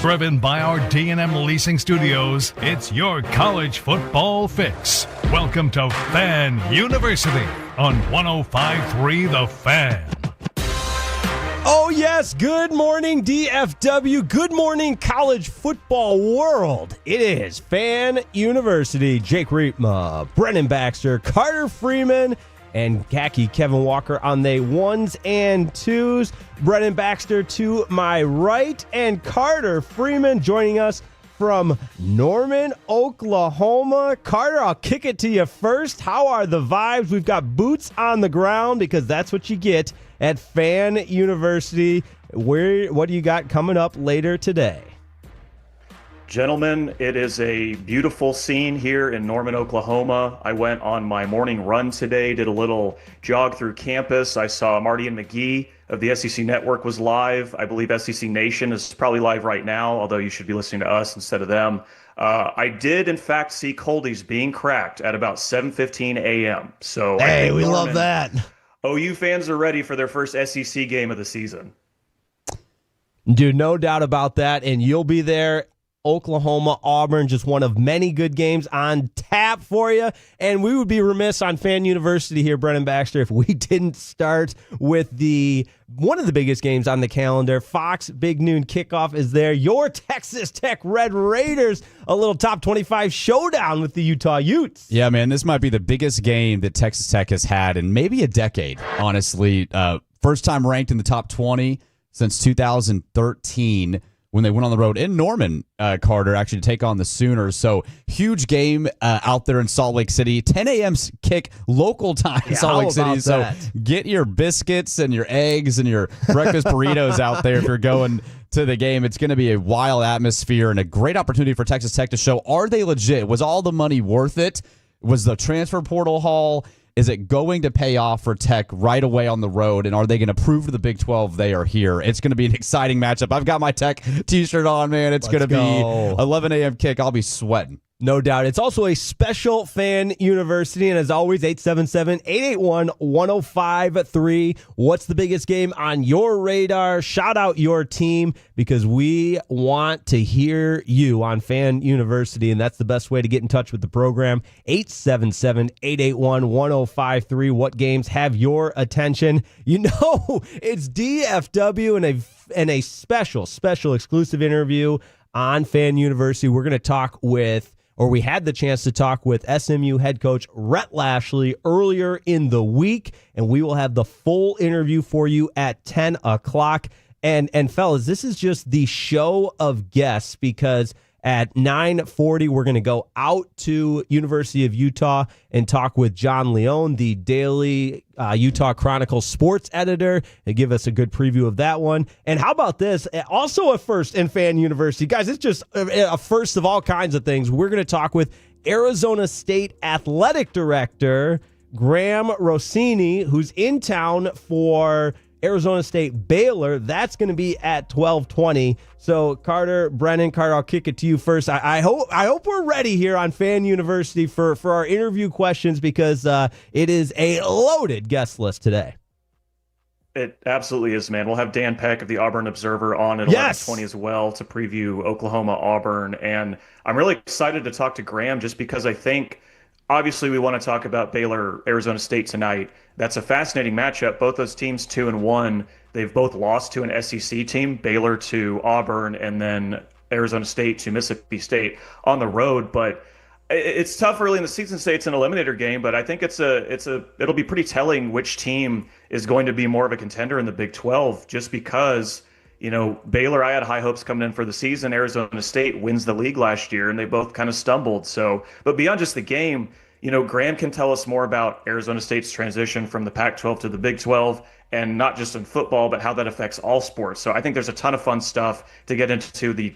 Driven by our D&M Leasing Studios, it's your college football fix. Welcome to Fan University on 105.3 The Fan. Oh, yes. Good morning, DFW. Good morning, college football world. It is Fan University. Jake Riepma, Brennan Baxter, Carter Freeman, and khaki Kevin Walker on the ones and twos. Brennan Baxter to my right, and Carter Freeman joining us from Norman, Oklahoma. Carter, I'll kick it to you first. How are the vibes? We've got boots on the ground because that's what you get at Fan University. What do you got coming up later today? Gentlemen, it is a beautiful scene here in Norman, Oklahoma. I went on my morning run today, did a little jog through campus. I saw Marty and McGee of the SEC Network was live. I believe SEC Nation is probably live right now, although you should be listening to us instead of them. I did, in fact, see Coldy's being cracked at about 7:15 a.m. So hey, we love that. OU fans are ready for their first SEC game of the season. Dude, no doubt about that, and you'll be there. Oklahoma, Auburn, just one of many good games on tap for you. And we would be remiss on Fan University here, Brennan Baxter, if we didn't start with one of the biggest games on the calendar. Fox Big Noon Kickoff is there. Your Texas Tech Red Raiders, a little top 25 showdown with the Utah Utes. Yeah, man, this might be the biggest game that Texas Tech has had in maybe a decade, honestly. First time ranked in the top 20 since 2013. When they went on the road in Norman, Carter, actually to take on the Sooners. So huge game out there in Salt Lake City. 10 a.m. kick local time in Salt Lake City. So get your biscuits and your eggs and your breakfast burritos out there if you're going to the game. It's going to be a wild atmosphere and a great opportunity for Texas Tech to show, are they legit? Was all the money worth it? Was the transfer portal haul? Is it going to pay off for Tech right away on the road? And are they going to prove to the Big 12 they are here? It's going to be an exciting matchup. I've got my Tech t-shirt on, man. It's going to be 11 a.m. kick. I'll be sweating. No doubt. It's also a special Fan University. And as always, 877-881-1053. What's the biggest game on your radar? Shout out your team because we want to hear you on Fan University. And that's the best way to get in touch with the program. 877-881-1053. What games have your attention? You know, it's DFW and a special exclusive interview on Fan University. We're going to talk with, or we had the chance to talk with SMU head coach Rhett Lashley earlier in the week, and we will have the full interview for you at 10 o'clock. And fellas, this is just the show of guests because at 9:40, we're going to go out to University of Utah and talk with John Leone, the daily Utah Chronicle sports editor, and give us a good preview of that one. And how about this? Also a first in Fan University. Guys, it's just a first of all kinds of things. We're going to talk with Arizona State Athletic Director Graham Rossini, who's in town for Arizona State Baylor. That's going to be at 12:20. So Brennan, Carter, I'll kick it to you first. I hope we're ready here on Fan University for our interview questions because it is a loaded guest list today. It absolutely is, man. We'll have Dan Peck of the Auburn Observer on at 11:20 as well to preview Oklahoma-Auburn. And I'm really excited to talk to Graham just because I think obviously we want to talk about Baylor, Arizona State tonight. That's a fascinating matchup. Both those teams 2-1. They've both lost to an SEC team, Baylor to Auburn, and then Arizona State to Mississippi State on the road. But it's tough early in the season to say it's an eliminator game, but I think it'll be pretty telling which team is going to be more of a contender in the Big 12 just because, you know, Baylor, I had high hopes coming in for the season. Arizona State wins the league last year, and they both kind of stumbled. So, but beyond just the game, you know, Graham can tell us more about Arizona State's transition from the Pac-12 to the Big 12, and not just in football, but how that affects all sports. So I think there's a ton of fun stuff to get into the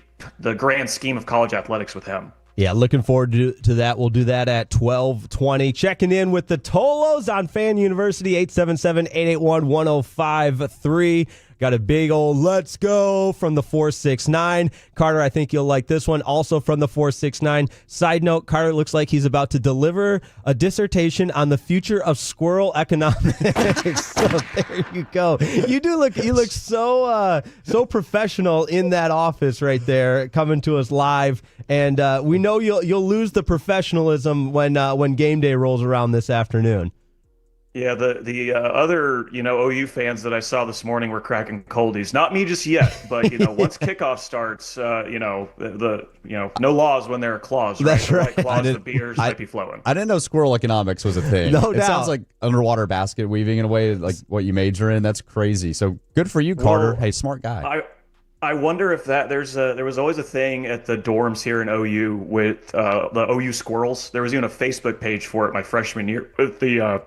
grand scheme of college athletics with him. Yeah, looking forward to that. We'll do that at 12:20. Checking in with the Tolos on Fan University, 877-881-1053. Got a big old let's go from the 469. Carter, I think you'll like this one. Also from the 469. Side note, Carter looks like he's about to deliver a dissertation on the future of squirrel economics. So there you go. You look so professional in that office right there, coming to us live. And we know you'll lose the professionalism when game day rolls around this afternoon. Yeah, the other OU fans that I saw this morning were cracking coldies. Not me just yet, but once kickoff starts, no laws when there are claws. Right? That's right. Claws, the beers might be flowing. I didn't know squirrel economics was a thing. No doubt. It sounds like underwater basket weaving in a way, like what you major in. That's crazy. So good for you, Carter. Well, hey, smart guy. I wonder if there was always a thing at the dorms here in OU with the OU squirrels. There was even a Facebook page for it my freshman year with the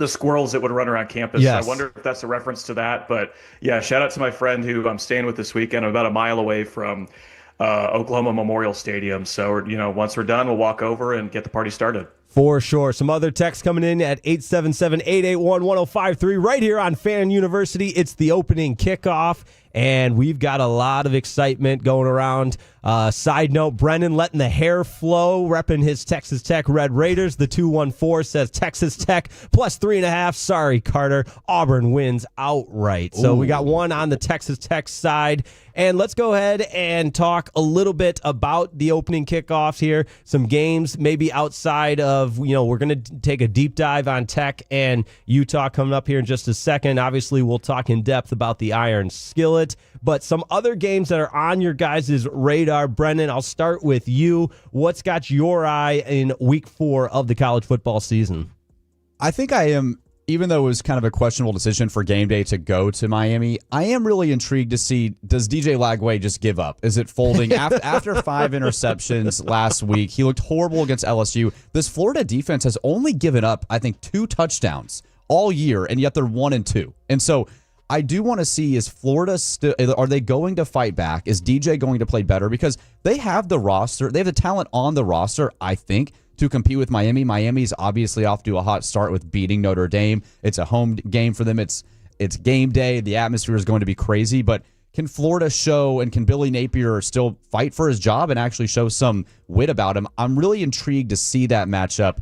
squirrels that would run around campus. Yes. I wonder if that's a reference to that. But yeah, shout out to my friend who I'm staying with this weekend. I'm about a mile away from Oklahoma Memorial Stadium. So, once we're done, we'll walk over and get the party started. For sure. Some other texts coming in at 877-881-1053 right here on Fan University. It's the opening kickoff, and we've got a lot of excitement going around. Side note, Brennan letting the hair flow, repping his Texas Tech Red Raiders. The 214 says Texas Tech plus 3.5. Sorry, Carter. Auburn wins outright. So we got one on the Texas Tech side. And let's go ahead and talk a little bit about the opening kickoffs here. Some games maybe outside of, we're going to take a deep dive on Tech and Utah coming up here in just a second. Obviously, we'll talk in depth about the Iron Skillet. But some other games that are on your guys' radar. Brendan, I'll start with you. What's got your eye in week 4 of the college football season? I think I am, even though it was kind of a questionable decision for game day to go to Miami, I am really intrigued to see, does DJ Lagway just give up? Is it folding? After 5 interceptions last week, he looked horrible against LSU. This Florida defense has only given up, I think, 2 touchdowns all year, and yet they're 1-2. And so I do want to see, is Florida still, are they going to fight back? Is DJ going to play better? Because they have the roster, they have the talent on the roster, I think, to compete with Miami. Miami's obviously off to a hot start with beating Notre Dame. It's a home game for them. It's game day. The atmosphere is going to be crazy. But can Florida show, and can Billy Napier still fight for his job and actually show some wit about him? I'm really intrigued to see that matchup.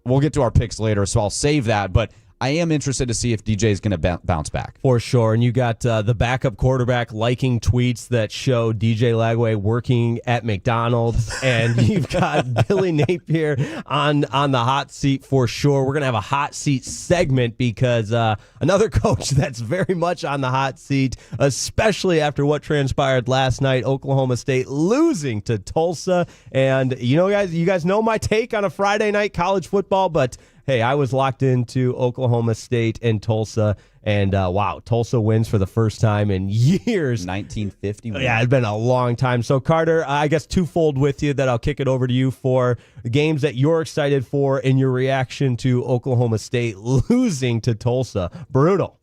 We'll get to our picks later, so I'll save that. But I am interested to see if DJ is going to bounce back. For sure. And you got the backup quarterback liking tweets that show DJ Lagway working at McDonald's. And you've got Billy Napier on the hot seat for sure. We're going to have a hot seat segment because another coach that's very much on the hot seat, especially after what transpired last night, Oklahoma State losing to Tulsa. And, you guys know my take on a Friday night college football, but hey, I was locked into Oklahoma State and Tulsa, and wow, Tulsa wins for the first time in years. 1950. Yeah, it's been a long time. So, Carter, I guess twofold with you that I'll kick it over to you for the games that you're excited for and your reaction to Oklahoma State losing to Tulsa. Brutal.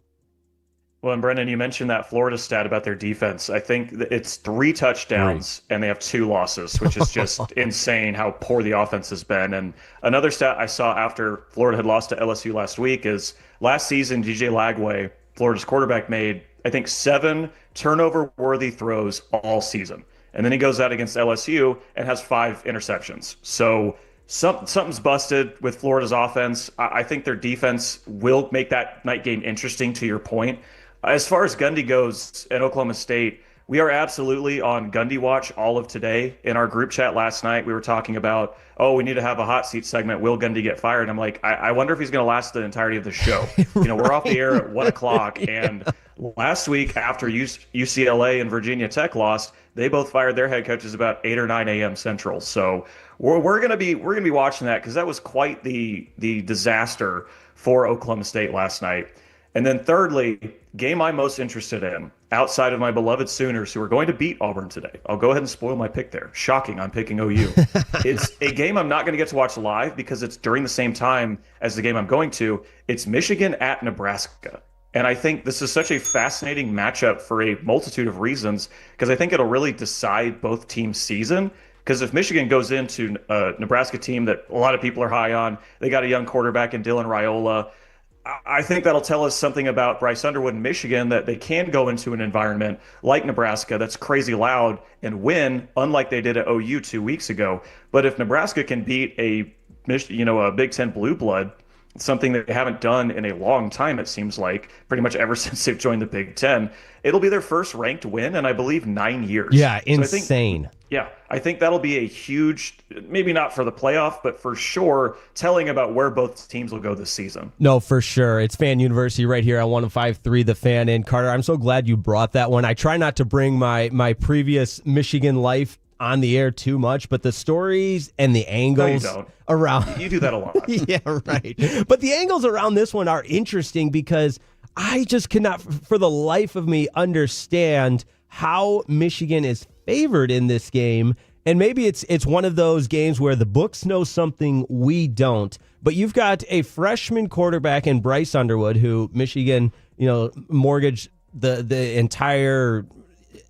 Well, and Brendan, you mentioned that Florida stat about their defense. I think it's 3 touchdowns and they have 2 losses, which is just insane how poor the offense has been. And another stat I saw after Florida had lost to LSU last week is last season, DJ Lagway, Florida's quarterback, made, I think, 7 turnover-worthy throws all season. And then he goes out against LSU and has 5 interceptions. So something's busted with Florida's offense. I think their defense will make that night game interesting, to your point. As far as Gundy goes at Oklahoma State, we are absolutely on Gundy watch all of today. In our group chat last night, we were talking about, we need to have a hot seat segment. Will Gundy get fired? And I'm like, I wonder if he's going to last the entirety of the show. We're off the air at 1 o'clock. And last week, after UCLA and Virginia Tech lost, they both fired their head coaches about 8 or 9 a.m. Central. So we're going to be watching that because that was quite the disaster for Oklahoma State last night. And then thirdly, game I'm most interested in, outside of my beloved Sooners, who are going to beat Auburn today. I'll go ahead and spoil my pick there. Shocking, I'm picking OU. It's a game I'm not going to get to watch live because it's during the same time as the game I'm going to. It's Michigan at Nebraska. And I think this is such a fascinating matchup for a multitude of reasons because I think it'll really decide both teams' season. Because if Michigan goes into a Nebraska team that a lot of people are high on, they got a young quarterback in Dylan Raiola. I think that'll tell us something about Bryce Underwood in Michigan, that they can go into an environment like Nebraska that's crazy loud and win, unlike they did at OU 2 weeks ago. But if Nebraska can beat a Big Ten blue blood, something that they haven't done in a long time, it seems like, pretty much ever since they've joined the Big Ten, it'll be their first ranked win in, I believe, 9 years. Yeah, So insane. I think that'll be a huge, maybe not for the playoff, but for sure, telling about where both teams will go this season. No, for sure. It's Fan University right here on 105.3 The Fan. And Carter, I'm so glad you brought that one. I try not to bring my previous Michigan life on the air too much, but the stories and the angles around. You do that a lot. Yeah, right. But the angles around this one are interesting because I just cannot, for the life of me, understand how Michigan is favored in this game. And maybe it's one of those games where the books know something we don't. But you've got a freshman quarterback in Bryce Underwood, who Michigan, mortgaged the entire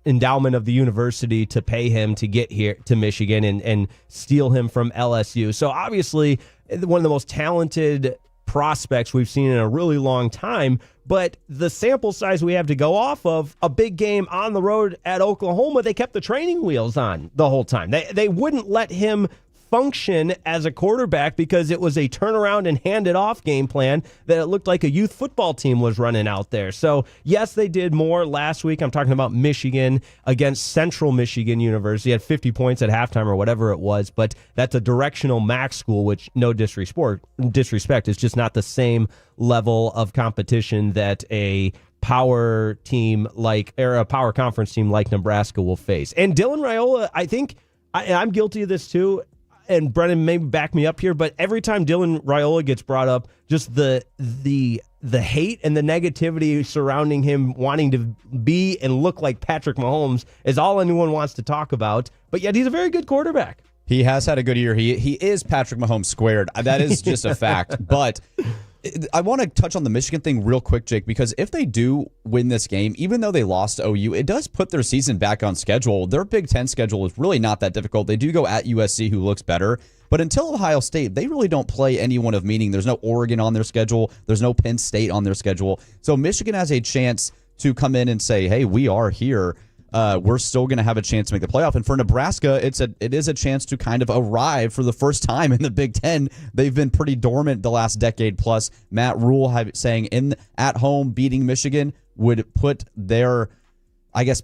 endowment of the university to pay him to get here to Michigan and steal him from LSU. So obviously one of the most talented prospects we've seen in a really long time, but the sample size we have to go off of, a big game on the road at Oklahoma, they kept the training wheels on the whole time. They wouldn't let him function as a quarterback because it was a turnaround and hand it off game plan that it looked like a youth football team was running out there. So yes, they did more last week. I'm talking about Michigan against Central Michigan University at 50 points at halftime or whatever it was, but that's a directional MAC school, which no disrespect is just not the same level of competition that a power team a power conference team like Nebraska will face. And Dylan Raiola, I think I'm guilty of this too. And Brennan, maybe back me up here, but every time Dylan Raiola gets brought up, just the hate and the negativity surrounding him wanting to be and look like Patrick Mahomes is all anyone wants to talk about. But yet he's a very good quarterback. He has had a good year. He is Patrick Mahomes squared. That is just a fact. But I want to touch on the Michigan thing real quick, Jake, because if they do win this game, even though they lost to OU, it does put their season back on schedule. Their Big Ten schedule is really not that difficult. They do go at USC, who looks better. But until Ohio State, they really don't play anyone of meaning. There's no Oregon on their schedule. There's no Penn State on their schedule. So Michigan has a chance to come in and say, hey, we are here. We're still going to have a chance to make the playoff. And for Nebraska, it is a chance to kind of arrive for the first time in the Big Ten. They've been pretty dormant the last decade plus. Matt Rule saying at home beating Michigan would put their,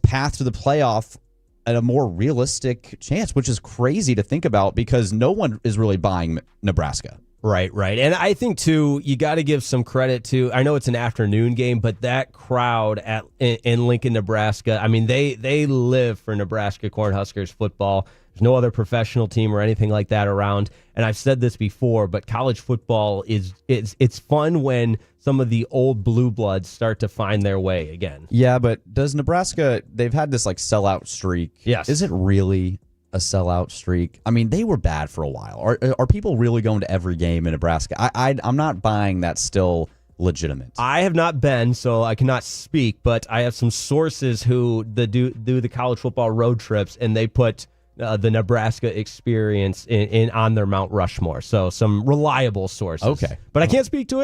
path to the playoff at a more realistic chance, which is crazy to think about because no one is really buying Nebraska. Right. And I think, too, you got to give some credit to, I know it's an afternoon game, but that crowd in Lincoln, Nebraska, I mean, they live for Nebraska Cornhuskers football. There's no other professional team or anything like that around. And I've said this before, but college football it's fun when some of the old blue bloods start to find their way again. Yeah, but does Nebraska, they've had this sellout streak. Yes. Is it really a sellout streak? I mean, they were bad for a while. Are people really going to every game in Nebraska? I'm not buying that still legitimate. I have not been, so I cannot speak, but I have some sources who do the college football road trips, and they put the Nebraska experience in on their Mount Rushmore. So some reliable sources. Okay. But I can't speak to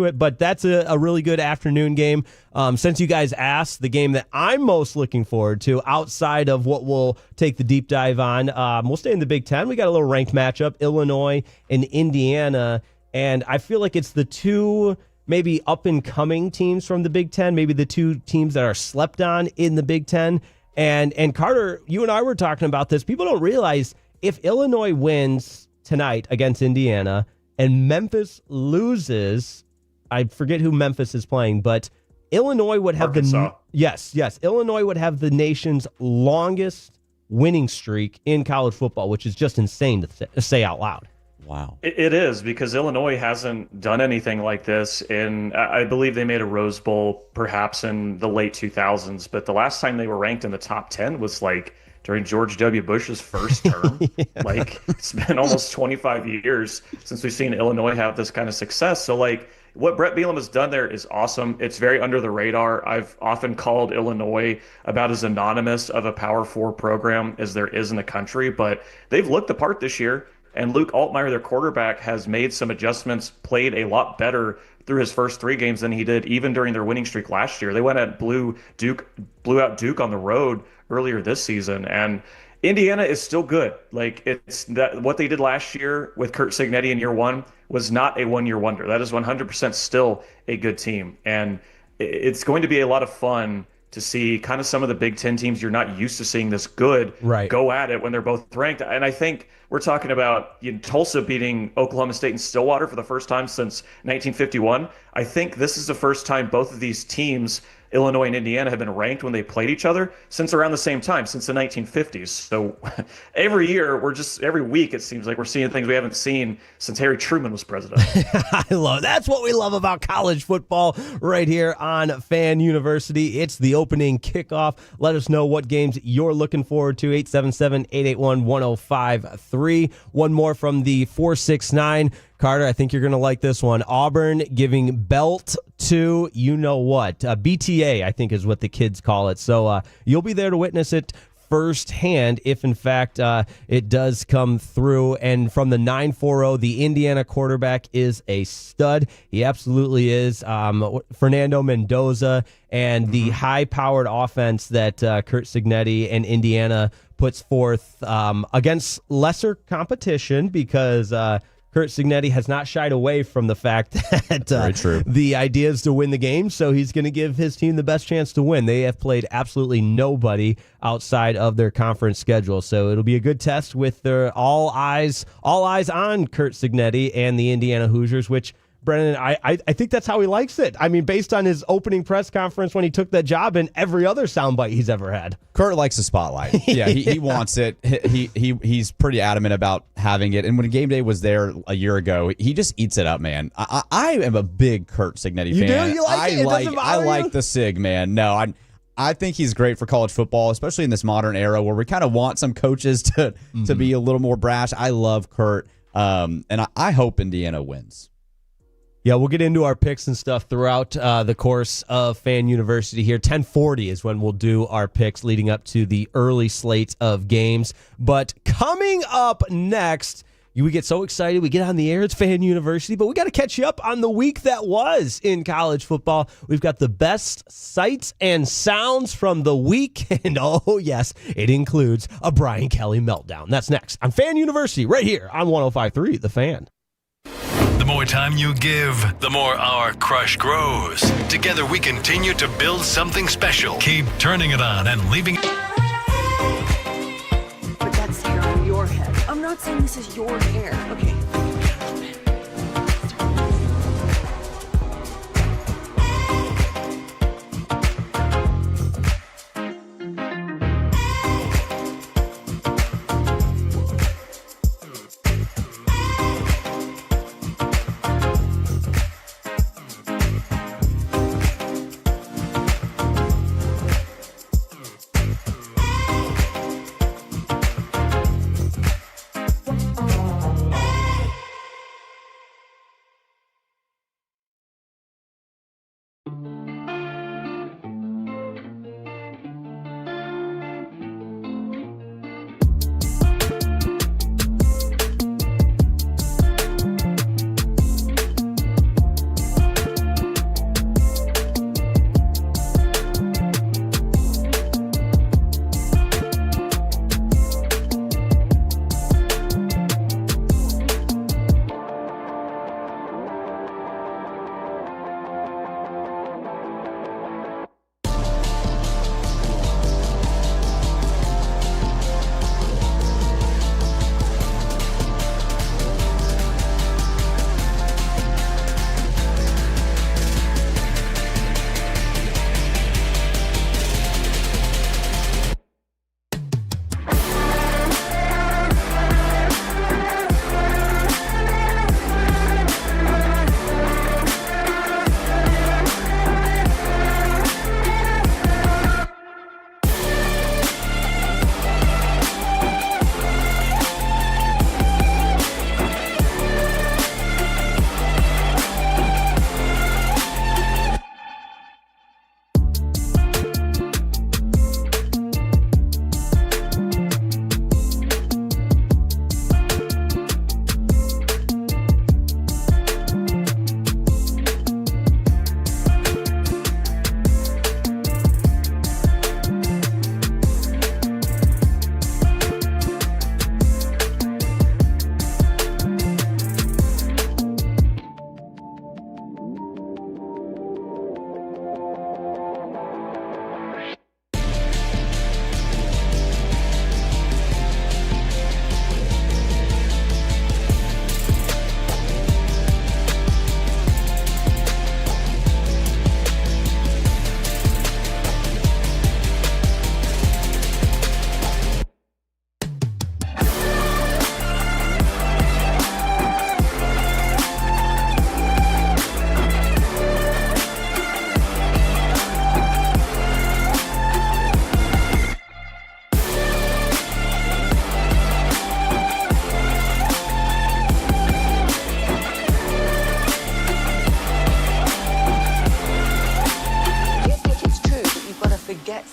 it. But that's a really good afternoon game. Since you guys asked, the game that I'm most looking forward to outside of what we'll take the deep dive on, we'll stay in the Big Ten. We got a little ranked matchup, Illinois and Indiana. And I feel like it's the two maybe up-and-coming teams from the Big Ten, maybe the two teams that are slept on in the Big Ten. And Carter, you and I were talking about this. People don't realize if Illinois wins tonight against Indiana and Memphis loses, I forget who Memphis is playing, but Illinois would have Arkansas. Illinois would have the nation's longest winning streak in college football, which is just insane to say out loud. Wow. It is, because Illinois hasn't done anything like this in, I believe they made a Rose Bowl perhaps in the late 2000s, but the last time they were ranked in the top 10 was during George W. Bush's first term. Yeah. It's been almost 25 years since we've seen Illinois have this kind of success. So what Brett Bielema has done there is awesome. It's very under the radar. I've often called Illinois about as anonymous of a Power 4 program as there is in the country, but they've looked the part this year. And Luke Altmaier, their quarterback, has made some adjustments, played a lot better through his first 3 games than he did even during their winning streak last year. They went and blew out Duke on the road earlier this season, and Indiana is still good. Like, it's that what they did last year with Curt Cignetti in year 1 was not a one-year wonder. That is 100% still a good team, and it's going to be a lot of fun to see kind of some of the Big Ten teams you're not used to seeing this good go at it when they're both ranked. And I think we're talking about Tulsa beating Oklahoma State and Stillwater for the first time since 1951. I think this is the first time both of these teams, Illinois and Indiana, have been ranked when they played each other since around the same time, since the 1950s. So every week it seems like we're seeing things we haven't seen since Harry Truman was president. That's what we love about college football right here on Fan University. It's the opening kickoff. Let us know what games you're looking forward to. 877-881-1053. One more from the 469. Carter, I think you're going to like this one. Auburn giving belt to you-know-what. BTA, I think is what the kids call it. So you'll be there to witness it firsthand if, in fact, it does come through. And from the 940, the Indiana quarterback is a stud. He absolutely is. Fernando Mendoza and the high-powered offense that Curt Cignetti and Indiana puts forth against lesser competition, because Curt Cignetti has not shied away from the fact that the idea is to win the game, so he's going to give his team the best chance to win. They have played absolutely nobody outside of their conference schedule, so it'll be a good test with their all eyes on Curt Cignetti and the Indiana Hoosiers, which, Brennan, I think that's how he likes it. I mean, based on his opening press conference when he took that job and every other soundbite he's ever had. Kurt likes the spotlight. Yeah, he wants it. He's pretty adamant about having it. And when game day was there a year ago, he just eats it up, man. I am a big Curt Cignetti fan. You do? You like it? I like the Sig, man. No, I think he's great for college football, especially in this modern era where we kind of want some coaches to be a little more brash. I love Kurt, and I hope Indiana wins. Yeah, we'll get into our picks and stuff throughout the course of Fan University here. 10:40 is when we'll do our picks leading up to the early slate of games. But coming up next, we get so excited. We get on the air. It's Fan University, but we got to catch you up on the week that was in college football. We've got the best sights and sounds from the week. And oh, yes, it includes a Brian Kelly meltdown. That's next on Fan University right here on 105.3 The Fan. The more time you give, the more our crush grows. Together we continue to build something special. Keep turning it on and leaving. But that's hair on your head. I'm not saying this is your hair. Okay.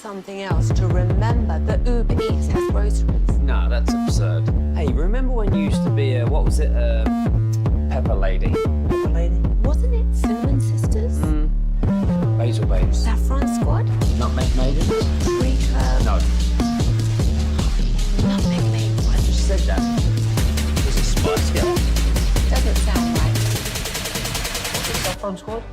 something else to remember that Uber Eats has groceries. No, that's absurd. Hey, remember when you used to be a, what was it, Pepper Lady? Pepper Lady? Wasn't it Cinnamon Sisters? Basil Babes. Saffron Squad? Nutmeg Maiden? Tree Club? No, Nutmeg Maiden. I just said that. Was it Spice Girls? Doesn't sound right. Was it Saffron Squad?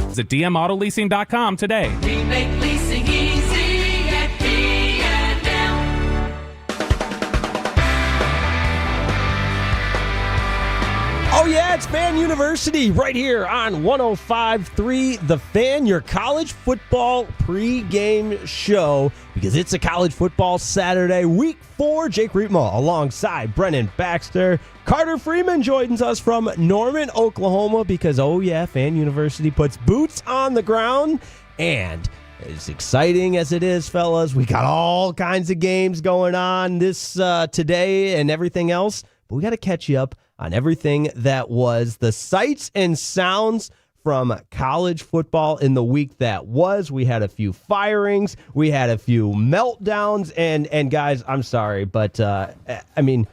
Visit dmautoleasing.com today. We make leasing easy at D&M. Oh, yeah, it's Fan University right here on 105.3 The Fan, your college football pregame show, because it's a college football Saturday, week 4. Jake Riepma alongside Brennan Baxter. Carter Freeman joins us from Norman, Oklahoma, because, oh, yeah, Fan University puts boots on the ground. And as exciting as it is, fellas, we got all kinds of games going on this today and everything else, but we got to catch you up on everything that was the sights and sounds from college football in the week that was. We had a few firings, we had a few meltdowns, and guys, I'm sorry, but I mean,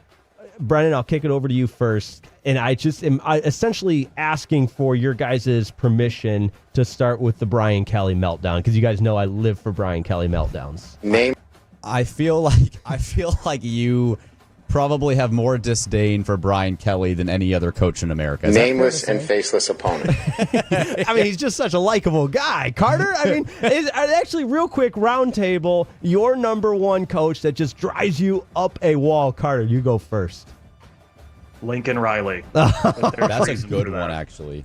Brennan, I'll kick it over to you first, and I just am essentially asking for your guys' permission to start with the Brian Kelly meltdown, because you guys know I live for Brian Kelly meltdowns. I feel like you probably have more disdain for Brian Kelly than any other coach in America. Nameless and faceless opponent. I mean, he's just such a likable guy. Carter, I mean, actually, real quick, round table, your number one coach that just drives you up a wall. Carter, you go first. Lincoln Riley. That's a good one, actually.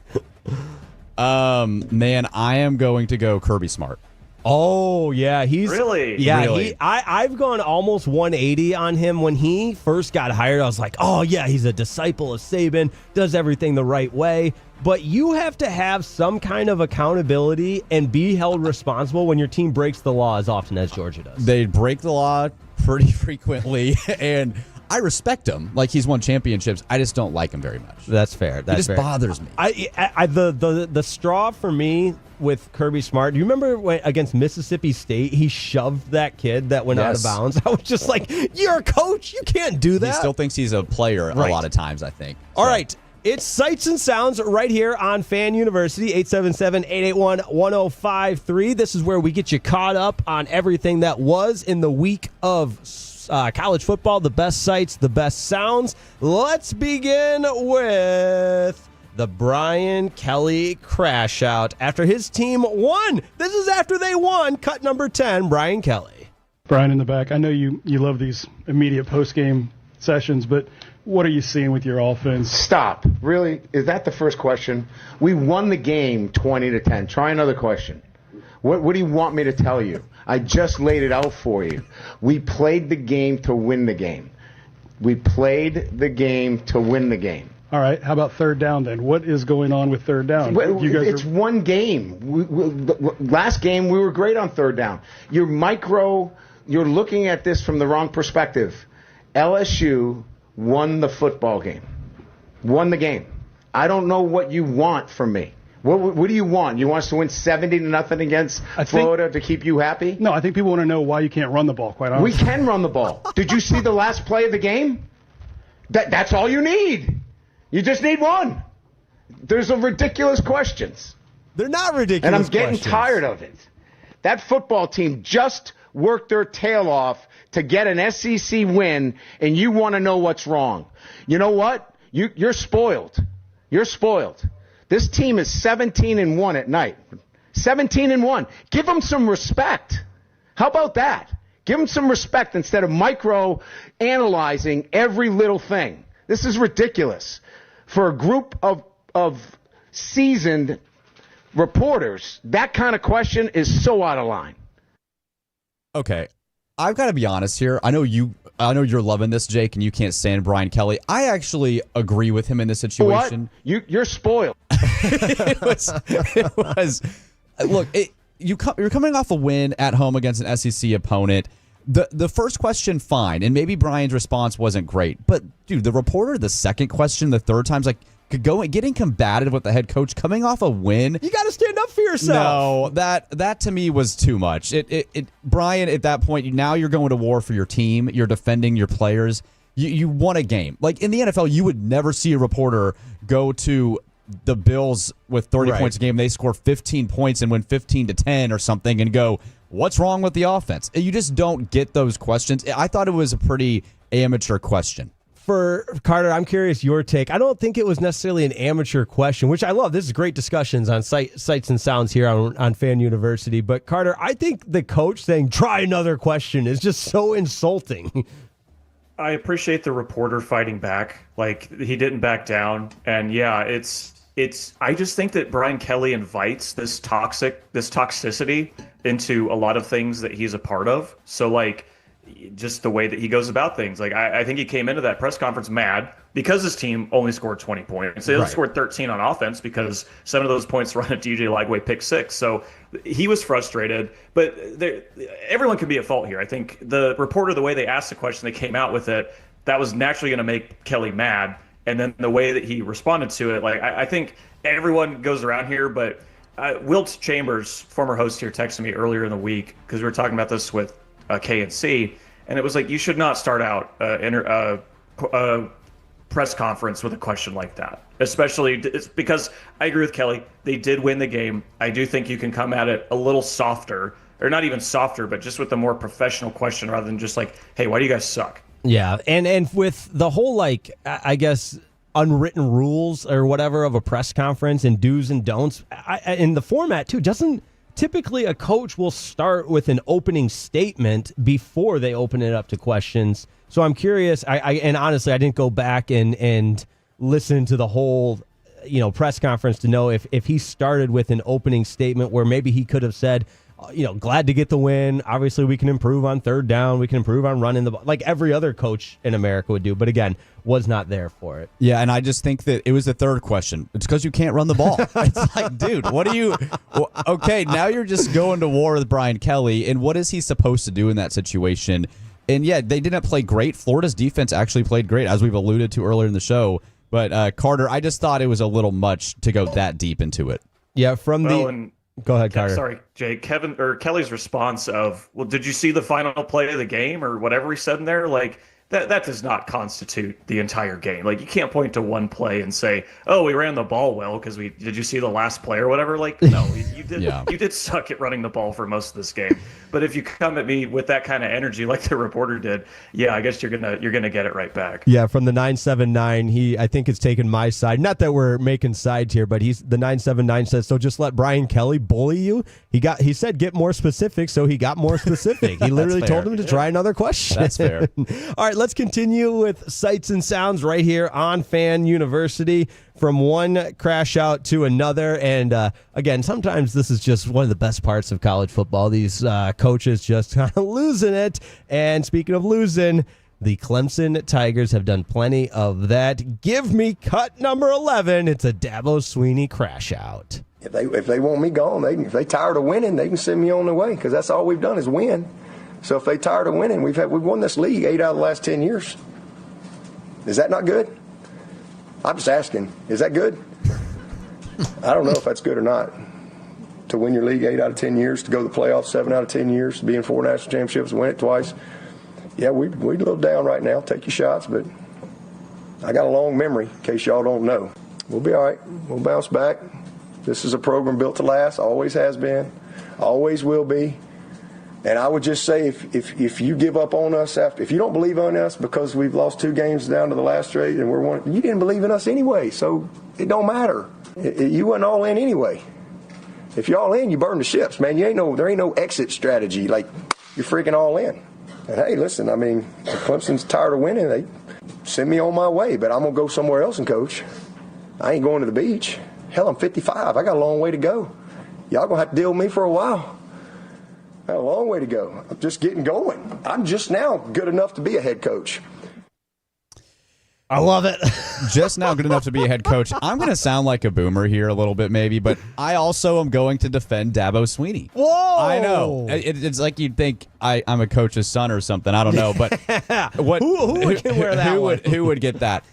Man, I am going to go Kirby Smart. Oh, yeah. He's really? Yeah, really? I've gone almost 180 on him. When he first got hired, I was like, oh, yeah, he's a disciple of Saban, does everything the right way. But you have to have some kind of accountability and be held responsible when your team breaks the law as often as Georgia does. They break the law pretty frequently, and I respect him. Like, he's won championships. I just don't like him very much. That's fair. That's fair. Bothers me. The straw for me with Kirby Smart, do you remember when against Mississippi State he shoved that kid that went out of bounds? I was just like, you're a coach, you can't do that. He still thinks he's a player a lot of times, I think. All right, it's Sights and Sounds right here on Fan University, 877-881-1053. This is where we get you caught up on everything that was in the week of college football, the best sights, the best sounds. Let's begin with the Brian Kelly crash out after his team won. This is after they won. Cut number 10, Brian Kelly. Brian in the back, I know you love these immediate post-game sessions, but what are you seeing with your offense? Stop. Really? Is that the first question? We won the game 20-10. Try another question. What do you want me to tell you? I just laid it out for you. We played the game to win the game. We played the game to win the game. All right, how about third down then? What is going on with third down? It's one game. Last game, we were great on third down. You're looking at this from the wrong perspective. LSU won the football game. Won the game. I don't know what you want from me. What do you want? You want us to win 70-0 against Florida to keep you happy? No, I think people want to know why you can't run the ball, quite honestly. We can run the ball. Did you see the last play of the game? That's all you need. You just need one. There's ridiculous questions. They're not ridiculous and I'm getting questions. tired of it. That football team just worked their tail off to get an SEC win, and you want to know what's wrong. You know what? You're spoiled. You're spoiled. This team is 17-1 at night. 17-1. Give them some respect. How about that? Give them some respect instead of micro-analyzing every little thing. This is ridiculous. For a group of seasoned reporters, that kind of question is so out of line. Okay, I've got to be honest here. I know you're loving this, Jake, and you can't stand Brian Kelly. I actually agree with him in this situation. What? You're spoiled. It was. Look, you're coming off a win at home against an SEC opponent. The first question, fine, and maybe Brian's response wasn't great, but dude, the reporter, the second question, the third time's like, getting combative with the head coach coming off a win. You got to stand up for yourself. No, that to me was too much. Brian, at that point, now you're going to war for your team. You're defending your players. You won a game. Like in the NFL, you would never see a reporter go to the Bills with 30 points a game. They score 15 points and win 15-10 or something and go, what's wrong with the offense? You just don't get those questions. I thought it was a pretty amateur question. For Carter, I'm curious your take. I don't think it was necessarily an amateur question, which I love. This is great discussions on Sights and Sounds here on Fan University. But Carter, I think the coach saying, try another question is just so insulting. I appreciate the reporter fighting back. Like, he didn't back down. And yeah, I just think that Brian Kelly invites this toxicity into a lot of things that he's a part of. So like, just the way that he goes about things. Like, I think he came into that press conference mad because his team only scored 20 points. They only scored 13 on offense because 7 of those points run a DJ Lagway pick 6. So he was frustrated, but everyone can be at fault here. I think the reporter, the way they asked the question, they came out with it, that was naturally going to make Kelly mad. And then the way that he responded to it, like, I think everyone goes around here, but Wilt Chambers, former host here, texted me earlier in the week because we were talking about this with KNC, and it was like, you should not start out a press conference with a question like that, especially because I agree with Kelly. They did win the game. I do think you can come at it a little softer, or not even softer, but just with a more professional question rather than just like, hey, why do you guys suck? Yeah, and with the whole, like, I guess, unwritten rules or whatever of a press conference and do's and don'ts, in the format too, typically a coach will start with an opening statement before they open it up to questions. So I'm curious, and honestly, I didn't go back and listen to the whole press conference to know if he started with an opening statement where maybe he could have said, glad to get the win. Obviously, we can improve on third down. We can improve on running the ball, like every other coach in America would do. But again, was not there for it. Yeah, and I just think that it was the third question. It's because you can't run the ball. It's like, dude, what are you? Well, okay, now you're just going to war with Brian Kelly, and what is he supposed to do in that situation? And yeah, they didn't play great. Florida's defense actually played great, as we've alluded to earlier in the show. But Carter, I just thought it was a little much to go that deep into it. Yeah, go ahead, Carter. Sorry, Jake. Kelly's response of, well, did you see the final play of the game or whatever he said in there? Like, that does not constitute the entire game. Like, you can't point to one play and say, "Oh, we ran the ball well because did you see the last play or whatever?" Like, no, you did. Yeah. You did suck at running the ball for most of this game. But if you come at me with that kind of energy, like the reporter did, yeah, I guess you're gonna get it right back. Yeah, from the 979, I think it's taken my side. Not that we're making sides here, but the 979 says, so just let Brian Kelly bully you. He said get more specific, so he got more specific. He literally told him to try another question. That's fair. All right, let's continue with Sights and Sounds right here on Fan University. From one crash out to another. And again, sometimes this is just one of the best parts of college football. These coaches just kind of losing it. And speaking of losing, the Clemson Tigers have done plenty of that. Give me cut number 11. It's a Dabo Swinney crash out. If they want me gone, if they tired of winning, they can send me on their way, because that's all we've done is win. So if they tired of winning, we've won this league 8 out of the last 10 years. Is that not good? I'm just asking. Is that good? I don't know if that's good or not. To win your league 8 out of 10 years, to go to the playoffs 7 out of 10 years, to be in 4 national championships, win it twice. Yeah, we're a little down right now. Take your shots, but I got a long memory, in case y'all don't know. We'll be all right. We'll bounce back. This is a program built to last. Always has been. Always will be. And I would just say, if you give up on us if you don't believe in us because we've lost 2 games down to the last straight and we're one, you didn't believe in us anyway, so it don't matter. You wasn't all in anyway. If you're all in, you burn the ships, man. There ain't no exit strategy. Like, you're freaking all in. And hey, listen, I mean, if Clemson's tired of winning, they send me on my way, but I'm gonna go somewhere else and coach. I ain't going to the beach. Hell, I'm 55. I got a long way to go. Y'all gonna have to deal with me for a while. I got a long way to go. I'm just getting going. I'm just now good enough to be a head coach. I love it. Just now good enough to be a head coach. I'm going to sound like a boomer here a little bit maybe, but I also am going to defend Dabo Swinney. Whoa! I know. It's like you'd think I'm a coach's son or something. I don't know, but who would wear that who would get that?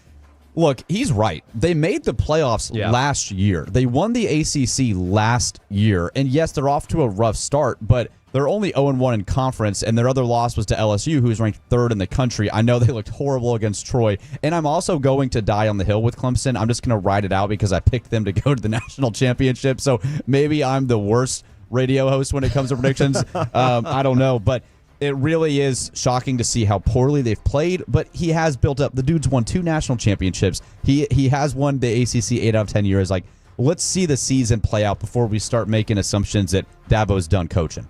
Look, he's right. They made the playoffs last year. They won the ACC last year. And yes, they're off to a rough start, but they're only 0-1 in conference, and their other loss was to LSU, who's ranked 3rd in the country. I know they looked horrible against Troy. And I'm also going to die on the hill with Clemson. I'm just going to ride it out because I picked them to go to the national championship. So maybe I'm the worst radio host when it comes to predictions. I don't know, but it really is shocking to see how poorly they've played, but he has built up. The dude's won 2 national championships. He has won the ACC 8 out of 10 years. Like, let's see the season play out before we start making assumptions that Dabo's done coaching.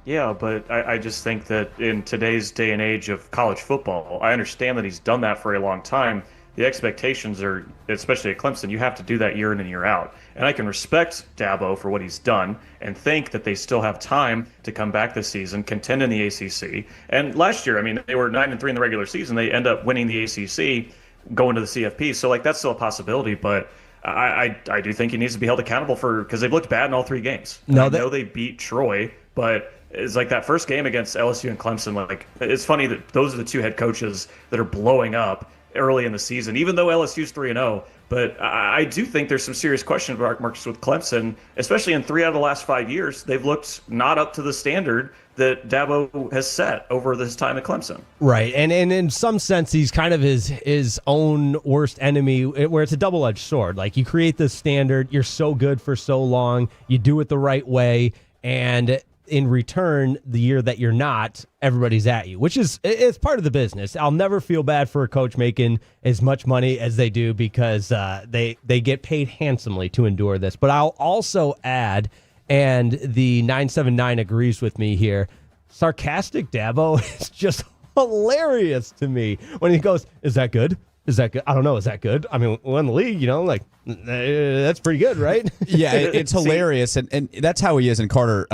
Yeah, but I just think that in today's day and age of college football, I understand that he's done that for a long time. The expectations are, especially at Clemson, you have to do that year in and year out. And I can respect Dabo for what he's done and think that they still have time to come back this season, contend in the ACC. And last year, I mean, they were 9-3 in the regular season. They end up winning the ACC, going to the CFP. So, like, that's still a possibility. But I do think he needs to be held accountable because they've looked bad in all 3 games. I know they beat Troy, but it's like that first game against LSU and Clemson. Like, it's funny that those are the 2 head coaches that are blowing up early in the season, even though LSU's 3-0. But I do think there's some serious question marks with Clemson, especially in 3 out of the last 5 years. They've looked not up to the standard that Dabo has set over this time at Clemson. Right, and in some sense, he's kind of his own worst enemy, where it's a double-edged sword. Like, you create this standard, you're so good for so long, you do it the right way, and in return, the year that you're not, everybody's at you, which is it's part of the business. I'll never feel bad for a coach making as much money as they do because they get paid handsomely to endure this. But I'll also add, and the 979 agrees with me here, sarcastic Dabo is just hilarious to me when he goes, "Is that good? Is that good? I don't know. Is that good? I mean, won the league, like, that's pretty good, right?" Yeah, it's hilarious, and that's how he is. And Carter,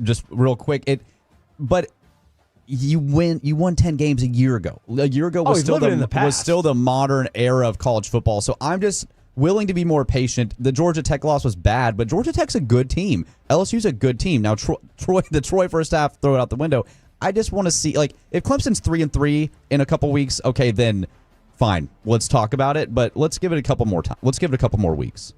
just real quick, but you won 10 games a year ago. A year ago was still the modern era of college football. So I'm just willing to be more patient. The Georgia Tech loss was bad, but Georgia Tech's a good team. LSU's a good team. Now, the Troy first half, throw it out the window. I just want to see, like, if Clemson's 3-3 in a couple weeks, okay, then fine, let's talk about it, but let's give it a couple more time. Let's give it a couple more weeks.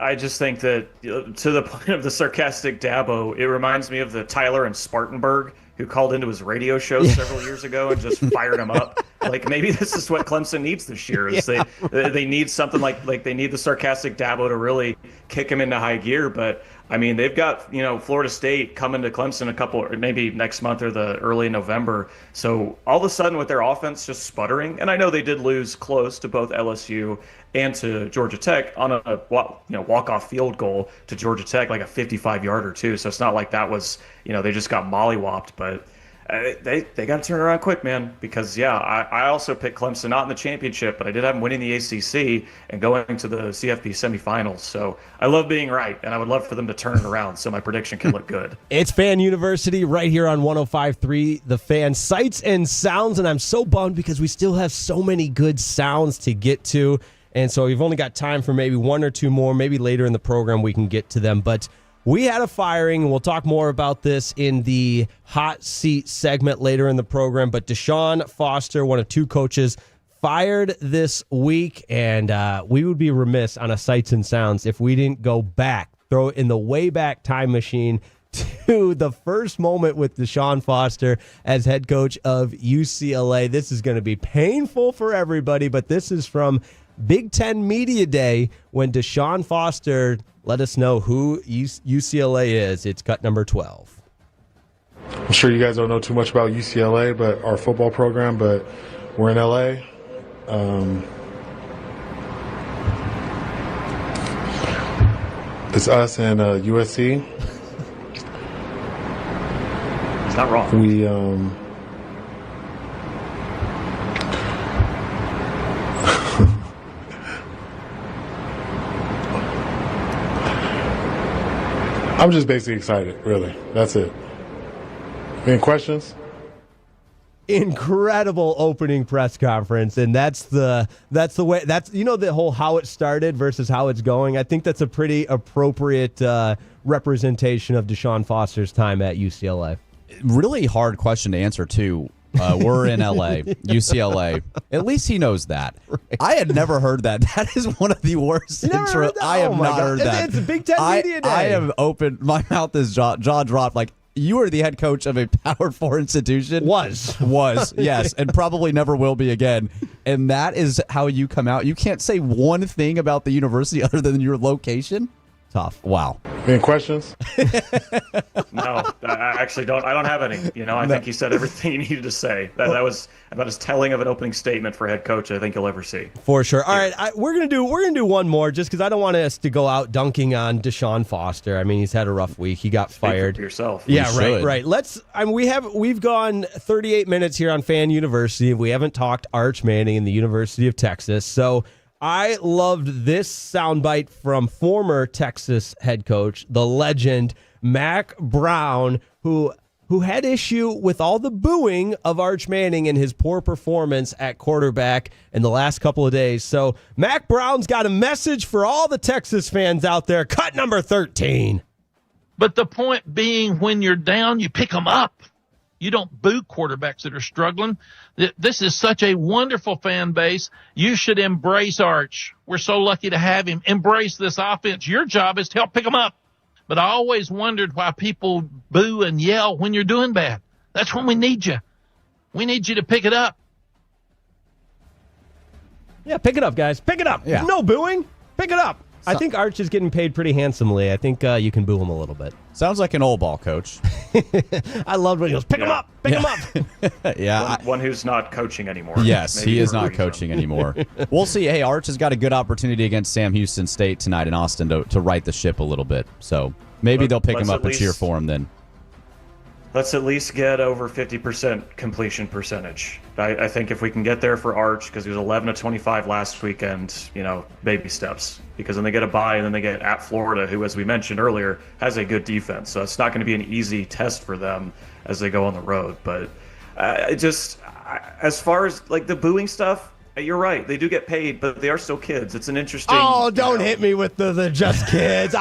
I just think that to the point of the sarcastic Dabo, it reminds me of the Tyler and Spartanburg who called into his radio show several years ago and just fired him up. Like, maybe this is what Clemson needs this year. Is they need something like they need the sarcastic Dabo to really kick him into high gear. But I mean, they've got Florida State coming to Clemson maybe next month or the early November. So all of a sudden with their offense just sputtering, and I know they did lose close to both LSU and to Georgia Tech on a walk-off field goal to Georgia Tech, like a 55-yarder too. So it's not like that was they just got mollywopped, but they got to turn around quick, man. Because I also picked Clemson not in the championship, but I did have them winning the ACC and going to the CFP semifinals. So I love being right, and I would love for them to turn it around so my prediction can look good. It's Fan University right here on 105.3 The Fan, sights and sounds, and I'm so bummed because we still have so many good sounds to get to. And so we've only got time for maybe one or two more. Maybe later in the program we can get to them. But we had a firing, and we'll talk more about this in the hot seat segment later in the program. But Deshaun Foster, one of two coaches, fired this week. And we would be remiss on a sights and sounds if we didn't go back, throw it in the way back time machine to the first moment with Deshaun Foster as head coach of UCLA. This is going to be painful for everybody, but this is from Big Ten Media Day when Deshaun Foster let us know who UCLA is. It's cut number 12. I'm sure you guys don't know too much about UCLA, but our football program, but we're in LA. It's us and USC. He's not wrong. We I'm just basically excited, really. That's it. Any questions? Incredible opening press conference, and that's the way, that's the whole how it started versus how it's going. I think that's a pretty appropriate representation of Deshaun Foster's time at UCLA. Really hard question to answer too. We're in LA, UCLA. At least he knows that. Right. I had never heard that. That is one of the worst intros. I have not heard that. It's a Big Ten Media Day. I have opened, my mouth is jaw dropped. Like, you are the head coach of a Power 4 institution. Was, yes, and probably never will be again. And that is how you come out. You can't say one thing about the university other than your location. Tough. Wow. Any questions? No, I actually don't. I don't have any. I think he said everything he needed to say. That was about as telling of an opening statement for a head coach I think you'll ever see. For sure. All right, we're gonna do one more just because I don't want us to go out dunking on Deshaun Foster. I mean, he's had a rough week. He got fired. For yourself. Yeah, right. We've gone 38 minutes here on Fan University. We haven't talked Arch Manning and the University of Texas. So I loved this soundbite from former Texas head coach, the legend Mack Brown, who had issue with all the booing of Arch Manning and his poor performance at quarterback in the last couple of days. So Mack Brown's got a message for all the Texas fans out there. Cut number 13. But the point being, when you're down, you pick them up. You don't boo quarterbacks that are struggling. This is such a wonderful fan base. You should embrace Arch. We're so lucky to have him. Embrace this offense. Your job is to help pick them up. But I always wondered why people boo and yell when you're doing bad. That's when we need you. We need you to pick it up. Yeah, pick it up, guys. Pick it up. Yeah. No booing. Pick it up. I think Arch is getting paid pretty handsomely. I think you can boo him a little bit. Sounds like an old ball coach. I loved when he goes, pick him up, pick him up. Yeah. One who's not coaching anymore. Yes, Maybe he is not coaching anymore. We'll see. Hey, Arch has got a good opportunity against Sam Houston State tonight in Austin to right the ship a little bit. So maybe they'll pick him up and cheer for him then. Let's at least get over 50% completion percentage. I think if we can get there for Arch, because he was 11 of 25 last weekend, baby steps. Because then they get a bye, and then they get at Florida, who, as we mentioned earlier, has a good defense. So it's not going to be an easy test for them as they go on the road. But as far as like the booing stuff, you're right. They do get paid, but they are still kids. It's an interesting. Oh, don't hit me with the just kids.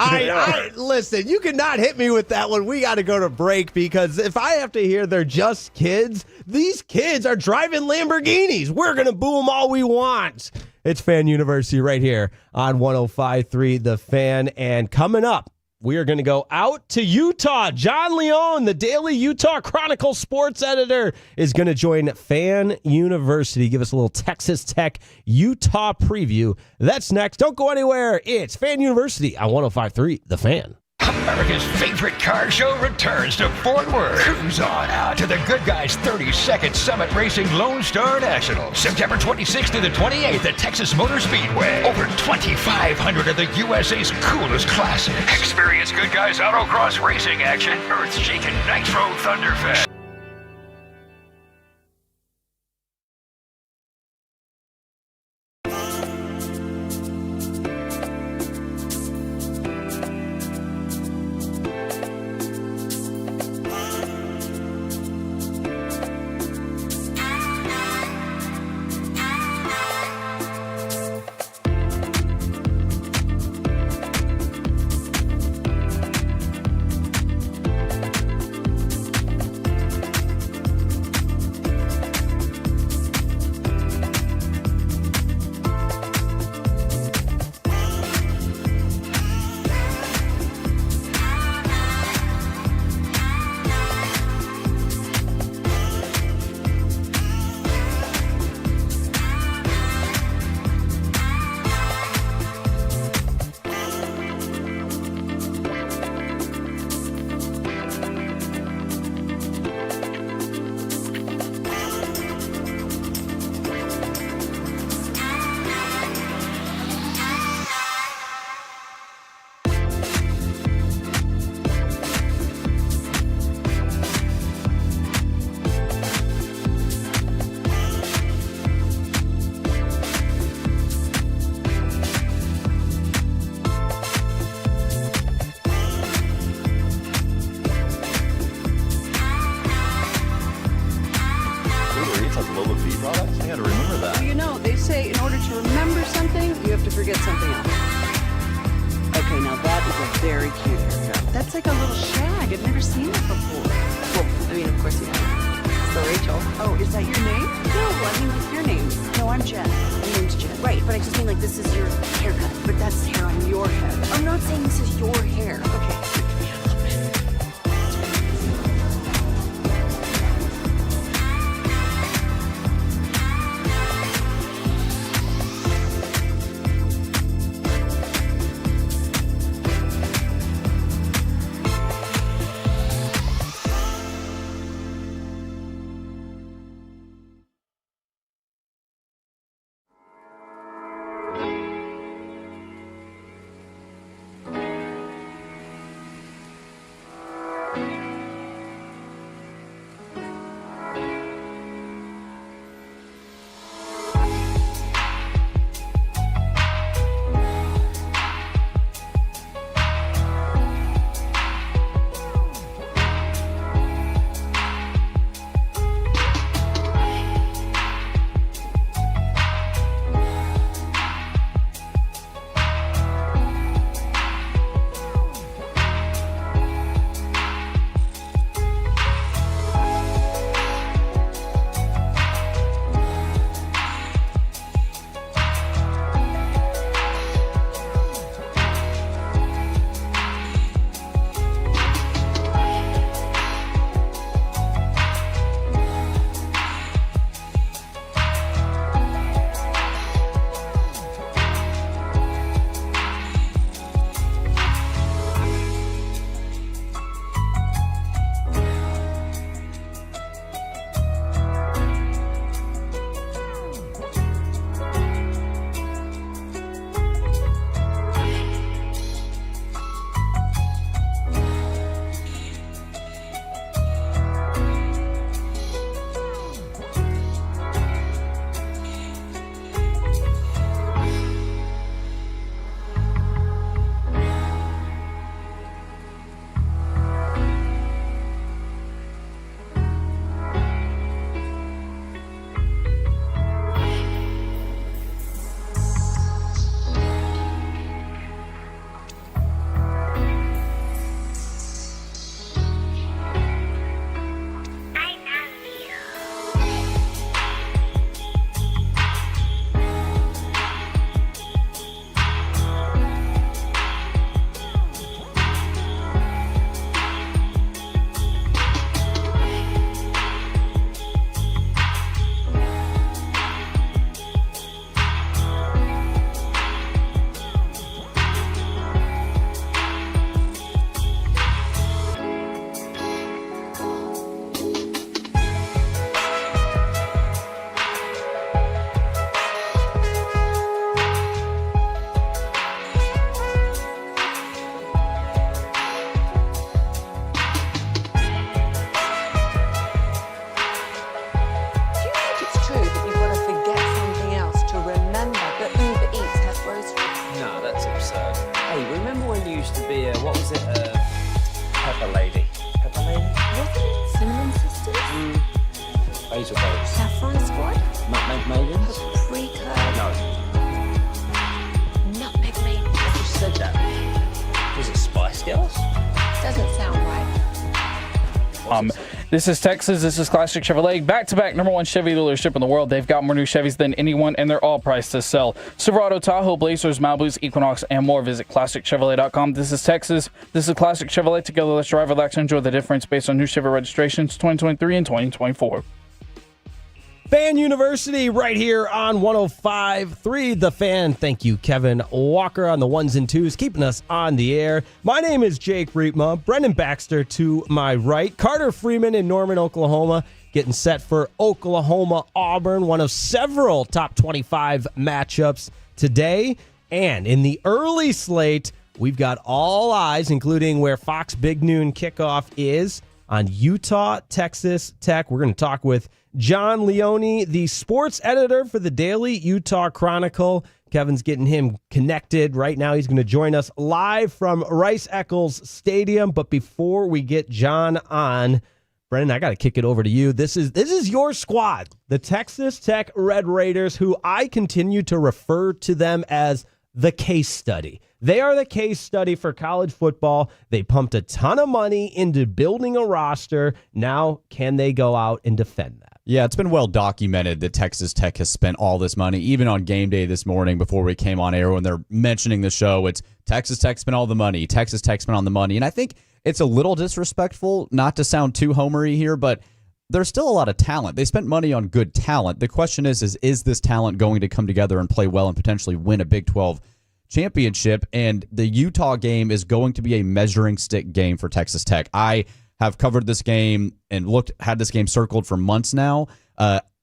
Listen, you cannot hit me with that one. We got to go to break, because if I have to hear they're just kids, these kids are driving Lamborghinis. We're going to boo them all we want. It's Fan University right here on 105.3 The Fan. And coming up, we are going to go out to Utah. John Leone, the Daily Utah Chronicle sports editor, is going to join Fan University. Give us a little Texas Tech Utah preview. That's next. Don't go anywhere. It's Fan University on 105.3 The Fan. America's favorite car show returns to Fort Worth. Cruise on out to the Good Guys 32nd Summit Racing Lone Star National. September 26th to the 28th at Texas Motor Speedway. Over 2,500 of the USA's coolest classics. Experience Good Guys autocross racing action. Earth-shaking Nitro Thunderfest. Hazelbreds. Saffron squad? Maidens? Paprika? No. Nutmeg maiden? I just said that. Was it Spice Girls? Doesn't sound right. This is Texas. This is Classic Chevrolet. Back-to-back #1 Chevy dealership in the world. They've got more new Chevys than anyone, and they're all priced to sell. Silverado, Tahoe, Blazers, Malibus, Equinox, and more. Visit ClassicChevrolet.com. This is Texas. This is Classic Chevrolet. Together, let's drive, relax, and enjoy the difference based on new Chevy registrations 2023 and 2024. Fan University right here on 105.3 The Fan. Thank you, Kevin Walker, on the ones and twos, keeping us on the air. My name is Jake Riepma. Brendan Baxter to my right. Carter Freeman in Norman, Oklahoma, getting set for Oklahoma-Auburn, one of several top 25 matchups today. And in the early slate, we've got all eyes, including where Fox Big Noon kickoff is, on Utah, Texas Tech. We're going to talk with John Leone, the sports editor for the Daily Utah Chronicle. Kevin's getting him connected right now. He's going to join us live from Rice-Eccles Stadium. But before we get John on, Brendan, I got to kick it over to you. This is your squad, the Texas Tech Red Raiders, who I continue to refer to them as the case study. They are the case study for college football. They pumped a ton of money into building a roster. Now, can they go out and defend that? Yeah, it's been well documented that Texas Tech has spent all this money, even on game day this morning before we came on air when they're mentioning the show. It's Texas Tech spent all the money. Texas Tech spent all the money. And I think it's a little disrespectful, not to sound too homery here, but there's still a lot of talent. They spent money on good talent. The question is this talent going to come together and play well and potentially win a Big 12 championship? And the Utah game is going to be a measuring stick game for Texas Tech. I have covered this game and had this game circled for months now.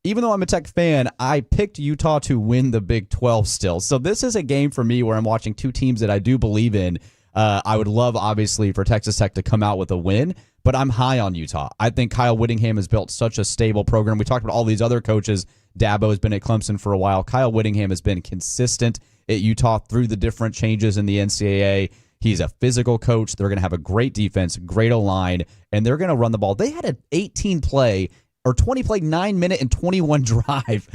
Even though I'm a Tech fan, I picked Utah to win the Big 12 still. So this is a game for me where I'm watching two teams that I do believe in. I would love, obviously, for Texas Tech to come out with a win, but I'm high on Utah. I think Kyle Whittingham has built such a stable program. We talked about all these other coaches. Dabo has been at Clemson for a while. Kyle Whittingham has been consistent at Utah through the different changes in the NCAA. He's a physical coach. They're going to have a great defense, great O-line, and they're going to run the ball. They had an 20-play, 9-minute and 21 drive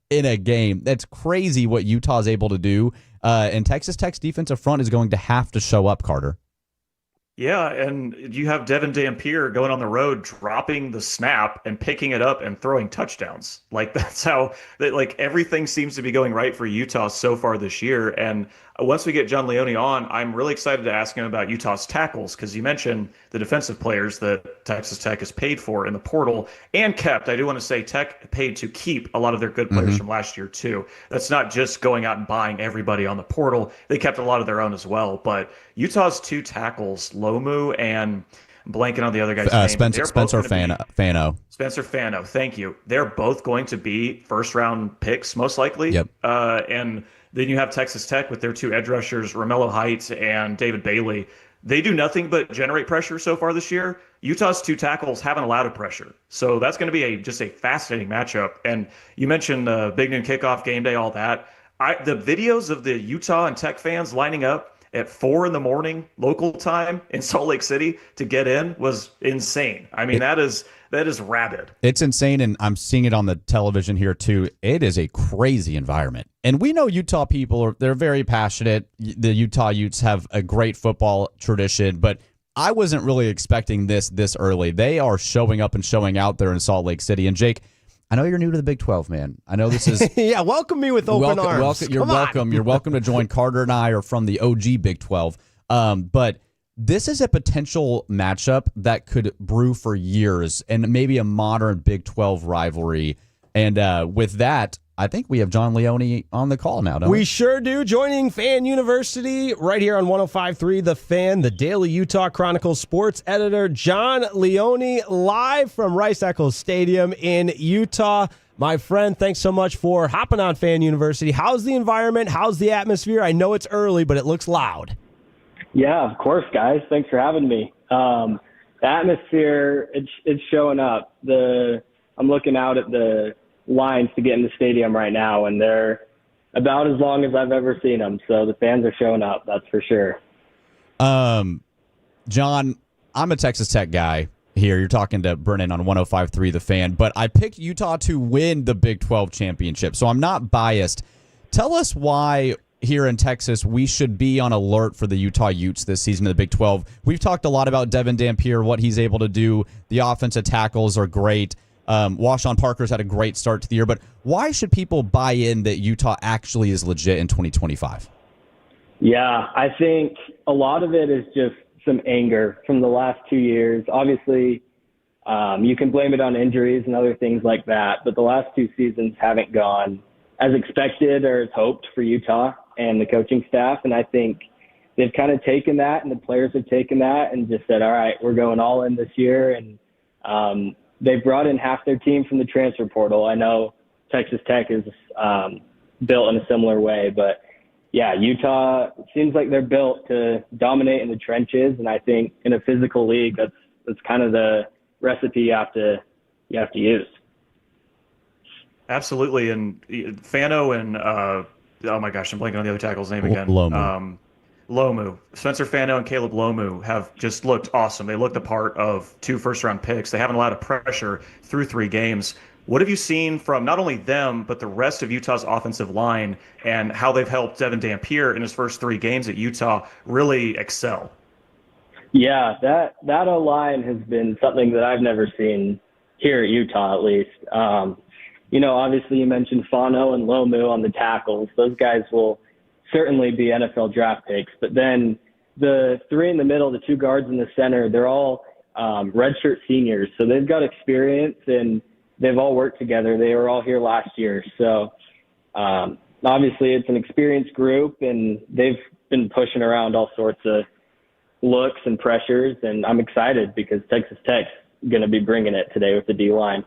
in a game. That's crazy what Utah's able to do. And Texas Tech's defensive front is going to have to show up, Carter. Yeah, and you have Devin Dampier going on the road, dropping the snap and picking it up and throwing touchdowns. Like, that's how everything seems to be going right for Utah so far this year. And once we get John Leone on, I'm really excited to ask him about Utah's tackles, because you mentioned the defensive players that Texas Tech has paid for in the portal and kept. I do want to say Tech paid to keep a lot of their good players from last year too. That's not just going out and buying everybody on the portal. They kept a lot of their own as well. But Utah's two tackles, Lomu and blanking on the other guy's name. Spencer Fano. Spencer Fano, thank you. They're both going to be first-round picks, most likely. Yep. And then you have Texas Tech with their two edge rushers, Romello Heights and David Bailey. They do nothing but generate pressure so far this year. Utah's two tackles haven't allowed a pressure. So that's going to be just a fascinating matchup. And you mentioned the Big Noon kickoff, game day, all that. The videos of the Utah and Tech fans lining up at 4 a.m. local time in Salt Lake City to get in was insane. I mean, that is rabid. It's insane, and I'm seeing it on the television here too. It is a crazy environment. And we know Utah people they're very passionate. The Utah Utes have a great football tradition, but I wasn't really expecting this early. They are showing up and showing out there in Salt Lake City. And Jake, I know you're new to the Big 12, man. I know this is yeah, welcome me with open arms. You're welcome. You're welcome to join. Carter and I are from the OG Big 12. But this is a potential matchup that could brew for years and maybe a modern Big 12 rivalry. And with that, I think we have John Leone on the call now, don't we? We sure do. Joining Fan University right here on 105.3 The Fan, the Daily Utah Chronicle sports editor, John Leone, live from Rice-Eccles Stadium in Utah. My friend, thanks so much for hopping on Fan University. How's the environment? How's the atmosphere? I know it's early, but it looks loud. Yeah, of course, guys. Thanks for having me. The atmosphere, it's showing up. I'm looking out at the lines to get in the stadium right now, and they're about as long as I've ever seen them. So the fans are showing up, that's for sure. John, I'm a Texas Tech guy. here. You're talking to Brennan on 105.3 The Fan, but I picked Utah to win the Big 12 championship, so I'm not biased. Tell us why here in Texas we should be on alert for the Utah Utes this season in the Big 12. We've talked a lot about Devin Dampier, what he's able to do. The offensive tackles are great. Washawn Parker's had a great start to the year, but why should people buy in that Utah actually is legit in 2025? Yeah, I think a lot of it is just some anger from the last 2 years. Obviously, you can blame it on injuries and other things like that, but the last 2 seasons haven't gone as expected or as hoped for Utah and the coaching staff. And I think they've kind of taken that, and the players have taken that and just said, all right, we're going all in this year. And they've brought in half their team from the transfer portal. I know Texas Tech is built in a similar way, but yeah, Utah seems like they're built to dominate in the trenches. And I think in a physical league, that's kind of the recipe you have to use. Absolutely. And Fano and, oh my gosh, I'm blanking on the other tackle's name again. Lomu. Spencer Fano and Caleb Lomu have just looked awesome. They look the part of 2 first-round picks. They haven't allowed a pressure through 3 games. What have you seen from not only them, but the rest of Utah's offensive line and how they've helped Devin Dampier in his first 3 games at Utah really excel? Yeah, that O-line has been something that I've never seen here at Utah, at least. Obviously you mentioned Fano and Lomu on the tackles. Those guys will certainly be NFL draft picks. But then the 3 in the middle, the 2 guards in the center, they're all redshirt seniors. So they've got experience and they've all worked together. They were all here last year. So obviously it's an experienced group, and they've been pushing around all sorts of looks and pressures. And I'm excited because Texas Tech's going to be bringing it today with the D-line.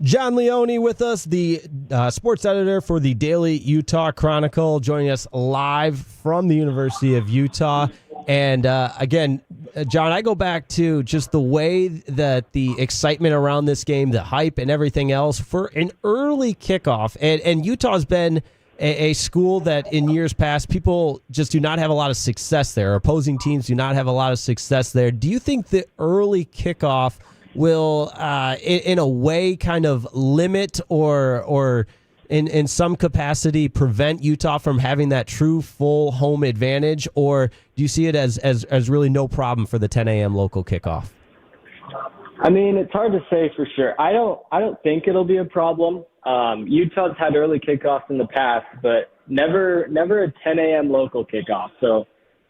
John Leone with us, the sports editor for the Daily Utah Chronicle, joining us live from the University of Utah. And again, John, I go back to just the way that the excitement around this game, the hype and everything else for an early kickoff. And Utah's been a school that in years past, people just do not have a lot of success there. Opposing teams do not have a lot of success there. Do you think the early kickoff will, in a way, kind of limit or in some capacity prevent Utah from having that true full home advantage? Or do you see it as really no problem for the 10 a.m. local kickoff? I mean, it's hard to say for sure. I don't think it'll be a problem. Utah's had early kickoffs in the past, but never a 10 a.m. local kickoff. So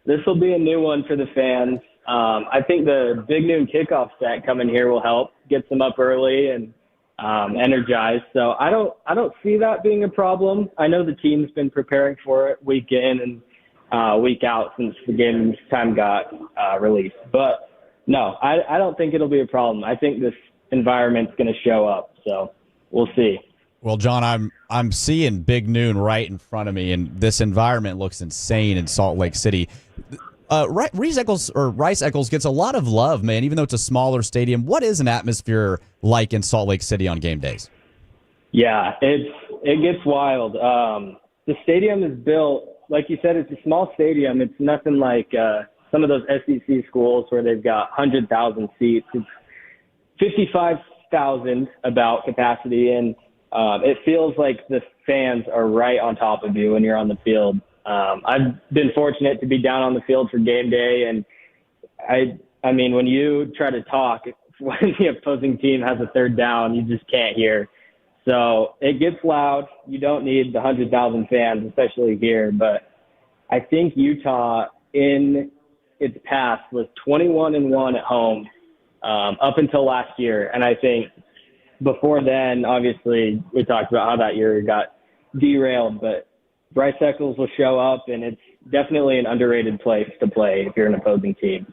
this will be a new one for the fans. I think the big noon kickoff set coming here will help get them up early and energized. So I don't see that being a problem. I know the team's been preparing for it week in and week out since the game time got released. But no, I don't think it'll be a problem. I think this environment's going to show up. So we'll see. Well, John, I'm seeing Big Noon right in front of me, and this environment looks insane in Salt Lake City. Rice Eccles gets a lot of love, man, even though it's a smaller stadium. What is an atmosphere like in Salt Lake City on game days? Yeah, it gets wild. The stadium is built, like you said, it's a small stadium. It's nothing like some of those SEC schools where they've got 100,000 seats. It's 55,000 about capacity, and it feels like the fans are right on top of you when you're on the field. I've been fortunate to be down on the field for game day, and I mean, when you try to talk, when the opposing team has a third down, you just can't hear. So it gets loud. You don't need the 100,000 fans, especially here. But I think Utah in its past was 21-1 at home up until last year. And I think before then, obviously, we talked about how that year got derailed, but Rice Eccles will show up, and it's definitely an underrated place to play if you're an opposing team.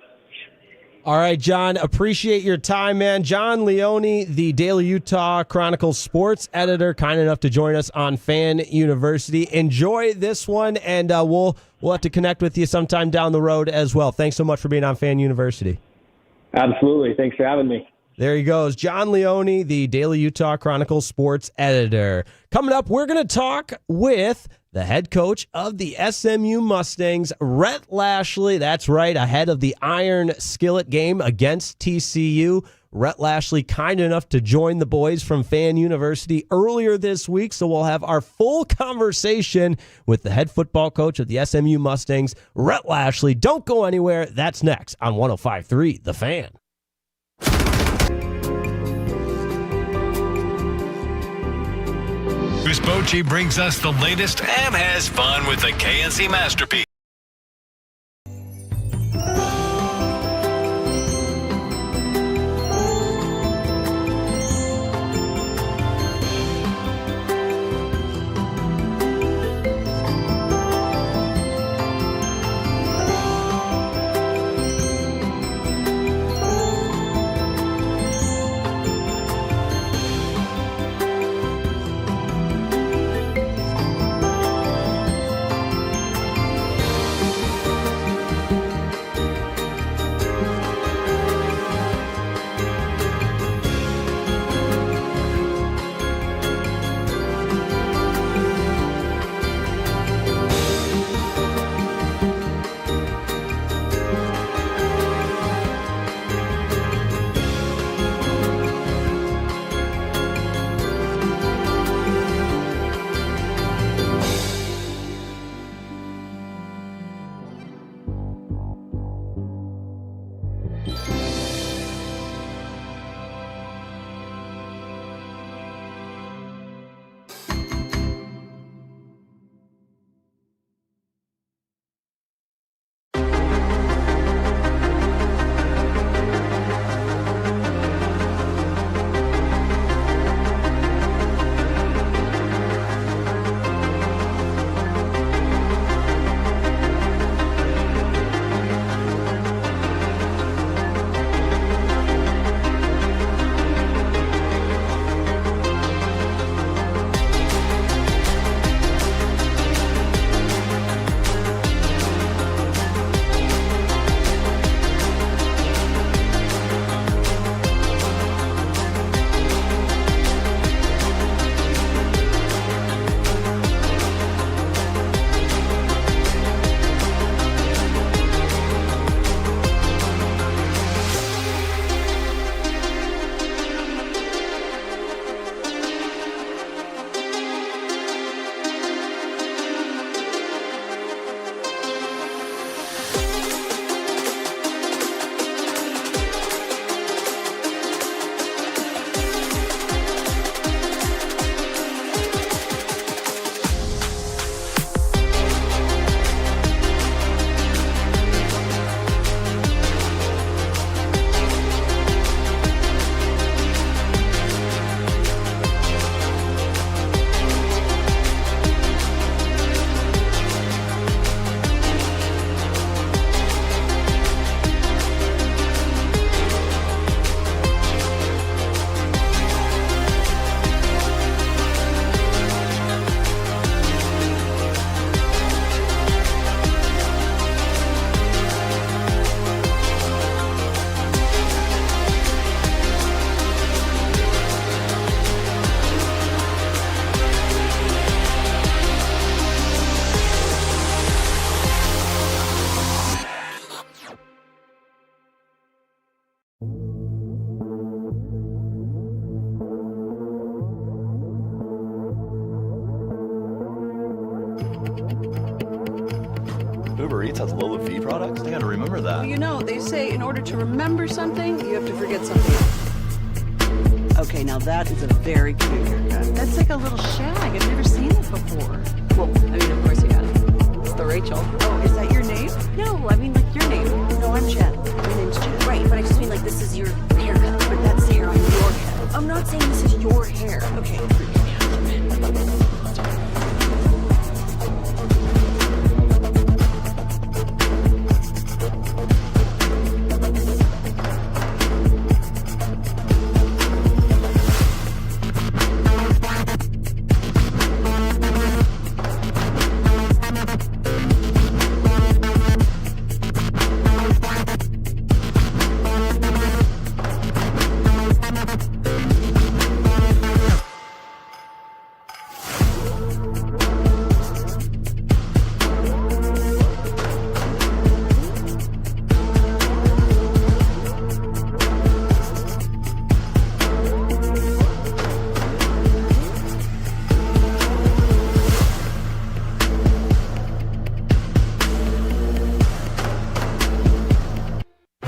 All right, John, appreciate your time, man. John Leone, the Daily Utah Chronicle sports editor, kind enough to join us on Fan University. Enjoy this one, and we'll have to connect with you sometime down the road as well. Thanks so much for being on Fan University. Absolutely. Thanks for having me. There he goes, John Leone, the Daily Utah Chronicle sports editor. Coming up, we're going to talk with the head coach of the SMU Mustangs, Rhett Lashley. That's right, ahead of the Iron Skillet game against TCU. Rhett Lashley, kind enough to join the boys from Fan University earlier this week, so we'll have our full conversation with the head football coach of the SMU Mustangs, Rhett Lashley. Don't go anywhere. That's next on 105.3 The Fan. Chris Bochy brings us the latest and has fun with the KNC Masterpiece. Uber Eats has low fee products? I gotta remember that. Well, you know, they say in order to remember something, you have to forget something else. Okay, now that is a very cute haircut. That's like a little shag. I've never seen it before. Well, I mean, of course you have. It's the Rachel. Oh, is that your name? No, I mean like your name. No, I'm Jen. My name's Jen. Right, but I just mean like this is your haircut. But that's hair on your head. I'm not saying this is your hair. Okay,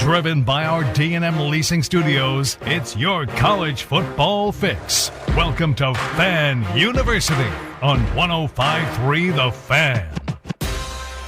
Driven by our D&M Leasing Studios, it's your college football fix. Welcome to Fan University on 105.3 The Fan.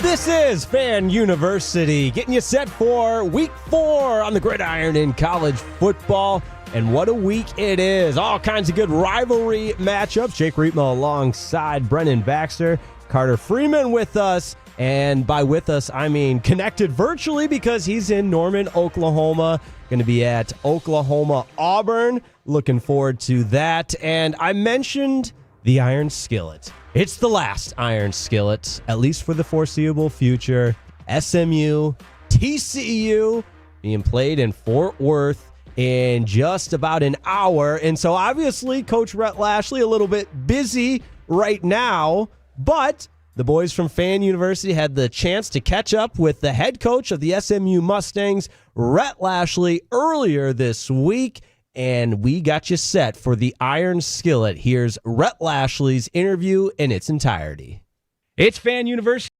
This is Fan University, getting you set for week 4 on the gridiron in college football. And what a week it is. All kinds of good rivalry matchups. Jake Riepma alongside Brennan Baxter. Carter Freeman with us. And by with us, I mean connected virtually because he's in Norman, Oklahoma. Going to be at Oklahoma Auburn. Looking forward to that. And I mentioned the Iron Skillet. It's the last Iron Skillet, at least for the foreseeable future. SMU, TCU being played in Fort Worth in just about an hour. And so obviously Coach Rhett Lashley a little bit busy right now, but the boys from Fan University had the chance to catch up with the head coach of the SMU Mustangs, Rhett Lashley, earlier this week, and we got you set for the Iron Skillet. Here's Rhett Lashley's interview in its entirety. It's Fan University.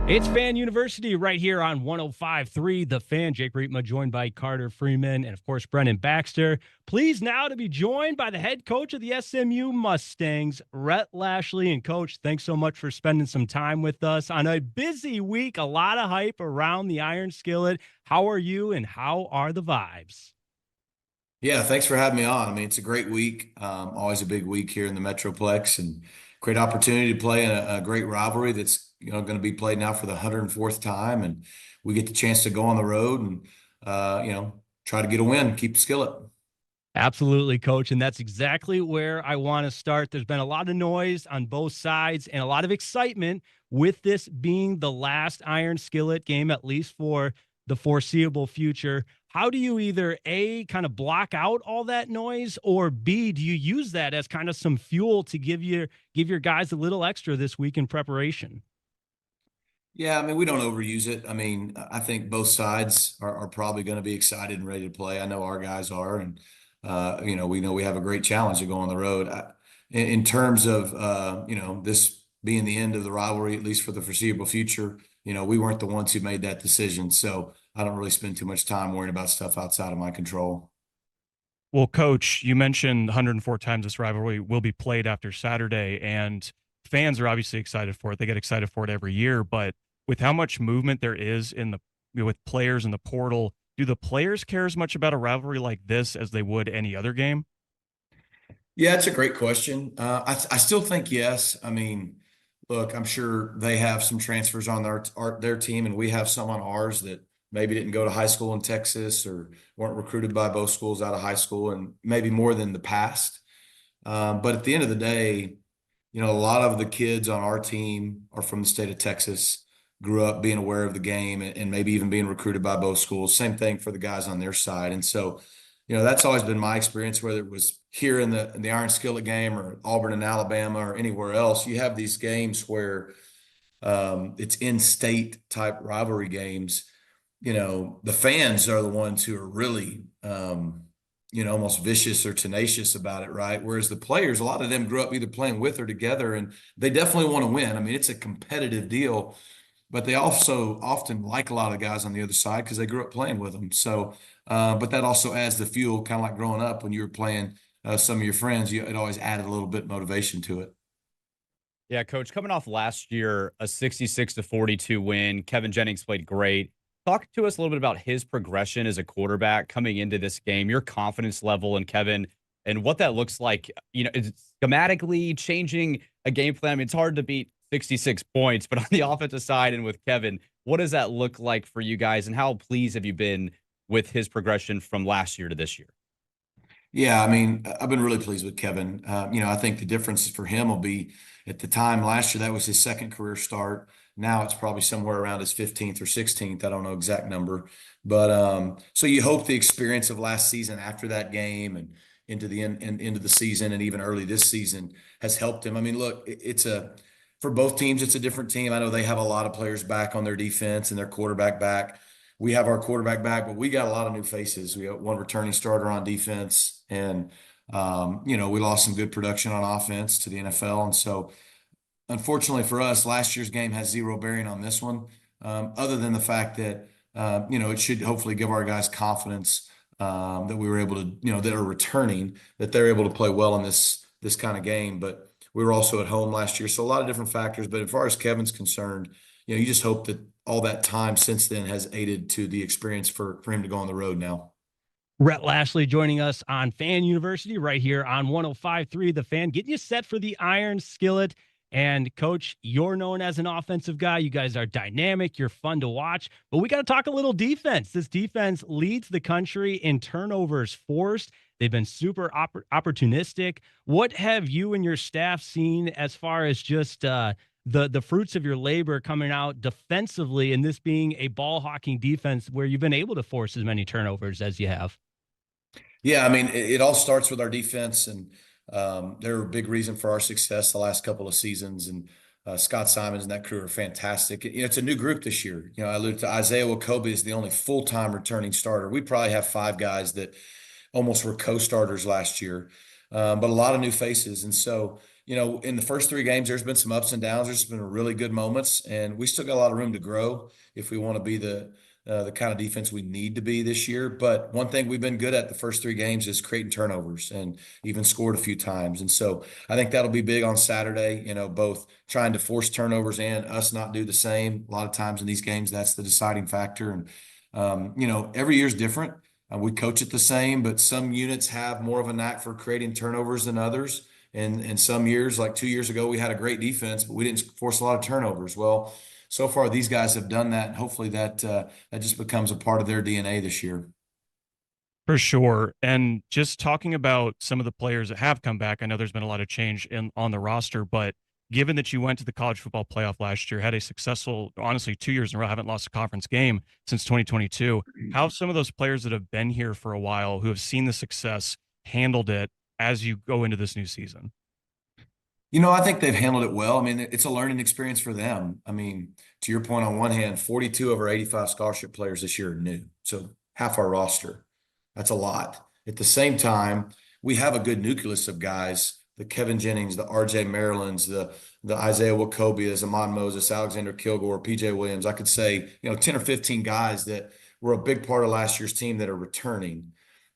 It's Fan University right here on 105.3 The Fan. Jake Riepma joined by Carter Freeman and, of course, Brennan Baxter. Pleased now to be joined by the head coach of the SMU Mustangs, Rhett Lashley. And, Coach, thanks so much for spending some time with us on a busy week. A lot of hype around the Iron Skillet. How are you and how are the vibes? Yeah, thanks for having me on. I mean, it's a great week. Always a big week here in the Metroplex, and great opportunity to play in a great rivalry that's going to be played now for the 104th time, and we get the chance to go on the road and try to get a win, keep the skillet. Absolutely, Coach, and that's exactly where I want to start. There's been a lot of noise on both sides and a lot of excitement with this being the last Iron Skillet game, at least for the foreseeable future. How do you either A, kind of block out all that noise, or B, do you use that as kind of some fuel to give your guys a little extra this week in preparation? Yeah, I mean, we don't overuse it. I mean, I think both sides are probably going to be excited and ready to play. I know our guys are, and we know we have a great challenge to go on the road. In terms of this being the end of the rivalry, at least for the foreseeable future, we weren't the ones who made that decision. So I don't really spend too much time worrying about stuff outside of my control. Well, Coach, you mentioned 104 times this rivalry will be played after Saturday, and fans are obviously excited for it. They get excited for it every year, but with how much movement there is with players in the portal, do the players care as much about a rivalry like this as they would any other game? Yeah, it's a great question. I still think yes. I mean, look, I'm sure they have some transfers on their team, and we have some on ours that maybe didn't go to high school in Texas or weren't recruited by both schools out of high school, and maybe more than the past. But at the end of the day, a lot of the kids on our team are from the state of Texas, grew up being aware of the game and maybe even being recruited by both schools. Same thing for the guys on their side. And so, that's always been my experience, whether it was here in the Iron Skillet game or Auburn and Alabama or anywhere else. You have these games where it's in-state type rivalry games. The fans are the ones who are really, almost vicious or tenacious about it, right? Whereas the players, a lot of them grew up either playing with or together, and they definitely want to win. I mean, it's a competitive deal, but they also often like a lot of the guys on the other side because they grew up playing with them. So, but that also adds the fuel, kind of like growing up when you were playing some of your friends, it always added a little bit of motivation to it. Yeah, Coach, coming off last year, a 66-42 win, Kevin Jennings played great. Talk to us a little bit about his progression as a quarterback coming into this game, your confidence level in Kevin, and what that looks like, schematically changing a game plan. I mean, it's hard to beat 66 points, but on the offensive side and with Kevin, what does that look like for you guys, and how pleased have you been with his progression from last year to this year? Yeah, I mean, I've been really pleased with Kevin. I think the difference for him will be at the time last year, that was his second career start. Now it's probably somewhere around his 15th or 16th. I don't know exact number. But so you hope the experience of last season after that game and into the into the season and even early this season has helped him. I mean, look, for both teams, it's a different team. I know they have a lot of players back on their defense and their quarterback back. We have our quarterback back, but we got a lot of new faces. We got one returning starter on defense, and we lost some good production on offense to the NFL. And so, unfortunately for us, last year's game has zero bearing on this one, other than the fact that it should hopefully give our guys confidence that we were able to, that are returning, that they're able to play well in this kind of game. But we were also at home last year, so a lot of different factors. But as far as Kevin's concerned, you just hope that all that time since then has aided to the experience for him to go on the road now. Rhett Lashley joining us on Fan University right here on 105.3 The Fan, getting you set for the Iron Skillet. And Coach, you're known as an offensive guy. You guys are dynamic. You're fun to watch. But we got to talk a little defense. This defense leads the country in turnovers forced. They've been super opportunistic. What have you and your staff seen as far as just the fruits of your labor coming out defensively, and this being a ball hawking defense where you've been able to force as many turnovers as you have? Yeah, I mean, it all starts with our defense, and they're a big reason for our success the last couple of seasons. And Scott Simons and that crew are fantastic. It's a new group this year. I alluded to Isaiah Wakobe is the only full-time returning starter. We probably have 5 guys that almost were co-starters last year, but a lot of new faces. And so, in the first 3 games, there's been some ups and downs. There's been really good moments, and we still got a lot of room to grow if we want to be the kind of defense we need to be this year. But one thing we've been good at the first 3 games is creating turnovers, and even scored a few times. And so I think that'll be big on Saturday, both trying to force turnovers and us not do the same. A lot of times in these games, that's the deciding factor. And, every year's different. We coach it the same, but some units have more of a knack for creating turnovers than others. And some years, like 2 years ago, we had a great defense, but we didn't force a lot of turnovers. Well, so far these guys have done that, and hopefully that just becomes a part of their DNA this year. For sure. And just talking about some of the players that have come back, I know there's been a lot of change on the roster, but given that you went to the college football playoff last year, had a successful, honestly, 2 years in a row, haven't lost a conference game since 2022, how have some of those players that have been here for a while, who have seen the success, handled it as you go into this new season? I think they've handled it well. I mean, it's a learning experience for them. I mean, to your point, on one hand, 42 of our 85 scholarship players this year are new. So half our roster. That's a lot. At the same time, we have a good nucleus of guys, the Kevin Jennings, the RJ Marylands, the Isaiah Wakobe, Amon Moses, Alexander Kilgore, PJ Williams. I could say, 10 or 15 guys that were a big part of last year's team that are returning.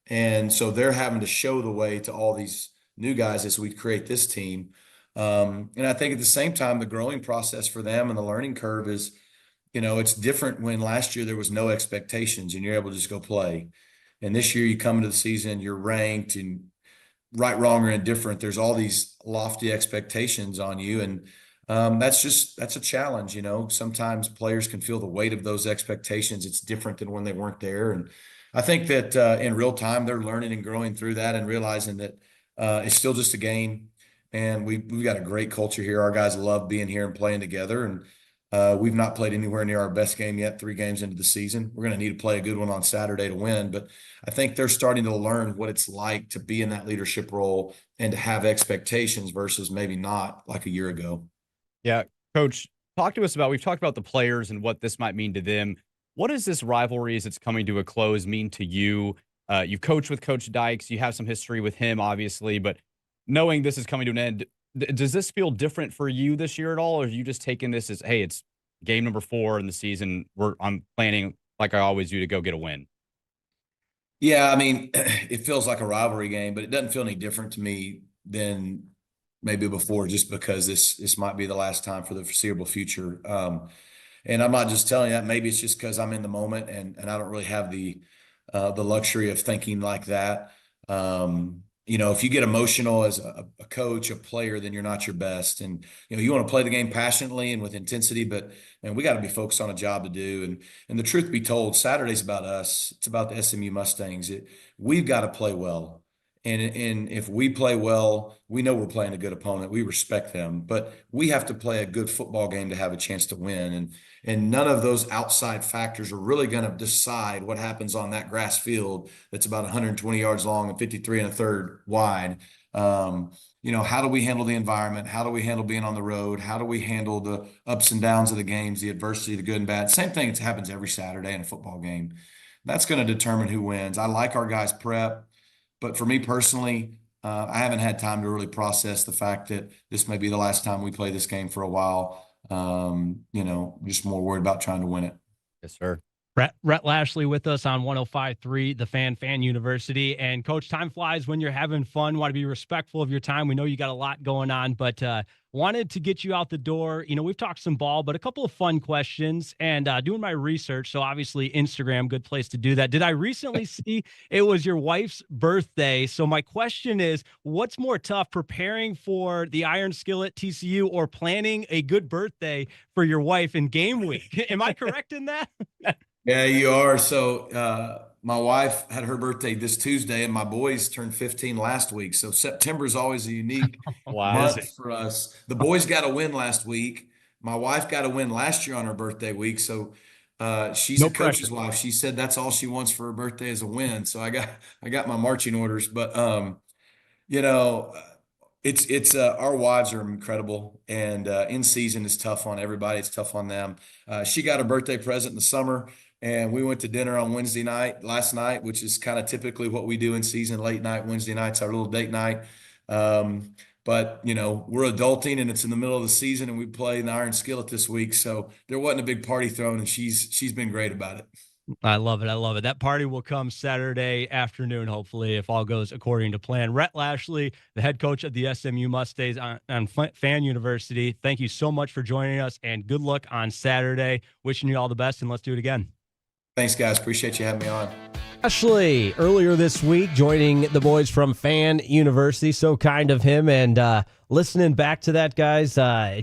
And so they're having to show the way to all these new guys as we create this team. And I think at the same time, the growing process for them and the learning curve is, it's different when last year there was no expectations and you're able to just go play. And this year you come into the season, you're ranked, and right, wrong, or indifferent, there's all these lofty expectations on you. And that's a challenge. Sometimes players can feel the weight of those expectations. It's different than when they weren't there. And I think that in real time, they're learning and growing through that and realizing that it's still just a game. And we've got a great culture here. Our guys love being here and playing together. And we've not played anywhere near our best game yet, 3 games into the season. We're going to need to play a good one on Saturday to win. But I think they're starting to learn what it's like to be in that leadership role and to have expectations versus maybe not like a year ago. Yeah, Coach, we've talked about the players and what this might mean to them. What does this rivalry, as it's coming to a close, mean to you? You've coached with Coach Dykes. You have some history with him, obviously, but knowing this is coming to an end, does this feel different for you this year at all? Or are you just taking this as, hey, it's game number 4 in the season, I'm planning like I always do to go get a win? Yeah, I mean, it feels like a rivalry game, but it doesn't feel any different to me than maybe before, just because this might be the last time for the foreseeable future. And I'm not just telling you that. Maybe it's just because I'm in the moment and I don't really have the luxury of thinking like that. If you get emotional as a coach, a player, then you're not your best. And, you want to play the game passionately and with intensity, but we got to be focused on a job to do. And the truth be told, Saturday's about us. It's about the SMU Mustangs. We've got to play well. And if we play well, we know we're playing a good opponent. We respect them, but we have to play a good football game to have a chance to win. And none of those outside factors are really going to decide what happens on that grass field that's about 120 yards long and 53 1/3 wide. How do we handle the environment? How do we handle being on the road? How do we handle the ups and downs of the games, the adversity, the good and bad? Same thing that happens every Saturday in a football game. That's going to determine who wins. I like our guys' prep. But for me personally, I haven't had time to really process the fact that this may be the last time we play this game for a while. Just more worried about trying to win it. Yes, sir. Rhett Lashley with us on 105.3 The Fan University. And Coach, time flies when you're having fun. Want to be respectful of your time. We know you got a lot going on, but wanted to get you out the door. You know, we've talked some ball, but a couple of fun questions and doing my research. So obviously Instagram, good place to do that. Did I recently see it was your wife's birthday? So my question is, what's more tough, preparing for the Iron Skillet TCU or planning a good birthday for your wife in game week? Am I correct in that? Yeah, you are. So my wife had her birthday this Tuesday, and my boys turned 15 last week. So September is always a unique month for us. The boys got a win last week. My wife got a win last year on her birthday week. So she's a coach's wife. She said that's all she wants for her birthday is a win. So I got my marching orders. But you know, it's our wives are incredible, and in season is tough on everybody. It's tough on them. She got a birthday present in the summer. And we went to dinner on last night, which is kind of typically what we do in season, late night. Wednesday night's our little date night. But, you know, we're adulting and it's in the middle of the season and we play in the Iron Skillet this week. So there wasn't a big party thrown, and she's been great about it. I love it. I love it. That party will come Saturday afternoon, hopefully, if all goes according to plan. Rhett Lashley, the head coach of the SMU Mustangs on Fan University, thank you so much for joining us, and good luck on Saturday. Wishing you all the best, and let's do it again. Thanks, guys. Appreciate you having me on. Ashley, earlier this week, joining the boys from Fan University. So kind of him. And listening back to that, guys, a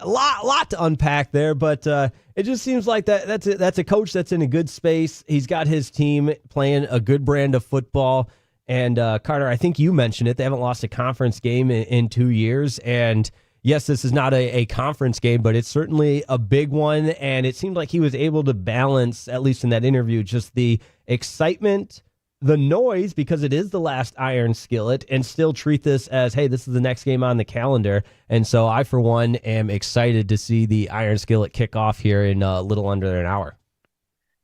lot to unpack there. But it just seems like that's a coach that's in a good space. He's got his team playing a good brand of football. And Carter, I think you mentioned it. They haven't lost a conference game in 2 years. And yes, this is not a conference game, but it's certainly a big one. And it seemed like he was able to balance, at least in that interview, just the excitement, the noise, because it is the last Iron Skillet, and still treat this as, hey, this is the next game on the calendar. And so I, for one, am excited to see the Iron Skillet kick off here in a little under an hour.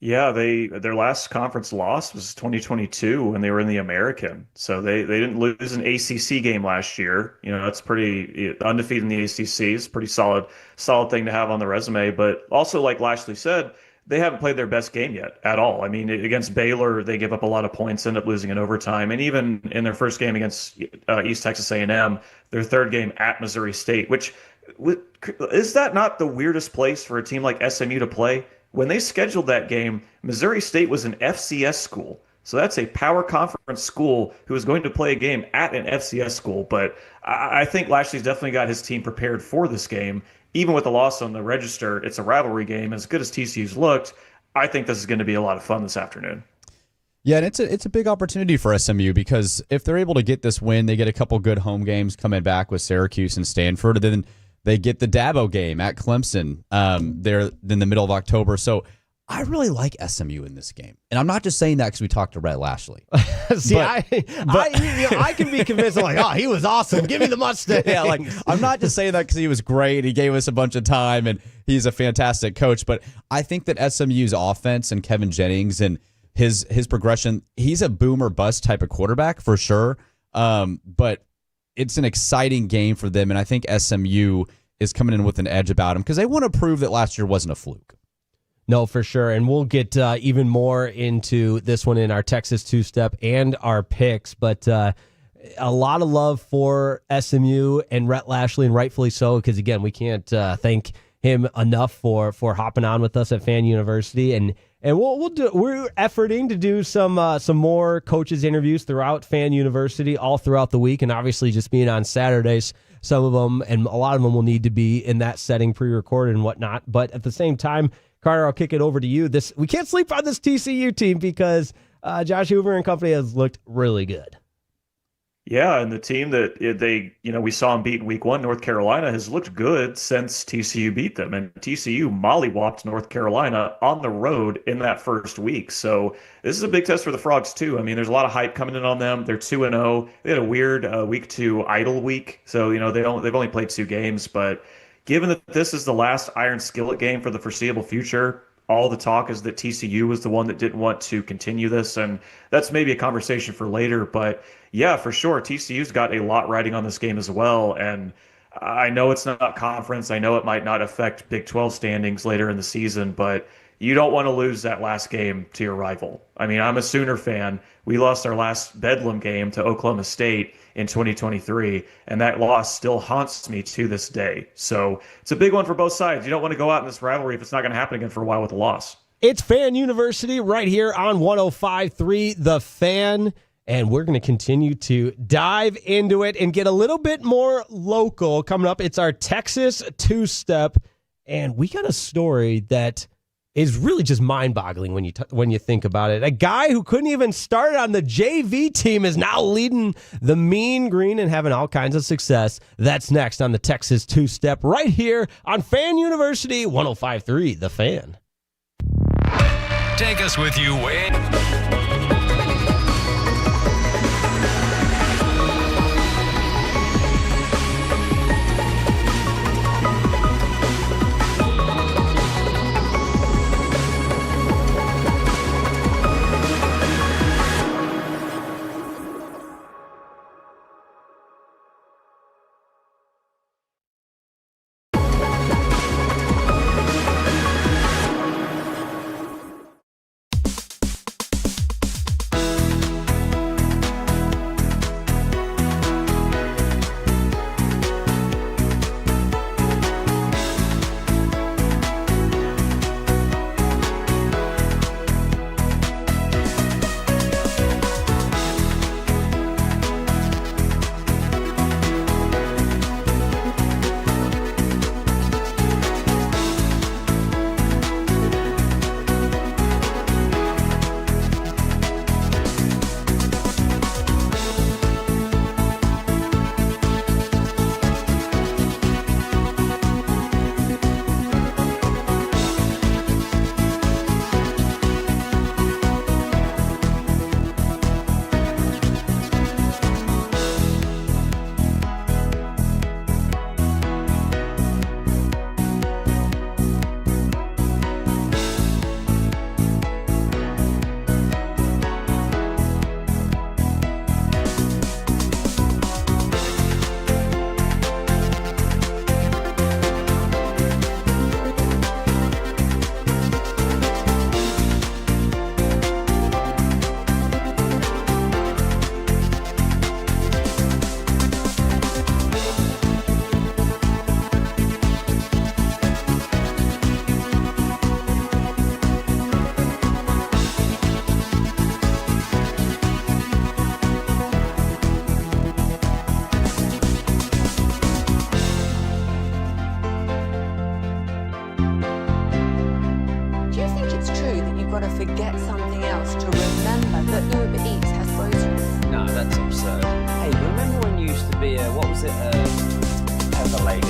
Yeah, their last conference loss was 2022 when they were in the American. So they didn't lose an ACC game last year. You know, that's pretty undefeated in the ACC. It's a pretty solid thing to have on the resume. But also, like Lashley said, they haven't played their best game yet at all. I mean, against Baylor, they give up a lot of points, end up losing in overtime. And even in their first game against East Texas A&M, their third game at Missouri State, which is that not the weirdest place for a team like SMU to play? When they scheduled that game, Missouri State was an FCS school. So that's a power conference school who is going to play a game at an FCS school. But I think Lashley's definitely got his team prepared for this game. Even with the loss on the register, it's a rivalry game. As good as TCU's looked, I think this is going to be a lot of fun this afternoon. Yeah, and it's a big opportunity for SMU, because if they're able to get this win, they get a couple good home games coming back with Syracuse and Stanford, and then they get the Dabo game at Clemson there in the middle of October. So I really like SMU in this game. And I'm not just saying that because we talked to Rhett Lashley. See, I can be convinced. I'm like, oh, he was awesome. Give me the Mustang. Yeah, like, I'm not just saying that because he was great. He gave us a bunch of time, and he's a fantastic coach. But I think that SMU's offense and Kevin Jennings and his progression, he's a boom or bust type of quarterback for sure. But it's an exciting game for them, and I think SMU is coming in with an edge about them because they want to prove that last year wasn't a fluke. No, for sure, and we'll get even more into this one in our Texas two-step and our picks, but a lot of love for SMU and Rhett Lashley, and rightfully so, because, again, we can't thank him enough for hopping on with us at Fan University, and we're efforting to do some more coaches interviews throughout Fan University all throughout the week, and obviously just being on Saturdays, some of them and a lot of them will need to be in that setting, pre-recorded and whatnot. But at the same time, Carter, I'll kick it over to you. We can't sleep on this TCU team because Josh Hoover and company has looked really good. Yeah, and the team that we saw them beat in week 1, North Carolina, has looked good since TCU beat them. And TCU mollywhopped North Carolina on the road in that first week. So this is a big test for the Frogs, too. I mean, there's a lot of hype coming in on them. They're 2-0. They had a weird week 2 idle week. So, they've only played 2 games. But given that this is the last Iron Skillet game for the foreseeable future, all the talk is that TCU was the one that didn't want to continue this, and that's maybe a conversation for later. But yeah, for sure, TCU's got a lot riding on this game as well, and I know it's not conference. I know it might not affect Big 12 standings later in the season, but you don't want to lose that last game to your rival. I mean, I'm a Sooner fan. We lost our last Bedlam game to Oklahoma State in 2023, and that loss still haunts me to this day. So it's a big one for both sides. You don't want to go out in this rivalry if it's not going to happen again for a while with a loss. It's Fan University right here on 105.3 The Fan, and we're going to continue to dive into it and get a little bit more local. Coming up, it's our Texas two-step, and we got a story that is really just mind-boggling when you think about it. A guy who couldn't even start on the JV team is now leading the Mean Green and having all kinds of success. That's next on the Texas two-step right here on Fan University 105.3 The Fan. Take us with you, Wade. forget something else to remember that Uber Eats has groceries. No, that's absurd. Hey, remember when you used to be a, what was it, pepper lady?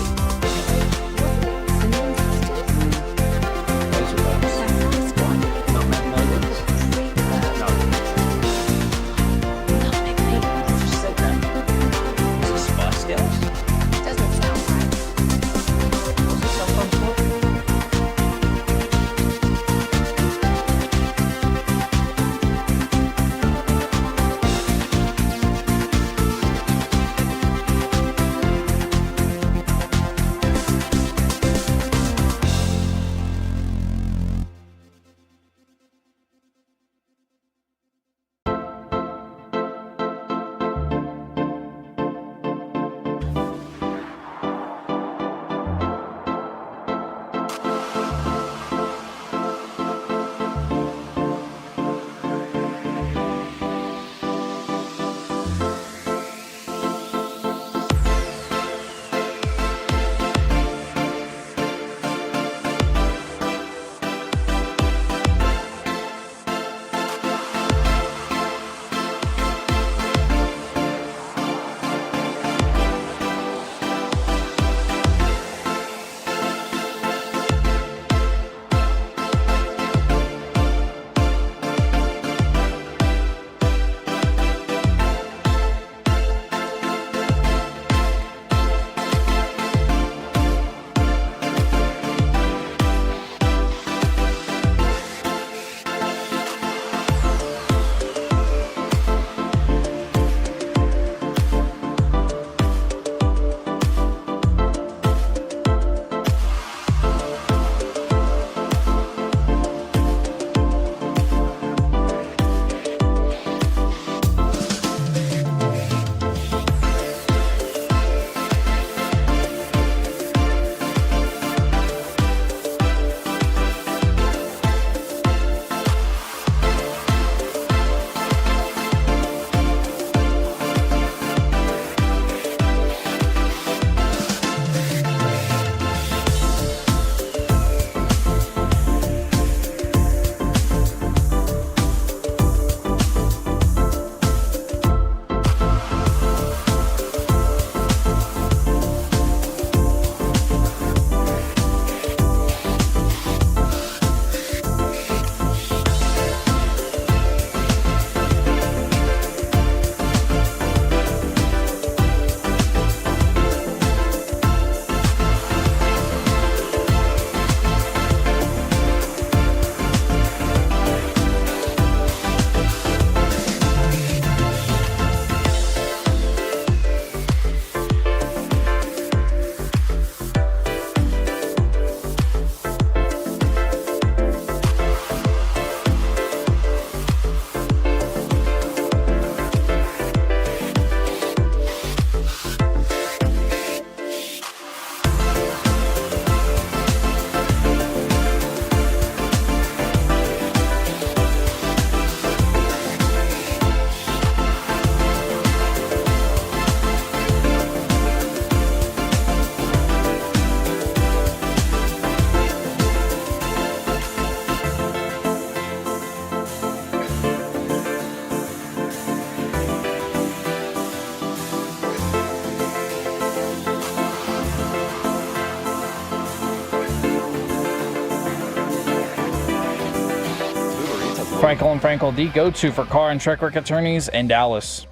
Frankel & Frankel, the go-to for car and truck wreck attorneys in Dallas.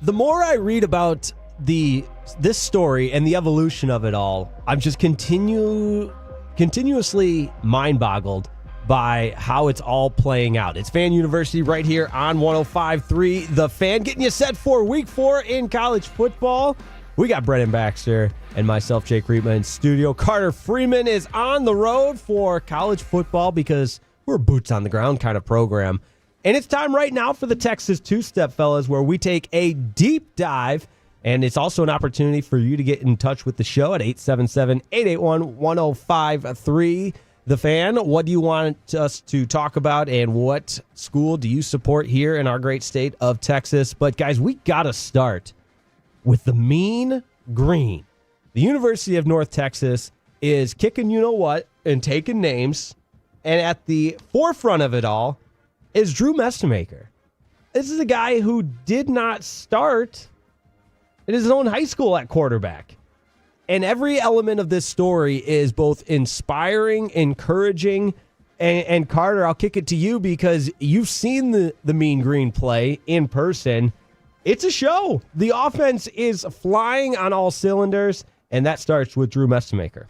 The more I read about this story and the evolution of it all, I'm just continuously mind-boggled by how it's all playing out. It's Fan University right here on 105.3 The Fan, getting you set for Week 4 in college football. We got Brennan Baxter and myself, Jake Riepma, in studio. Carter Freeman is on the road for college football because we're a boots on the ground kind of program. And it's time right now for the Texas Two-Step, fellas, where we take a deep dive. And it's also an opportunity for you to get in touch with the show at 877-881-1053. The Fan, what do you want us to talk about, and what school do you support here in our great state of Texas? But, guys, we got to start with the Mean Green. The University of North Texas is kicking you-know-what and taking names. And at the forefront of it all is Drew Mestemaker. This is a guy who did not start in his own high school at quarterback. And every element of this story is both inspiring, encouraging, and Carter, I'll kick it to you because you've seen the Mean Green play in person. It's a show. The offense is flying on all cylinders, and that starts with Drew Mestemaker.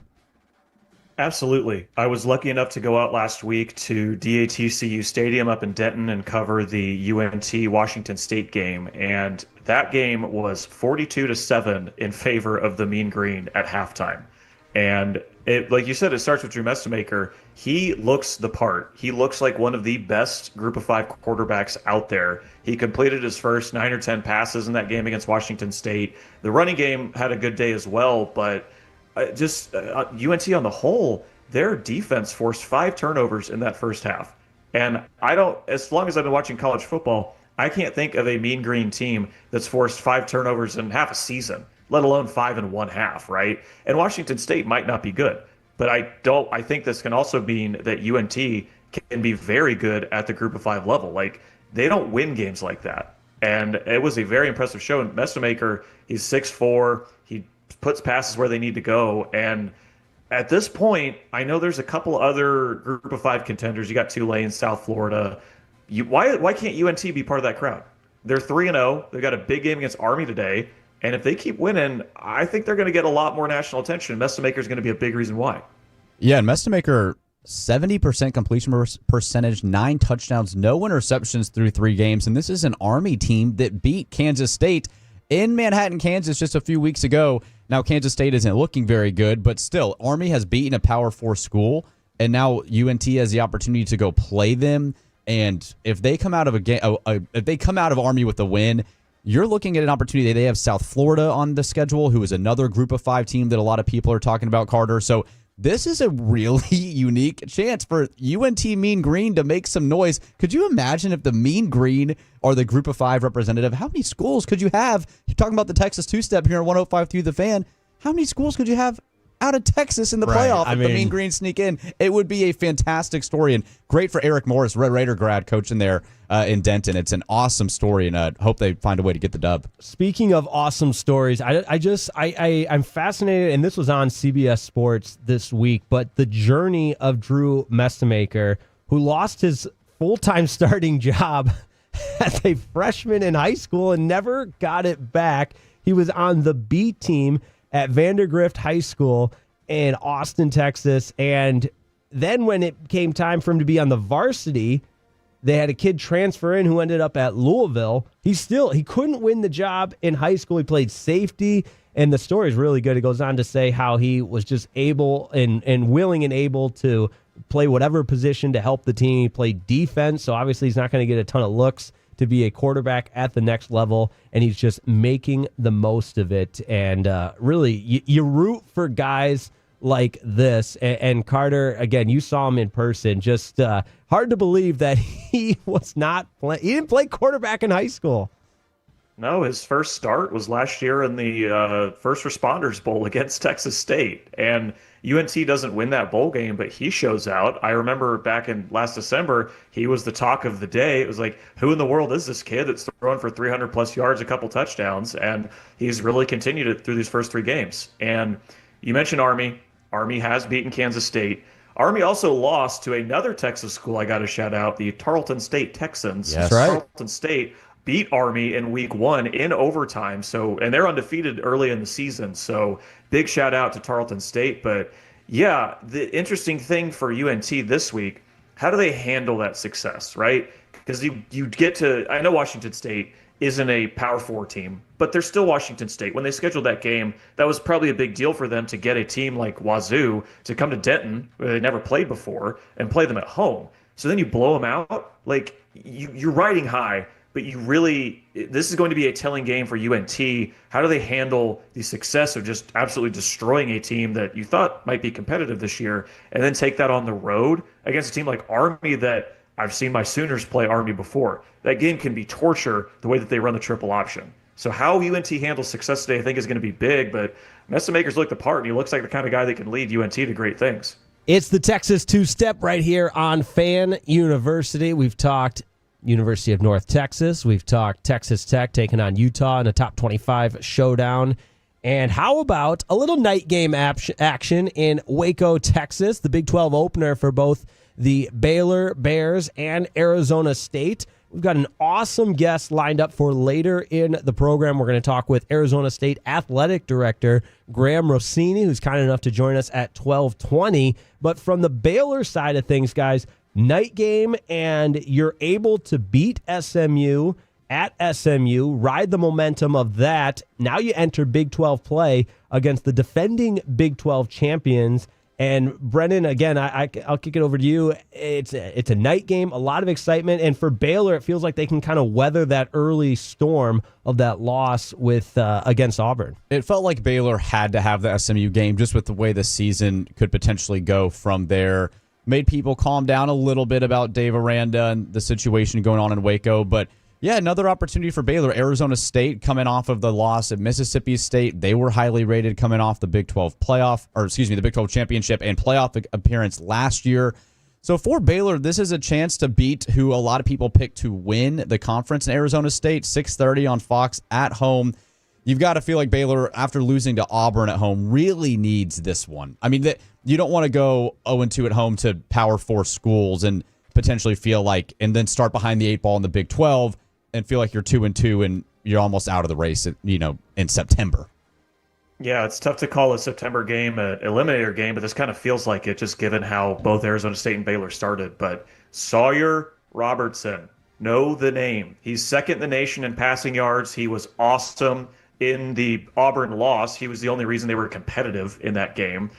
Absolutely. I was lucky enough to go out last week to TCU Stadium up in Denton and cover the UNT Washington State game. And that game was 42-7 in favor of the Mean Green at halftime. And it, like you said, it starts with Drew Mestemaker. He looks the part. He looks like one of the best group of 5 quarterbacks out there. He completed his first 9 or 10 passes in that game against Washington State. The running game had a good day as well, but UNT on the whole, their defense forced 5 turnovers in that first half. And as long as I've been watching college football, I can't think of a Mean Green team that's forced 5 turnovers in half a season, let alone 5 in one half, right? And Washington State might not be good, but I think this can also mean that UNT can be very good at the group of 5 level. Like, they don't win games like that. And it was a very impressive show. And Mestemaker, he's 6'4", he puts passes where they need to go. And at this point, I know there's a couple other group of 5 contenders. You got Tulane, South Florida. Why can't UNT be part of that crowd? They're 3-0. They've got a big game against Army today. And if they keep winning, I think they're going to get a lot more national attention. Mestemaker is going to be a big reason why. Yeah, and Mestemaker, 70% completion percentage, 9 touchdowns, no interceptions through 3 games. And this is an Army team that beat Kansas State in Manhattan, Kansas just a few weeks ago. Now, Kansas State isn't looking very good, but still, Army has beaten a Power 4 school, and now UNT has the opportunity to go play them. And if they come out of if they come out of Army with a win, you're looking at an opportunity. They have South Florida on the schedule, who is another group of 5 team that a lot of people are talking about, Carter. So this is a really unique chance for UNT Mean Green to make some noise. Could you imagine if the Mean Green are the group of 5 representative? How many schools could you have? You're talking about the Texas Two-Step here on 105.3 The Fan. How many schools could you have out of Texas in the playoff if the Mean Green sneak in? It would be a fantastic story, and great for Eric Morris, Red Raider grad, coaching there in Denton. It's an awesome story, and I hope they find a way to get the dub. Speaking of awesome stories, I'm fascinated, and this was on CBS Sports this week, but the journey of Drew Mestemaker, who lost his full-time starting job as a freshman in high school and never got it back. He was on the B team at Vandergrift High School in Austin, Texas. And then when it came time for him to be on the varsity, they had a kid transfer in who ended up at Louisville. He couldn't win the job in high school. He played safety, and the story is really good. It goes on to say how he was just able and willing and able to play whatever position to help the team. He played defense, so obviously he's not going to get a ton of looks to be a quarterback at the next level, and he's just making the most of it. And really, you root for guys like this. And Carter, again, you saw him in person. Just hard to believe that he was not playing. He didn't play quarterback in high school. No, his first start was last year in the First Responders Bowl against Texas State. And UNT doesn't win that bowl game, but he shows out. I remember back in last December, he was the talk of the day. It was like, who in the world is this kid that's throwing for 300-plus yards, a couple touchdowns? And he's really continued it through these first 3 games. And you mentioned Army. Army has beaten Kansas State. Army also lost to another Texas school I got to shout out, the Tarleton State Texans. Yes. That's right. Tarleton State beat Army in week 1 in overtime. And they're undefeated early in the season. So big shout out to Tarleton State. But yeah, the interesting thing for UNT this week, how do they handle that success, right? Because you get to, I know Washington State isn't a Power 4 team, but they're still Washington State. When they scheduled that game, that was probably a big deal for them to get a team like Wazoo to come to Denton, where they never played before, and play them at home. So then you blow them out. Like, you're riding high, but this is going to be a telling game for UNT. How do they handle the success of just absolutely destroying a team that you thought might be competitive this year, and then take that on the road against a team like Army that I've seen my Sooners play Army before. That game can be torture the way that they run the triple option. So how UNT handles success today, I think, is going to be big, but Messamaker's looked the part, and he looks like the kind of guy that can lead UNT to great things. It's the Texas Two-Step right here on Fan University. We've talked University of North Texas. We've talked Texas Tech taking on Utah in a top 25 showdown. And how about a little night game action in Waco, Texas, the Big 12 opener for both the Baylor Bears and Arizona State. We've got an awesome guest lined up for later in the program. We're going to talk with Arizona State Athletic Director Graham Rossini, who's kind enough to join us at 12:20. But from the Baylor side of things, guys, night game, and you're able to beat SMU at SMU, ride the momentum of that. Now you enter Big 12 play against the defending Big 12 champions. And Brendan, again, I'll kick it over to you. It's a night game, a lot of excitement, and for Baylor, it feels like they can kind of weather that early storm of that loss with against Auburn. It felt like Baylor had to have the SMU game just with the way the season could potentially go from there. Made people calm down a little bit about Dave Aranda and the situation going on in Waco, but yeah, another opportunity for Baylor. Arizona State coming off of the loss at Mississippi State. They were highly rated coming off the Big 12 the Big 12 championship and playoff appearance last year. So for Baylor, this is a chance to beat who a lot of people picked to win the conference in Arizona State, 6:30 on Fox at home. You've got to feel like Baylor, after losing to Auburn at home, really needs this one. I mean, you don't want to go 0-2 at home to Power 4 schools and potentially feel like, and then start behind the 8 ball in the Big 12 and feel like you're 2-2 and you're almost out of the race, in September. Yeah, it's tough to call a September game an eliminator game, but this kind of feels like it, just given how both Arizona State and Baylor started. But Sawyer Robertson, know the name. He's second in the nation in passing yards. He was awesome in the Auburn loss. He was the only reason they were competitive in that game.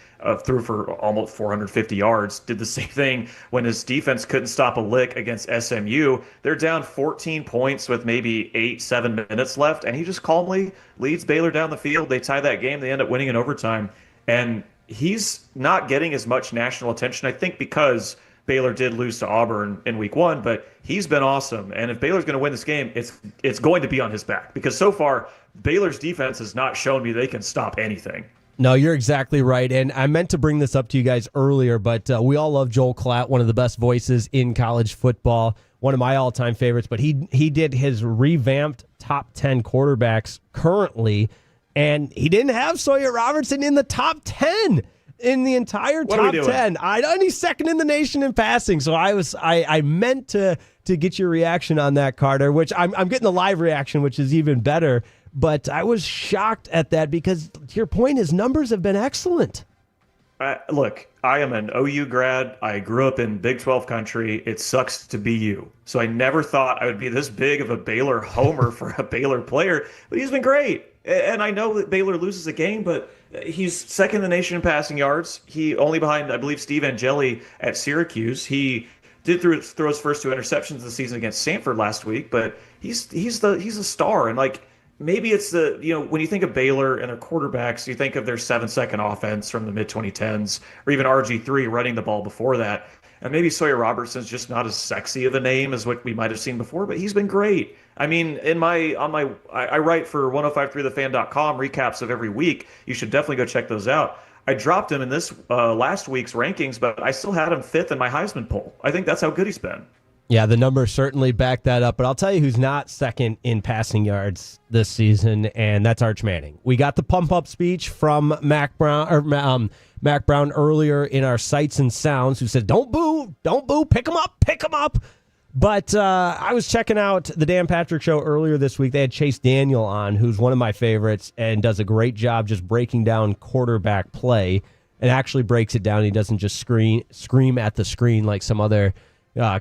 Threw for almost 450 yards. Did the same thing when his defense couldn't stop a lick against SMU. They're down 14 points with maybe 8-7 minutes left, and he just calmly leads Baylor down the field. They tie that game. They end up winning in overtime. And he's not getting as much national attention, I think, because Baylor did lose to Auburn in week 1, but he's been awesome. And if Baylor's going to win this game, it's going to be on his back, because so far Baylor's defense has not shown me they can stop anything. No, you're exactly right. And I meant to bring this up to you guys earlier, but we all love Joel Klatt, one of the best voices in college football, one of my all-time favorites. But he did his revamped top 10 quarterbacks currently, and he didn't have Sawyer Robertson in the top 10 in the entire top 10. And he's second in the nation in passing. So I meant to get your reaction on that, Carter, which I'm getting the live reaction, which is even better. But I was shocked at that because, to your point, his numbers have been excellent. Look, I am an OU grad. I grew up in Big 12 country. It sucks to be you. So I never thought I would be this big of a Baylor homer for a Baylor player. But he's been great. And I know that Baylor loses a game, but he's second in the nation in passing yards. He only behind, I believe, Steve Angeli at Syracuse. He did throw his first 2 interceptions of the season against Samford last week, but he's a star. And maybe it's when you think of Baylor and their quarterbacks, you think of their 7-second offense from the mid-2010s, or even RG3 running the ball before that. And maybe Sawyer Robertson's just not as sexy of a name as what we might have seen before, but he's been great. I mean, I write for 1053thefan.com recaps of every week. You should definitely go check those out. I dropped him in this last week's rankings, but I still had him 5th in my Heisman poll. I think that's how good he's been. Yeah, the numbers certainly back that up. But I'll tell you who's not second in passing yards this season, and that's Arch Manning. We got the pump-up speech from Mac Brown earlier in our Sights and Sounds, who said, don't boo, pick him up. But I was checking out the Dan Patrick Show earlier this week. They had Chase Daniel on, who's one of my favorites and does a great job just breaking down quarterback play and actually breaks it down. He doesn't just scream at the screen like some other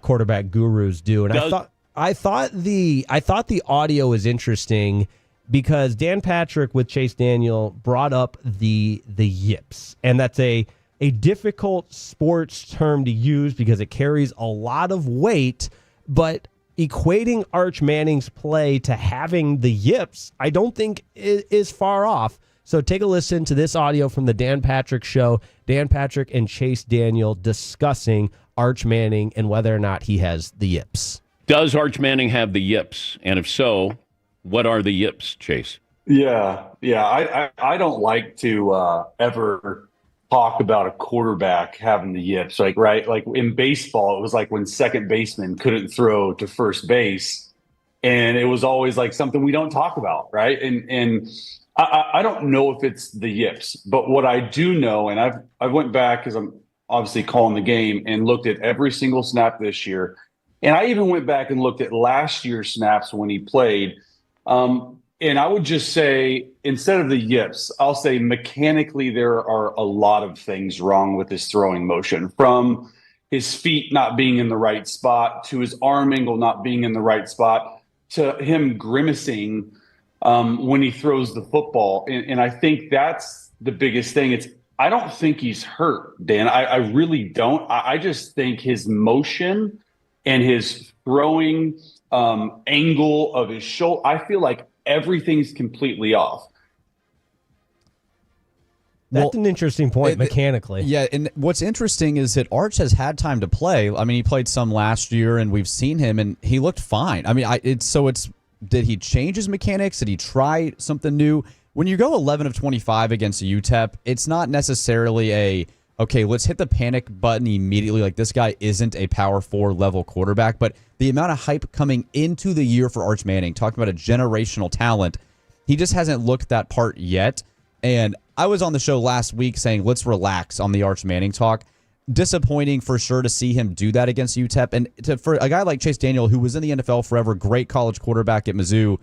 quarterback gurus do. And I thought the audio was interesting because Dan Patrick with Chase Daniel brought up the yips, and that's a difficult sports term to use because it carries a lot of weight, but equating Arch Manning's play to having the yips, I don't think is far off. So take a listen to this audio from the Dan Patrick Show, Dan Patrick and Chase Daniel discussing Arch Manning and whether or not he has the yips. Does Arch Manning have the yips? And if so, what are the yips, Chase? Yeah. I don't like to ever talk about a quarterback having the yips. Like in baseball, it was like when second baseman couldn't throw to first base, and it was always like something we don't talk about, right? And I don't know if it's the yips, but what I do know, and I went back because I'm obviously calling the game and looked at every single snap this year. And I even went back and looked at last year's snaps when he played. And I would just say, instead of the yips, I'll say mechanically there are a lot of things wrong with his throwing motion, from his feet not being in the right spot to his arm angle not being in the right spot to him grimacing when he throws the football. And I think that's the biggest thing. I don't think he's hurt, Dan. I really don't. I just think his motion and his throwing angle of his shoulder, I feel like everything's completely off. That's an interesting point mechanically. Yeah, and what's interesting is that Arch has had time to play. I mean, he played some last year, and we've seen him, and he looked fine. I mean, did he change his mechanics? Did he try something new? When you go 11 of 25 against UTEP, it's not necessarily okay, let's hit the panic button immediately. Like, this guy isn't a Power 4 level quarterback, but the amount of hype coming into the year for Arch Manning, talking about a generational talent, he just hasn't looked that part yet. And I was on the show last week saying, let's relax on the Arch Manning talk. Disappointing for sure to see him do that against UTEP. And for a guy like Chase Daniel, who was in the NFL forever, great college quarterback at Mizzou,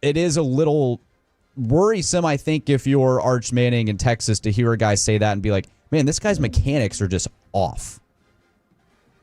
it is a little worrisome, I think, if you're Arch Manning in Texas, to hear a guy say that and be like, man, this guy's mechanics are just off.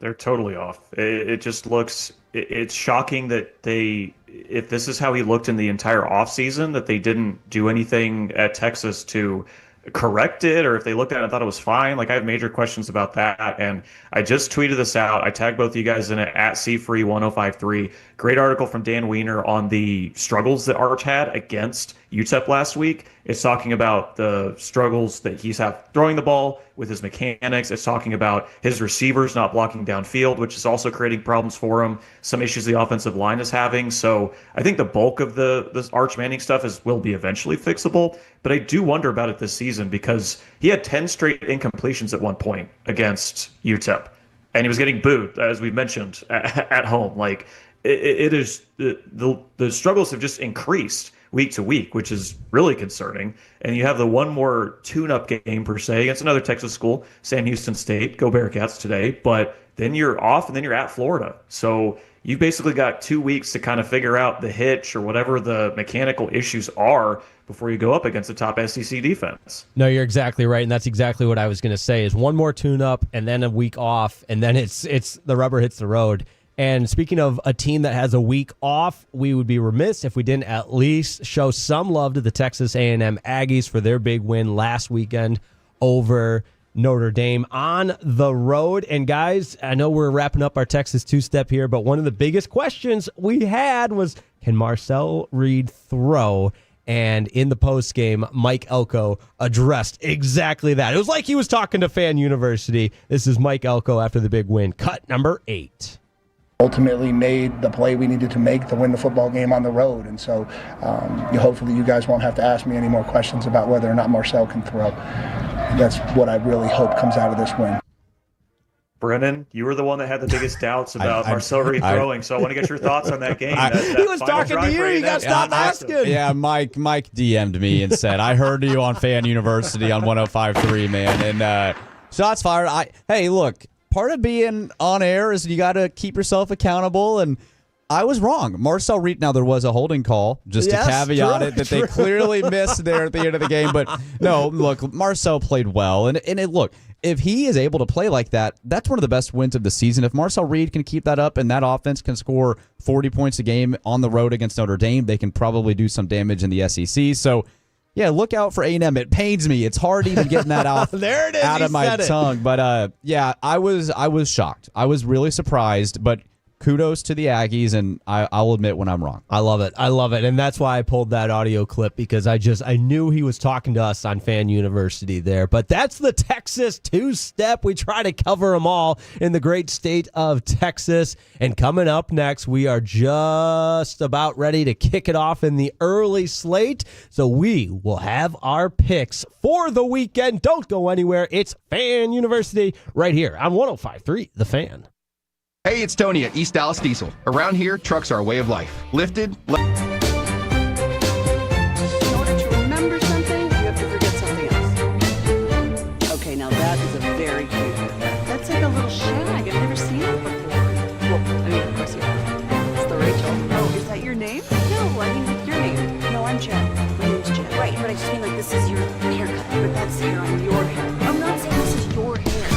They're totally off. It just looks, it's shocking that if this is how he looked in the entire offseason, that they didn't do anything at Texas to correct it, or if they looked at it and thought it was fine. Like, I have major questions about that. And I just tweeted this out. I tagged both of you guys in it at CFree1053. Great article from Dan Weiner on the struggles that Arch had against UTEP last week. It's talking about the struggles that he's had throwing the ball with his mechanics. It's talking about his receivers not blocking downfield, which is also creating problems for him. Some issues the offensive line is having. So I think the bulk of the Arch Manning stuff will be eventually fixable. But I do wonder about it this season because he had 10 straight incompletions at one point against UTEP. And he was getting booed, as we mentioned, at home. Like, it is the struggles have just increased week to week, which is really concerning. And you have the one more tune-up game, per se, against another Texas school, Sam Houston State. Go Bearcats today. But then you're off, and then you're at Florida. So you basically got 2 weeks to kind of figure out the hitch or whatever the mechanical issues are before you go up against the top SEC defense. No, you're exactly right, and that's exactly what I was going to say, is one more tune-up and then a week off, and then it's the rubber hits the road. And speaking of a team that has a week off, we would be remiss if we didn't at least show some love to the Texas A&M Aggies for their big win last weekend over Notre Dame on the road. And guys, I know we're wrapping up our Texas two-step here, but one of the biggest questions we had was, can Marcel Reed throw? And in the postgame, Mike Elko addressed exactly that. It was like he was talking to Fan University. This is Mike Elko after the big win. Cut number 8. Ultimately made the play we needed to make to win the football game on the road. And so hopefully you guys won't have to ask me any more questions about whether or not Marcel can throw. That's what I really hope comes out of this win. Brennan, you were the one that had the biggest doubts about Marcel Reed throwing, so I want to get your thoughts on that game. He was talking to you. You got to stop asking. Yeah, Mike DM'd me and said, I heard you on Fan University on 105.3, man. And shots fired. Hey, look, part of being on air is you got to keep yourself accountable, and I was wrong. Marcel Reed, now there was a holding call, just to caveat it, that they clearly missed there at the end of the game. But no, look, Marcel played well. And look, if he is able to play like that, that's one of the best wins of the season. If Marcel Reed can keep that up and that offense can score 40 points a game on the road against Notre Dame, they can probably do some damage in the SEC. So, yeah, look out for A&M. It pains me. It's hard even getting that out, there it is. out of my tongue. But, yeah, I was shocked. I was really surprised, but kudos to the Aggies, and I'll admit when I'm wrong. I love it. And that's why I pulled that audio clip, because I knew he was talking to us on Fan University there. But that's the Texas two-step. We try to cover them all in the great state of Texas. And coming up next, we are just about ready to kick it off in the early slate. So we will have our picks for the weekend. Don't go anywhere. It's Fan University right here on 105.3 The Fan. Hey, it's Tony at East Dallas Diesel. Around here, trucks are a way of life. Lifted. In order to remember something, you have to forget something else. Okay, now that is a very cute haircut. That's like a little shag. I've never seen it before. Well, I mean, of course you have. It's the Rachel. Oh, is that your name? No, I mean with your name. No, I'm Jen. My name's Jen. Right, but I just mean like this is your haircut. But that's hair on your head. I'm not saying this is your hair.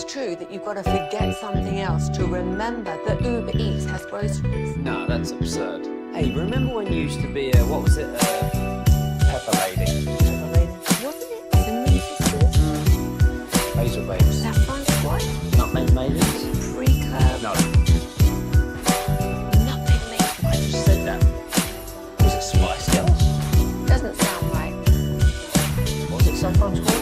it's true that you've got to forget something else to remember that Uber Eats has groceries? No, that's absurd. Hey, remember when you used to be what was it? Pepper Lady. Pepper Lady. Wasn't it Cinnamon Sisters? Hazel Babes. Saffron Squad? Nutmeg Maidens. Pre-curve? No. Nutmeg Maidens. I just said that. Was it Spice Girls? Doesn't sound right. Was it Saffron Squad?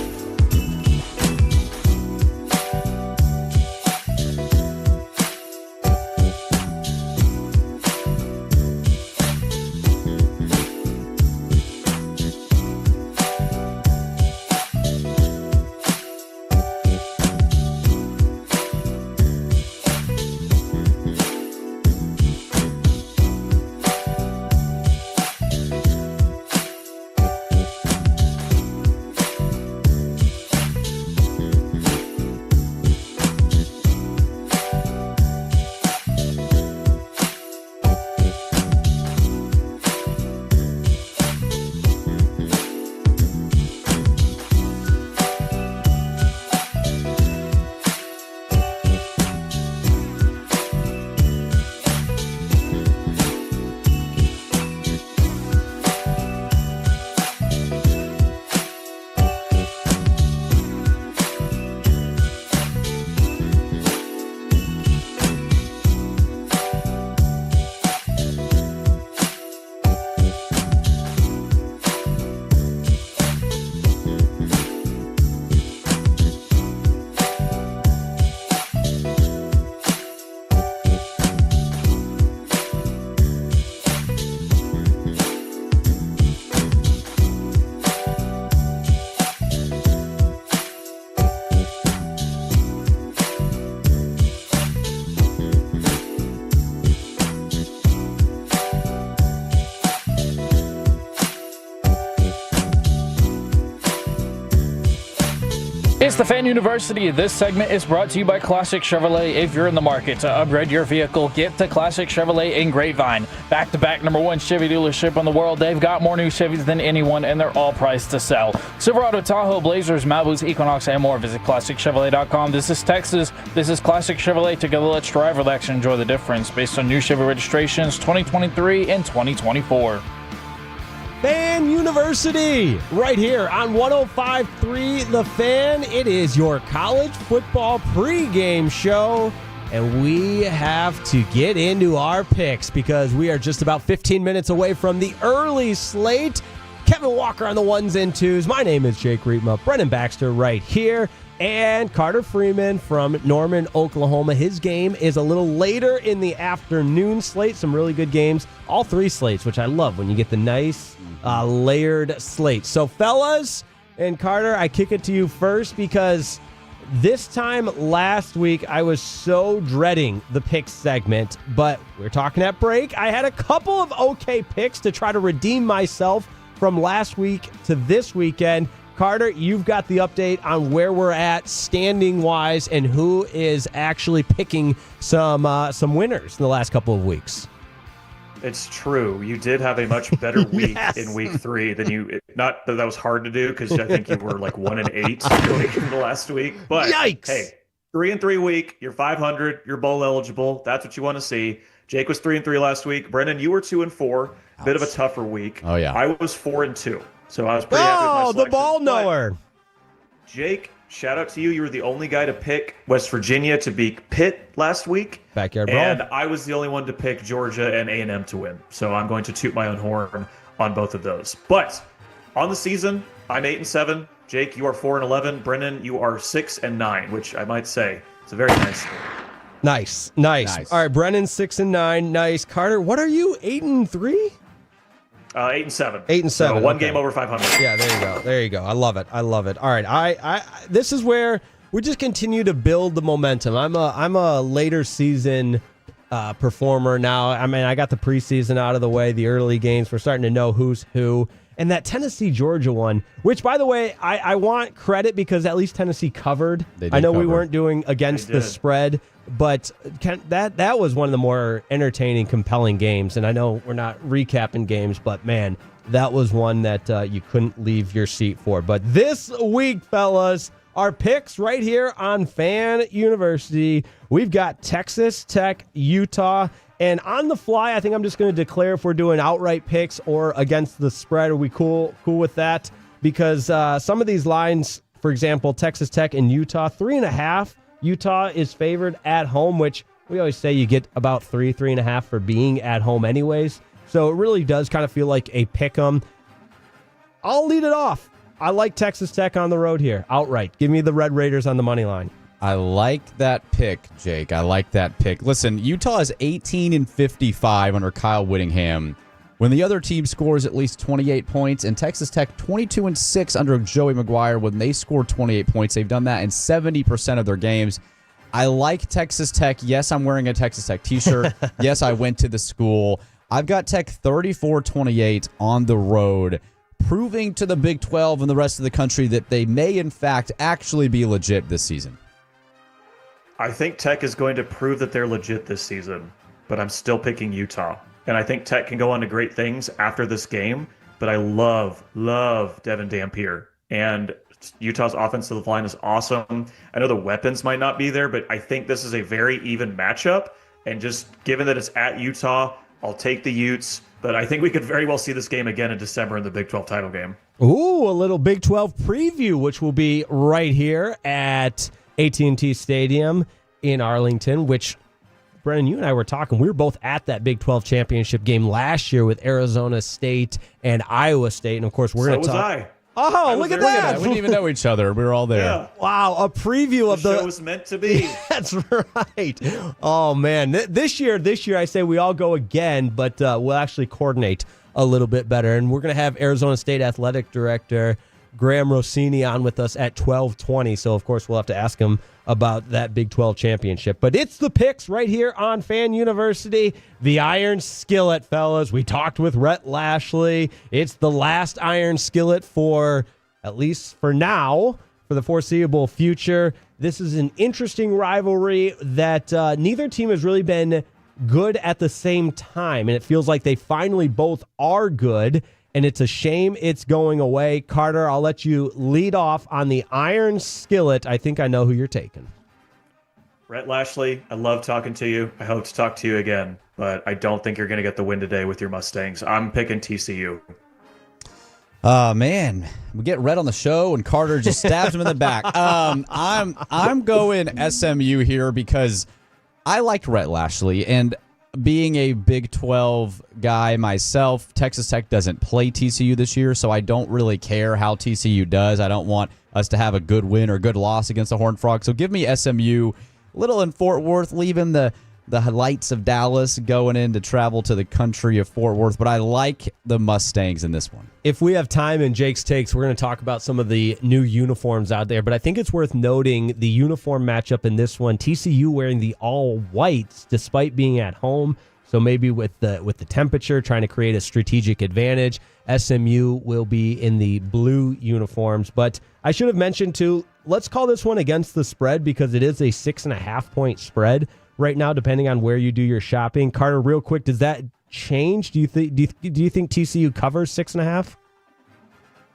It's the Fan University. This segment is brought to you by Classic Chevrolet. If you're in the market to upgrade your vehicle, get to Classic Chevrolet in Grapevine. Back-to-back #1 Chevy dealership in the world. They've got more new Chevys than anyone, and they're all priced to sell. Silverado, Tahoe, Blazers, Malibus, Equinox, and more. Visit ClassicChevrolet.com. This is Texas. This is Classic Chevrolet. Together, let's drive, relax, and enjoy the difference. Based on new Chevy registrations 2023 and 2024. Fan University, right here on 105.3 The Fan. It is your college football pregame show, and we have to get into our picks because we are just about 15 minutes away from the early slate. Kevin Walker on the ones and twos. My name is Jake Rietma. Brennan Baxter right here. And Carter Freeman from Norman, Oklahoma. His game is a little later in the afternoon slate. Some really good games. All three slates, which I love when you get the nice layered slate. So, fellas and Carter, I kick it to you first because this time last week I was so dreading the picks segment, but we're talking at break. I had a couple of okay picks to try to redeem myself from last week to this weekend. Carter, you've got the update on where we're at standing-wise and who is actually picking some winners in the last couple of weeks. It's true. You did have a much better week in week 3 than you. Not that was hard to do because I think you were like 1-8 going into last week. But yikes! Hey, 3-3 week. You're 500. You're bowl eligible. That's what you want to see. Jake was 3-3 last week. Brennan, you were 2-4. Bit of a tougher week. Oh yeah. I was 4-2. So I was pretty happy with my selection. The ball knower. But Jake, shout out to you. You were the only guy to pick West Virginia to beat Pitt last week. Backyard brawl. And I was the only one to pick Georgia and A&M to win. So I'm going to toot my own horn on both of those. But on the season, I'm 8-7. Jake, you are 4-11. Brennan, you are 6-9, which I might say it's a very nice score. Nice. All right, Brennan 6-9. Nice. Carter, what are you? 8-3? 8-7. 8-7. So one okay. game over 500. Yeah, there you go. I love it. All right, I this is where we just continue to build the momentum. I'm a later season performer now. I mean, I got the preseason out of the way, the early games. We're starting to know who's who. And that Tennessee-Georgia one, which, by the way, I want credit because at least Tennessee covered. I know we weren't doing against the spread, but that was one of the more entertaining, compelling games. And I know we're not recapping games, but, man, that was one that you couldn't leave your seat for. But this week, fellas, our picks right here on Fan University. We've got Texas Tech, Utah, And on the fly, I think I'm just going to declare if we're doing outright picks or against the spread. Are we cool with that? Because some of these lines, for example, Texas Tech and Utah, 3.5. Utah is favored at home, which we always say you get about 3.5 for being at home anyways. So it really does kind of feel like a pick 'em. I'll lead it off. I like Texas Tech on the road here, outright. Give me the Red Raiders on the money line. I like that pick, Jake. I like that pick. Listen, Utah is 18-55 under Kyle Whittingham when the other team scores at least 28 points, and Texas Tech 22-6 under Joey McGuire when they score 28 points. They've done that in 70% of their games. I like Texas Tech. Yes, I'm wearing a Texas Tech t-shirt. Yes, I went to the school. I've got Tech 34-28 on the road, proving to the Big 12 and the rest of the country that they may, in fact, actually be legit this season. I think Tech is going to prove that they're legit this season, but I'm still picking Utah. And I think Tech can go on to great things after this game, but I love Devin Dampier. And Utah's offensive line is awesome. I know the weapons might not be there, but I think this is a very even matchup. And just given that it's at Utah, I'll take the Utes. But I think we could very well see this game again in December in the Big 12 title game. Ooh, a little Big 12 preview, which will be right here at AT&T Stadium in Arlington, which, Brennan, you and I were talking. We were both at that Big 12 championship game last year with Arizona State and Iowa State. And, of course, we're going to talk. So was I. Oh, look at that. We didn't even know each other. We were all there. Yeah. Wow, a preview of the show was meant to be. That's right. Oh, man. This year, I say we all go again, but we'll actually coordinate a little bit better. And we're going to have Arizona State Athletic Director Graham Rossini on with us at 12:20. So, of course, we'll have to ask him about that Big 12 championship. But it's the picks right here on Fan University. The Iron Skillet, fellas. We talked with Rhett Lashley. It's the last Iron Skillet for, at least for now, for the foreseeable future. This is an interesting rivalry that neither team has really been good at the same time. And it feels like they finally both are good. And it's a shame it's going away. Carter, I'll let you lead off on the Iron Skillet. I think I know who you're taking. Rhett Lashley, I love talking to you. I hope to talk to you again, but I don't think you're going to get the win today with your Mustangs. I'm picking TCU. Man, we get Rhett on the show and Carter just stabs him in the back. I'm going SMU here because I liked Rhett Lashley, and being a Big 12 guy myself, Texas Tech doesn't play TCU this year, so I don't really care how TCU does. I don't want us to have a good win or good loss against the Horned Frogs. So give me SMU, little in Fort Worth, leaving the lights of Dallas, going in to travel to the country of Fort Worth. But I like the Mustangs in this one. If we have time in Jake's Takes, we're going to talk about some of the new uniforms out there. But I think it's worth noting the uniform matchup in this one. TCU wearing the all whites despite being at home. So maybe with the temperature, trying to create a strategic advantage. SMU will be in the blue uniforms. But I should have mentioned, too, let's call this one against the spread because it is a 6.5-point spread right now, depending on where you do your shopping. Carter, real quick, does that change? Do you think TCU covers 6.5?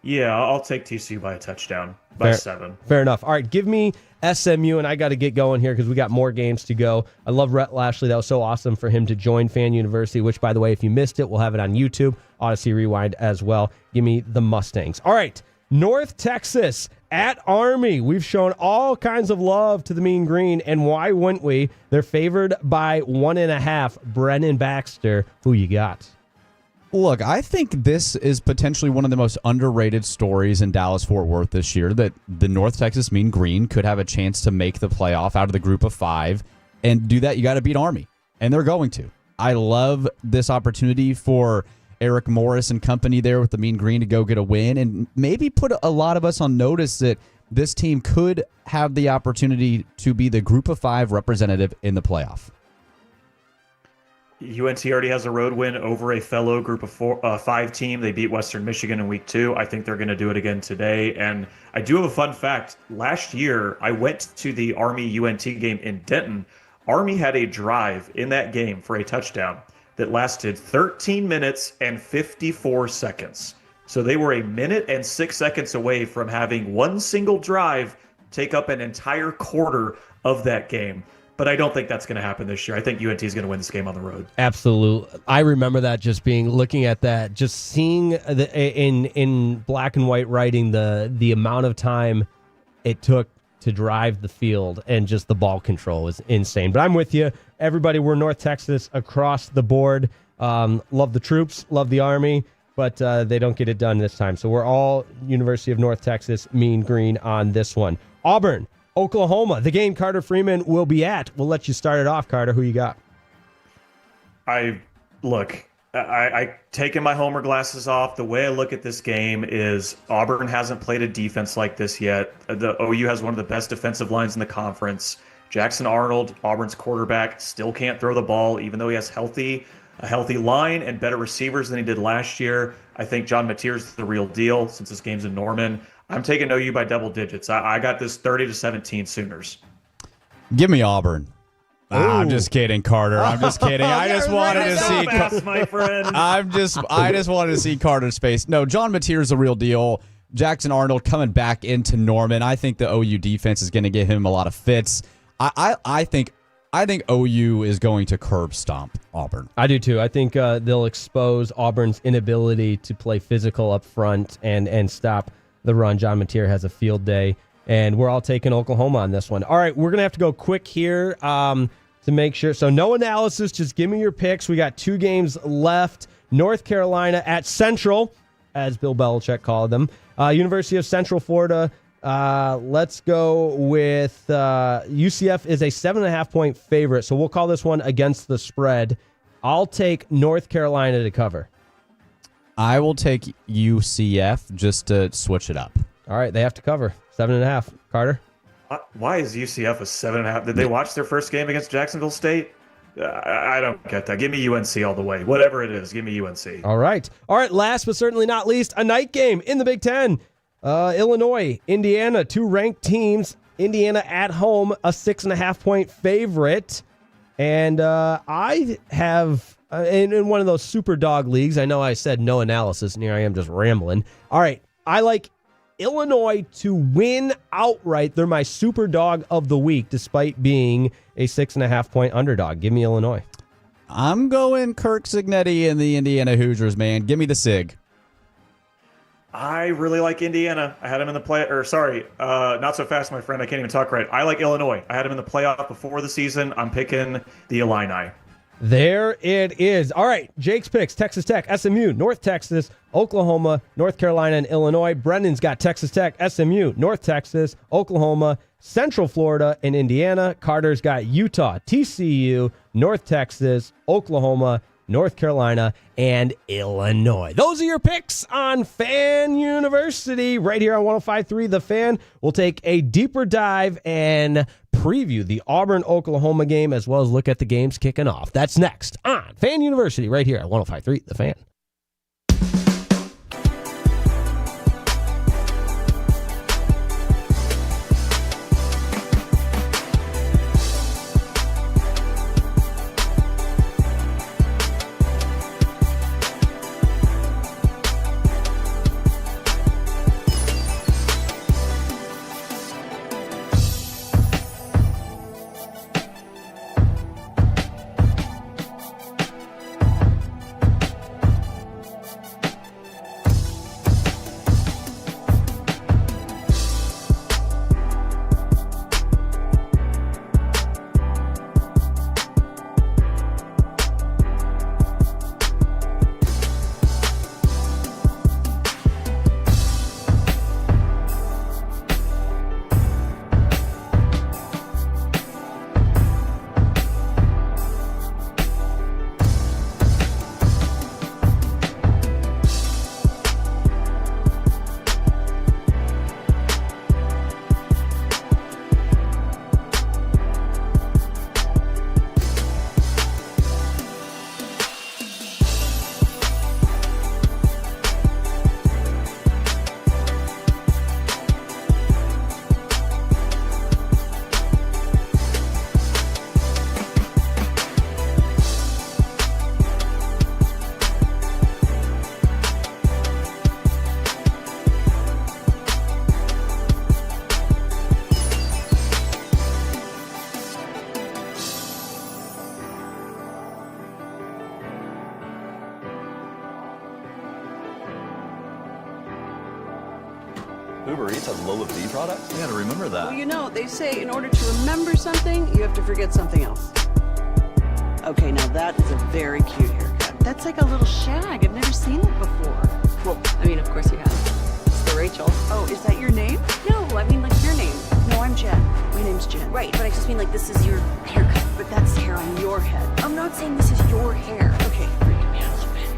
Yeah, I'll take TCU by a touchdown, by 7. Fair enough. All right, give me SMU, and I got to get going here because we got more games to go. I love Rhett Lashley. That was so awesome for him to join Fan University, which, by the way, if you missed it, we'll have it on YouTube, Odyssey Rewind as well. Give me the Mustangs. All right, North Texas at Army. We've shown all kinds of love to the Mean Green, and why wouldn't we? They're favored by 1.5. Brennan Baxter, who you got? Look, I think this is potentially one of the most underrated stories in Dallas-Fort Worth this year, that the North Texas Mean Green could have a chance to make the playoff out of the group of 5. And do that, you got to beat Army. And they're going to. I love this opportunity for Eric Morris and company there with the Mean Green to go get a win and maybe put a lot of us on notice that this team could have the opportunity to be the group of 5 representative in the playoff. UNT already has a road win over a fellow group of 5 team. They beat Western Michigan in week 2. I think they're going to do it again today. And I do have a fun fact. Last year, I went to the Army-UNT game in Denton. Army had a drive in that game for a touchdown that lasted 13 minutes and 54 seconds. So they were 1 minute and 6 seconds away from having one single drive take up an entire quarter of that game. but I don't think that's going to happen this year. I think UNT is going to win this game on the road. Absolutely. I remember that, just looking at that, just seeing in black and white writing the amount of time it took to drive the field, and just the ball control was insane. But I'm with you. Everybody, we're North Texas across the board. Love the troops, love the Army, but they don't get it done this time. So we're all University of North Texas, mean green on this one. Auburn, Oklahoma, the game Carter Freeman will be at. We'll let you start it off, Carter. Who you got? I taking my homer glasses off. The way I look at this game is Auburn hasn't played a defense like this yet. The OU has one of the best defensive lines in the conference. Jackson Arnold, Auburn's quarterback, still can't throw the ball, even though he has a healthy line and better receivers than he did last year. I think John Mateer's the real deal since this game's in Norman. I'm taking OU by double digits. I got this 30-17 Sooners. Give me Auburn. I'm just kidding, Carter. I'm just kidding. I just wanted to see. Fast, my friend. I just wanted to see Carter's face. No, John Mateer's the real deal. Jackson Arnold coming back into Norman. I think the OU defense is going to give him a lot of fits. I think OU is going to curb stomp Auburn. I do too. I think they'll expose Auburn's inability to play physical up front and stop the run. John Mateer has a field day, and we're all taking Oklahoma on this one. All right, we're going to have to go quick here to make sure. So no analysis, just give me your picks. We got 2 games left. North Carolina at Central, as Bill Belichick called them. University of Central Florida. Let's go with UCF is a 7.5-point favorite, so we'll call this one against the spread. I'll take North Carolina to cover. I will take UCF just to switch it up. All right, they have to cover 7.5. Carter? Why is UCF a 7.5? Did they watch their first game against Jacksonville State? I don't get that. Give me UNC all the way. Whatever it is, give me UNC. All right. Last but certainly not least, a night game in the Big Ten. Illinois, Indiana, 2 ranked teams. Indiana at home, a 6.5-point favorite. And I have, in one of those super dog leagues, I know I said no analysis, and here I am just rambling. All right, I like Illinois to win outright. They're my super dog of the week, despite being a 6.5-point underdog. Give me Illinois. I'm going Kirk Cignetti and the Indiana Hoosiers, man. Give me the Sig. I really like Indiana. I had him in the not so fast, my friend. I can't even talk right. I like Illinois. I had him in the playoff before the season. I'm picking the Illini. There it is. All right, Jake's picks: Texas Tech, SMU, North Texas, Oklahoma, North Carolina, and Illinois. Brendan's got Texas Tech, SMU, North Texas, Oklahoma, Central Florida, and Indiana. Carter's got Utah, TCU, North Texas, Oklahoma, North Carolina, and Illinois. Those are your picks on Fan University right here on 105.3 The Fan. We'll take a deeper dive and preview the Auburn-Oklahoma game, as well as look at the games kicking off. That's next on Fan University right here at 105.3 The Fan. Uber Eats has low fee products? I gotta remember that. Well, you know, they say in order to remember something, you have to forget something else. Okay, now that is a very cute haircut. That's like a little shag. I've never seen it before. Well, I mean, of course you have. It's the Rachel. Oh, is that your name? No, I mean like your name. No, I'm Jen. My name's Jen. Right, but I just mean like this is your haircut. But that's hair on your head. I'm not saying this is your hair. Okay, freaking me out a little bit.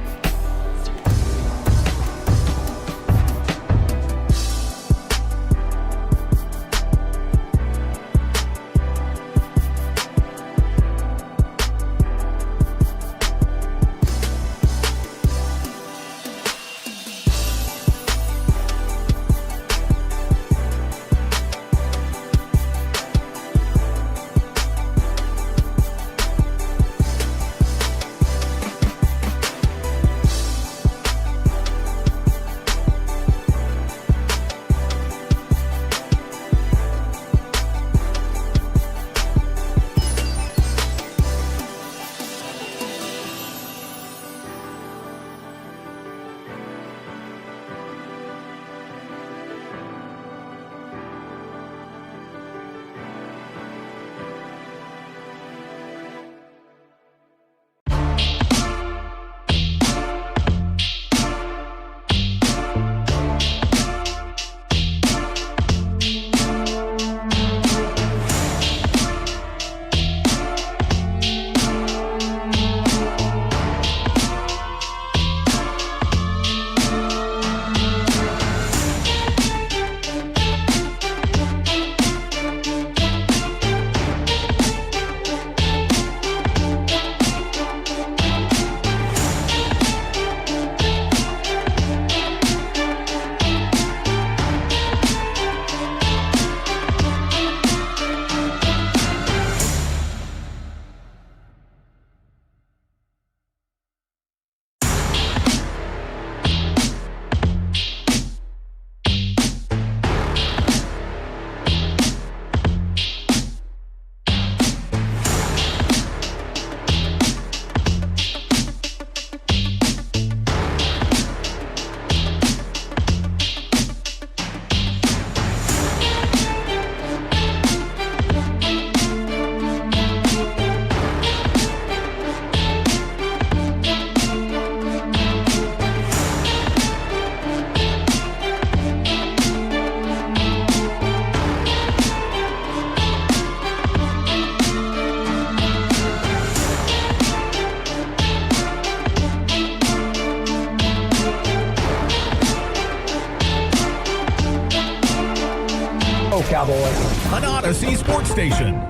Cowboys. An Odyssey sports station.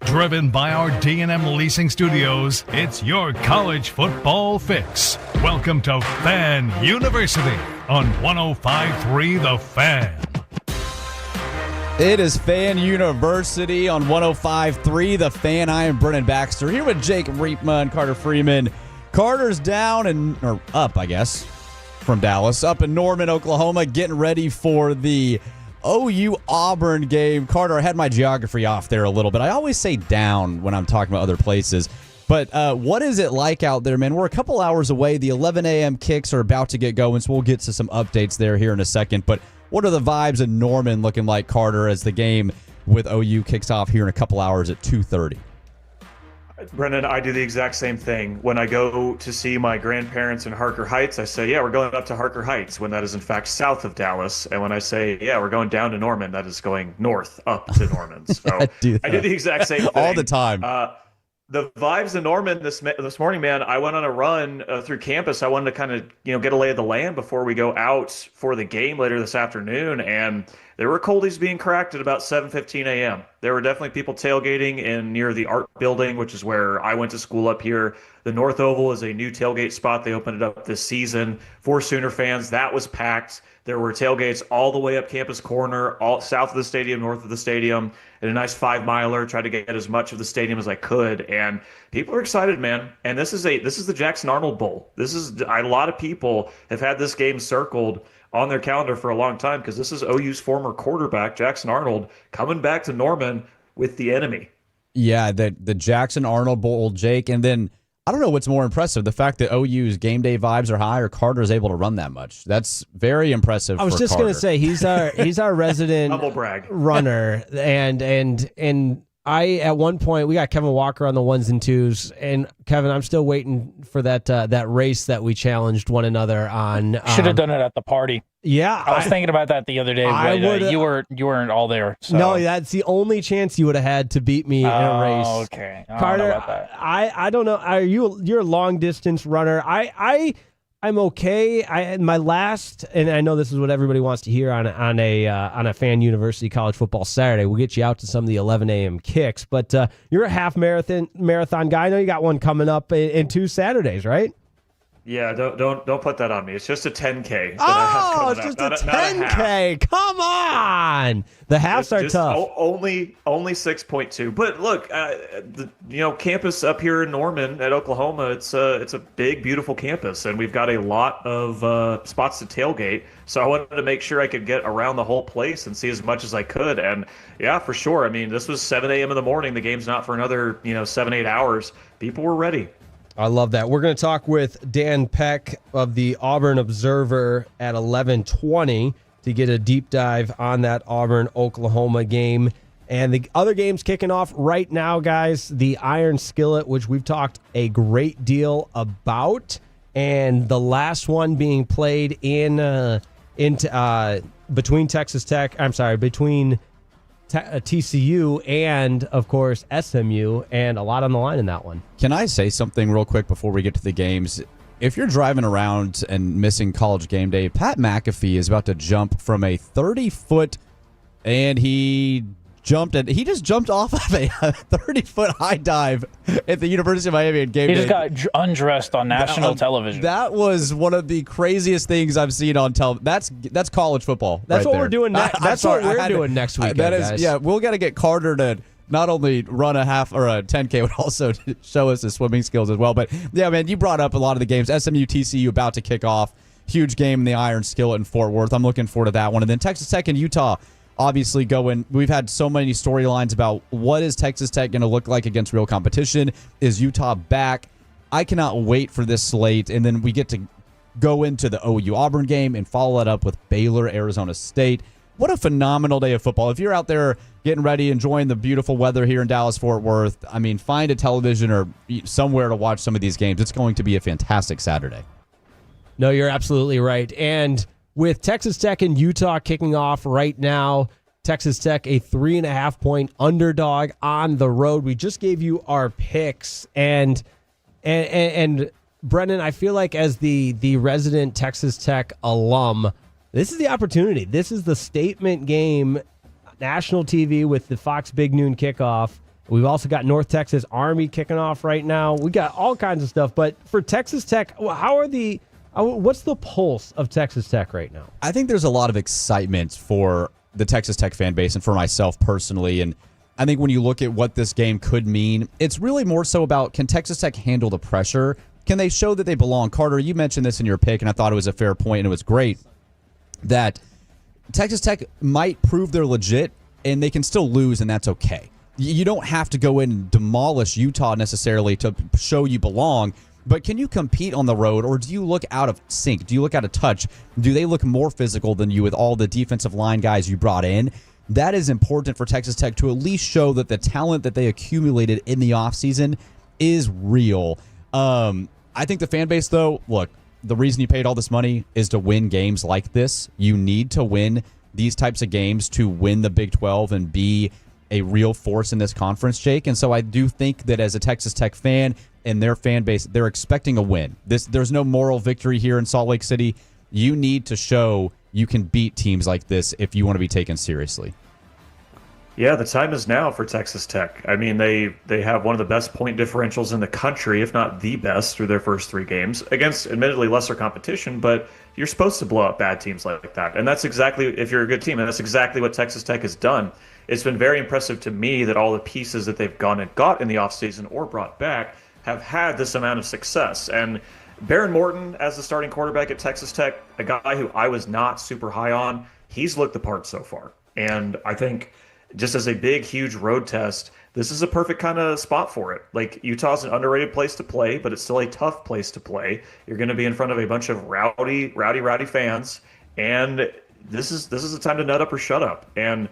Driven by our D&M Leasing Studios, it's your college football fix. Welcome to Fan University on 105.3 The Fan. It is Fan University on 105.3 The Fan. I am Brennan Baxter here with Jake Reitma and Carter Freeman. Carter's down or up, I guess, from Dallas, up in Norman, Oklahoma, getting ready for the OU Auburn game. Carter, I had my geography off there a little bit. I always say down when I'm talking about other places. But what is it like out there, man? We're a couple hours away. The 11 a.m. kicks are about to get going, so we'll get to some updates there here in a second. But what are the vibes in Norman looking like, Carter, as the game with OU kicks off here in a couple hours at 2:30? Brendan, I do the exact same thing. When I go to see my grandparents in Harker Heights, I say, yeah, we're going up to Harker Heights, when that is in fact south of Dallas. And when I say, yeah, we're going down to Norman, that is going north up to Norman. So I do the exact same thing. All the time. The vibes in Norman this morning, man, I went on a run through campus. I wanted to kind of, get a lay of the land before we go out for the game later this afternoon. And there were coldies being cracked at about 7:15 a.m. There were definitely people tailgating in near the art building, which is where I went to school up here. The North Oval is a new tailgate spot. They opened it up this season for Sooner fans. That was packed. There were tailgates all the way up Campus Corner, all south of the stadium, north of the stadium, and a nice 5-miler. Tried to get as much of the stadium as I could, and people are excited, man. And this is the Jackson Arnold Bowl. A lot of people have had this game circled on their calendar for a long time because this is OU's former quarterback, Jackson Arnold, coming back to Norman with the enemy. Yeah, the Jackson Arnold Bowl, Jake, and then I don't know what's more impressive, the fact that OU's game day vibes are high or Carter's able to run that much. That's very impressive. I was just going to say he's our resident Humble brag runner, and I at one point we got Kevin Walker on the 1s and 2s, and Kevin, I'm still waiting for that race that we challenged one another on. Should have done it at the party. Yeah, I was thinking about that the other day, but you weren't all there. So. No, that's the only chance you would have had to beat me in a race. Okay, Carter, I don't know. You're a long distance runner. I'm okay. My last, and I know this is what everybody wants to hear on a Fan University College Football Saturday. We'll get you out to some of the 11 a.m. kicks, but you're a half marathon guy. I know you got one coming up in 2 Saturdays, right? Yeah, don't put that on me. It's just a 10K. Oh, it's just a 10K. Come on. The halves are tough. Only 6.2. But look, campus up here in Norman at Oklahoma, it's a big, beautiful campus, and we've got a lot of spots to tailgate. So I wanted to make sure I could get around the whole place and see as much as I could. And yeah, for sure. I mean, this was 7 a.m. in the morning. The game's not for another 7-8 hours. People were ready. I love that. We're going to talk with Dan Peck of the Auburn Observer at 11:20 to get a deep dive on that Auburn-Oklahoma game. And the other games kicking off right now, guys, the Iron Skillet, which we've talked a great deal about, and the last one being played between TCU and, of course, SMU, and a lot on the line in that one. Can I say something real quick before we get to the games? If you're driving around and missing College game day, Pat McAfee is about to jump from a 30-foot, and he just jumped off of a 30-foot high dive at the University of Miami at game day. He just got undressed on national television. That was one of the craziest things I've seen on television. That's college football. That's right what there. we're doing next. That's what we're doing next week. Guys. Yeah, we'll got to get Carter to not only run a half or a 10K, but also to show us his swimming skills as well. But yeah, man, you brought up a lot of the games. SMU TCU about to kick off. Huge game in the Iron Skillet in Fort Worth. I'm looking forward to that one. And then Texas Tech and Utah. Obviously going, we've had so many storylines about what is Texas Tech going to look like against real competition. Is Utah back? I cannot wait for this slate. And then we get to go into the OU Auburn game and follow that up with Baylor, Arizona State. What a phenomenal day of football. If you're out there getting ready, enjoying the beautiful weather here in Dallas-Fort Worth, I mean, find a television or somewhere to watch some of these games. It's going to be a fantastic Saturday. No, you're absolutely right. And with Texas Tech and Utah kicking off right now, Texas Tech a 3.5-point underdog on the road. We just gave you our picks, and Brendan, I feel like as the resident Texas Tech alum, this is the opportunity. This is the statement game, national TV with the Fox Big Noon kickoff. We've also got North Texas Army kicking off right now. We got all kinds of stuff, but for Texas Tech, what's the pulse of Texas Tech right now? I think there's a lot of excitement for the Texas Tech fan base and for myself personally. And I think when you look at what this game could mean, it's really more so about, can Texas Tech handle the pressure? Can they show that they belong? Carter, you mentioned this in your pick, and I thought it was a fair point, and it was great, that Texas Tech might prove they're legit, and they can still lose, and that's okay. You don't have to go in and demolish Utah necessarily to show you belong. But can you compete on the road, or do you look out of sync? Do you look out of touch? Do they look more physical than you with all the defensive line guys you brought in? That is important for Texas Tech to at least show that the talent that they accumulated in the offseason is real. I think the fan base, though, look, the reason you paid all this money is to win games like this. You need to win these types of games to win the Big 12 and be a real force in this conference, Jake. And so I do think that as a Texas Tech fan and their fan base, they're expecting a win. There's no moral victory here in Salt Lake City. You need to show you can beat teams like this if you want to be taken seriously. Yeah, the time is now for Texas Tech. I mean, they have one of the best point differentials in the country, if not the best, through their first 3 games against admittedly lesser competition, but you're supposed to blow up bad teams like that. And that's exactly, if you're a good team, and that's exactly what Texas Tech has done. It's been very impressive to me that all the pieces that they've gone and got in the offseason or brought back have had this amount of success. And Baron Morton as the starting quarterback at Texas Tech, a guy who I was not super high on, he's looked the part so far. And I think just as a big, huge road test, this is a perfect kind of spot for it. Like, Utah's an underrated place to play, but it's still a tough place to play. You're going to be in front of a bunch of rowdy fans, and this is a time to nut up or shut up. And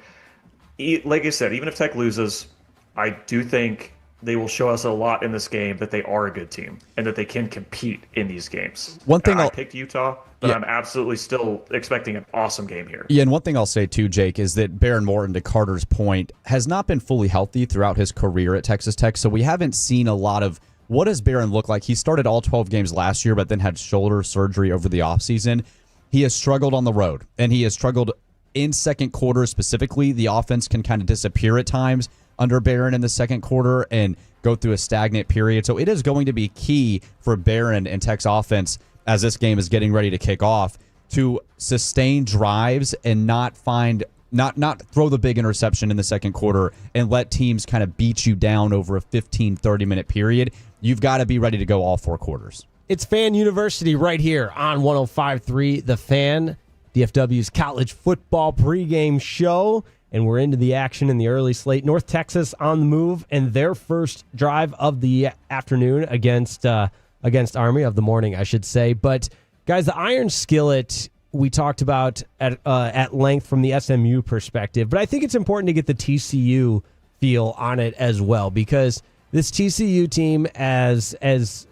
like I said, even if Tech loses, I do think they will show us a lot in this game that they are a good team and that they can compete in these games. One thing I picked Utah, but I'm absolutely still expecting an awesome game here. Yeah, and one thing I'll say too, Jake, is that Baron Morton, to Carter's point, has not been fully healthy throughout his career at Texas Tech, so we haven't seen a lot of what does Baron look like. He started all 12 games last year, but then had shoulder surgery over the offseason. He has struggled on the road, and he has struggled in second quarter specifically. The offense can kind of disappear at times under Barron in the second quarter and go through a stagnant period. So it is going to be key for Barron and Tech's offense as this game is getting ready to kick off to sustain drives and not throw the big interception in the second quarter and let teams kind of beat you down over a 15, 30-minute period. You've got to be ready to go all 4 quarters. It's Fan University right here on 105.3 The Fan, DFW's college football pregame show. And we're into the action in the early slate. North Texas on the move, and their first drive of the afternoon against Army, of the morning, I should say. But, guys, the Iron Skillet we talked about at length from the SMU perspective. But I think it's important to get the TCU feel on it as well, because this TCU team, as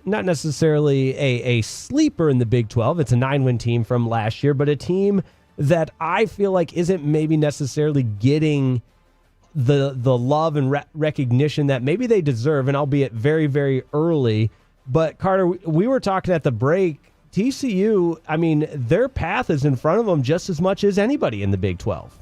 not necessarily a sleeper in the Big 12, it's a 9-win team from last year, but a team that I feel like isn't maybe necessarily getting the love and recognition that maybe they deserve, and albeit very, very early. But, Carter, we were talking at the break, TCU, I mean, their path is in front of them just as much as anybody in the Big 12.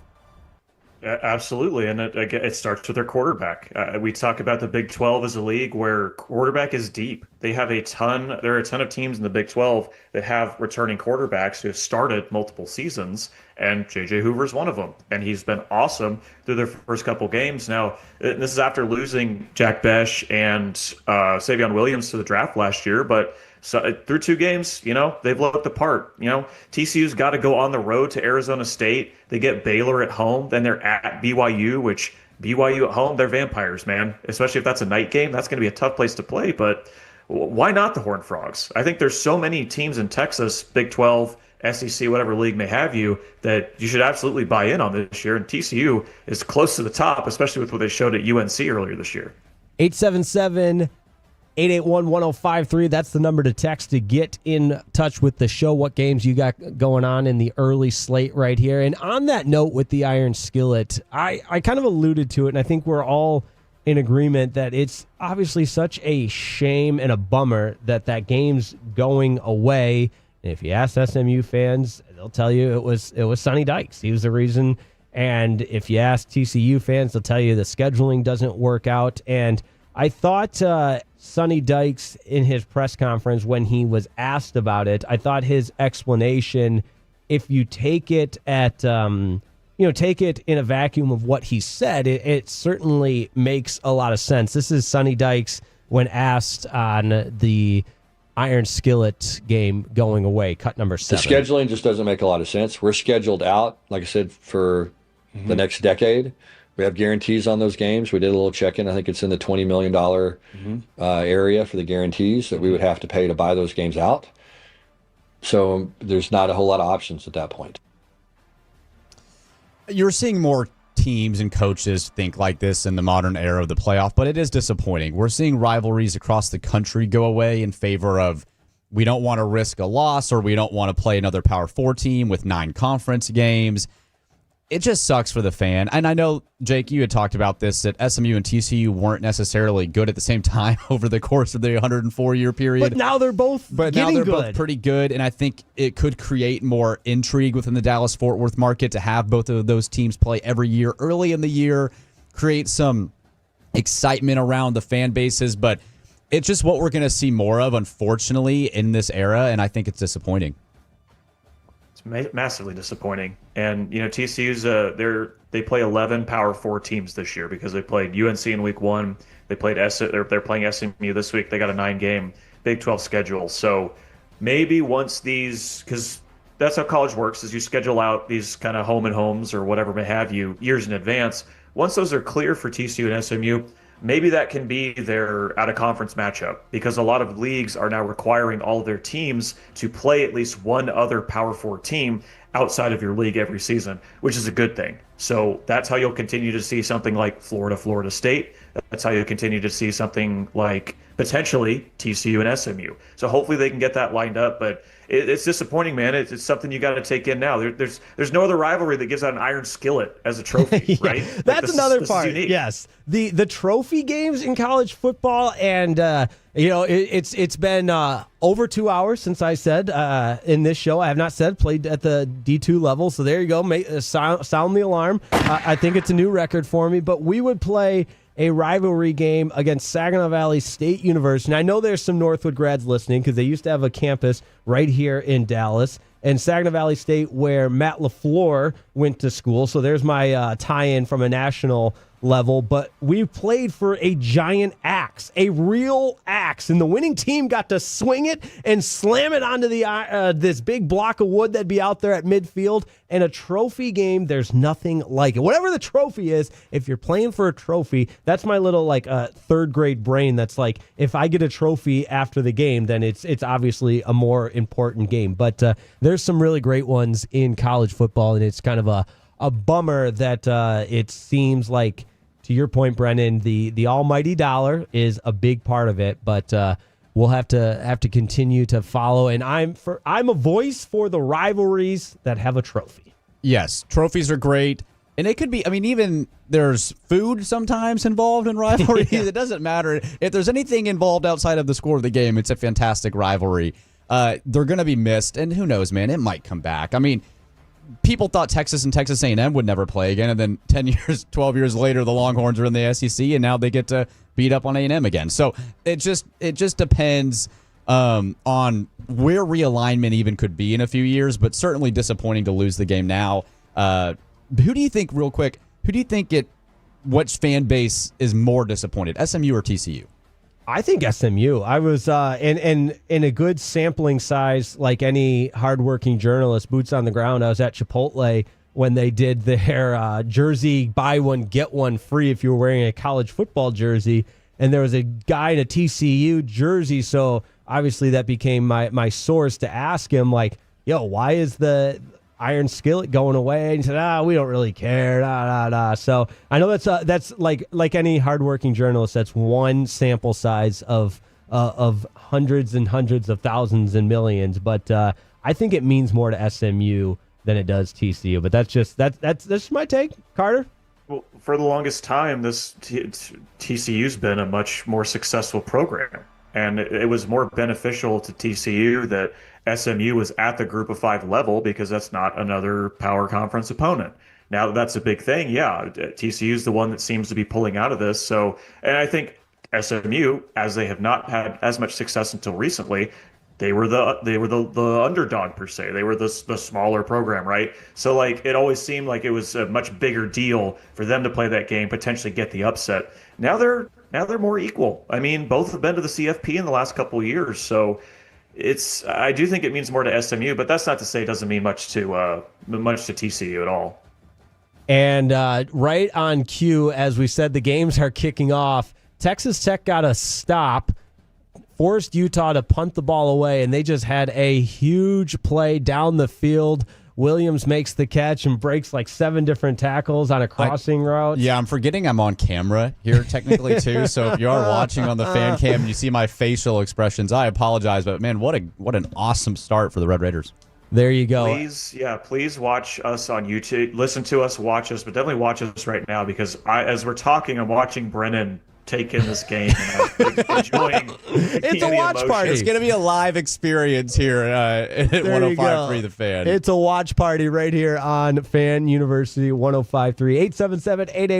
Absolutely, and it starts with their quarterback. We talk about the Big 12 as a league where quarterback is deep. There are a ton of teams in the Big 12 that have returning quarterbacks who have started multiple seasons, and J.J. Hoover's one of them, and he's been awesome through their first couple games. Now, this is after losing Jack Besh and Savion Williams to the draft last year, but so through 2 games, they've looked the part. TCU's got to go on the road to Arizona State. They get Baylor at home. Then they're at BYU, which BYU at home, they're vampires, man. Especially if that's a night game. That's going to be a tough place to play. But why not the Horned Frogs? I think there's so many teams in Texas, Big 12, SEC, whatever league may have you, that you should absolutely buy in on this year. And TCU is close to the top, especially with what they showed at UNC earlier this year. 877 881-1053. That's the number to text to get in touch with the show. What games you got going on in the early slate right here. And on that note with the Iron Skillet, I kind of alluded to it, and I think we're all in agreement that it's obviously such a shame and a bummer that game's going away. And if you ask SMU fans, they'll tell you it was Sonny Dykes. He was the reason. And if you ask TCU fans, they'll tell you the scheduling doesn't work out. And I thought Sonny Dykes, in his press conference when he was asked about it, I thought his explanation, if you take it take it in a vacuum of what he said, it certainly makes a lot of sense. This is Sonny Dykes when asked on the Iron Skillet game going away, cut number 7. The scheduling just doesn't make a lot of sense. We're scheduled out, like I said, for the next decade. We have guarantees on those games. We did a little check-in. I think it's in the $20 million area for the guarantees that we would have to pay to buy those games out. So there's not a whole lot of options at that point. You're seeing more teams and coaches think like this in the modern era of the playoff, but it is disappointing. We're seeing rivalries across the country go away in favor of we don't want to risk a loss, or we don't want to play another Power 4 team with 9 conference games. It just sucks for the fan. And I know, Jake, you had talked about this, that SMU and TCU weren't necessarily good at the same time over the course of the 104-year period. But now they're both both pretty good, and I think it could create more intrigue within the Dallas-Fort Worth market to have both of those teams play every year early in the year, create some excitement around the fan bases. But it's just what we're going to see more of, unfortunately, in this era, and I think it's disappointing. It's massively disappointing. And TCU's they play 11 Power 4 teams this year because they played UNC in week 1. They played they're playing SMU this week. They got a 9-game Big 12 schedule. So maybe once these, because that's how college works, is you schedule out these kind of home and homes or whatever may have you years in advance. once those are clear for TCU and SMU, maybe that can be their out-of-conference matchup, because a lot of leagues are now requiring all of their teams to play at least one other Power 4 team outside of your league every season, which is a good thing. So that's how you'll continue to see something like Florida State. That's how you'll continue to see something like potentially TCU and SMU. So hopefully they can get that lined up, but it's disappointing, man. It's something you got to take in now. There's no other rivalry that gives out an iron skillet as a trophy, right? That's another part. Yes, the trophy games in college football, and it's been over 2 hours since I said in this show. I have not said played at the D2 level, so there you go. Sound the alarm. I think it's a new record for me. But we would play a rivalry game against Saginaw Valley State University. And I know there's some Northwood grads listening because they used to have a campus right here in Dallas. And Saginaw Valley State, where Matt LaFleur went to school. So there's my tie-in from a national level. But we played for a giant axe, a real axe. And the winning team got to swing it and slam it onto the this big block of wood that'd be out there at midfield. And a trophy game, there's nothing like it. Whatever the trophy is, if you're playing for a trophy, that's my little third grade brain. That's like, if I get a trophy after the game, then it's obviously a more important game. But there's some really great ones in college football, and it's kind of a bummer that it seems like, to your point, Brennan, the almighty dollar is a big part of it, but we'll have to continue to follow. And I'm a voice for the rivalries that have a trophy. Yes, trophies are great. And it could be, even there's food sometimes involved in rivalries. It doesn't matter. If there's anything involved outside of the score of the game, it's a fantastic rivalry. They're going to be missed, and who knows, man, it might come back. People thought Texas and Texas A&M would never play again, and then 10 years, 12 years later, the Longhorns are in the SEC, and now they get to beat up on A&M again. So it just depends on where realignment even could be in a few years, but certainly disappointing to lose the game now. Who do you think, real quick, which fan base is more disappointed, SMU or TCU? I think SMU. I was in a good sampling size, like any hardworking journalist, boots on the ground. I was at Chipotle when they did their jersey, buy one, get one free if you were wearing a college football jersey. And there was a guy in a TCU jersey. So obviously that became my source to ask him, like, yo, why is the iron skillet going away? And he said, we don't really care. So I know that's like any hardworking journalist, that's one sample size of hundreds and hundreds of thousands and millions. But I think it means more to SMU than it does TCU. But that's my take, Carter. Well, for the longest time, this TCU's been a much more successful program, and it was more beneficial to TCU that SMU was at the Group of 5 level, because that's not another power conference opponent. Now that's a big thing. Yeah, TCU is the one that seems to be pulling out of this. So, and I think SMU, as they have not had as much success until recently, they were the underdog per se. They were the smaller program, right? So it always seemed like it was a much bigger deal for them to play that game, potentially get the upset. Now they're more equal. Both have been to the CFP in the last couple of years, so I do think it means more to SMU, but that's not to say it doesn't mean much to TCU at all. And right on cue, as we said, the games are kicking off. Texas Tech got a stop, forced Utah to punt the ball away, and they just had a huge play down the field. Williams makes the catch and breaks 7 different tackles on a crossing route. Yeah, I'm forgetting I'm on camera here technically too. So if you are watching on the fan cam and you see my facial expressions, I apologize. But man, what an awesome start for the Red Raiders. There you go. Please watch us on YouTube. Listen to us, watch us, but definitely watch us right now, because as we're talking, I'm watching Brennan take in this game and enjoying it's a watch party. It's going to be a live experience here at 105.3 The Fan. It's a watch party right here on Fan University 105.3.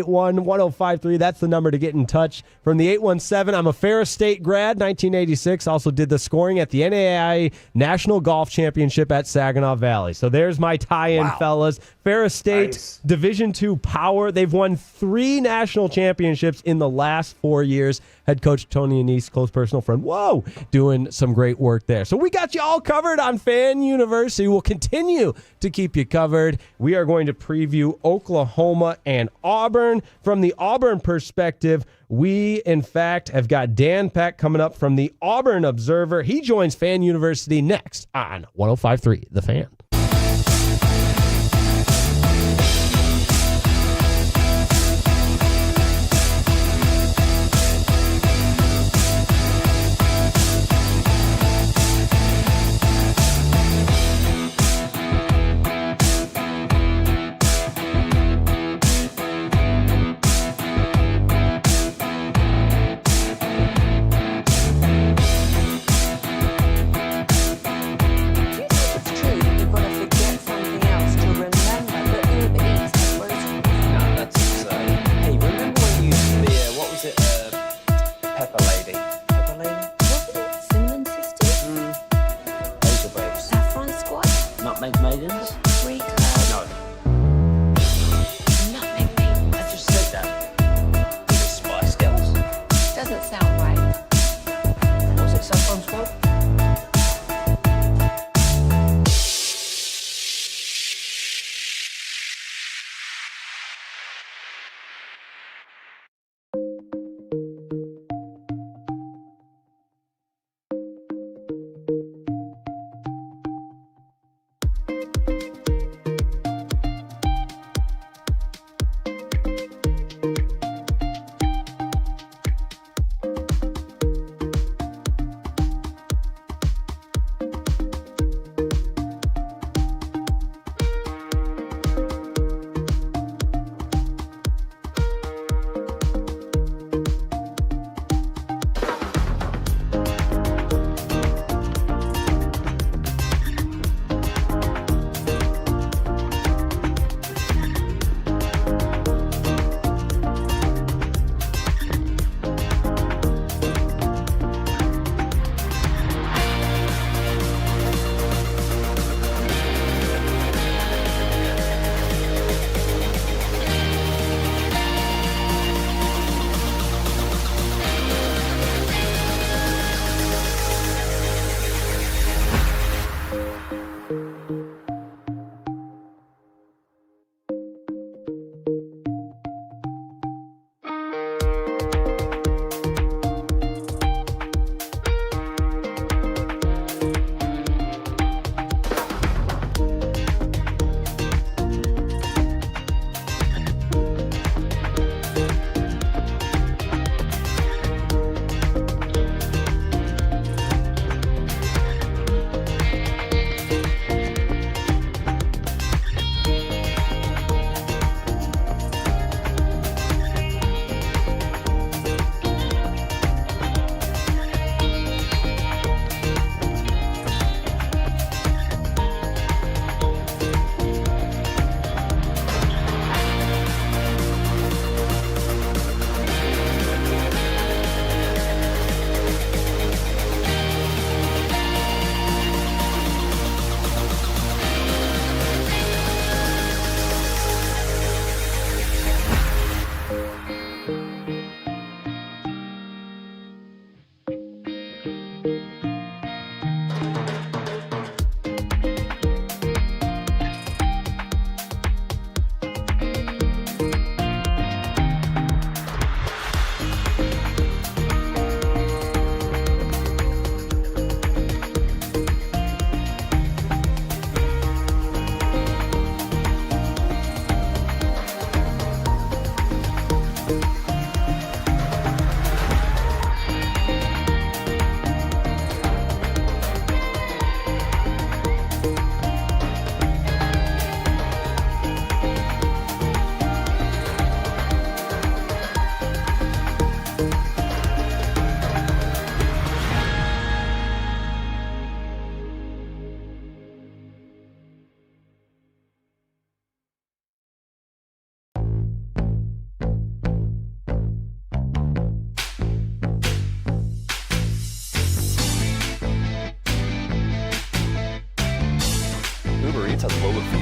877-881-1053. That's the number to get in touch. From the 817, I'm a Ferris State grad, 1986. Also did the scoring at the NAIA National Golf Championship at Saginaw Valley. So there's my tie-in, fellas. Ferris State, nice. Division II power. They've won 3 national championships in the last 4 years. Head coach Tony Anise, close personal friend. Whoa, doing some great work there. So we got you all covered on Fan University. We'll continue to keep you covered. We are going to preview Oklahoma and Auburn. From the Auburn perspective, we, in fact, have got Dan Peck coming up from the Auburn Observer. He joins Fan University next on 105.3 The Fan.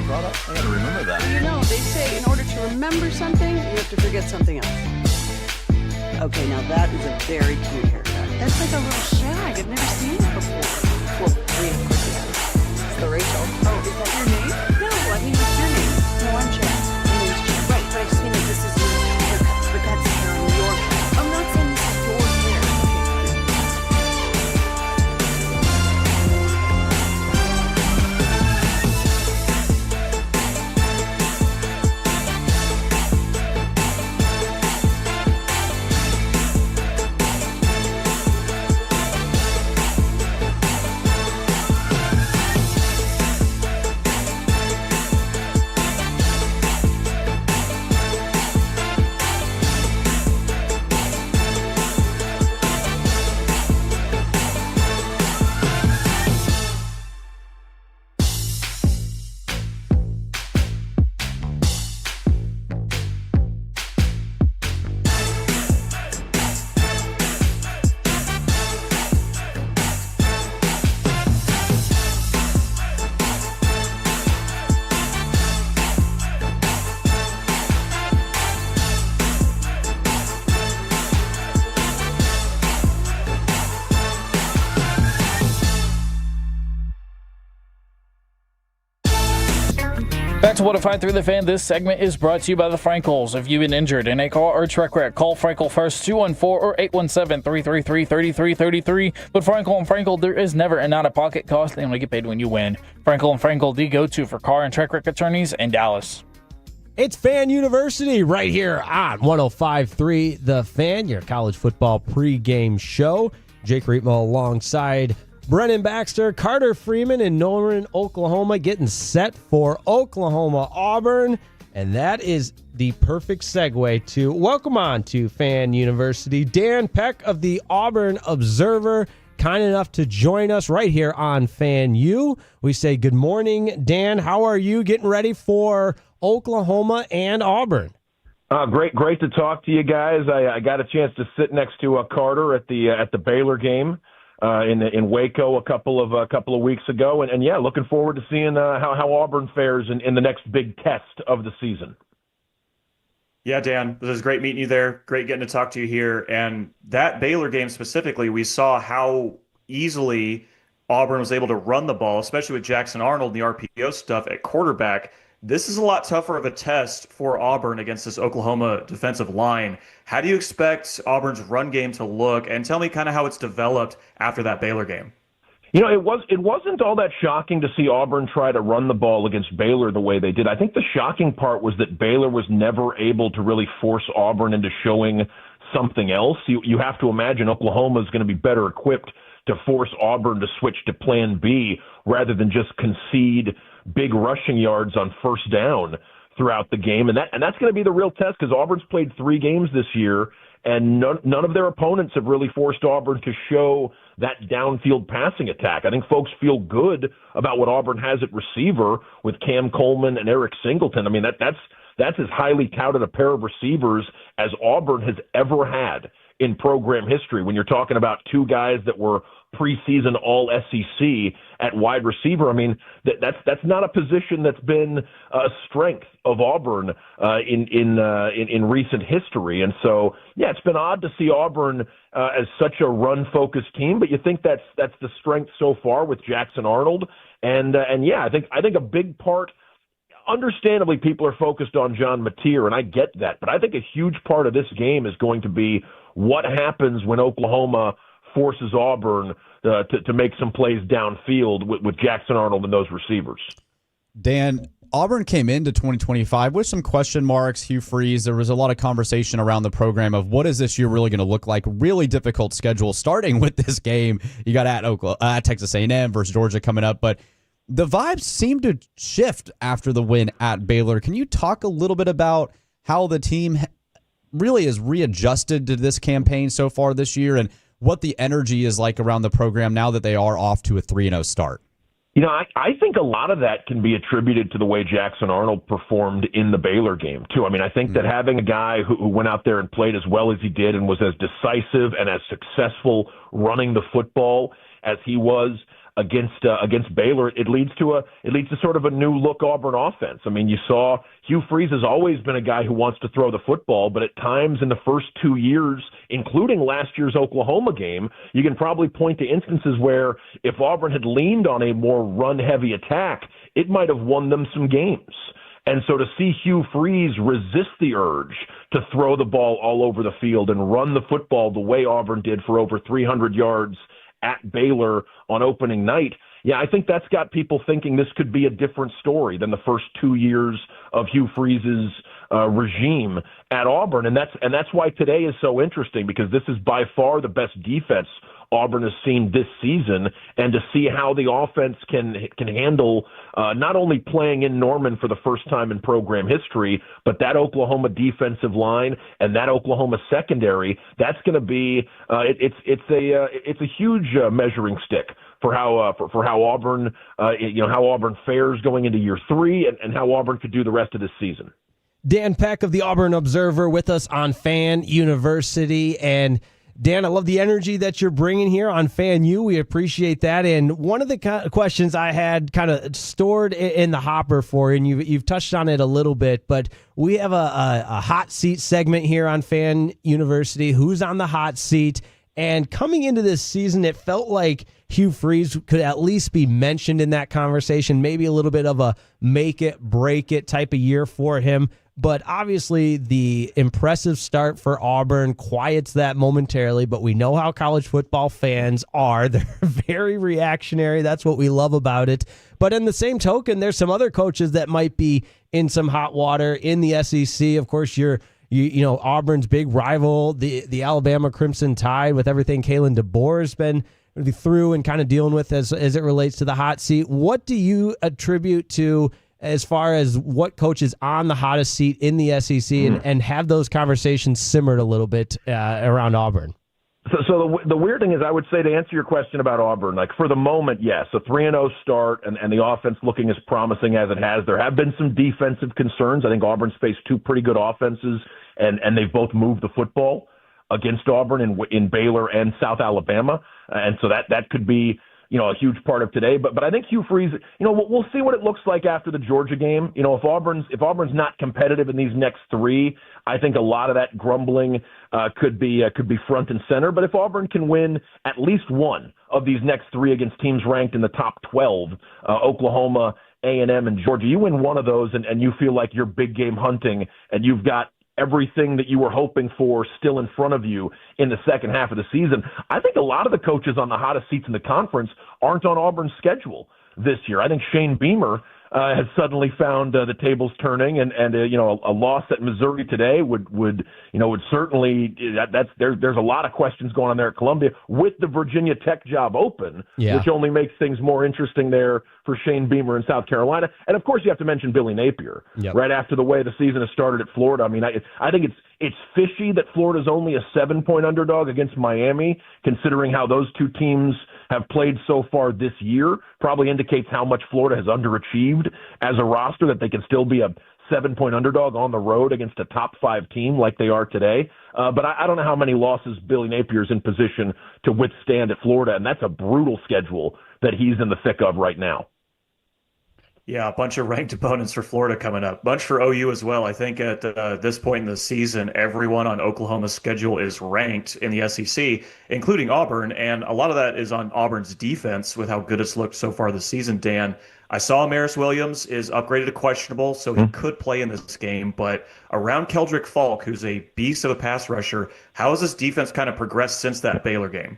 product? I gotta remember that. You know, they say in order to remember something, you have to forget something else. Okay, now that is a very cute haircut. That's like a little shag. I've never seen it before. Well, Rita, of course, yeah. It's the Rachel. Oh, is that your name? No, I mean, what's your name? No, I'm Chad. My name's Chad. Right, but I just mean that this is your haircut. But that's hair on your head. I'm not saying this is your hair. Back to 105.3 The Fan. This segment is brought to you by the Frankels. If you've been injured in a car or truck wreck, call Frankel first, 214 or 817-333-3333. But Frankel and Frankel, there is never an out-of-pocket cost. They only get paid when you win. Frankel and Frankel, the go-to for car and truck wreck attorneys in Dallas. It's Fan University right here on 105.3 The Fan, your college football pregame show. Jake Rietmo alongside Brennan Baxter, Carter Freeman in Norman, Oklahoma, getting set for Oklahoma Auburn. And that is the perfect segue to welcome on to Fan University, Dan Peck of the Auburn Observer, kind enough to join us right here on Fan U. We say good morning, Dan. How are you getting ready for Oklahoma and Auburn? Great to talk to you guys. I got a chance to sit next to Carter at the Baylor game in Waco a couple of weeks ago, and yeah, looking forward to seeing how Auburn fares in the next big test of the season. Yeah, Dan, it was great meeting you there. Great getting to talk to you here. And that Baylor game specifically, we saw how easily Auburn was able to run the ball, especially with Jackson Arnold and the RPO stuff at quarterback. This is a lot tougher of a test for Auburn against this Oklahoma defensive line. How do you expect Auburn's run game to look? And tell me kind of how it's developed after that Baylor game. You know, it wasn't all that shocking to see Auburn try to run the ball against Baylor the way they did. I think the shocking part was that Baylor was never able to really force Auburn into showing something else. You have to imagine Oklahoma is going to be better equipped to force Auburn to switch to plan B rather than just concede big rushing yards on first down throughout the game. And that's going to be the real test, because Auburn's played 3 games this year, and none of their opponents have really forced Auburn to show that downfield passing attack. I think folks feel good about what Auburn has at receiver with Cam Coleman and Eric Singleton. I mean, that's as highly touted a pair of receivers as Auburn has ever had in program history. When you're talking about 2 guys that were preseason all SEC at wide receiver, I mean, that's not a position that's been a strength of Auburn in recent history. And so, yeah, it's been odd to see Auburn as such a run-focused team, but you think that's the strength so far with Jackson Arnold. And yeah, I think a big part, understandably, people are focused on John Mateer, and I get that, but I think a huge part of this game is going to be what happens when Oklahoma forces Auburn to make some plays downfield with Jackson Arnold and those receivers. Dan, Auburn came into 2025 with some question marks. Hugh Freeze, there was a lot of conversation around the program of what is this year really going to look like. Really difficult schedule starting with this game. You got at Texas A&M versus Georgia coming up, but the vibes seem to shift after the win at Baylor. Can you talk a little bit about how the team really is readjusted to this campaign so far this year, and what the energy is like around the program now that they are off to a 3-0 start? You know, I think a lot of that can be attributed to the way Jackson Arnold performed in the Baylor game, too. I mean, I think that having a guy who went out there and played as well as he did and was as decisive and as successful running the football as he was, against Baylor, it leads to sort of a new look Auburn offense. I mean, you saw Hugh Freeze has always been a guy who wants to throw the football, but at times in the first 2 years, including last year's Oklahoma game, you can probably point to instances where if Auburn had leaned on a more run-heavy attack, it might have won them some games. And so to see Hugh Freeze resist the urge to throw the ball all over the field and run the football the way Auburn did for over 300 yards at Baylor on opening night, yeah, I think that's got people thinking this could be a different story than the first 2 years of Hugh Freeze's regime at Auburn. And that's why today is so interesting, because this is by far the best defense Auburn has seen this season, and to see how the offense can handle not only playing in Norman for the first time in program history, but that Oklahoma defensive line and that Oklahoma secondary, that's going to be it's a huge measuring stick for how Auburn how Auburn fares going into year 3 and how Auburn could do the rest of this season. Dan Peck of the Auburn Observer with us on Fan University. And Dan, I love the energy that you're bringing here on Fan U. We appreciate that. And one of the questions I had kind of stored in the hopper for you, and you've touched on it a little bit, but we have a hot seat segment here on Fan University. Who's on the hot seat? And coming into this season, it felt like Hugh Freeze could at least be mentioned in that conversation, maybe a little bit of a make it, break it type of year for him. But obviously the impressive start for Auburn quiets that momentarily, but we know how college football fans are. They're very reactionary. That's what we love about it. But in the same token, there's some other coaches that might be in some hot water in the SEC. Of course, you know, Auburn's big rival, the Alabama Crimson Tide, with everything Kalen DeBoer has been through and kind of dealing with as it relates to the hot seat. What do you attribute to as far as what coach is on the hottest seat in the SEC and have those conversations simmered a little bit around Auburn? So the weird thing is, I would say, to answer your question about Auburn, like for the moment, yes, a 3-0 start and the offense looking as promising as it has. There have been some defensive concerns. I think Auburn's faced two pretty good offenses, and they've both moved the football against Auburn in Baylor and South Alabama, and so that could be, you know, a huge part of today. But I think Hugh Freeze, you know, we'll see what it looks like after the Georgia game. You know, if Auburn's not competitive in these next three, I think a lot of that grumbling could be front and center. But if Auburn can win at least one of these next three against teams ranked in the top 12, Oklahoma, A&M, and Georgia, you win one of those and you feel like you're big game hunting and you've got everything that you were hoping for still in front of you in the second half of the season. I think a lot of the coaches on the hottest seats in the conference aren't on Auburn's schedule this year. I think Shane Beamer has suddenly found the tables turning, and you know, a loss at Missouri today would certainly there's a lot of questions going on there at Columbia with the Virginia Tech job open, which only makes things more interesting there for Shane Beamer in South Carolina. And of course, you have to mention Billy Napier right after the way the season has started at Florida. I mean, I think it's fishy that Florida's only a 7-point underdog against Miami, considering how those two teams have played so far this year. Probably indicates how much Florida has underachieved as a roster, that they can still be a 7-point underdog on the road against a top 5 team like they are today. But I don't know how many losses Billy Napier's in position to withstand at Florida, and that's a brutal schedule that he's in the thick of right now. Yeah, a bunch of ranked opponents for Florida coming up. Bunch for OU as well. I think at this point in the season, everyone on Oklahoma's schedule is ranked in the SEC, including Auburn. And a lot of that is on Auburn's defense with how good it's looked so far this season, Dan. I saw Maris Williams is upgraded to questionable, so he could play in this game. But around Keldrick Falk, who's a beast of a pass rusher, how has this defense kind of progressed since that Baylor game?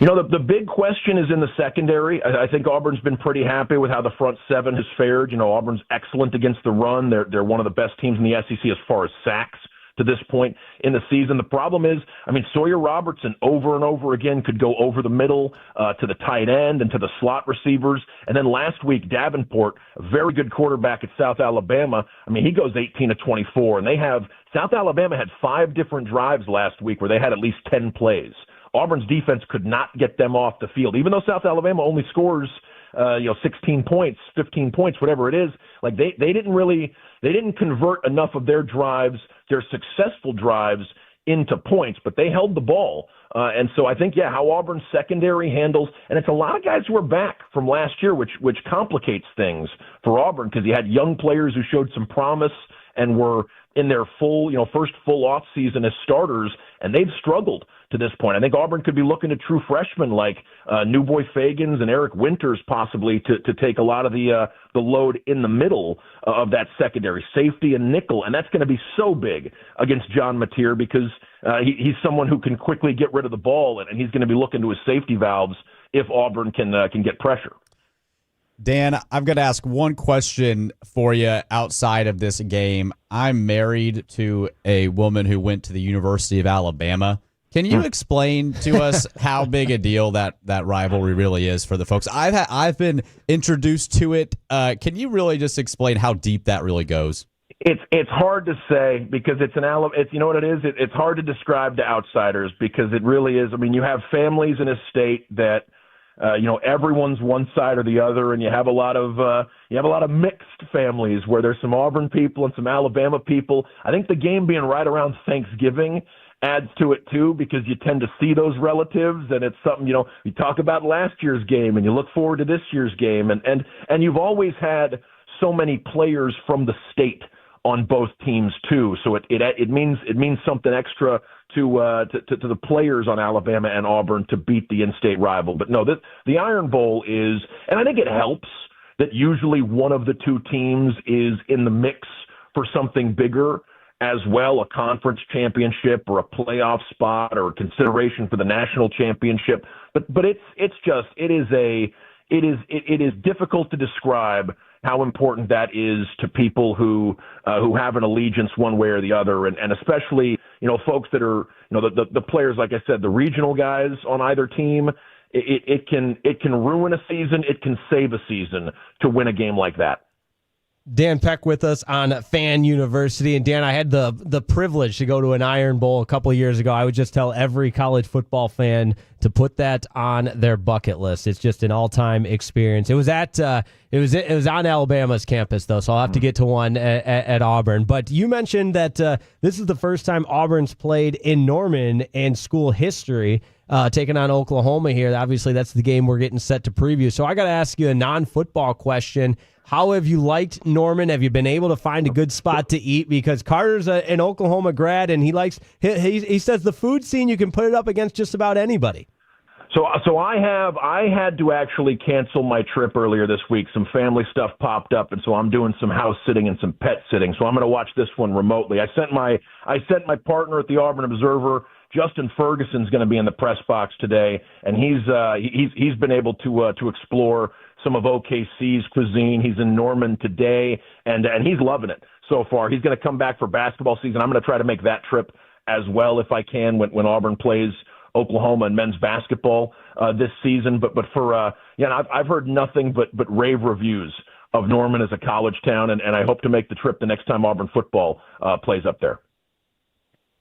You know, the big question is in the secondary. I think Auburn's been pretty happy with how the front seven has fared. You know, Auburn's excellent against the run. They're one of the best teams in the SEC as far as sacks to this point in the season. The problem is, I mean, Sawyer Robertson over and over again could go over the middle to the tight end and to the slot receivers. And then last week, Davenport, a very good quarterback at South Alabama, I mean, he goes 18 of 24. And South Alabama had 5 different drives last week where they had at least 10 plays. Auburn's defense could not get them off the field, even though South Alabama only scores, 16 points, 15 points, whatever it is. Like they didn't convert enough of their drives, their successful drives, into points, but they held the ball. And so I think, how Auburn's secondary handles, and it's a lot of guys who are back from last year, which complicates things for Auburn because you had young players who showed some promise and were in their first full off season as starters, and they've struggled to this point. I think Auburn could be looking at true freshmen like New Boy Fagans and Eric Winters possibly to take a lot of the load in the middle of that secondary, safety and nickel, and that's going to be so big against John Mateer because he's someone who can quickly get rid of the ball, and he's going to be looking to his safety valves if Auburn can get pressure. Dan, I've got to ask one question for you outside of this game. I'm married to a woman who went to the University of Alabama. Can you explain to us how big a deal that rivalry really is for the folks? I've been introduced to it. Can you really just explain how deep that really goes? It's hard to say because it's you know what it is? It's hard to describe to outsiders because it really is. I mean, you have families in a state that everyone's one side or the other, and you have a lot of mixed families where there's some Auburn people and some Alabama people. I think the game being right around Thanksgiving adds to it too, because you tend to see those relatives, and it's something, you talk about last year's game and you look forward to this year's game, and you've always had so many players from the state on both teams too. So it means something extra to the players on Alabama and Auburn to beat the in-state rival. But no, the Iron Bowl is, and I think it helps that usually one of the two teams is in the mix for something bigger as well, a conference championship or a playoff spot or consideration for the national championship. But it is difficult to describe how important that is to people who have an allegiance one way or the other, and especially folks that are the players, like I said, the regional guys on either team. It can ruin a season, it can save a season to win a game like that. Dan Peck with us on Fan University. And Dan, I had the privilege to go to an Iron Bowl a couple of years ago. I would just tell every college football fan to put that on their bucket list. It's just an all-time experience. It was on Alabama's campus though, so I'll have to get to one at Auburn. But you mentioned that this is the first time Auburn's played in Norman in school history, taking on Oklahoma here. Obviously, that's the game we're getting set to preview. So I got to ask you a non-football question. How have you liked Norman? Have you been able to find a good spot to eat? Because Carter's an Oklahoma grad, and he says the food scene, you can put it up against just about anybody. So I had to actually cancel my trip earlier this week. Some family stuff popped up, and so I'm doing some house sitting and some pet sitting. So I'm going to watch this one remotely. I sent my partner at the Auburn Observer. Justin Ferguson's going to be in the press box today, and he's been able to explore some of OKC's cuisine. He's in Norman today, and he's loving it so far. He's going to come back for basketball season. I'm going to try to make that trip as well if I can when Auburn plays Oklahoma in men's basketball this season. But I've heard nothing but rave reviews of Norman as a college town, and I hope to make the trip the next time Auburn football plays up there.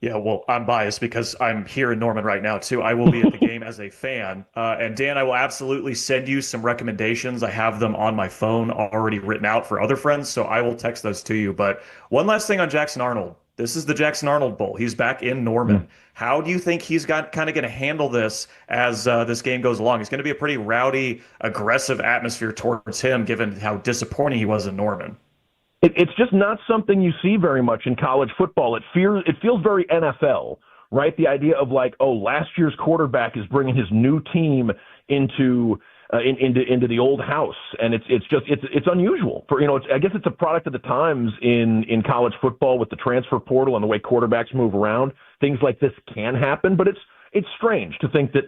Yeah, well, I'm biased because I'm here in Norman right now, too. I will be at the game as a fan. And Dan, I will absolutely send you some recommendations. I have them on my phone already written out for other friends, so I will text those to you. But one last thing on Jackson Arnold. This is the Jackson Arnold Bowl. He's back in Norman. How do you think he's kind of going to handle this as this game goes along? It's going to be a pretty rowdy, aggressive atmosphere towards him, given how disappointing he was in Norman. It's just not something you see very much in college football. It feels very NFL, right? The idea of last year's quarterback is bringing his new team into the old house, and it's unusual for I guess it's a product of the times in college football with the transfer portal and the way quarterbacks move around. Things like this can happen, but it's strange to think that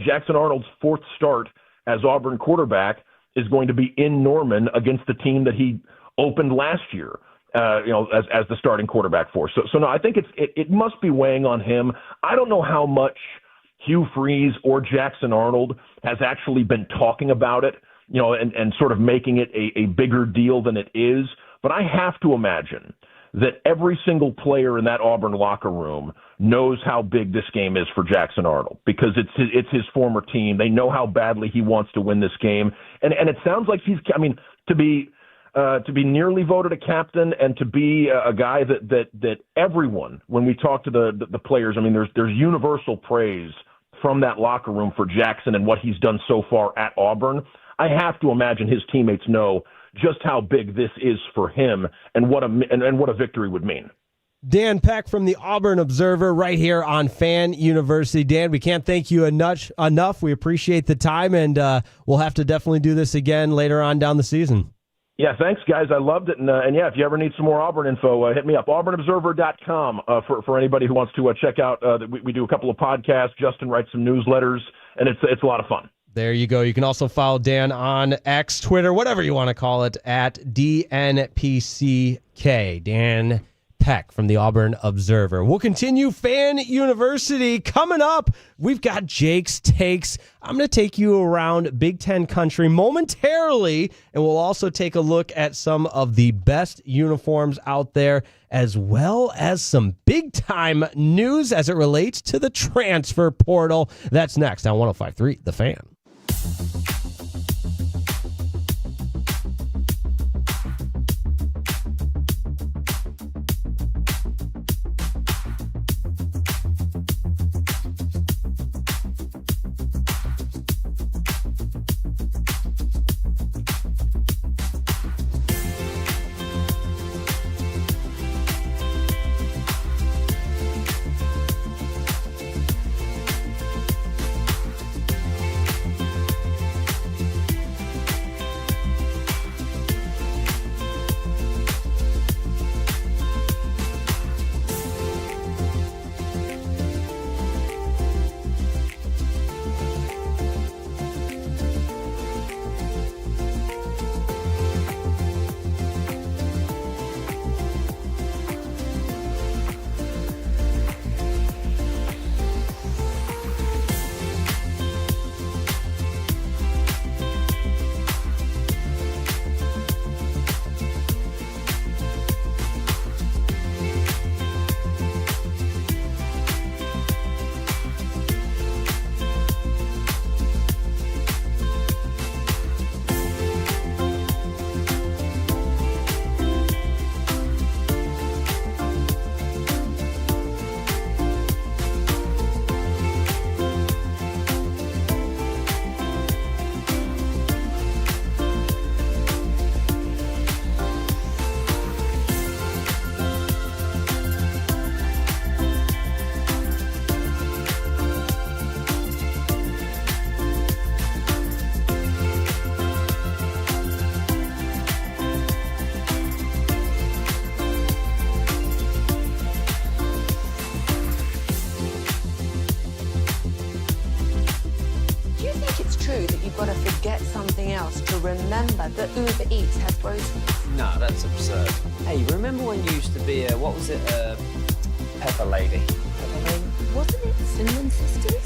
Jackson Arnold's fourth start as Auburn quarterback is going to be in Norman against the team that he opened last year, as the starting quarterback for. So no, I think it must be weighing on him. I don't know how much Hugh Freeze or Jackson Arnold has actually been talking about it, and sort of making it a bigger deal than it is. But I have to imagine that every single player in that Auburn locker room knows how big this game is for Jackson Arnold because it's his former team. They know how badly he wants to win this game. And it sounds like to be nearly voted a captain, and to be a guy that everyone, when we talk to the players, I mean, there's universal praise from that locker room for Jackson and what he's done so far at Auburn. I have to imagine his teammates know just how big this is for him and what a victory would mean. Dan Peck from the Auburn Observer right here on Fan University. Dan, we can't thank you enough. We appreciate the time, and we'll have to definitely do this again later on down the season. Yeah, thanks, guys. I loved it. And yeah, if you ever need some more Auburn info, hit me up, auburnobserver.com, for anybody who wants to check out. We do a couple of podcasts. Justin writes some newsletters, and it's a lot of fun. There you go. You can also follow Dan on X, Twitter, whatever you want to call it, at DNPCK. Dan Peck from the Auburn Observer. We'll continue Fan University. Coming up, we've got Jake's Takes. I'm going to take you around Big Ten country momentarily, and we'll also take a look at some of the best uniforms out there, as well as some big-time news as it relates to the transfer portal. That's next on 105.3 The Fan. Remember that Uber Eats has groceries. No, that's absurd. Hey, remember when you used to be what was it, Pepper Lady? Pepper Lady? Wasn't it Cinnamon Sisters?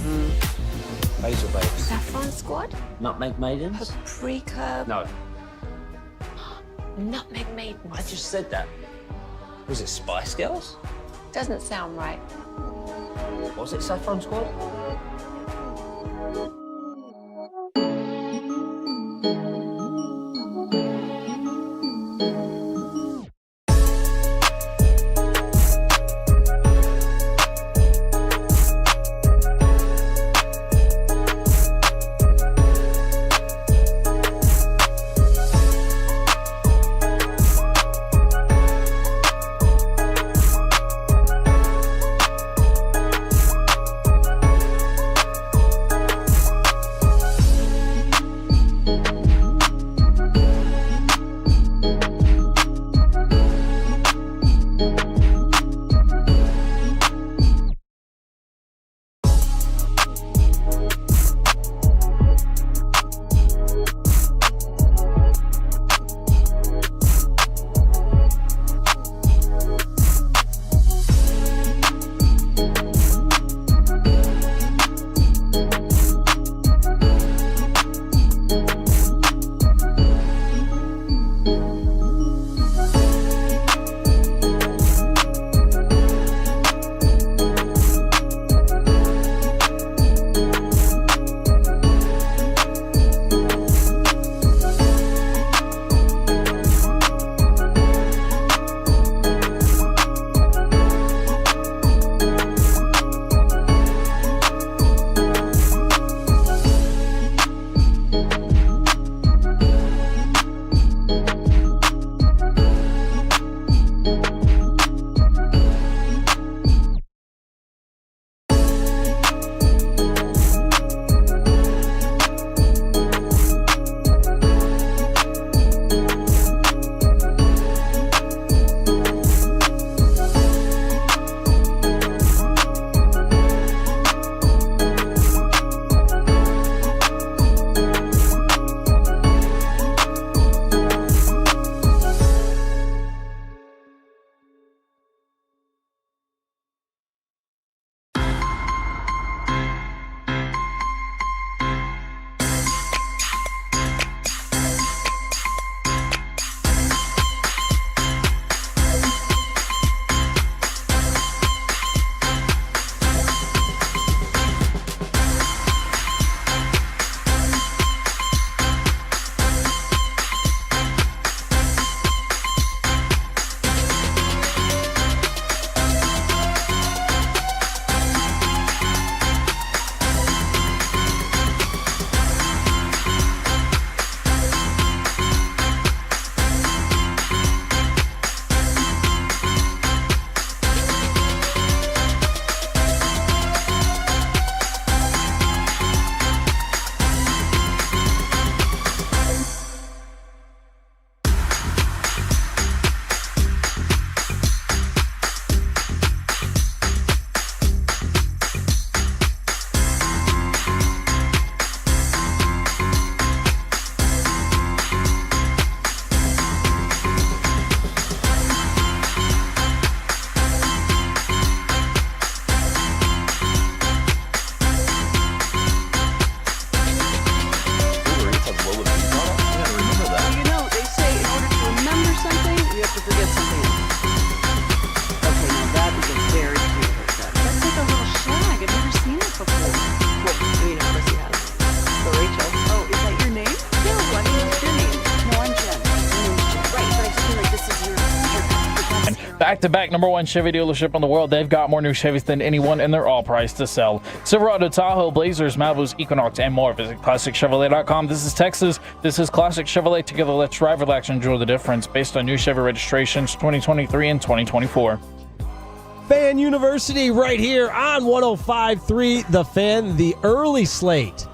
Basil Babes. Saffron Squad? Nutmeg Maidens? Paprika? No. Nutmeg Maidens. I just said that. Was it Spice Girls? Doesn't sound right. Was it Saffron Squad? Back-to-back number one Chevy dealership in the world. They've got more new Chevys than anyone, and they're all priced to sell. Silverado, Tahoe, Blazers, Malibus, Equinox, and more. Visit ClassicChevrolet.com. This is Texas. This is Classic Chevrolet. Together, let's drive, relax, and enjoy the difference based on new Chevy registrations 2023 and 2024. Fan University right here on 105.3 The Fan. The early slate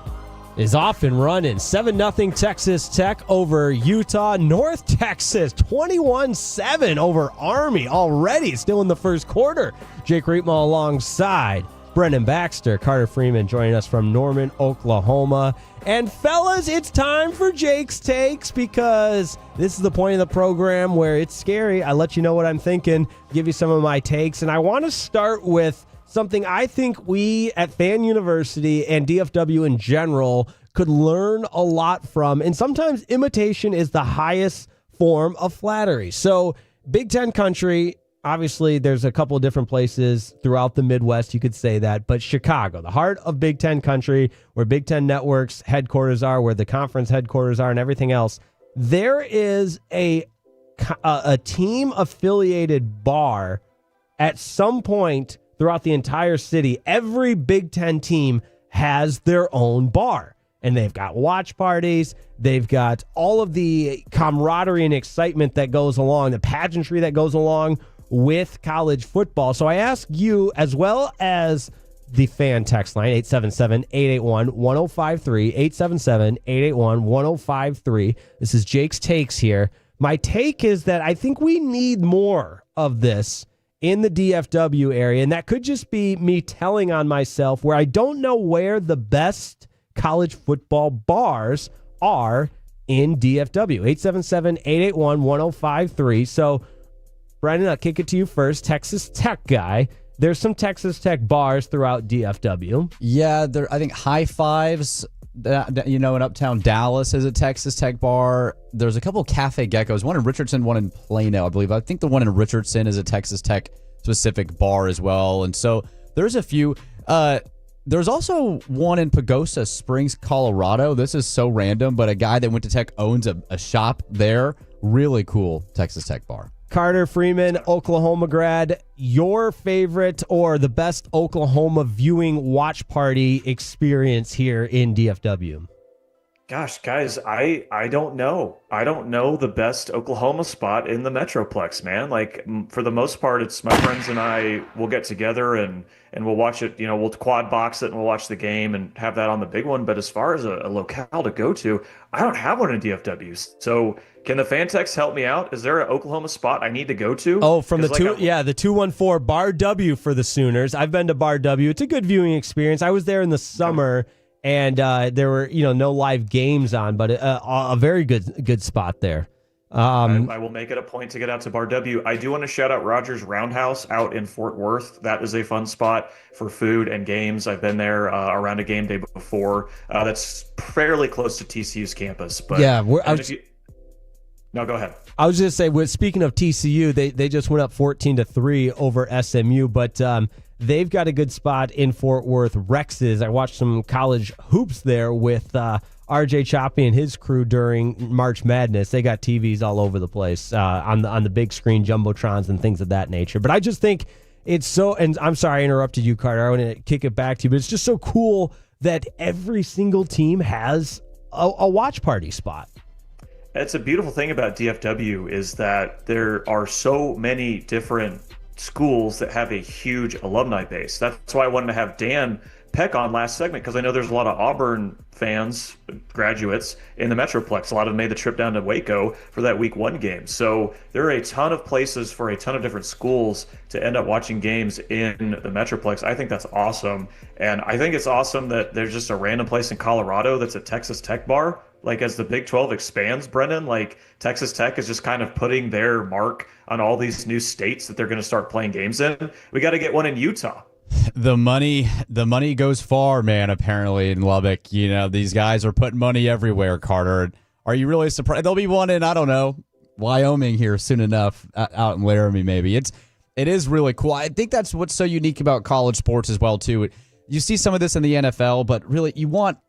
is off and running. 7-0 Texas Tech over Utah. North Texas 21-7 over Army already. Still in the first quarter. Jake Reitma alongside Brendan Baxter. Carter Freeman joining us from Norman, Oklahoma. And fellas, it's time for Jake's Takes because this is the point of the program where it's scary. I let you know what I'm thinking, give you some of my takes. And I want to start with something I think we at Fan University and DFW in general could learn a lot from. And sometimes imitation is the highest form of flattery. So Big Ten country, obviously there's a couple of different places throughout the Midwest you could say that. But Chicago, the heart of Big Ten country, where Big Ten Network's headquarters are, where the conference headquarters are and everything else, there is a team-affiliated bar at some point throughout the entire city. Every Big Ten team has their own bar, and they've got watch parties. They've got all of the camaraderie and excitement that goes along, the pageantry that goes along with college football. So I ask you, as well as the fan text line, 877-881-1053, 877-881-1053. This is Jake's Takes here. My take is that I think we need more of this in the DFW area, and that could just be me telling on myself, where I don't know where the best college football bars are in DFW. 877-881-1053. So, Brandon, I'll kick it to you first. Texas Tech guy. There's some Texas Tech bars throughout DFW. Yeah, I think High Fives, in Uptown Dallas is a Texas Tech bar. There's a couple of Cafe Geckos, one in Richardson, one in Plano, I believe. I think the one in Richardson is a Texas Tech specific bar as well. And so there's a few. There's also one in Pagosa Springs, Colorado. This is so random, but a guy that went to Tech owns a shop there. Really cool Texas Tech bar. Carter Freeman, Oklahoma grad, your favorite or the best Oklahoma viewing watch party experience here in DFW? Gosh, guys, I don't know. I don't know the best Oklahoma spot in the Metroplex, man. Like, for the most part, it's my friends and I will get together and we'll watch it. We'll quad box it and we'll watch the game and have that on the big one. But as far as a locale to go to, I don't have one in DFW. So can the fan text help me out? Is there an Oklahoma spot I need to go to? Oh, from the 214 Bar W for the Sooners. I've been to Bar W. It's a good viewing experience. I was there in the summer. And there were, no live games on, but a very good spot there. I will make it a point to get out to Bar W. I do want to shout out Rogers Roundhouse out in Fort Worth. That is a fun spot for food and games. I've been there around a game day before. That's fairly close to TCU's campus. But yeah, no, go ahead. I was just saying, speaking of TCU, they just went up 14-3 over SMU, but they've got a good spot in Fort Worth. Rex's. I watched some college hoops there with RJ Choppy and his crew during March Madness. They got TVs all over the place on the big screen, jumbotrons and things of that nature. But I just think it's so, and I'm sorry I interrupted you, Carter. I want to kick it back to you, but it's just so cool that every single team has a watch party spot. It's a beautiful thing about DFW is that there are so many different schools that have a huge alumni base. That's why I wanted to have Dan Peck on last segment, because I know there's a lot of Auburn fans, graduates in the Metroplex. A lot of them made the trip down to Waco for that week 1 game. So there are a ton of places for a ton of different schools to end up watching games in the Metroplex. I think that's awesome. And I think it's awesome that there's just a random place in Colorado that's a Texas Tech bar. Like, as the Big 12 expands, Brendan, like, Texas Tech is just kind of putting their mark on all these new states that they're going to start playing games in. We got to get one in Utah. The money goes far, man, apparently, in Lubbock. These guys are putting money everywhere, Carter. Are you really surprised? There'll be one in, I don't know, Wyoming here soon enough, out in Laramie maybe. It is really cool. I think that's what's so unique about college sports as well, too. You see some of this in the NFL, but really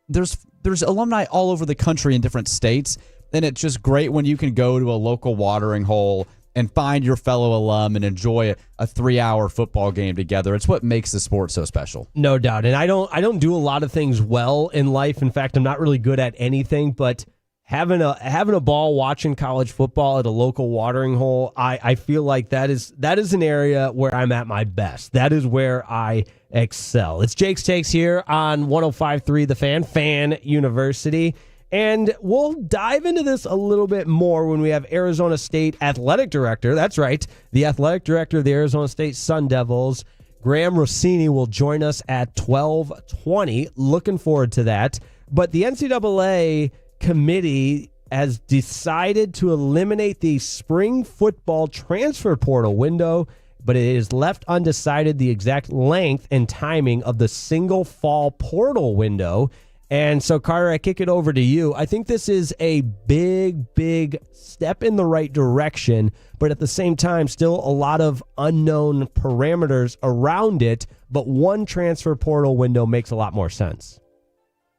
there's alumni all over the country in different states, and it's just great when you can go to a local watering hole and find your fellow alum and enjoy a 3-hour football game together. It's what makes the sport so special. No doubt. And I don't do a lot of things well in life. In fact, I'm not really good at anything, but having a ball watching college football at a local watering hole, I feel like that is an area where I'm at my best. That is where I excel. It's Jake's Takes here on 105.3 The Fan University. And we'll dive into this a little bit more when we have Arizona State athletic director. That's right. The athletic director of the Arizona State Sun Devils, Graham Rossini, will join us at 12:20. Looking forward to that. But the NCAA committee has decided to eliminate the spring football transfer portal window, but it is left undecided the exact length and timing of the single fall portal window. And so, Carter, I kick it over to you. I think this is a big step in the right direction, but at the same time, still a lot of unknown parameters around it. But one transfer portal window makes a lot more sense.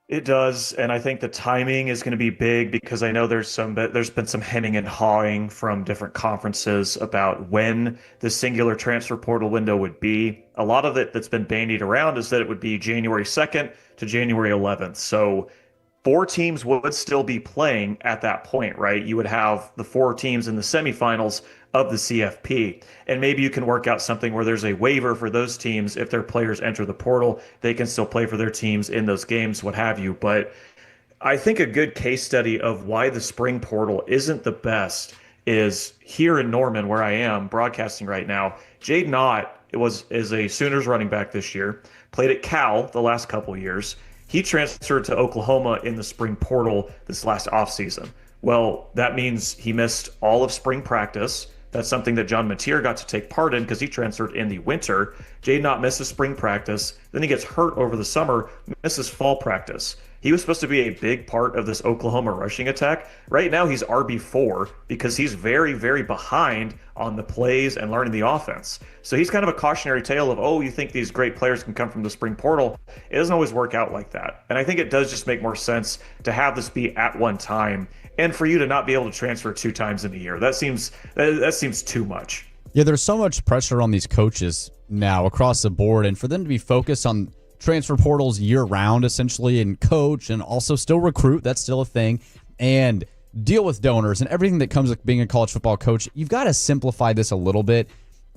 It does, and I think the timing is going to be big because I know there's been some hemming and hawing from different conferences about when the singular transfer portal window would be. A lot of it that's been bandied around is that it would be January 2nd to January 11th. So 4 teams would still be playing at that point, right? You would have the 4 teams in the semifinals of the CFP. And maybe you can work out something where there's a waiver for those teams. If their players enter the portal, they can still play for their teams in those games, what have you. But I think a good case study of why the spring portal isn't the best is here in Norman, where I am broadcasting right now. Jaden Ott is a Sooners running back this year, played at Cal the last couple years. He transferred to Oklahoma in the spring portal this last offseason. Well, that means he missed all of spring practice. That's something that John Mateer got to take part in because he transferred in the winter. Jaden Ott misses spring practice. Then he gets hurt over the summer, misses fall practice. He was supposed to be a big part of this Oklahoma rushing attack. Right now, he's RB4 because he's very, very behind on the plays and learning the offense. So he's kind of a cautionary tale of, oh, you think these great players can come from the spring portal. It doesn't always work out like that. And I think it does just make more sense to have this be at one time and for you to not be able to transfer 2 times in a year. That seems too much. Yeah, there's so much pressure on these coaches now across the board, and for them to be focused on transfer portals year-round, essentially, and coach and also still recruit, that's still a thing, and deal with donors and everything that comes with being a college football coach, you've got to simplify this a little bit,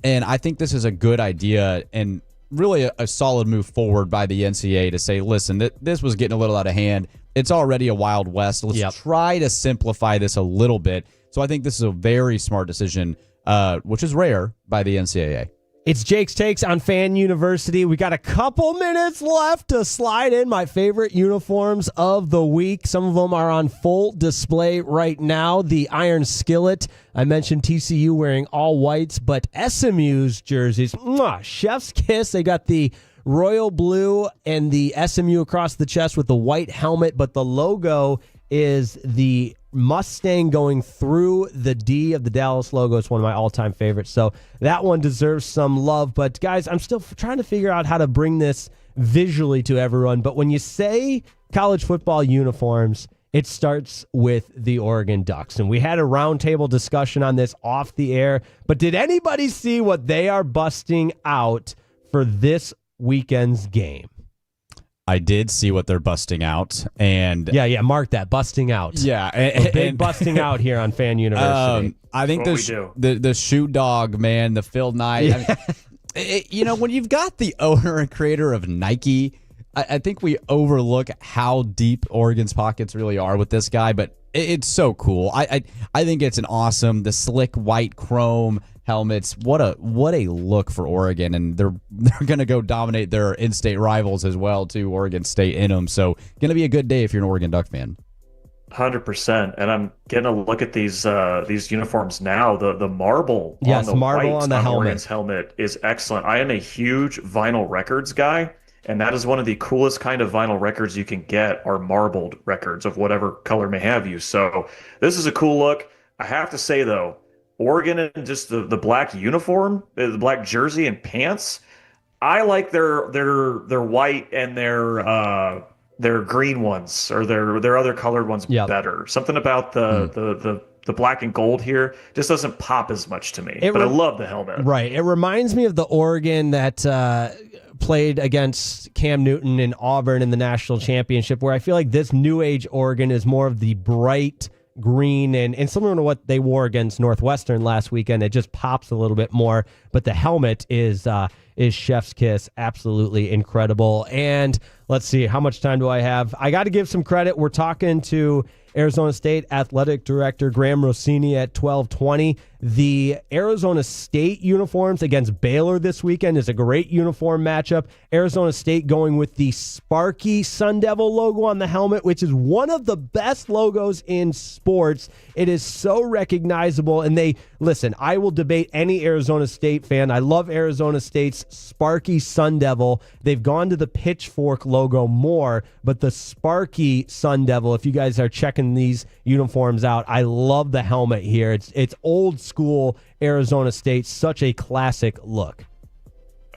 and I think this is a good idea and really a solid move forward by the NCAA to say, listen, this was getting a little out of hand. It's already a Wild West. Let's try to simplify this a little bit. So I think this is a very smart decision, which is rare by the NCAA. It's Jake's Takes on Fan University. We got a couple minutes left to slide in my favorite uniforms of the week. Some of them are on full display right now. The Iron Skillet. I mentioned TCU wearing all whites, but SMU's jerseys, chef's kiss. They got the royal blue and the SMU across the chest with the white helmet, but the logo is the Mustang going through the D of the Dallas logo. It's one of my all-time favorites. So that one deserves some love. But guys, I'm still trying to figure out how to bring this visually to everyone. But when you say college football uniforms, it starts with the Oregon Ducks. And we had a roundtable discussion on this off the air. But did anybody see what they are busting out for this weekend's game? I did see what they're busting out, and yeah, mark that, busting out. Yeah, big busting out here on Fan University. I think the shoe dog, man, the Phil Knight. Yeah. I mean, when you've got the owner and creator of Nike, I think we overlook how deep Oregon's pockets really are with this guy. But it's so cool. I think it's the slick white chrome helmets. What a look for Oregon, and they're going to go dominate their in-state rivals as well too. Oregon State in them, so going to be a good day if you're an Oregon Duck fan. 100%. And I'm getting a look at these uniforms now. The marble, yes, on the marble white on the on helmet. Oregon's helmet is excellent. I am a huge vinyl records guy, and that is one of the coolest kind of vinyl records you can get are marbled records of whatever color may have you. So this is a cool look. I have to say though, Oregon and just the black uniform, the black jersey and pants. I like their white and their green ones or their other colored ones better. Something about the the black and gold here just doesn't pop as much to me. But I love the helmet. Right. It reminds me of the Oregon that played against Cam Newton in Auburn in the national championship, where I feel like this new age Oregon is more of the bright green and similar to what they wore against Northwestern last weekend. It just pops a little bit more, but the helmet is chef's kiss. Absolutely incredible. And let's see, how much time do I have? I got to give some credit. We're talking to Arizona State Athletic Director Graham Rossini at 12:20. The Arizona State uniforms against Baylor this weekend is a great uniform matchup. Arizona State going with the Sparky Sun Devil logo on the helmet, which is one of the best logos in sports. It is so recognizable. And listen, I will debate any Arizona State fan. I love Arizona State's Sparky Sun Devil. They've gone to the pitchfork logo more, but the Sparky Sun Devil, if you guys are checking these uniforms out, I love the helmet here. It's old school Arizona State, such a classic look.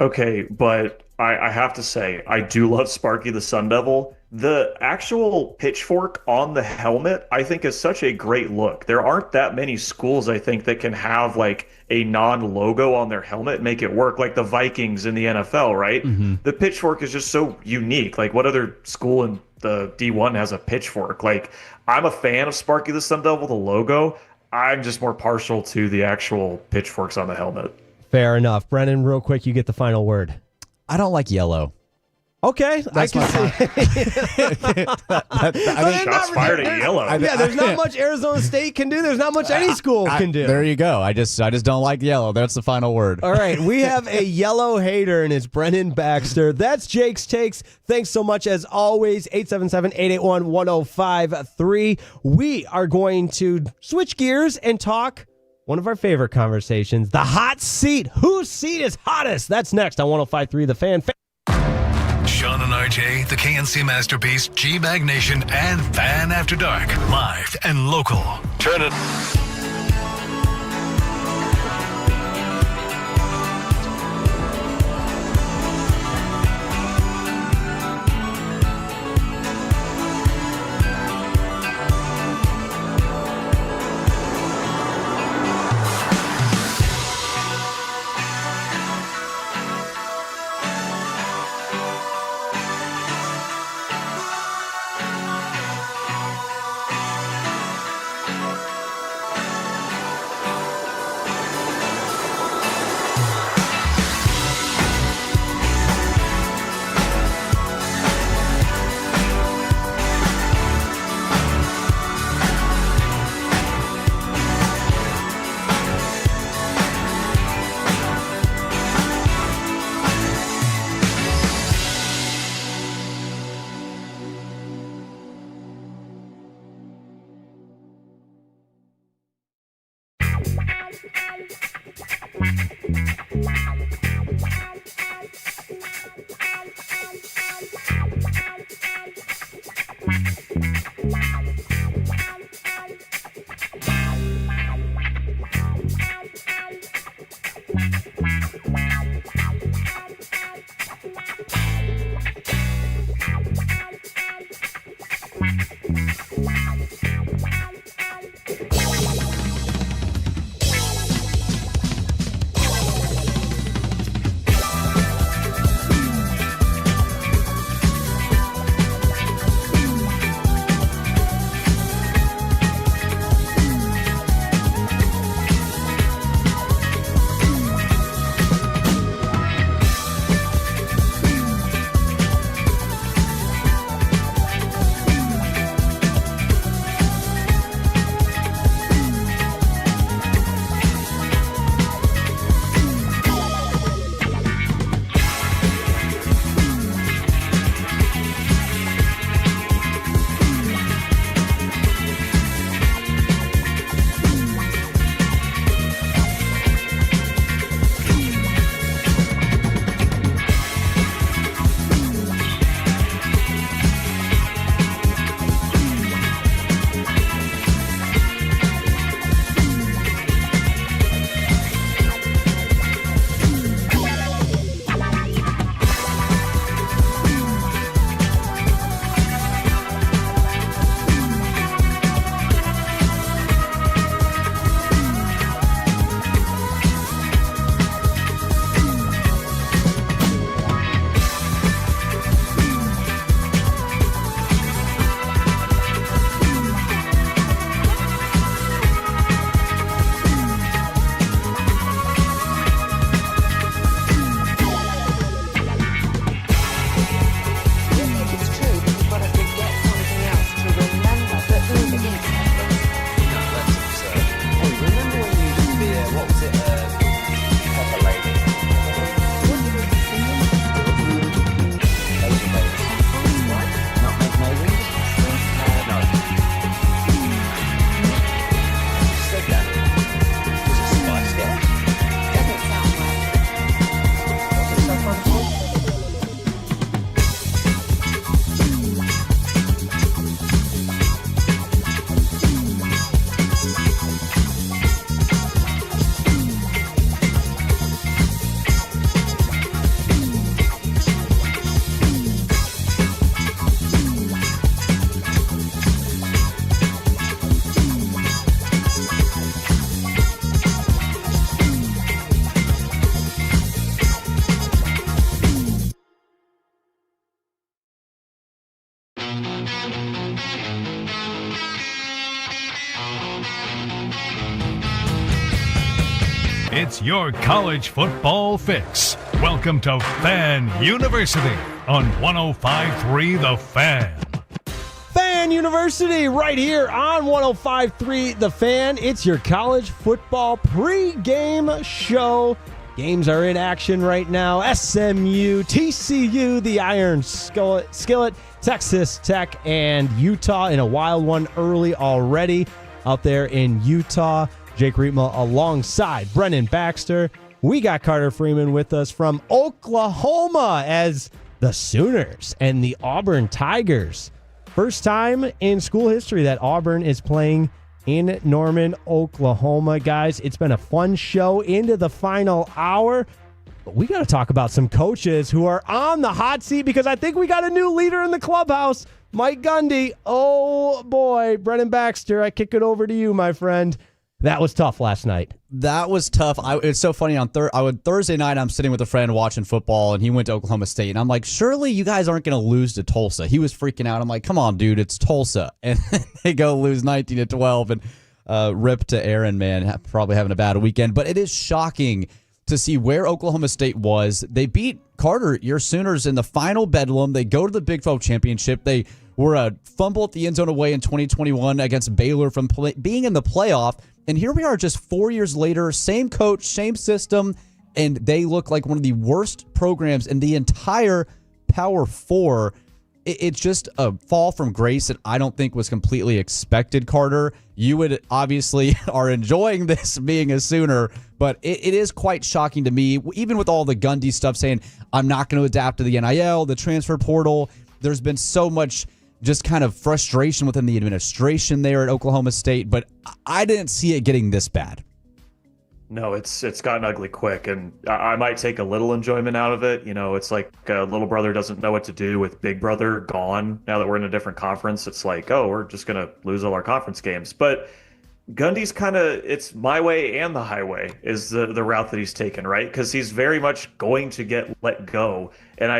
Okay, but I have to say, I do love Sparky the Sun Devil. The actual pitchfork on the helmet, I think, is such a great look. There aren't that many schools, I think, that can have like a non-logo on their helmet and make it work, like the Vikings in the NFL, right? Mm-hmm. The pitchfork is just so unique. Like, what other school in the D1 has a pitchfork? Like, I'm a fan of Sparky the Sun Devil, the logo. I'm just more partial to the actual pitchforks on the helmet. Fair enough. Brennan, real quick, you get the final word. I don't like yellow. Okay, That's I can see. Shots fired at yellow. Yeah, there's not much Arizona State can do. There's not much any school can do. There you go. I just don't like yellow. That's the final word. All right, we have a yellow hater, and it's Brennan Baxter. That's Jake's Takes. Thanks so much, as always. 877-881-1053. We are going to switch gears and talk one of our favorite conversations, the hot seat. Whose seat is hottest? That's next on 105.3 The Fan. Sean and RJ, the KNC Masterpiece, G-Bag Nation, and Fan After Dark. Live and local. Turn it. It's your college football fix. Welcome to Fan University on 105.3 The Fan. Fan University right here on 105.3 The Fan. It's your college football pregame show. Games are in action right now. SMU, TCU, the Iron Skillet, Texas Tech, and Utah in a wild one early already out there in Utah. Jake Rietma alongside Brennan Baxter. We got Carter Freeman with us from Oklahoma as the Sooners and the Auburn Tigers. First time in school history that Auburn is playing in Norman, Oklahoma. Guys, it's been a fun show into the final hour. But we got to talk about some coaches who are on the hot seat because I think we got a new leader in the clubhouse, Mike Gundy. Oh, boy. Brennan Baxter, I kick it over to you, my friend. That was tough last night. That was tough. It's so funny. On Thursday night, I'm sitting with a friend watching football, and he went to Oklahoma State. And I'm like, surely you guys aren't going to lose to Tulsa. He was freaking out. I'm like, come on, dude, it's Tulsa. And they go lose 19-12. And rip to Aaron, man, probably having a bad weekend. But it is shocking to see where Oklahoma State was. They beat Carter, your Sooners, in the final bedlam. They go to the Big 12 championship. They were a fumble at the end zone away in 2021 against Baylor from being in the playoff. And here we are just 4 years later, same coach, same system, and they look like one of the worst programs in the entire Power Four. It's just a fall from grace that I don't think was completely expected, Carter. You would obviously are enjoying this being a Sooner, but it is quite shocking to me, even with all the Gundy stuff saying, I'm not going to adapt to the NIL, the transfer portal. There's been so much just kind of frustration within the administration there at Oklahoma State, but I didn't see it getting this bad. No, it's gotten ugly quick, and I might take a little enjoyment out of it. You know, it's like little brother doesn't know what to do with big brother gone. Now that we're in a different conference, it's like, oh, we're just going to lose all our conference games. But Gundy's kind of, it's my way and the highway is the route that he's taken, right? Because he's very much going to get let go. And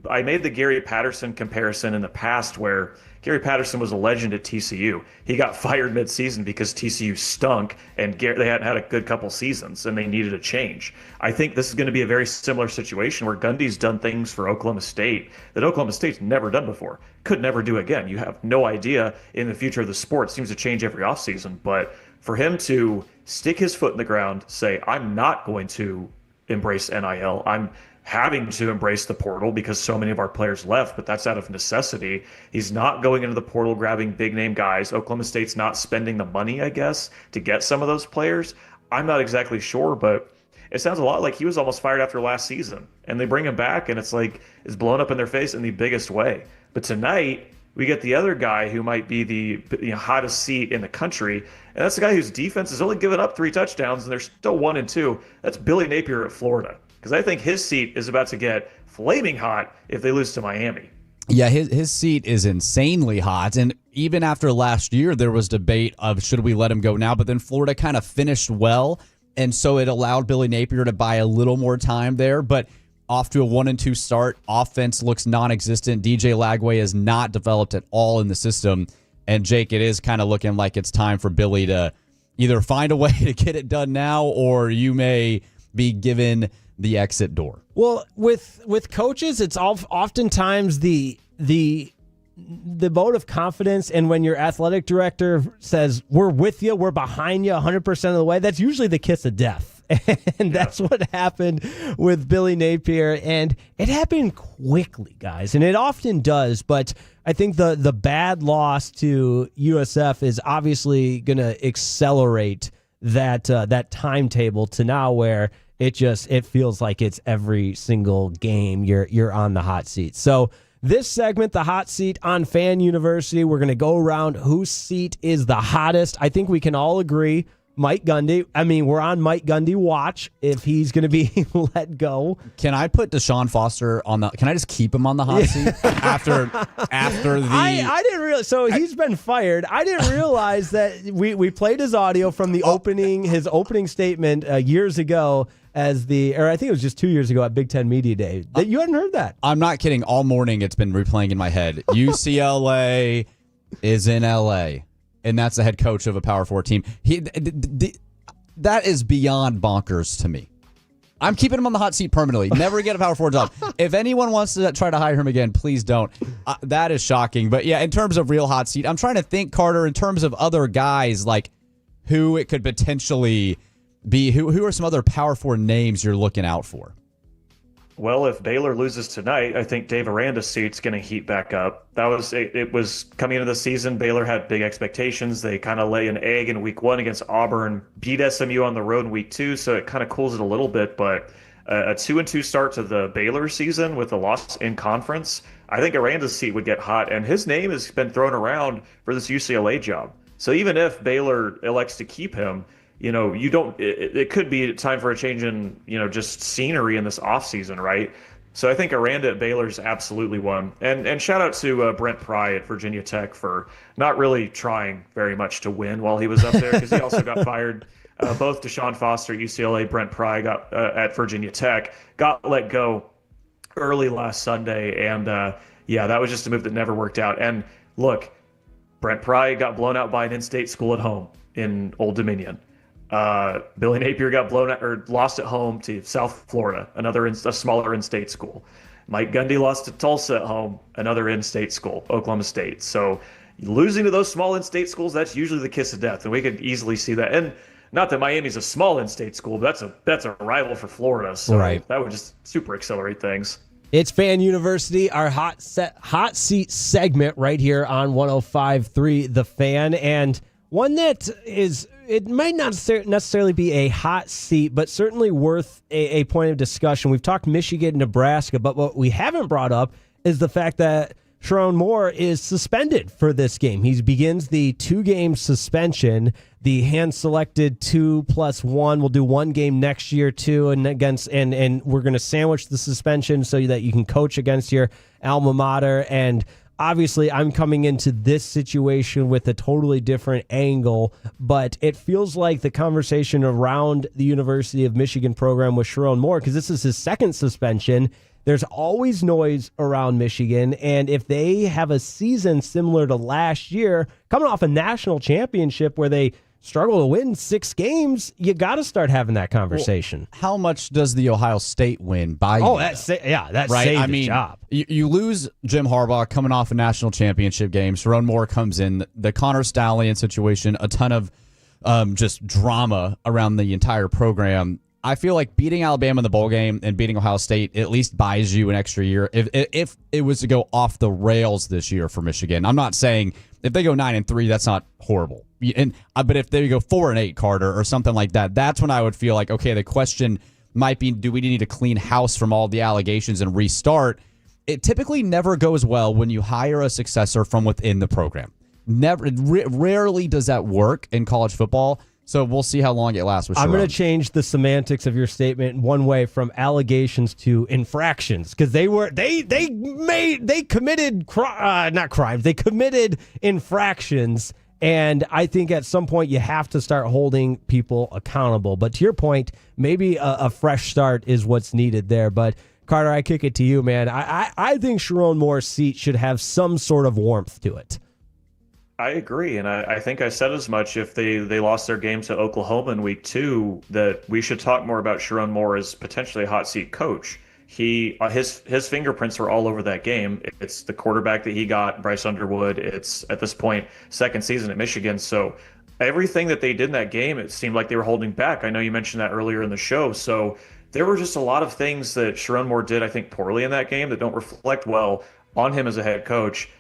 I made the Gary Patterson comparison in the past where Gary Patterson was a legend at TCU. He got fired midseason because TCU stunk and they hadn't had a good couple seasons and they needed a change. I think this is going to be a very similar situation where Gundy's done things for Oklahoma State that Oklahoma State's never done before, could never do again. You have no idea in the future of the sport. It seems to change every offseason, but for him to stick his foot in the ground, say, I'm not going to embrace NIL, I'm having to embrace the portal because so many of our players left, but that's out of necessity. He's not going into the portal grabbing big name guys. Oklahoma State's not spending the money, I guess, to get some of those players. I'm not exactly sure, but it sounds a lot like he was almost fired after last season. And they bring him back and it's like it's blown up in their face in the biggest way. But tonight we get the other guy who might be the hottest seat in the country, and that's the guy whose defense has only given up 3 touchdowns and they're still 1-2. That's Billy Napier at Florida. Because I think his seat is about to get flaming hot if they lose to Miami. Yeah, his seat is insanely hot. And even after last year, there was debate of should we let him go now? But then Florida kind of finished well. And so it allowed Billy Napier to buy a little more time there. But off to a 1-2 start, offense looks non-existent. DJ Lagway is not developed at all in the system. And Jake, it is kind of looking like it's time for Billy to either find a way to get it done now, or you may be given the exit door. Well, with coaches, it's oftentimes the vote of confidence, and when your athletic director says, we're with you, we're behind you 100% of the way, that's usually the kiss of death. And that's what happened with Billy Napier, and it happened quickly, guys, and it often does, but I think the bad loss to USF is obviously going to accelerate that timetable to now where it feels like it's every single game you're on the hot seat. So this segment, the hot seat on Fan University, we're going to go around whose seat is the hottest. I think we can all agree Mike Gundy. I mean, we're on Mike Gundy watch if he's going to be let go. Can I put Deshaun Foster on the? Can I just keep him on the hot seat after the? I didn't realize. So he's been fired. I didn't realize that we played his audio from the his opening statement years ago or I think it was just 2 years ago at Big Ten Media Day. That you hadn't heard that. I'm not kidding. All morning it's been replaying in my head. UCLA is in LA. And that's the head coach of a Power 4 team. That is beyond bonkers to me. I'm keeping him on the hot seat permanently. Never get a power forward job. If anyone wants to try to hire him again, please don't. That is shocking. But yeah, in terms of real hot seat, I'm trying to think, Carter, in terms of other guys, like who it could potentially be. Who are some other power forward names you're looking out for? Well, if Baylor loses tonight, I think Dave Aranda's seat's going to heat back up. It was coming into the season. Baylor had big expectations. They kind of lay an egg in week 1 against Auburn, beat SMU on the road in week 2, so it kind of cools it a little bit. But a 2-2 start to the Baylor season with a loss in conference, I think Aranda's seat would get hot. And his name has been thrown around for this UCLA job. So even if Baylor elects to keep him, it could be time for a change in, just scenery in this offseason, right? So I think Aranda at Baylor's absolutely one. And shout out to Brent Pry at Virginia Tech for not really trying very much to win while he was up there, because he also got fired. Both Deshaun Foster at UCLA, Brent Pry got at Virginia Tech, got let go early last Sunday. And that was just a move that never worked out. And look, Brent Pry got blown out by an in-state school at home in Old Dominion. Billy Napier got blown out or lost at home to South Florida, a smaller in-state school. Mike Gundy lost to Tulsa at home, another in-state school, Oklahoma State. So losing to those small in-state schools, that's usually the kiss of death, and we could easily see that. And not that Miami's a small in-state school, but that's a rival for Florida. So that would just super accelerate things. It's Fan University, our hot seat segment right here on 105.3 The Fan, and one that it might not necessarily be a hot seat, but certainly worth a point of discussion. We've talked Michigan, Nebraska, but what we haven't brought up is the fact that Sherrone Moore is suspended for this game. He begins the 2-game suspension. The hand-selected 2+1 will do 1 game next year too, and we're going to sandwich the suspension so that you can coach against your alma mater. And obviously, I'm coming into this situation with a totally different angle, but it feels like the conversation around the University of Michigan program with Sherrone Moore, because this is his second suspension, there's always noise around Michigan, and if they have a season similar to last year, coming off a national championship where they struggle to win 6 games, you got to start having that conversation. Well, how much does the Ohio State win by you? Oh, that saved the job. You lose Jim Harbaugh coming off a national championship game. Sherrone Moore comes in. The Connor Stallion situation, a ton of just drama around the entire program. I feel like beating Alabama in the bowl game and beating Ohio State at least buys you an extra year. If it was to go off the rails this year for Michigan, I'm not saying if they go 9-3, that's not horrible. But if they go 4-8, Carter, or something like that, that's when I would feel like, okay, the question might be, do we need to clean house from all the allegations and restart? It typically never goes well when you hire a successor from within the program. Rarely does that work in college football. So we'll see how long it lasts with Sherrone. I'm going to change the semantics of your statement one way from allegations to infractions, because they committed not crimes, they committed infractions, and I think at some point you have to start holding people accountable. But to your point, maybe a fresh start is what's needed there. But Carter, I kick it to you, man. I think Sherrone Moore's seat should have some sort of warmth to it. I agree, and I think I said as much if they lost their game to Oklahoma in week 2, that we should talk more about Sherrone Moore as potentially a hot seat coach. His fingerprints were all over that game. It's the quarterback that he got, Bryce Underwood. It's at this point second season at Michigan. So everything that they did in that game, it seemed like they were holding back. I know you mentioned that earlier in the show. So there were just a lot of things that Sherrone Moore did, I think, poorly in that game that don't reflect well on him as a head coach.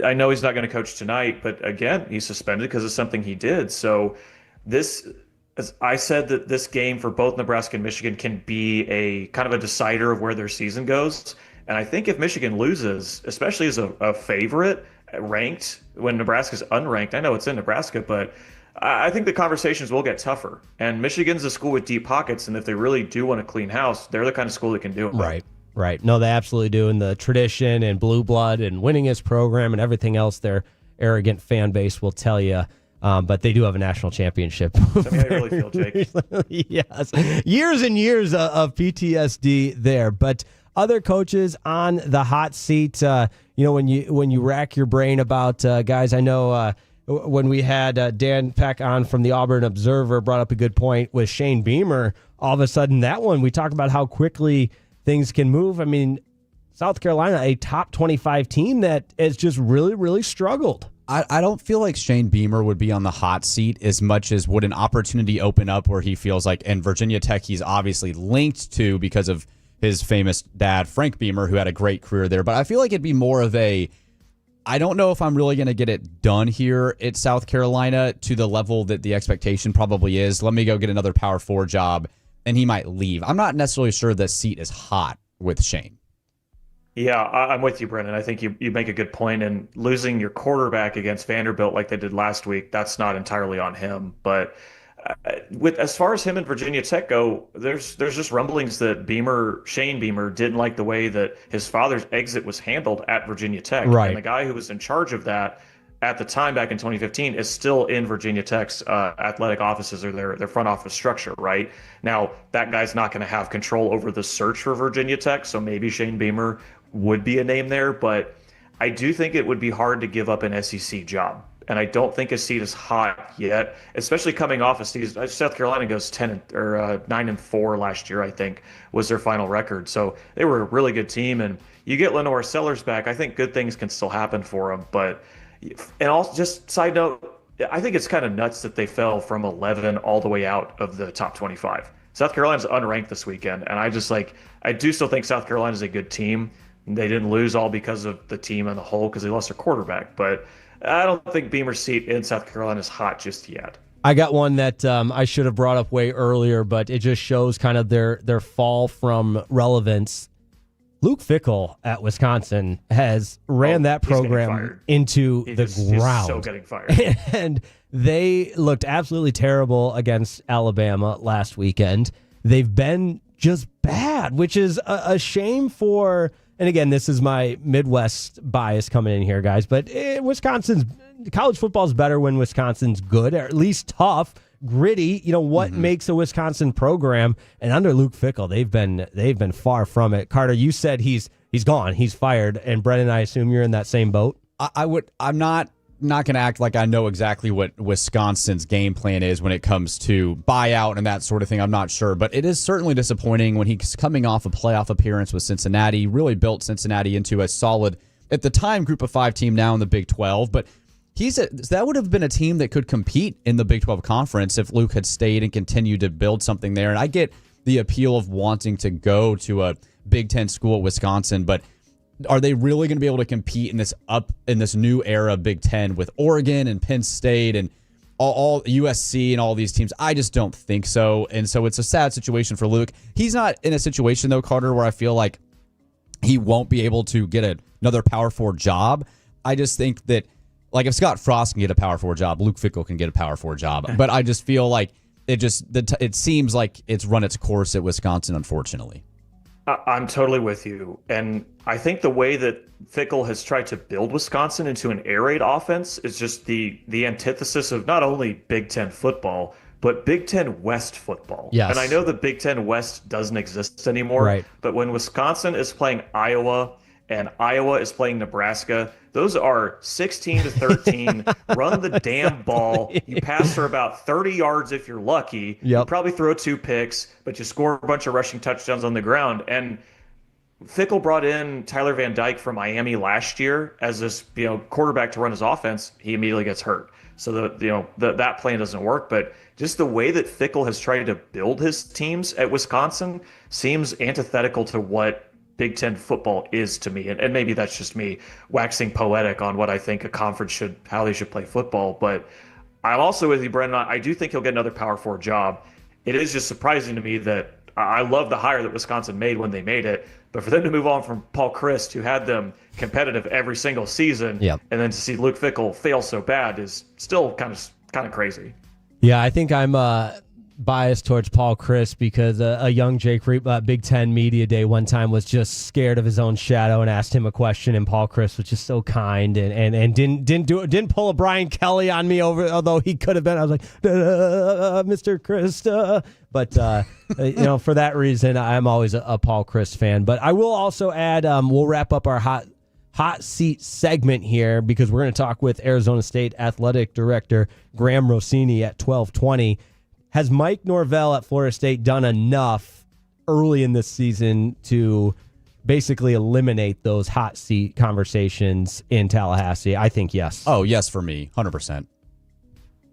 I know he's not going to coach tonight, but again, he's suspended because of something he did. So this, as I said, that this game for both Nebraska and Michigan can be a kind of a decider of where their season goes. And I think if Michigan loses, especially as a favorite, ranked, when Nebraska's unranked, I know it's in Nebraska, but I think the conversations will get tougher. And Michigan's a school with deep pockets, and if they really do want to clean house, they're the kind of school that can do it. Right. No, they absolutely do. And the tradition and blue blood and winningest program and everything else their arrogant fan base will tell you. But they do have a national championship. That's how I really feel, Jake. Yes. Years and years of PTSD there. But other coaches on the hot seat, when you rack your brain about guys, I know when we had Dan Peck on from the Auburn Observer, brought up a good point with Shane Beamer. All of a sudden, that one, we talk about how quickly things can move. I mean, South Carolina, a top 25 team that has just really, really struggled. I don't feel like Shane Beamer would be on the hot seat as much as would an opportunity open up where he feels like, and Virginia Tech he's obviously linked to because of his famous dad, Frank Beamer, who had a great career there. But I feel like it'd be more of a, I don't know if I'm really going to get it done here at South Carolina to the level that the expectation probably is. Let me go get another Power 4 job, and he might leave. I'm not necessarily sure the seat is hot with Shane. Yeah, I'm with you, Brendan. I think you make a good point. And losing your quarterback against Vanderbilt like they did last week, that's not entirely on him. But with as far as him and Virginia Tech go, there's just rumblings that Shane Beamer didn't like the way that his father's exit was handled at Virginia Tech. Right. And the guy who was in charge of that at the time back in 2015 is still in Virginia Tech's athletic offices or their front office structure. Right now, that guy's not going to have control over the search for Virginia Tech. So maybe Shane Beamer would be a name there, but I do think it would be hard to give up an SEC job. And I don't think a seat is hot yet, especially coming off a season. South Carolina goes 9-4 last year, I think, was their final record. So they were a really good team. And you get Lenore Sellers back, I think good things can still happen for them. But, and also just side note, I think it's kind of nuts that they fell from 11 all the way out of the top 25. South Carolina's unranked this weekend. And I do still think South Carolina's a good team. They didn't lose all because of the team on the whole because they lost their quarterback. But I don't think Beamer's seat in South Carolina is hot just yet. I got one that I should have brought up way earlier, but it just shows kind of their fall from relevance. Luke Fickell at Wisconsin has ran that program into the ground. He's so getting fired. And they looked absolutely terrible against Alabama last weekend. They've been just bad, which is a shame for... And again, this is my Midwest bias coming in here, guys. But Wisconsin's college football is better when Wisconsin's good, or at least tough, gritty. You know what makes a Wisconsin program? And under Luke Fickell, they've been far from it. Carter, you said he's gone, he's fired, and Brendan, I assume you're in that same boat. I'm not going to act like I know exactly what Wisconsin's game plan is when it comes to buyout and that sort of thing. I'm not sure, but it is certainly disappointing when he's coming off a playoff appearance with Cincinnati, really built Cincinnati into a solid, at the time, group of 5 team now in the Big 12. But that would have been a team that could compete in the Big 12 conference if Luke had stayed and continued to build something there. And I get the appeal of wanting to go to a Big 10 school at Wisconsin, but are they really going to be able to compete in this new era of Big Ten with Oregon and Penn State and all USC and all these teams? I just don't think so. And so it's a sad situation for Luke. He's not in a situation, though, Carter, where I feel like he won't be able to get another Power 4 job. I just think that, like, if Scott Frost can get a Power 4 job, Luke Fickell can get a Power 4 job. But I just feel like it seems like it's run its course at Wisconsin, unfortunately. I'm totally with you. And I think the way that Fickell has tried to build Wisconsin into an air raid offense is just the antithesis of not only Big Ten football, but Big Ten West football. Yes. And I know the Big Ten West doesn't exist anymore, right. But when Wisconsin is playing Iowa and Iowa is playing Nebraska, those are 16-13, run the damn ball. You pass for about 30 yards if you're lucky. You probably throw 2 picks, but you score a bunch of rushing touchdowns on the ground. And Fickell brought in Tyler Van Dyke from Miami last year as this quarterback to run his offense. He immediately gets hurt. So that plan doesn't work. But just the way that Fickell has tried to build his teams at Wisconsin seems antithetical to what Big Ten football is to me. And maybe that's just me waxing poetic on what I think a conference how they should play football. But I'm also with you, Brendan. I do think he'll get another Power 4 job. It is just surprising to me that I love the hire that Wisconsin made when they made it. But for them to move on from Paul Chryst, who had them competitive every single season, and then to see Luke Fickell fail so bad is still kind of crazy. Yeah, I think I'm biased towards Paul Chryst because a young Jake Reap at Big Ten Media Day one time was just scared of his own shadow and asked him a question, and Paul Chryst was just so kind and didn't pull a Brian Kelly on me although he could have been. I was like, Mr. Chryst. But for that reason, I'm always a Paul Chryst fan. But I will also add, we'll wrap up our hot hot seat segment here because we're going to talk with Arizona State Athletic Director Graham Rossini at 12:20. Has Mike Norvell at Florida State done enough early in this season to basically eliminate those hot seat conversations in Tallahassee? I think yes. Oh, yes, for me, 100%.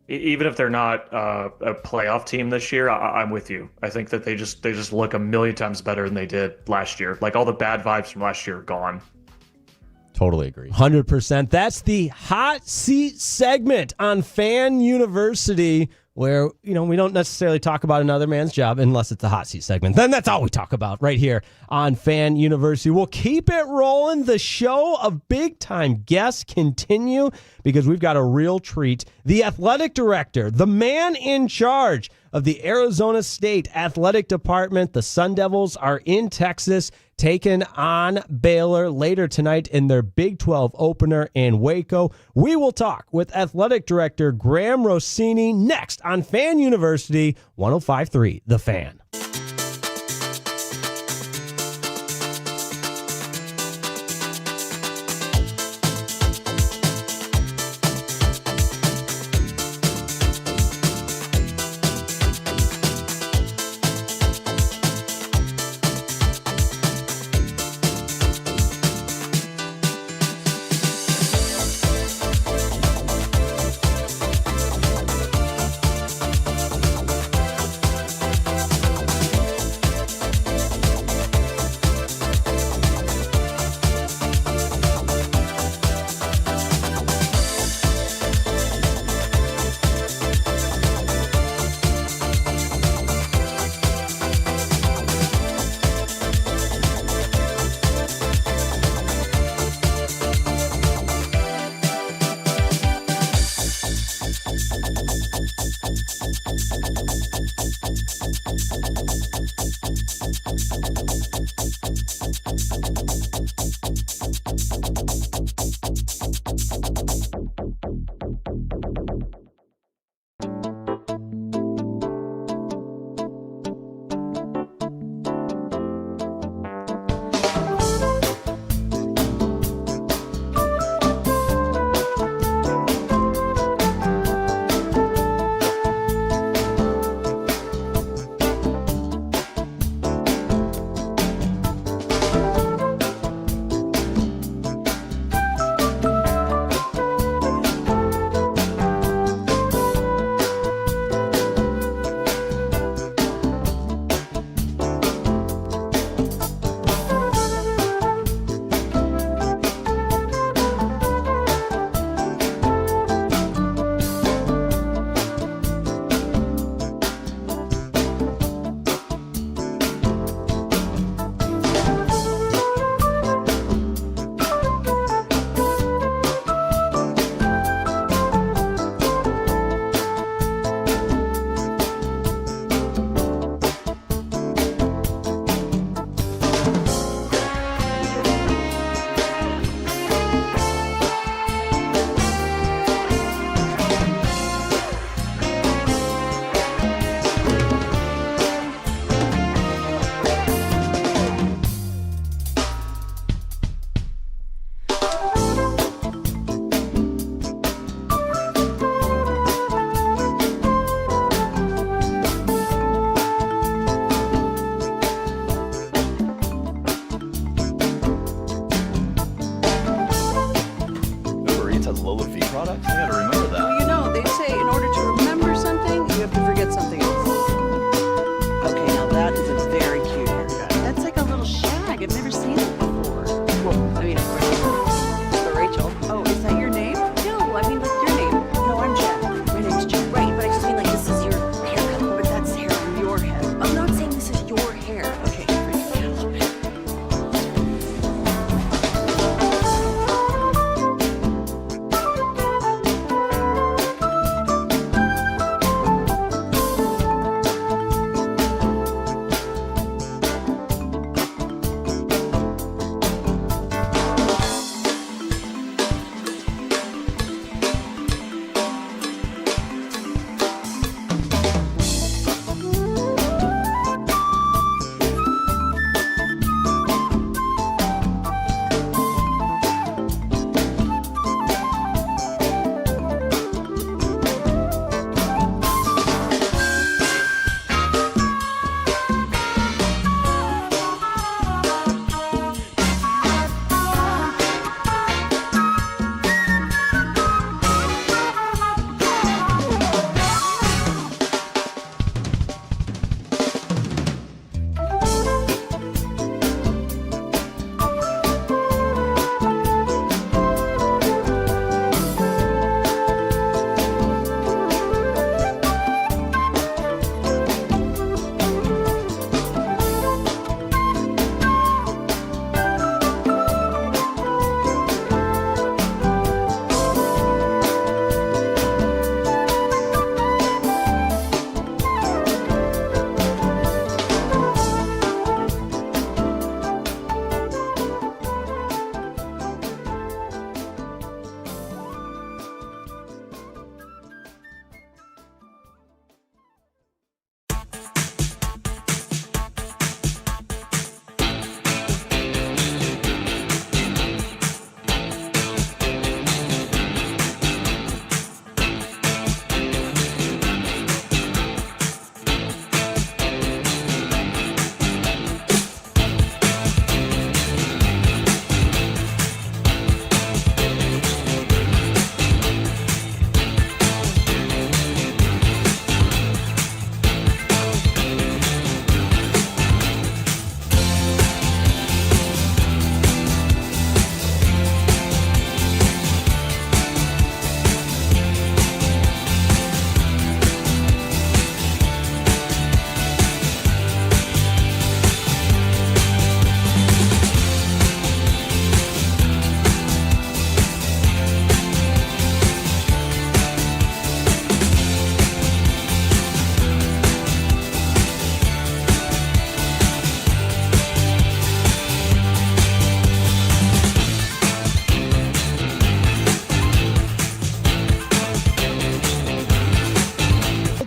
Even if they're not a playoff team this year, I'm with you. I think that they just look a million times better than they did last year. Like all the bad vibes from last year are gone. Totally agree. 100%. That's the hot seat segment on Fan University, where, we don't necessarily talk about another man's job unless it's a hot seat segment. Then that's all we talk about right here on Fan University. We'll keep it rolling. The show of big-time guests continue because we've got a real treat. The athletic director, the man in charge of the Arizona State Athletic Department. The Sun Devils are in Texas, taking on Baylor later tonight in their Big 12 opener in Waco. We will talk with Athletic Director Graham Rossini next on Fan University 105.3 The Fan.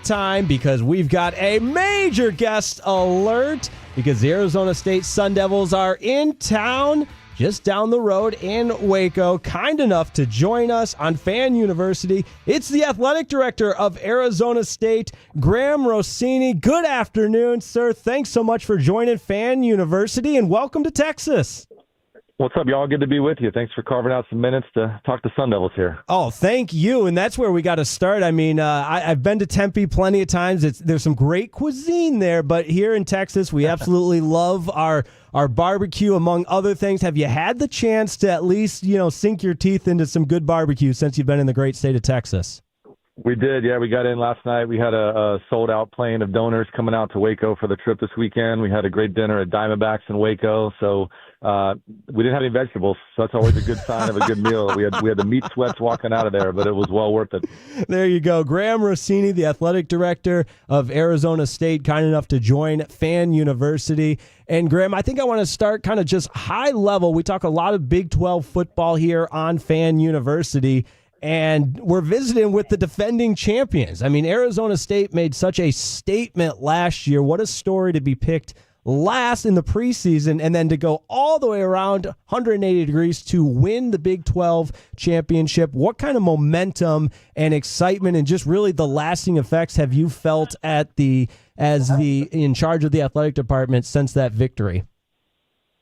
time because we've got a major guest alert because the Arizona State Sun Devils are in town just down the road in Waco, kind enough to join us on Fan University. It's the athletic director of Arizona State, Graham Rossini. Good afternoon, sir. Thanks so much for joining Fan University, and welcome to Texas. What's up, y'all? Good to be with you. Thanks for carving out some minutes to talk to Sun Devils here. Oh, thank you. And that's where we got to start. I mean, I've been to Tempe plenty of times. There's some great cuisine there, but here in Texas, we absolutely love our barbecue, among other things. Have you had the chance to at least, sink your teeth into some good barbecue since you've been in the great state of Texas? We did, yeah. We got in last night. We had a sold-out plane of donors coming out to Waco for the trip this weekend. We had a great dinner at Diamondbacks in Waco. So we didn't have any vegetables, so that's always a good sign of a good meal. We had the meat sweats walking out of there, but it was well worth it. There you go. Graham Rossini, the athletic director of Arizona State, kind enough to join Fan University. And Graham, I think I want to start kind of just high level. We talk a lot of Big 12 football here on Fan University, and we're visiting with the defending champions. I mean, Arizona State made such a statement last year. What a story to be picked last in the preseason and then to go all the way around 180 degrees to win the Big 12 championship. What kind of momentum and excitement and just really the lasting effects have you felt as in charge of the athletic department since that victory?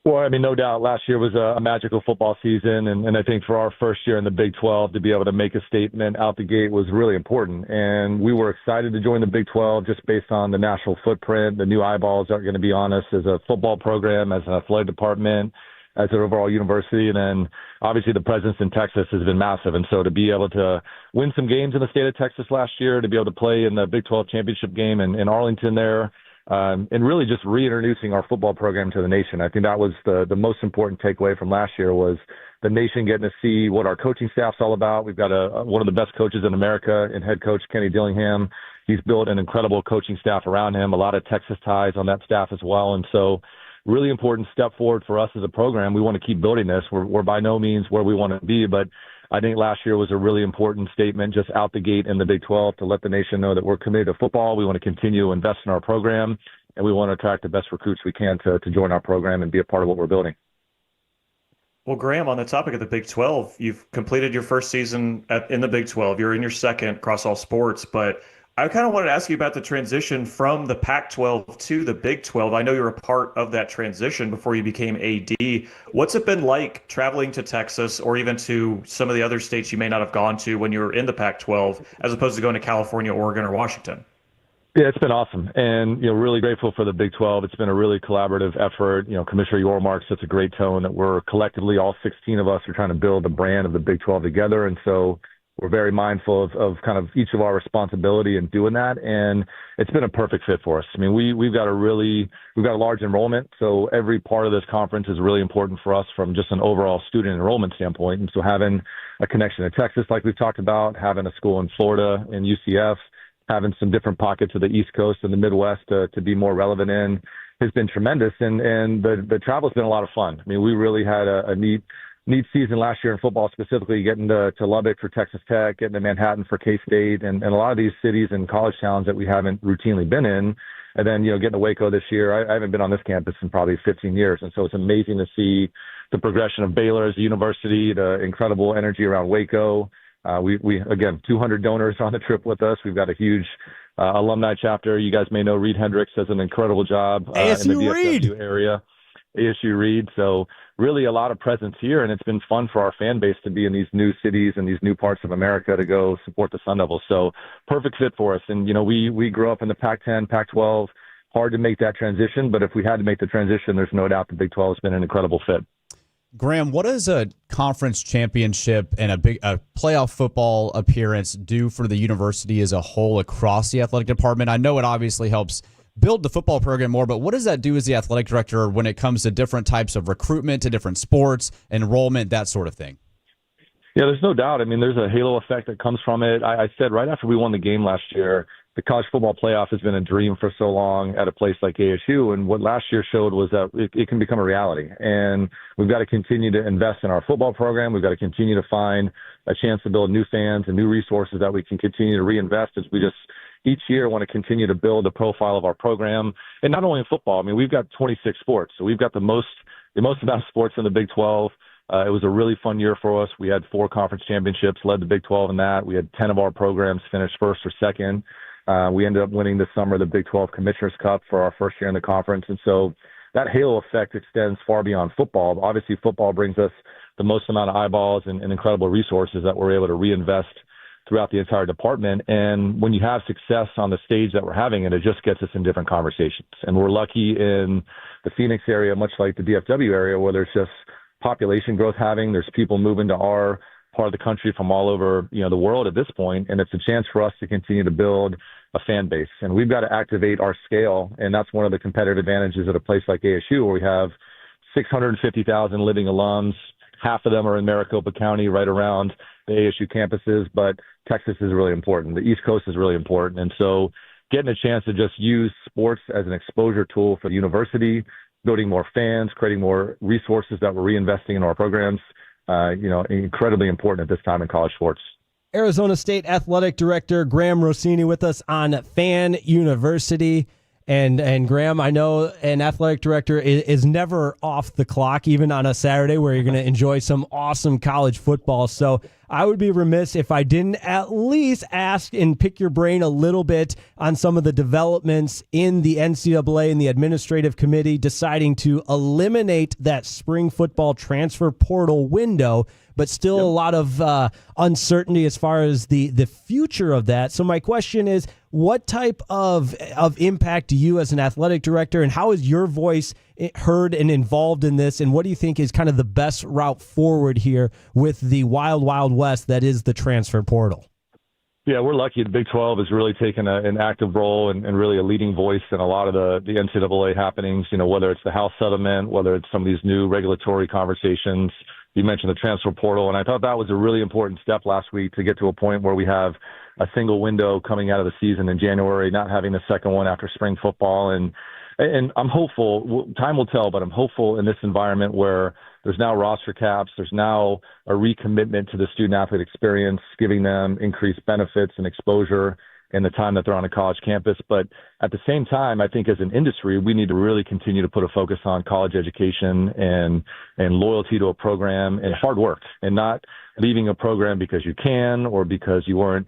Well, I mean, no doubt last year was a magical football season, and I think for our first year in the Big 12 to be able to make a statement out the gate was really important. And we were excited to join the Big 12 just based on the national footprint. The new eyeballs are going to be on us as a football program, as an athletic department, as an overall university. And then obviously the presence in Texas has been massive. And so to be able to win some games in the state of Texas last year, to be able to play in the Big 12 championship game in Arlington there, and really just reintroducing our football program to the nation. I think that was the most important takeaway from last year was the nation getting to see what our coaching staff's all about. We've got one of the best coaches in America in head coach Kenny Dillingham. He's built an incredible coaching staff around him, a lot of Texas ties on that staff as well. And so really important step forward for us as a program. We want to keep building this. We're by no means where we want to be, but I think last year was a really important statement just out the gate in the Big 12 to let the nation know that we're committed to football. We want to continue to invest in our program, and we want to attract the best recruits we can to join our program and be a part of what we're building. Well, Graham, on the topic of the Big 12, you've completed your first season in the Big 12. You're in your second across all sports, but I kind of wanted to ask you about the transition from the Pac-12 to the Big 12. I know you're a part of that transition before you became AD. What's it been like traveling to Texas or even to some of the other states you may not have gone to when you were in the Pac-12 as opposed to going to California, Oregon, or Washington? Yeah, it's been awesome, and really grateful for the Big 12. It's been a really collaborative effort. Commissioner Yormark sets a great tone that we're collectively, all 16 of us, are trying to build the brand of the Big 12 together, and so we're very mindful of kind of each of our responsibility in doing that, and it's been a perfect fit for us. I mean, we've got a large enrollment, so every part of this conference is really important for us from just an overall student enrollment standpoint. And so having a connection to Texas, like we've talked about, having a school in Florida in UCF, having some different pockets of the East Coast and the Midwest to be more relevant in has been tremendous, and the travel's been a lot of fun. I mean, we really had a neat season last year in football, specifically getting to Lubbock for Texas Tech, getting to Manhattan for K-State, and a lot of these cities and college towns that we haven't routinely been in. And then, getting to Waco this year. I haven't been on this campus in probably 15 years. And so it's amazing to see the progression of Baylor as a university, the incredible energy around Waco. We again, 200 donors on the trip with us. We've got a huge alumni chapter. You guys may know Reed Hendricks does an incredible job in the DFW area. ASU Reed. So really a lot of presence here, and it's been fun for our fan base to be in these new cities and these new parts of America to go support the Sun Devils. So perfect fit for us. And, we grew up in the Pac-10, Pac-12, hard to make that transition, but if we had to make the transition, there's no doubt the Big 12 has been an incredible fit. Graham, what does a conference championship and a playoff football appearance do for the university as a whole across the athletic department? I know it obviously helps build the football program more, but what does that do as the athletic director when it comes to different types of recruitment to different sports, enrollment, that sort of thing? Yeah, there's no doubt. I mean, there's a halo effect that comes from it. I said right after we won the game last year, the college football playoff has been a dream for so long at a place like ASU. And what last year showed was that it can become a reality. And we've got to continue to invest in our football program. We've got to continue to find a chance to build new fans and new resources that we can continue to reinvest as we just each year want to continue to build the profile of our program. And not only in football, I mean, we've got 26 sports. So we've got the most amount of sports in the Big 12. It was a really fun year for us. We had 4 conference championships, led the Big 12 in that. We had 10 of our programs finish first or second. We ended up winning this summer the Big 12 Commissioners Cup for our first year in the conference. And so that halo effect extends far beyond football. Obviously, football brings us the most amount of eyeballs and incredible resources that we're able to reinvest throughout the entire department. And when you have success on the stage that we're having, it just gets us in different conversations. And we're lucky in the Phoenix area, much like the DFW area, where there's just population growth there's people moving to our part of the country from all over, the world at this point. And it's a chance for us to continue to build a fan base. And we've got to activate our scale. And that's one of the competitive advantages at a place like ASU, where we have 650,000 living alums. Half of them are in Maricopa County, right around the ASU campuses. But Texas is really important. The East Coast is really important. And so getting a chance to just use sports as an exposure tool for the university, building more fans, creating more resources that we're reinvesting in our programs, incredibly important at this time in college sports. Arizona State Athletic Director Graham Rossini with us on Fan University. And Graham, I know an athletic director is never off the clock, even on a Saturday where you're going to enjoy some awesome college football. So I would be remiss if I didn't at least ask and pick your brain a little bit on some of the developments in the NCAA and the administrative committee deciding to eliminate that spring football transfer portal window, but still a lot of uncertainty as far as the future of that. So my question is, what type of impact do you as an athletic director, and how is your voice heard and involved in this, and what do you think is kind of the best route forward here with the wild, wild west that is the transfer portal? Yeah, we're lucky. The Big 12 has really taken an active role and really a leading voice in a lot of the NCAA happenings, whether it's the House settlement, whether it's some of these new regulatory conversations. You mentioned the transfer portal, and I thought that was a really important step last week to get to a point where we have a single window coming out of the season in January, not having the second one after spring football. And I'm hopeful, time will tell, but I'm hopeful in this environment where there's now roster caps, there's now a recommitment to the student-athlete experience, giving them increased benefits and exposure in the time that they're on a college campus. But at the same time, I think as an industry, we need to really continue to put a focus on college education and loyalty to a program and hard work, and not leaving a program because you can or because you weren't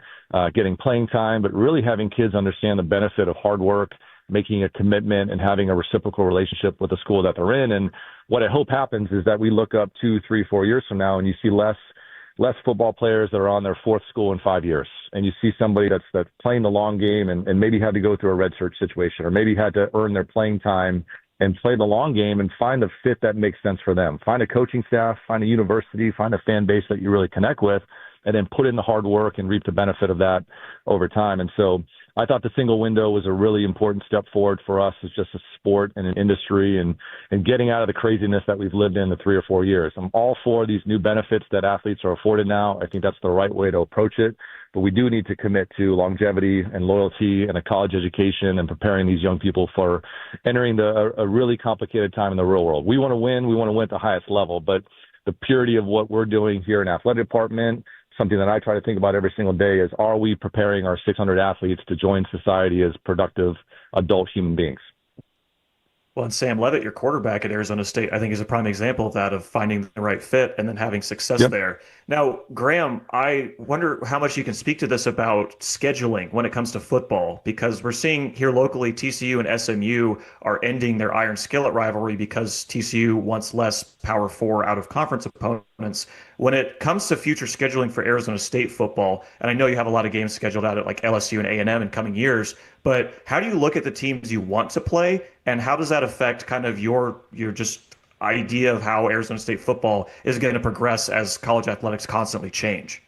getting playing time, but really having kids understand the benefit of hard work, making a commitment and having a reciprocal relationship with the school that they're in. And what I hope happens is that we look up 2, 3, 4 years from now and you see less football players that are on their 4th school in 5 years. And you see somebody that's playing the long game and maybe had to go through a redshirt situation, or maybe had to earn their playing time and play the long game and find a fit that makes sense for them. Find a coaching staff, find a university, find a fan base that you really connect with, and then put in the hard work and reap the benefit of that over time. And so I thought the single window was a really important step forward for us as just a sport and an industry, and getting out of the craziness that we've lived in the 3 or 4 years. I'm all for these new benefits that athletes are afforded now. I think that's the right way to approach it. But we do need to commit to longevity and loyalty and a college education and preparing these young people for entering a really complicated time in the real world. We want to win. We want to win at the highest level. But the purity of what we're doing here in athletic department, something that I try to think about every single day, is, are we preparing our 600 athletes to join society as productive adult human beings? Well, and Sam Levitt, your quarterback at Arizona State, I think is a prime example of that, of finding the right fit and then having success there. Now, Graham, I wonder how much you can speak to this about scheduling when it comes to football, because we're seeing here locally TCU and SMU are ending their iron skillet rivalry because TCU wants less Power 4 out-of-conference opponents. When it comes to future scheduling for Arizona State football, and I know you have a lot of games scheduled out at like LSU and A&M in coming years, but how do you look at the teams you want to play, and how does that affect kind of your just idea of how Arizona State football is going to progress as college athletics constantly change?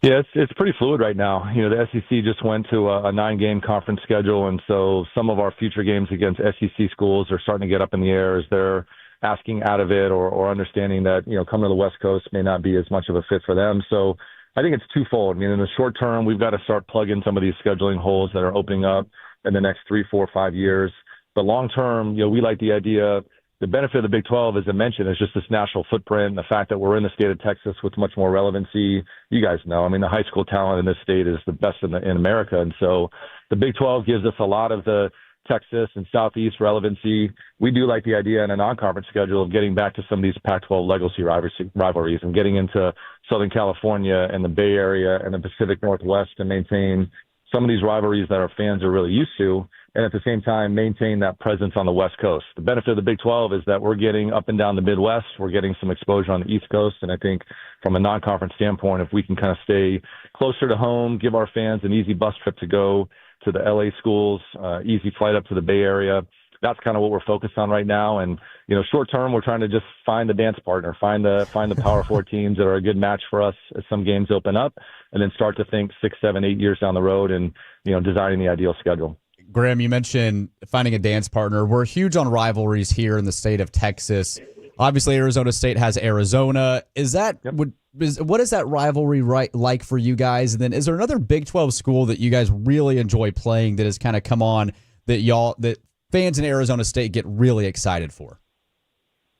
Yeah, it's pretty fluid right now. The SEC just went to a 9-game conference schedule, and so some of our future games against SEC schools are starting to get up in the air as they're asking out of it or understanding that, coming to the West Coast may not be as much of a fit for them. So I think it's twofold. I mean, in the short term, we've got to start plugging some of these scheduling holes that are opening up in the next 3, 4, 5 years. But long term, we like the idea the benefit of the Big 12, as I mentioned, is just this national footprint and the fact that we're in the state of Texas with much more relevancy. You guys know, I mean, the high school talent in this state is the best in America. And so the Big 12 gives us a lot of the Texas and Southeast relevancy. We do like the idea in a non-conference schedule of getting back to some of these Pac-12 legacy rivalries and getting into Southern California and the Bay Area and the Pacific Northwest to maintain some of these rivalries that our fans are really used to, and at the same time maintain that presence on the West Coast. The benefit of the Big 12 is that we're getting up and down the Midwest. We're getting some exposure on the East Coast, and I think from a non-conference standpoint, if we can kind of stay closer to home, give our fans an easy bus trip to go to the LA schools, easy flight up to the Bay Area, that's kind of what we're focused on right now. And, you know, short term, we're trying to just find the dance partner, find the Power Four teams that are a good match for us as some games open up, and then start to think 6, 7, 8 years down the road and, you know, designing the ideal schedule. Graham, you mentioned finding a dance partner. We're huge on rivalries here in the state of Texas. Obviously, Arizona State has Arizona. What is that rivalry like for you guys? And then is there another Big 12 school that you guys really enjoy playing that has kind of come on that fans in Arizona State get really excited for?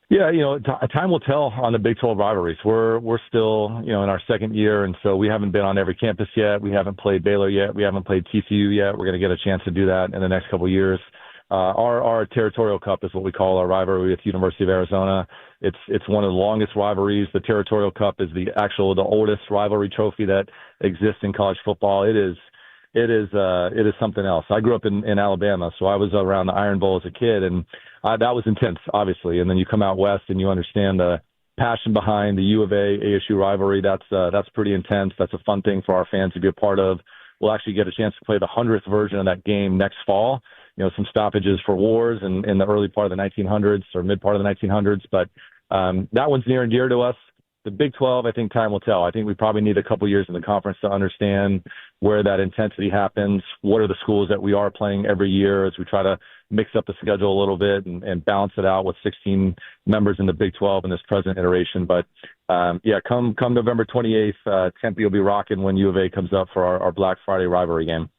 Yeah, you know, time will tell on the Big 12 rivalries. We're still, you know, in our second year, and so we haven't been on every campus yet. We haven't played Baylor yet. We haven't played TCU yet. We're going to get a chance to do that in the next couple of years. Our Territorial Cup is what we call our rivalry with University of Arizona. It's one of the longest rivalries. The Territorial Cup is the oldest rivalry trophy that exists in college football. It is something else. I grew up in Alabama, so I was around the Iron Bowl as a kid, and that was intense, obviously. And then you come out west and you understand the passion behind the U of A ASU rivalry. That's pretty intense. That's a fun thing for our fans to be a part of. We'll actually get a chance to play the 100th version of that game next fall. You know, some stoppages for wars in the early part of the 1900s or mid part of the 1900s, but that one's near and dear to us. The Big 12, I think time will tell. I think we probably need a couple years in the conference to understand where that intensity happens. What are the schools that we are playing every year as we try to mix up the schedule a little bit and balance it out with 16 members in the Big 12 in this present iteration. But come November 28th, Tempe will be rocking when U of A comes up for our Black Friday rivalry game.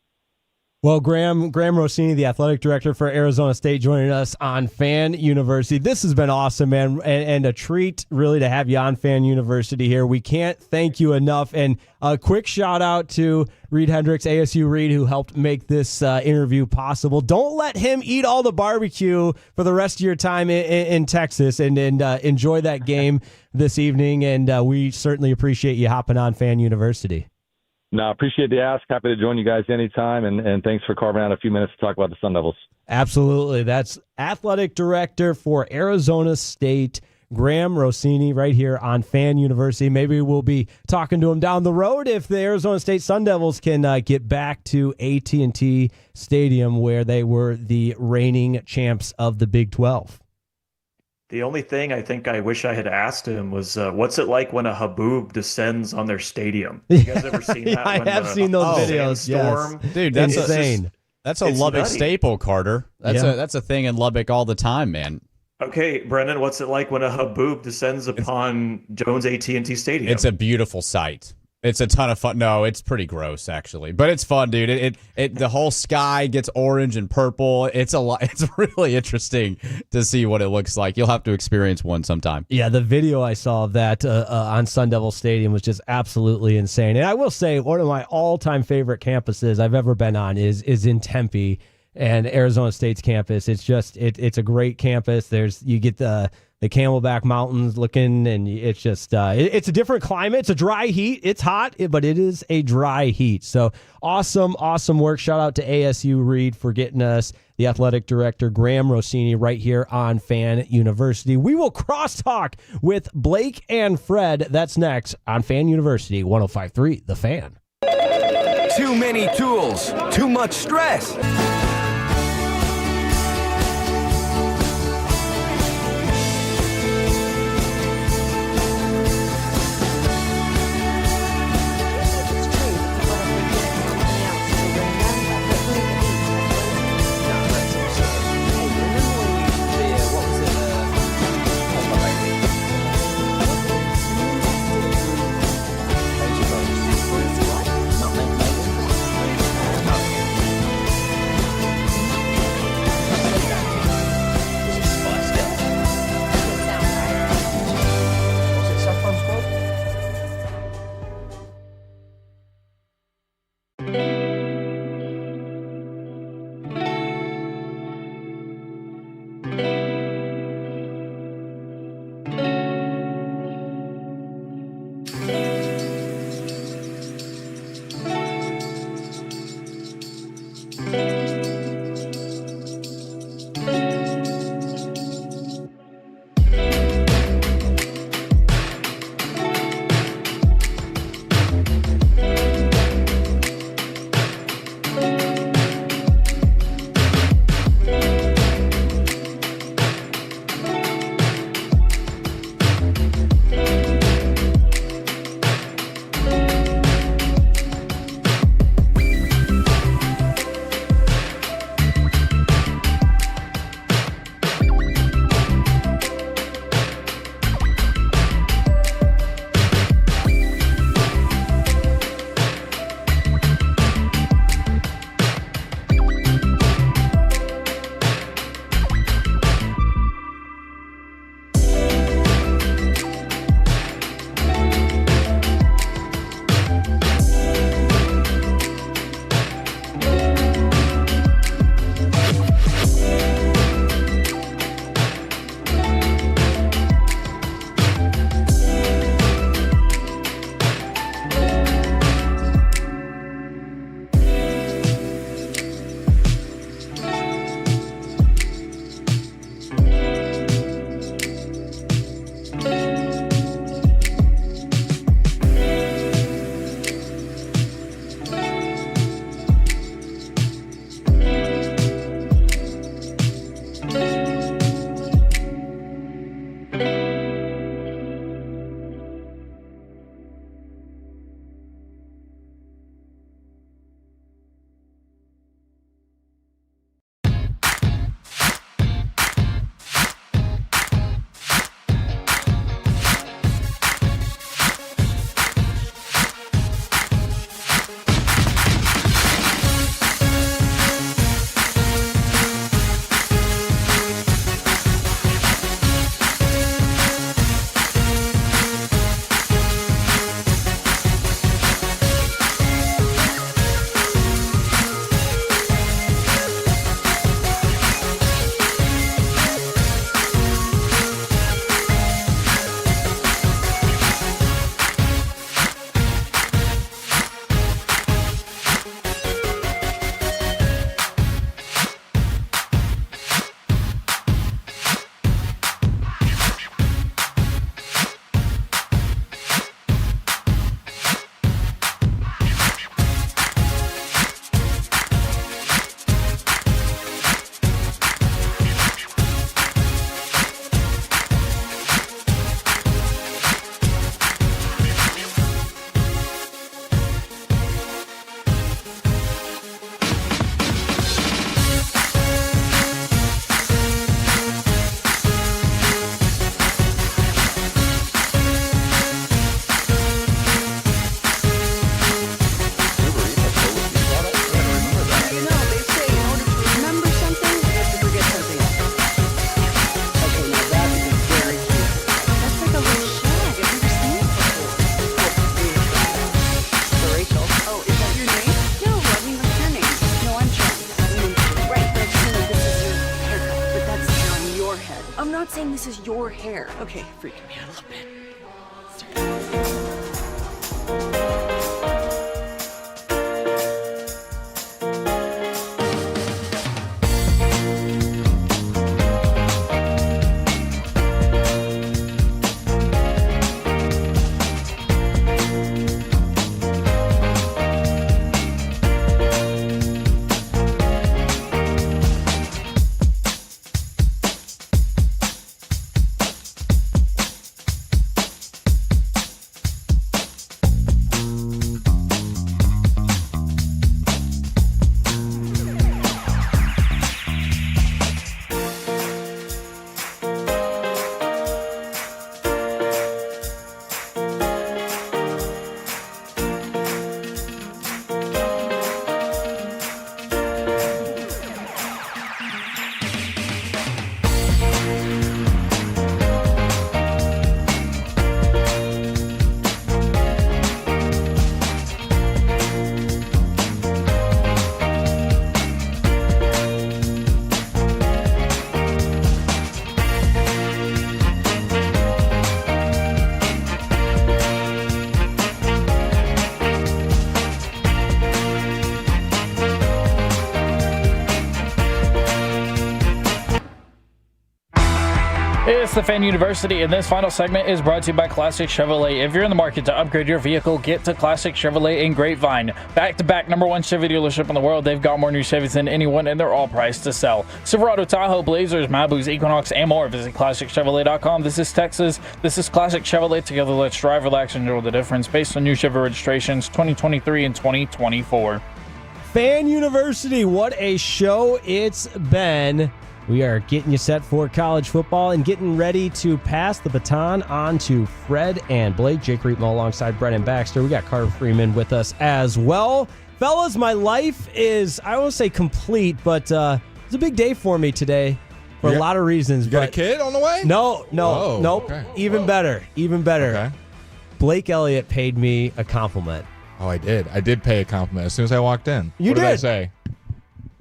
Well, Graham Rossini, the athletic director for Arizona State, joining us on Fan University. This has been awesome, man, and a treat really to have you on Fan University here. We can't thank you enough. And a quick shout out to Reed Hendricks, ASU Reed, who helped make this interview possible. Don't let him eat all the barbecue for the rest of your time in Texas, and enjoy that game this evening. And we certainly appreciate you hopping on Fan University. No, appreciate the ask. Happy to join you guys anytime, and thanks for carving out a few minutes to talk about the Sun Devils. Absolutely. That's athletic director for Arizona State, Graham Rossini, right here on Fan University. Maybe we'll be talking to him down the road if the Arizona State Sun Devils can get back to AT&T Stadium, where they were the reigning champs of the Big 12. The only thing I think I wish I had asked him was, what's it like when a haboob descends on their stadium? You guys ever seen that? I have seen those videos. Yes. Dude, that's insane. That's a Lubbock nutty. staple, Carter. That's a thing in Lubbock all the time, man. Okay, Brendan, what's it like when a haboob descends upon Jones AT&T Stadium? It's a beautiful sight. It's a ton of fun. No, it's pretty gross actually, but it's fun, dude. The whole sky gets orange and purple. It's a lot. It's really interesting to see what it looks like. You'll have to experience one sometime. Yeah, the video I saw of that on Sun Devil Stadium was just absolutely insane. And I will say, one of my all-time favorite campuses I've ever been on is in Tempe and Arizona State's campus. It's just it's a great campus. You get the Camelback Mountains looking, and it's just it's a different climate. It's a dry heat. It's hot, but it is a dry heat. So awesome work. Shout out to ASU Reed for getting us the athletic director, Graham Rossini, right here on Fan University. We will crosstalk with Blake and Fred. That's next on Fan University 105.3 The Fan. Too many tools, too much stress. This is your hair. Okay, freaking me out a little bit. It's the Fan University, and this final segment is brought to you by Classic Chevrolet. If you're in the market to upgrade your vehicle, get to Classic Chevrolet in Grapevine. Back-to-back #1 Chevy dealership in the world. They've got more new Chevys than anyone, and they're all priced to sell. Silverado, Tahoe, Blazers, Malibus, Equinox, and more. Visit ClassicChevrolet.com. This is Texas. This is Classic Chevrolet. Together, let's drive, relax, and enjoy the difference based on new Chevy registrations 2023 and 2024. Fan University, what a show it's been. We are getting you set for college football and getting ready to pass the baton on to Fred and Blake. Jake Reitman alongside Brennan Baxter. We got Carter Freeman with us as well. Fellas, my life is, I won't say complete, but it's a big day for me today for a lot of reasons. You got a kid on the way? Nope. Okay. Even better. Okay. Blake Elliott paid me a compliment. Oh, I did. I did pay a compliment as soon as I walked in. You what did I did? say?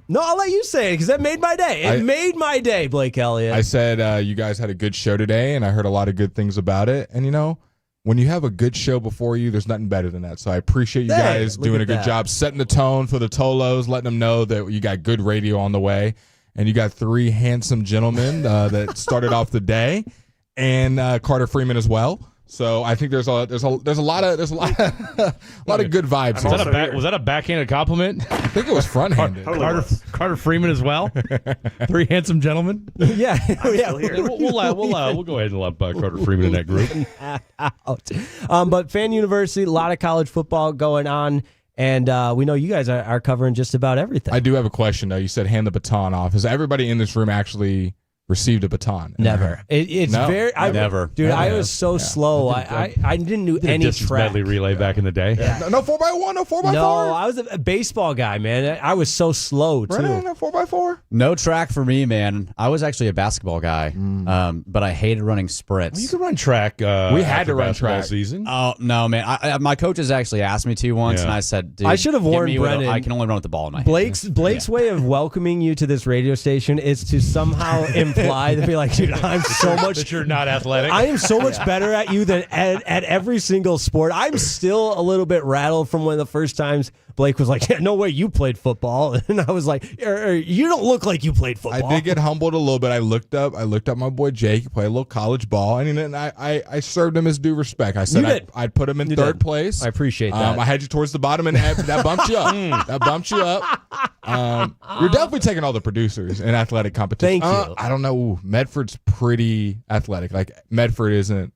No, I'll let you say it because that made my day. It made my day, Blake Elliott. I said you guys had a good show today, and I heard a lot of good things about it. And, you know, when you have a good show before you, there's nothing better than that. So I appreciate you guys doing a good job, setting the tone for the Tolos, letting them know that you got good radio on the way. And you got three handsome gentlemen that started off the day, and Carter Freeman as well. So I think there's a lot of good vibes. Was that a backhanded compliment? I think it was front-handed. Carter Freeman as well. Three handsome gentlemen. Yeah, We'll go ahead and lump Carter Freeman in that group. But Fan University, a lot of college football going on, and we know you guys are covering just about everything. I do have a question though. You said hand the baton off. Has everybody in this room actually received a baton? Never. Never. Dude, I was so slow. I didn't do any track. Medley relay back in the day. Yeah. No 4x1, no 4x4. No, I was a baseball guy, man. I was so slow too. No 4x4. No track for me, man. I was actually a basketball guy, but I hated running sprints. Well, you could run track. We had to run track season. Oh no, man! My coaches actually asked me to once, and I said, "Dude, I should have warned Brennan. I can only run with the ball in my hand." Blake's way of welcoming you to this radio station is to somehow imply to be like, dude, I'm so much that you're not athletic. I am so much better at you than at every single sport. I'm still a little bit rattled from one of the first times Blake was like, yeah, no way you played football. And I was like, you don't look like you played football. I did get humbled a little bit. I looked up my boy Jake. He played a little college ball, and I served him his due respect. I said I'd put him in third place. I appreciate that. I had you towards the bottom, and that bumped you up. That bumped you up. You're definitely taking all the producers in athletic competition. Thank you. I don't know. Ooh, Medford's pretty athletic. Like, Medford isn't.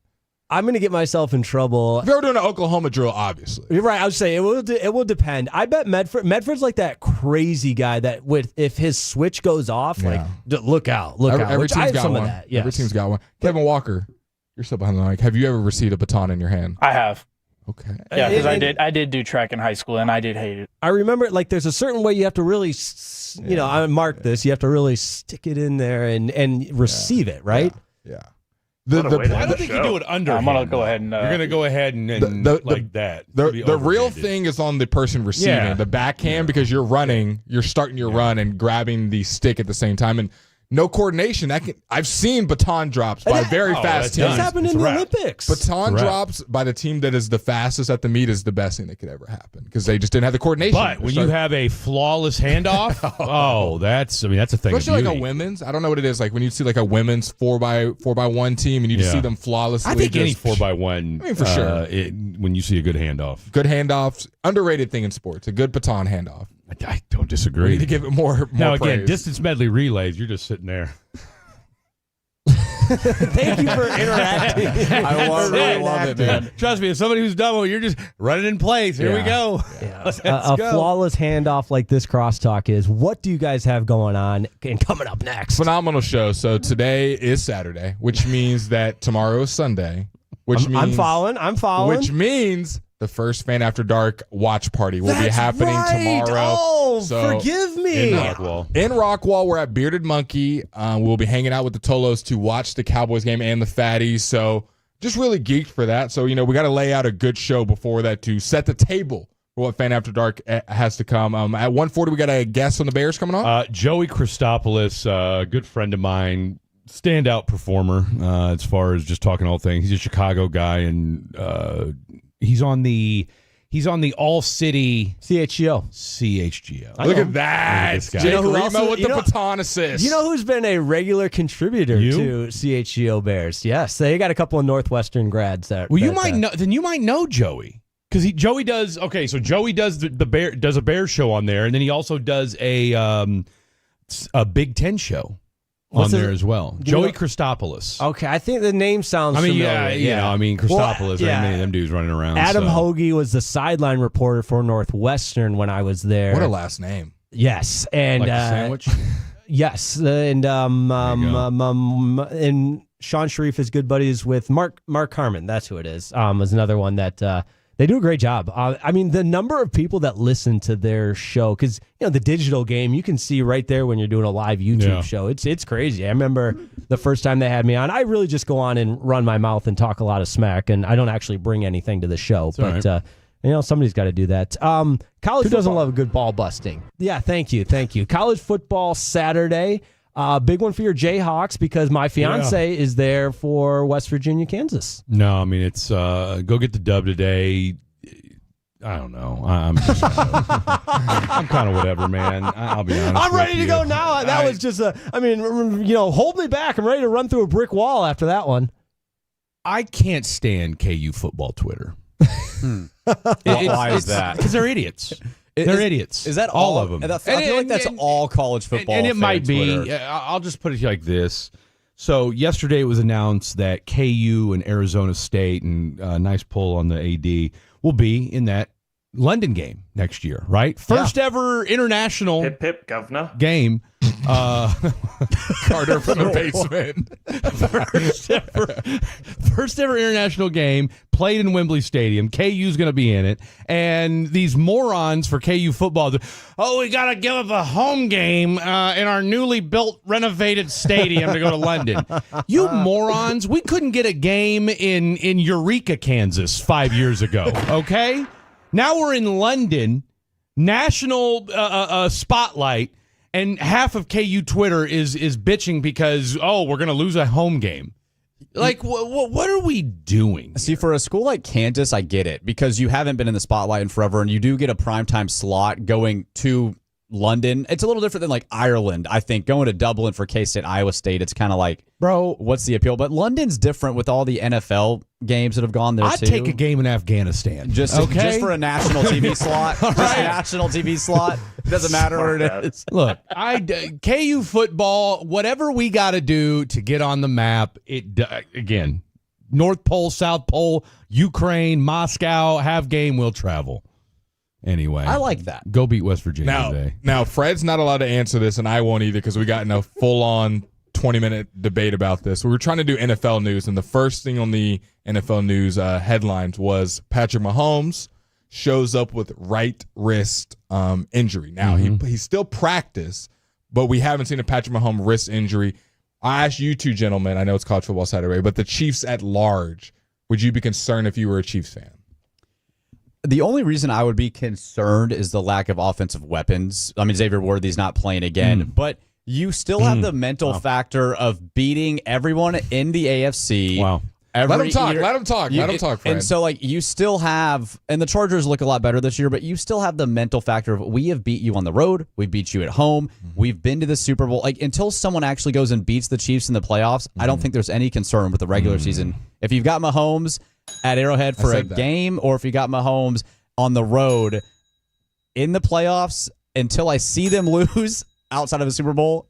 I'm going to get myself in trouble. If you're doing an Oklahoma drill, obviously. You're right. I would say it will depend. I bet Medford's like that crazy guy that if his switch goes off, like, look out. Every team's got some one. of that. Yes. Every team's got one. Kevin Walker, you're still behind the mic. Have you ever received a baton in your hand? I have. Okay. Yeah, because I did do track in high school, and I did hate it. I remember, like, there's a certain way you have to really, I marked this. You have to really stick it in there and receive it, right? Yeah. I don't think you do it under. I'm gonna go ahead and. You're gonna go ahead and like that. The real thing is on the person receiving the backhand, because you're running, you're starting your run and grabbing the stick at the same time. And no coordination. I've seen baton drops by very fast teams. That's happened in the Olympics. Baton drops by the team that is the fastest at the meet is the best thing that could ever happen because they just didn't have the coordination. But when you have a flawless handoff, that's a thing. Especially of like beauty. a women's. I don't know what it is. Like when you see like a women's 4x1 team and you just see them flawlessly. I think any just, 4x1. I mean, for sure. When you see a good handoff. Good handoffs. Underrated thing in sports. A good baton handoff. I don't disagree. We need to give it more now, again, praise. distance medley relays, you're just sitting there. Thank you for interacting. I love it, man. Trust me, as somebody who's done one, you're just running in place. Here we go. Yeah. Let's A go. flawless handoff like this crosstalk is. What do you guys have going on and coming up next? Phenomenal show. So today is Saturday, which means that tomorrow is Sunday. Which I'm following. Which means the first Fan After Dark watch party will be happening tomorrow. Oh, So, forgive me. In Rockwall, we're at Bearded Monkey. We'll be hanging out with the Tolos to watch the Cowboys game and the Fatties. So just really geeked for that. So, we got to lay out a good show before that to set the table for what Fan After Dark has to come. At 1:40, we got a guest on the Bears coming on. Joey Christopoulos, a good friend of mine, standout performer as far as just talking all things. He's a Chicago guy, and he's on the All City CHGO. Look at that. Look at this guy. Do you know who Jake else Remo is- with you the know- baton assist. You know who's been a regular contributor to CHGO Bears? Yes, they got a couple of Northwestern grads that. Well, you might know. Then you might know Joey because Joey does. Okay, so Joey does the bear does a Bears show on there, and then he also does a Big Ten show on there as well. Joey Christopoulos. Okay, I think the name sounds familiar. Christopoulos. There ain't many of them dudes running around. Adam so. Hoagie was the sideline reporter for Northwestern when I was there. What a last name. Yes, and Like a sandwich? Yes, and Sean Sharif is good buddies with Mark Harmon. That's who it is. Was another one that they do a great job. I mean, the number of people that listen to their show, because the digital game you can see right there when you're doing a live YouTube show. It's crazy. I remember the first time they had me on. I really just go on and run my mouth and talk a lot of smack, and I don't actually bring anything to the show. It's but somebody's got to do that. College doesn't love a good ball busting. Yeah, thank you. College football Saturday. Big one for your Jayhawks because my fiance is there for West Virginia, Kansas. No, I mean it's go get the dub today. I don't know. I'm just I'm kind of whatever, man. I'll be honest. I'm ready with to you. go now. That was just hold me back. I'm ready to run through a brick wall after that one. I can't stand KU football Twitter. Why is that? Because they're idiots. They're idiots. Is that all of them? I feel like that's all college football. And it fan might be. Twitter. I'll just put it like this. So yesterday it was announced that KU and Arizona State, and a nice poll on the AD, will be in that London game next year, right? First ever international Pip pip governor game. Carter from the basement. First ever international game played in Wembley Stadium. KU's going to be in it. And these morons for KU football, we got to give up a home game in our newly built, renovated stadium to go to London. You morons, we couldn't get a game in Eureka, Kansas 5 years ago, okay? Now we're in London, national spotlight, and half of KU Twitter is bitching because, we're going to lose a home game. Like, what are we doing? See, for a school like Kansas, I get it because you haven't been in the spotlight in forever, and you do get a primetime slot going to London. It's a little different than like Ireland, I think. Going to Dublin for K-State, Iowa State, it's kind of like, bro, what's the appeal? But London's different with all the NFL games that have gone there, I'd too. take a game in Afghanistan. Just for a national TV slot. Just a national TV slot. Doesn't matter where it is. Look, KU football, whatever we got to do to get on the map, again, North Pole, South Pole, Ukraine, Moscow, have game, we'll travel. Anyway, I like that. Go beat West Virginia today. Now, Fred's not allowed to answer this, and I won't either because we got in a full-on 20-minute debate about this. We were trying to do NFL news, and the first thing on the NFL news headlines was Patrick Mahomes shows up with right wrist injury. Now, he still practiced, but we haven't seen a Patrick Mahomes wrist injury. I asked you two gentlemen, I know it's college football Saturday, but the Chiefs at large, would you be concerned if you were a Chiefs fan? The only reason I would be concerned is the lack of offensive weapons. I mean, Xavier Worthy's not playing again, but you still have the mental factor of beating everyone in the AFC. Wow. Let him talk, Fred. And so, you still have, and the Chargers look a lot better this year, but you still have the mental factor of we have beat you on the road, we beat you at home, we've been to the Super Bowl. Until someone actually goes and beats the Chiefs in the playoffs, I don't think there's any concern with the regular season. If you've got Mahomes at Arrowhead for a game, or if you got Mahomes on the road in the playoffs, until I see them lose outside of a Super Bowl,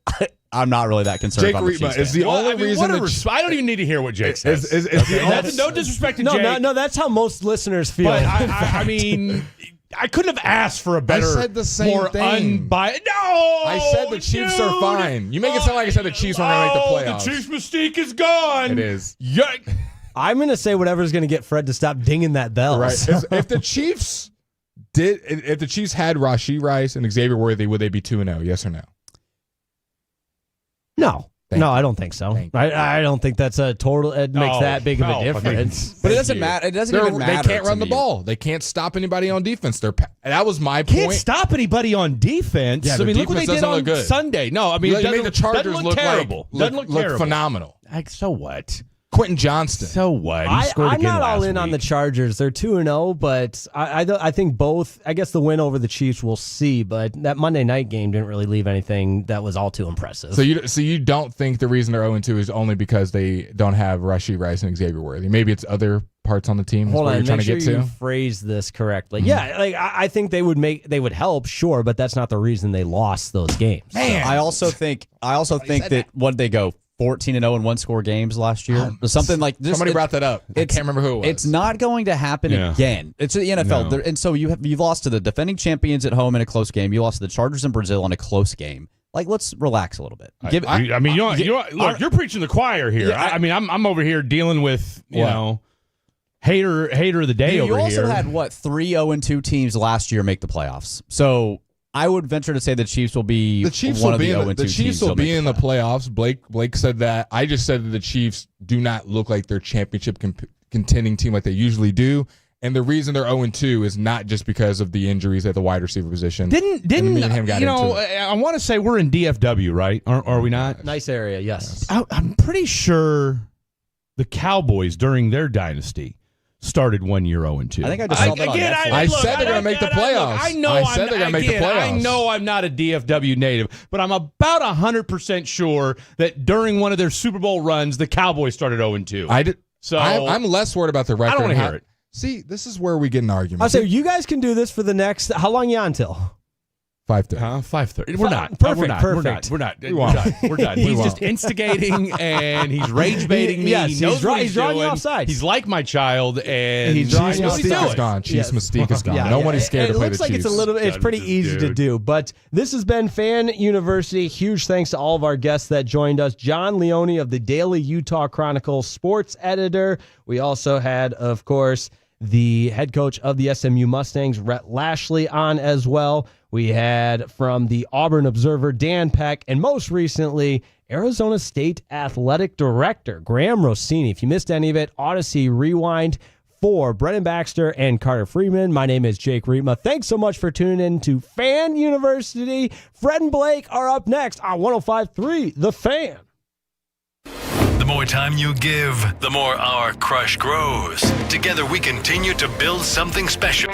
I'm not really that concerned about the Chiefs. Is the only reason I don't even need to hear what Jake says. No disrespect to Jake. No, that's how most listeners feel. But I mean, I couldn't have asked for a better, more unbiased. No, I said the Chiefs are fine. You make it sound like I said the Chiefs weren't going to make the playoffs. The Chiefs' mystique is gone. It is. Yeah. I'm going to say whatever's going to get Fred to stop dinging that bell. Right. If the Chiefs had Rashee Rice and Xavier Worthy, would they be 2-0? Yes or no? No. I don't think so. I don't think that's a total. It makes that big of a difference. But it doesn't matter. It doesn't even matter. They can't run the ball. They can't stop anybody on defense. That was my point. Can't stop anybody on defense. Yeah, I mean, look what they did on Sunday. No, I mean, it made the Chargers look terrible. Look phenomenal. So what? Quentin Johnston. So what? I'm not all in on the Chargers. They're 2-0, but I think both. I guess the win over the Chiefs, we'll see. But that Monday night game didn't really leave anything that was all too impressive. So you don't think the reason they're 0-2 is only because they don't have Rashee Rice and Xavier Worthy? Maybe it's other parts on the team. Hold on, you're trying make to sure get you to. phrase this correctly. Yeah, I think they would help, sure, but that's not the reason they lost those games. Man, I also think that what did they go 14-0 in one-score games last year? Something like this. Somebody brought that up. I can't remember who it was. It's not going to happen again. It's the NFL. No. And so you've lost to the defending champions at home in a close game. You lost to the Chargers in Brazil in a close game. Let's relax a little bit. Look, you're preaching the choir here. Yeah, I'm over here dealing with, hater of the day over here. You also had, 3 0-2 teams last year make the playoffs. So I would venture to say the Chiefs will be one of the 0-2 teams. The Chiefs will be in the playoffs. Blake said that. I just said that the Chiefs do not look like their championship contending team like they usually do. And the reason they're 0-2 is not just because of the injuries at the wide receiver position. Didn't me and him got into it. I want to say we're in DFW, right? Are we not? Nice area, yes. I'm pretty sure the Cowboys during their dynasty started 1 year 0-2. I think I just saw that on Netflix. I said they're going to make the playoffs. I said they're going to make the playoffs. I know I'm not a DFW native, but I'm about 100% sure that during one of their Super Bowl runs, the Cowboys started 0-2. So I'm less worried about the record. I don't want to hear it. See, this is where we get an argument. I'll say you guys can do this for the next. How long you on till? 5:30. 5:30. We're not. Perfect. We're done. He's just instigating and he's rage baiting me. Yes, he knows what he's drawing you offside. He's like my child, and he's drawing you Chiefs mystique is gone. Chiefs mystique is gone. Nobody's scared to play the Chiefs. It looks like it's pretty easy to do. But this has been Fan University. Huge thanks to all of our guests that joined us. John Leone of the Daily Utah Chronicle, sports editor. We also had, of course, the head coach of the SMU Mustangs, Rhett Lashley, on as well. We had from the Auburn Observer, Dan Peck, and most recently, Arizona State Athletic Director, Graham Rossini. If you missed any of it, Odyssey Rewind. For Brennan Baxter and Carter Freeman, my name is Jake Rietma. Thanks so much for tuning in to Fan University. Fred and Blake are up next on 105.3 The Fan. The more time you give, the more our crush grows. Together we continue to build something special.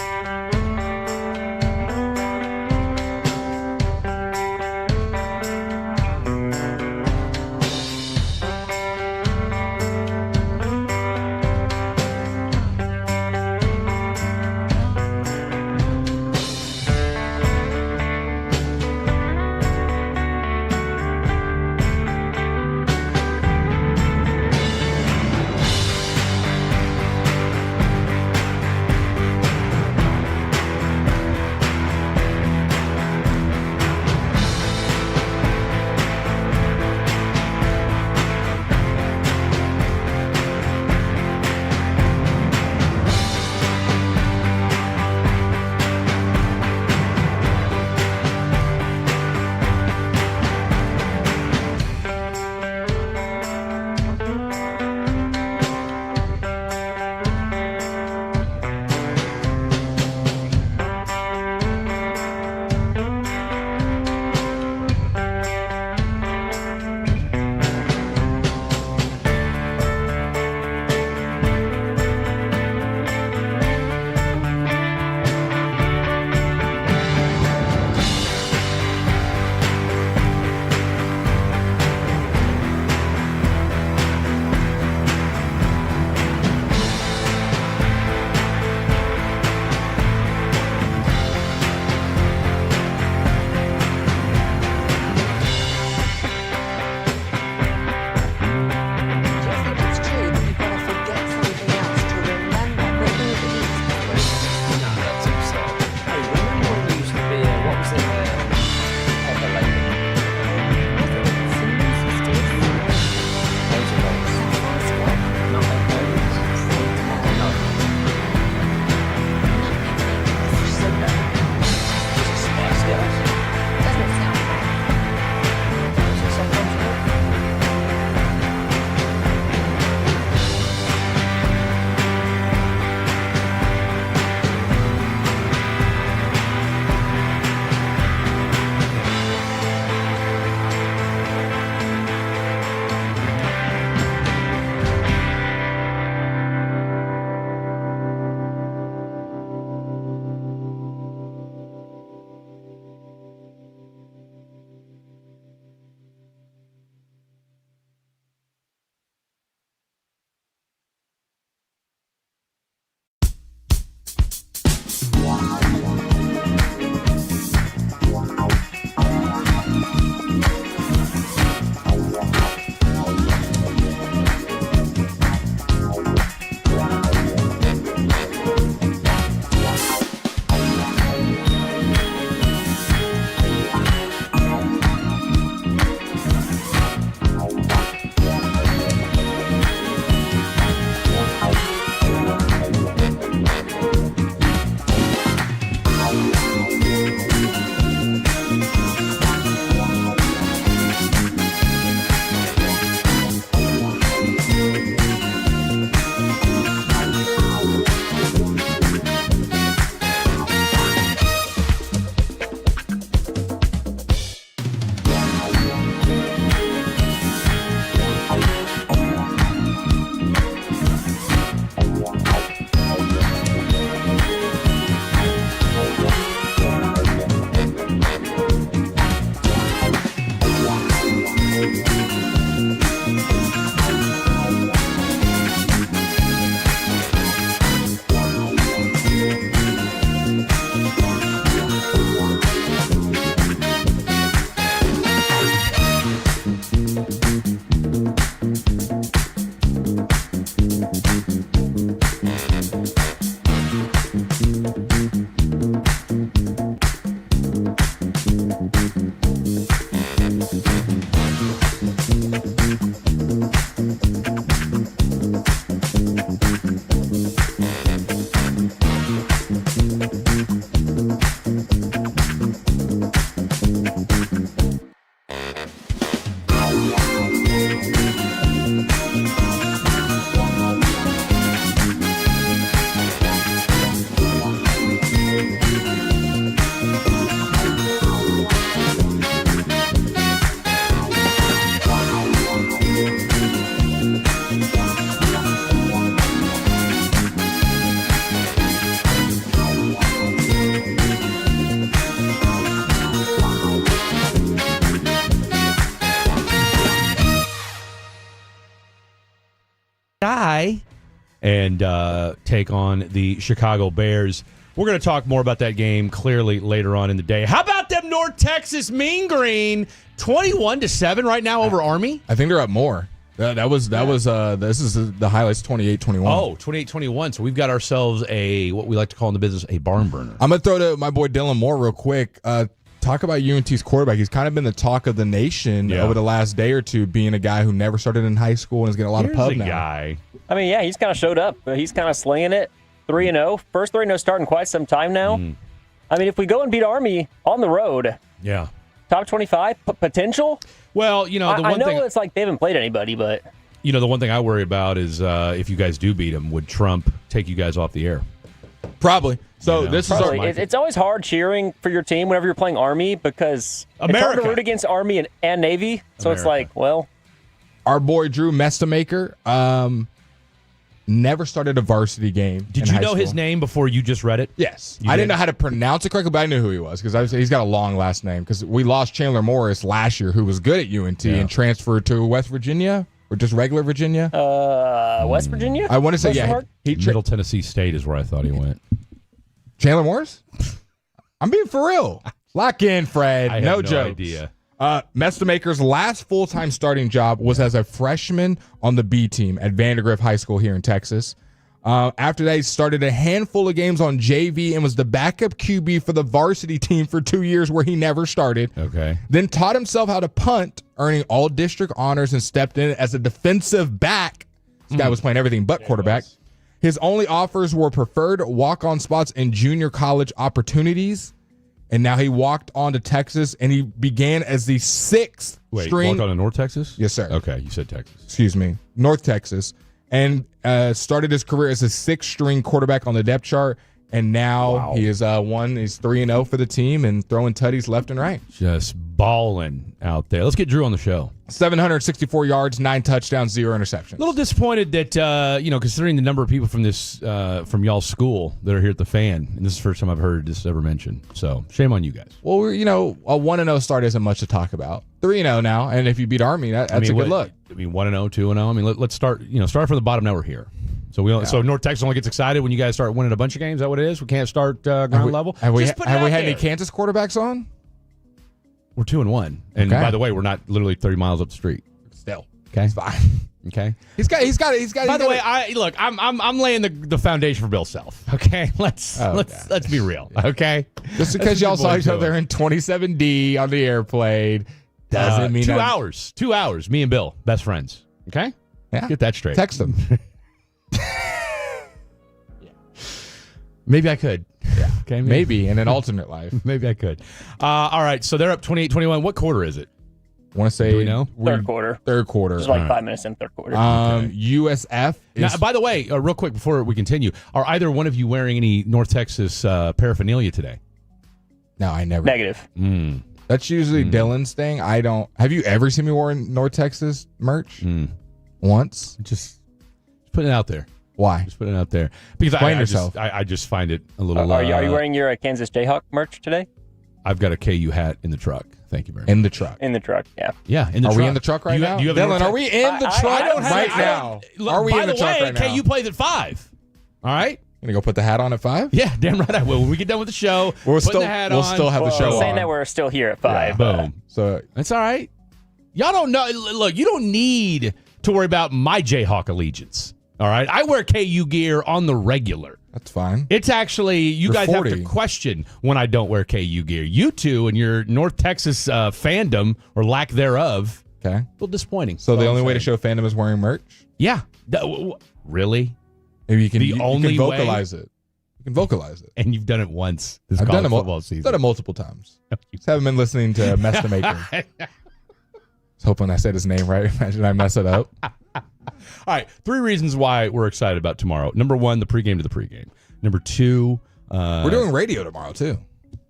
bye and take on the Chicago Bears. We're going to talk more about that game clearly later on in the day. How about them North Texas Mean Green 21-7 right now over Army? I think they're up more. This is the highlights 28-21. Oh, 28-21. So we've got ourselves what we like to call in the business a barn burner. I'm going to throw to my boy Dylan Moore real quick. Talk about UNT's quarterback. He's kind of been the talk of the nation over the last day or two, being a guy who never started in high school and is getting a lot of pub now. Guy. I mean, yeah, he's kind of showed up. He's kind of slinging it. 3-0. First 3-0 start in quite some time now. I mean, if we go and beat Army on the road, top 25 potential. Well, I know it's like they haven't played anybody, but the one thing I worry about is if you guys do beat them, would Trump take you guys off the air? Probably. So it's always hard cheering for your team whenever you're playing Army because it's hard to root against Army and Navy. So it's like, well, our boy Drew Mestamaker never started a varsity game. Did you know his name before you just read it? Yes. I didn't know how to pronounce it correctly, but I knew who he was because he's got a long last name. Because we lost Chandler Morris last year, who was good at UNT and transferred to West Virginia or just regular Virginia. West Virginia. I want to say Middle Tennessee State is where I thought he went. Chandler Morris. I'm being for real. Lock in, Fred. I have no no jokes. idea. Mestamaker's last full-time starting job was as a freshman on the B team at Vandergrift High School here in Texas. After that, he started a handful of games on JV and was the backup QB for the varsity team for 2 years where he never started. Okay. Then taught himself how to punt, earning all district honors and stepped in as a defensive back. This guy was playing everything but quarterback. His only offers were preferred walk-on spots and junior college opportunities. And now he walked on to Texas, and he began as the sixth string. Walked on to North Texas? Yes, sir. Okay, you said Texas. Excuse me. North Texas. And started his career as a sixth-string quarterback on the depth chart. And now he is he's 3-0 for the team and throwing tutties left and right. Just balling out there. Let's get Drew on the show. 764 yards, 9 touchdowns, 0 interceptions. A little disappointed that, considering the number of people from this from y'all's school that are here at the Fan, and this is the first time I've heard this ever mentioned. So shame on you guys. Well, a 1-0 start isn't much to talk about. 3-0 now, and if you beat Army, that's a good look. 1-0, 2-0. I mean, let's start. Start from the bottom. Now we're here. So so North Texas only gets excited when you guys start winning a bunch of games. Is that what it is? We can't start ground level. Have we had any Kansas quarterbacks on? We're 2-1, and by the way, we're not literally 30 miles up the street. Still, okay, it's fine. Okay, he's got. By the way, I'm laying the foundation for Bill Self. Okay, let's be real. Okay, just because y'all saw each other in 27D on the airplane doesn't mean 2 hours. 2 hours. Me and Bill, best friends. Okay, get that straight. Text him. Maybe I could. Yeah. Okay. Maybe in an alternate life. Maybe I could. All right. So they're up 28-21. What quarter is it? Want to say? Do we know? Third quarter. Third quarter. Just like 5 minutes in third quarter. USF. Now, by the way, real quick before we continue, are either one of you wearing any North Texas paraphernalia today? No, I never. Negative. That's usually Dylan's thing. I don't. Have you ever seen me wearing North Texas merch? Once. Just putting it out there. Why? Just putting it out there. Because I just find it a little. Are you wearing your Kansas Jayhawk merch today? I've got a KU hat in the truck. Thank you very much. In the truck. In the truck, yeah. Yeah, in the truck. Are we in the truck right now? Dylan, are we in the truck right now? Are we in the truck right now? KU plays at 5. All right? Gonna go put the hat on at 5? Yeah, damn right I will. When we get done with the show, we'll still have the show on. Saying that we're still here at 5. Yeah, boom. So that's all right. Y'all don't know. Look, you don't need to worry about my Jayhawk allegiance. All right, I wear KU gear on the regular. That's fine. It's actually, you guys 40. Have to question when I don't wear KU gear. You two and your North Texas fandom, or lack thereof, okay, a little disappointing. So the only way to show fandom is wearing merch? Yeah. Really? Maybe you can vocalize it. You can vocalize it. And you've done it once this I've college football season. I've done it multiple times. Just haven't been listening to Mestamaker. I was hoping I said his name right. Imagine I mess it up. All right, 3 reasons why we're excited about tomorrow. Number 1, the pregame to the pregame. Number 2, we're doing radio tomorrow too.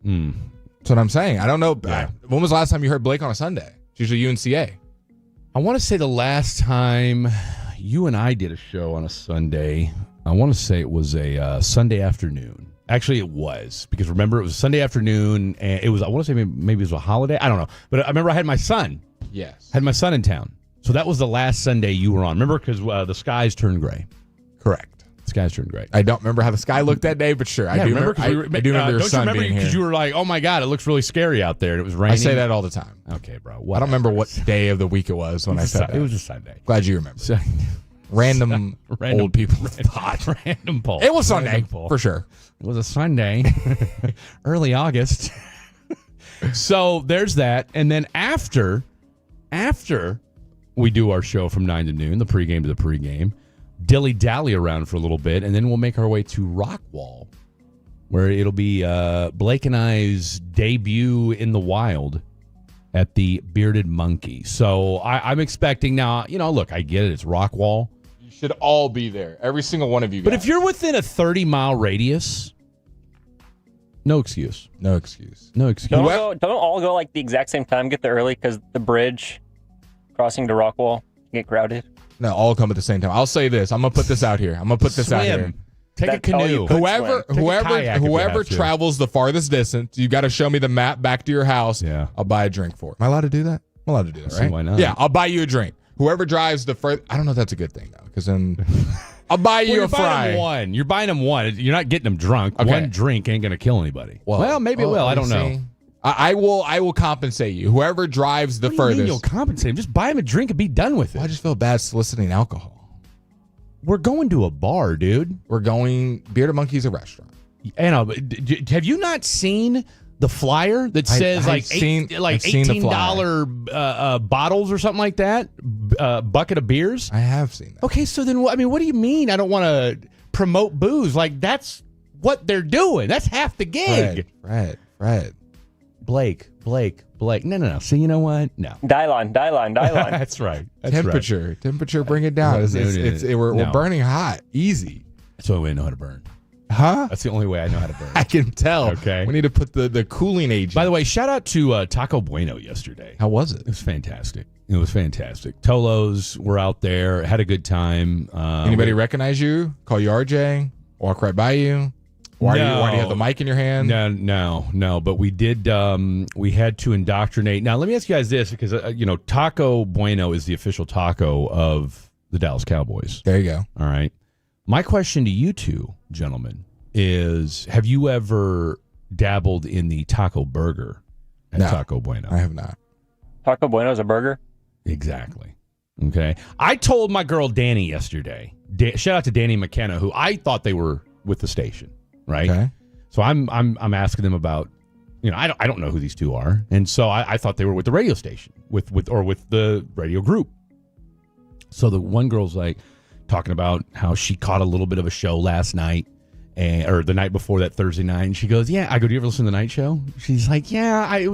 That's what I'm saying. I don't know. Yeah. When was the last time you heard Blake on a Sunday? It's usually UNCA. I want to say the last time you and I did a show on a Sunday, I want to say it was a Sunday afternoon. Actually, it was, because remember, it was Sunday afternoon, and it was, I want to say maybe it was a holiday. I don't know. But I remember I had my son. Yes. Had my son in town. So that was the last Sunday you were on. Remember, because the skies turned gray. Correct. The sky's turned gray. I don't remember how the sky looked that day, but sure. I do remember. I do remember the sun being here. Because you were like, oh my God, it looks really scary out there. And it was raining. I say that all the time. Okay, bro. I don't remember what day of the week it was when I said that. It was a Sunday. Glad you remember. Random old people thought. Random poll. It was Sunday, for sure. It was a Sunday. Early August. So there's that. And then after we do our show from 9 to noon, the pregame to the pregame, dilly-dally around for a little bit, and then we'll make our way to Rockwall, where it'll be Blake and I's debut in the wild at the Bearded Monkey. So I'm expecting now, look, I get it. It's Rockwall. You should all be there. Every single one of you guys. But if you're within a 30-mile radius, no excuse. No excuse. No excuse. Don't all go like the exact same time, get there early, because the bridge crossing to Rockwall get crowded. No, all come at the same time. I'll say this. I'm going to put this out here. Take a canoe. Whoever travels the farthest distance, you got to show me the map back to your house. Yeah. I'll buy a drink for it. Am I allowed to do that? I'm allowed to do that, right? Why not? Yeah, I'll buy you a drink. Whoever drives the furthest. I don't know if that's a good thing, though, because then I'll buy you a fry. You're buying them one. You're not getting them drunk. Okay. One drink ain't going to kill anybody. Well, maybe it will. I don't know. I will compensate you. Whoever drives the What do you furthest. mean you'll compensate him? Just buy him a drink and be done with it. I just feel bad soliciting alcohol. We're going to a bar, dude. We're going. Bearded Monkey's a restaurant. Have you not seen the flyer that says $18 bottles or something like that? Bucket of beers? I have seen that. Okay, so then what do you mean I don't want to promote booze? Like, that's what they're doing. That's half the gig. Fred. Blake. No. See, you know what? No. Dylon. That's right. Temperature, bring it down. We're burning hot. Easy. That's the only way I know how to burn. Huh? That's the only way I know how to burn. I can tell. Okay. We need to put the cooling agent. By the way, shout out to Taco Bueno yesterday. How was it? It was fantastic. Tolos were out there, had a good time. Anybody recognize you? Call you RJ? Walk right by you? Why do you have the mic in your hand? No. But we did. We had to indoctrinate. Now, let me ask you guys this, because Taco Bueno is the official taco of the Dallas Cowboys. There you go. All right. My question to you two, gentlemen, is: have you ever dabbled in the taco burger at Taco Bueno? I have not. Taco Bueno is a burger? Exactly. Okay. I told my girl Danny yesterday. Shout out to Danny McKenna, who I thought they were with the station. Right. Okay. So I'm asking them about, I don't know who these two are, and so I thought they were with the radio station, with the radio group. So the one girl's like talking about how she caught a little bit of a show last night, or the night before that, Thursday night, and she goes, "Yeah." I go, "Do you ever listen to the night show?" She's like, "Yeah." I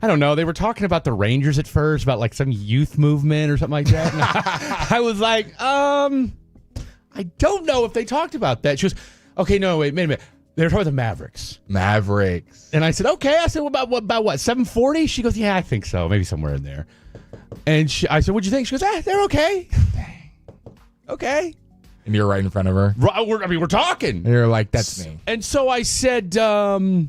don't know. They were talking about the Rangers at first, about like some youth movement or something like that. And I was like, I don't know if they talked about that. She goes, "Okay, no, wait a minute. They were talking about the Mavericks." And I said, "Okay." I said, "Well, about what, 740?" She goes, "Yeah, I think so. Maybe somewhere in there." And I said, "What'd you think?" She goes, "They're okay." Okay. And you're right in front of her. We're talking. And you're like, "That's me." And so I said, I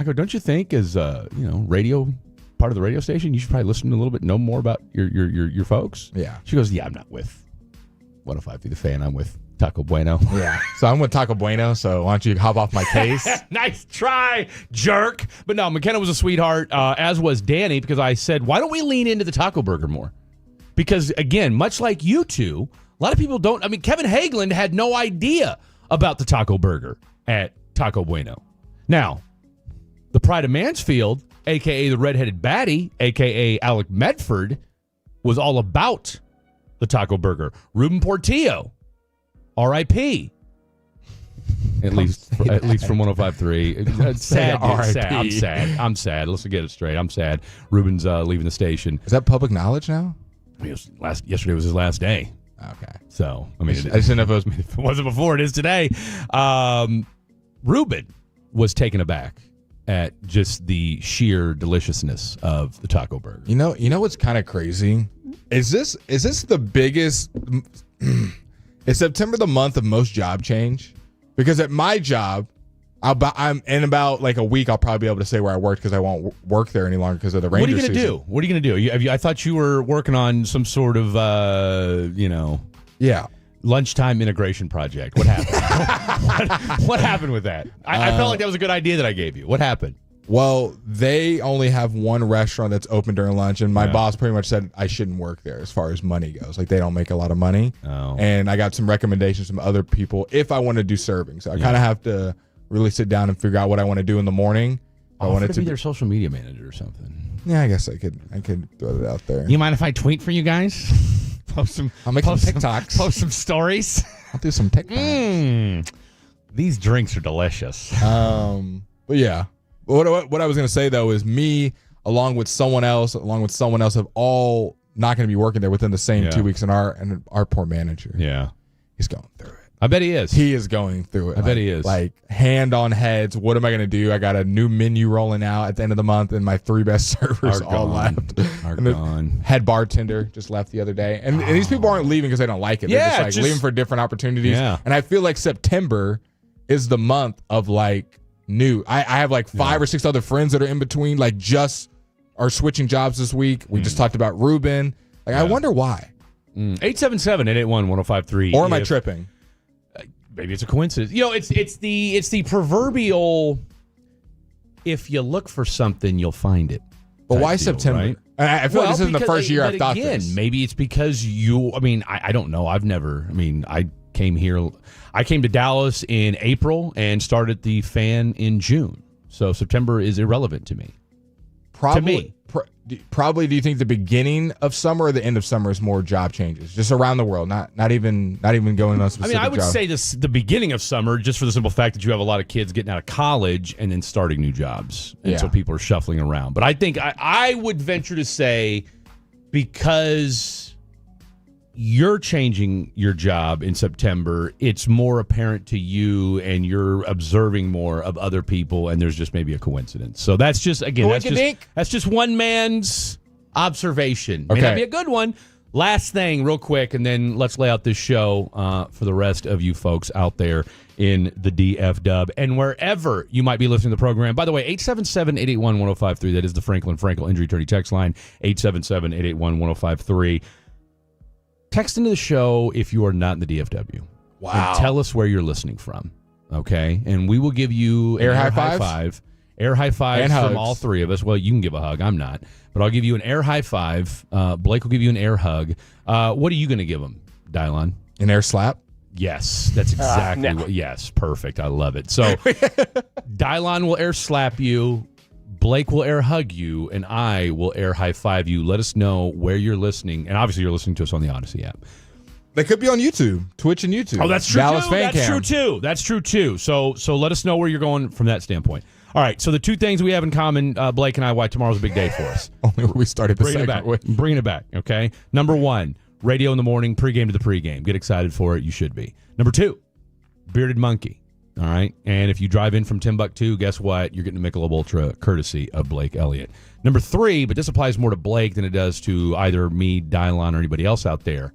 go, "Don't you think, as radio, part of the radio station, you should probably listen a little bit, know more about your folks?" Yeah. She goes, "Yeah, I'm not with 105 The Fan. I'm with Taco Bueno." Yeah. So I'm with Taco Bueno, so why don't you hop off my case? Nice try, jerk. But no, McKenna was a sweetheart, as was Danny, because I said, why don't we lean into the taco burger more? Because, again, much like you two, a lot of people don't. Kevin Hageland had no idea about the taco burger at Taco Bueno. Now, the Pride of Mansfield, a.k.a. the redheaded baddie, a.k.a. Alec Medford, was all about the taco burger. Ruben Portillo, R.I.P. At least from 105.3. Sad. I'm sad. Let's get it straight. I'm sad. Ruben's leaving the station. Is that public knowledge now? Yesterday was his last day. Okay. So, I just didn't know if it wasn't before, it is today. Ruben was taken aback at just the sheer deliciousness of the taco burger. You know what's kind of crazy? Is this the biggest? Is September the month of most job change? Because at my job, I'm in about like a week. I'll probably be able to say where I worked because I won't work there any longer because of the Rangers. What are you going to do? I thought you were working on some sort of, Yeah. Lunchtime integration project. What happened? what happened with that? I felt like that was a good idea that I gave you. What happened? Well, they only have one restaurant that's open during lunch, and my boss pretty much said I shouldn't work there as far as money goes. Like, they don't make a lot of money. Oh. And I got some recommendations from other people if I want to do serving. So I kind of have to really sit down and figure out what I want to do in the morning. I wanted to be their social media manager or something. Yeah, I guess I could throw it out there. You mind if I tweet for you guys? I'll make some TikToks. Post some stories. I'll do some TikToks. These drinks are delicious. But yeah. What I was going to say, though, is me, along with someone else, have all not going to be working there within the same 2 weeks, and our poor manager. Yeah. He's going through it. I bet he is. He is going through it. I bet he is. Like, hand on heads. What am I going to do? I got a new menu rolling out at the end of the month, and my 3 best servers all left. Are and the gone. head bartender just left the other day. And these people aren't leaving because they don't like it. They're just leaving for different opportunities. Yeah. And I feel like September is the month of, like, new. I have like 5 or 6 other friends that are in between, like, just are switching jobs this week. We just talked about Ruben. Like, I wonder why. 877-881-1053. Or am I tripping? Maybe it's a coincidence. You know, it's the proverbial, if you look for something, you'll find it. But why deal, September? right? I feel like this isn't the first year I've thought this. Maybe it's because I don't know. I came to Dallas in April and started the Fan in June. So September is irrelevant to me. Probably, do you think the beginning of summer or the end of summer is more job changes? Just around the world, not even going on specific I would job. say the beginning of summer, just for the simple fact that you have a lot of kids getting out of college and then starting new jobs. And so people are shuffling around. But I think I would venture to say, because you're changing your job in September, it's more apparent to you and you're observing more of other people, and there's just maybe a coincidence. So that's just, again, that's just one man's observation. May not be a good one. Last thing, real quick, and then let's lay out this show for the rest of you folks out there in the DF Dub and wherever you might be listening to the program. By the way, 877-881-1053. That is the Franklin Frankel Injury Attorney text line, 877-881-1053. Text into the show if you are not in the DFW. Wow. And tell us where you're listening from, okay? And we will give you air high five. Air high fives and from hugs. all three of us. Well, you can give a hug. I'm not. But I'll give you an air high five. Blake will give you an air hug. What are you going to give him, Dylon? An air slap? Yes, that's exactly what. Yes, perfect. I love it. So Dylon will air slap you. Blake will air hug you, and I will air high five you. Let us know where you're listening, and obviously you're listening to us on the Odyssey app. They could be on YouTube, Twitch, and YouTube. Oh, that's true. Dallas too. Fan That's Cam. true too. That's true too. So let us know where you're going from that standpoint. All right. So the two things we have in common, Blake and I, why tomorrow's a big day for us. Only where we started the Bringing it back. Bringing it back. Okay. Number one, radio in the morning, pregame to the pregame. Get excited for it. You should be. Number two, Bearded Monkey. All right. And if you drive in from Timbuktu, guess what? You're getting a Michelob Ultra courtesy of Blake Elliott. Number three, but this applies more to Blake than it does to either me, Dylon, or anybody else out there.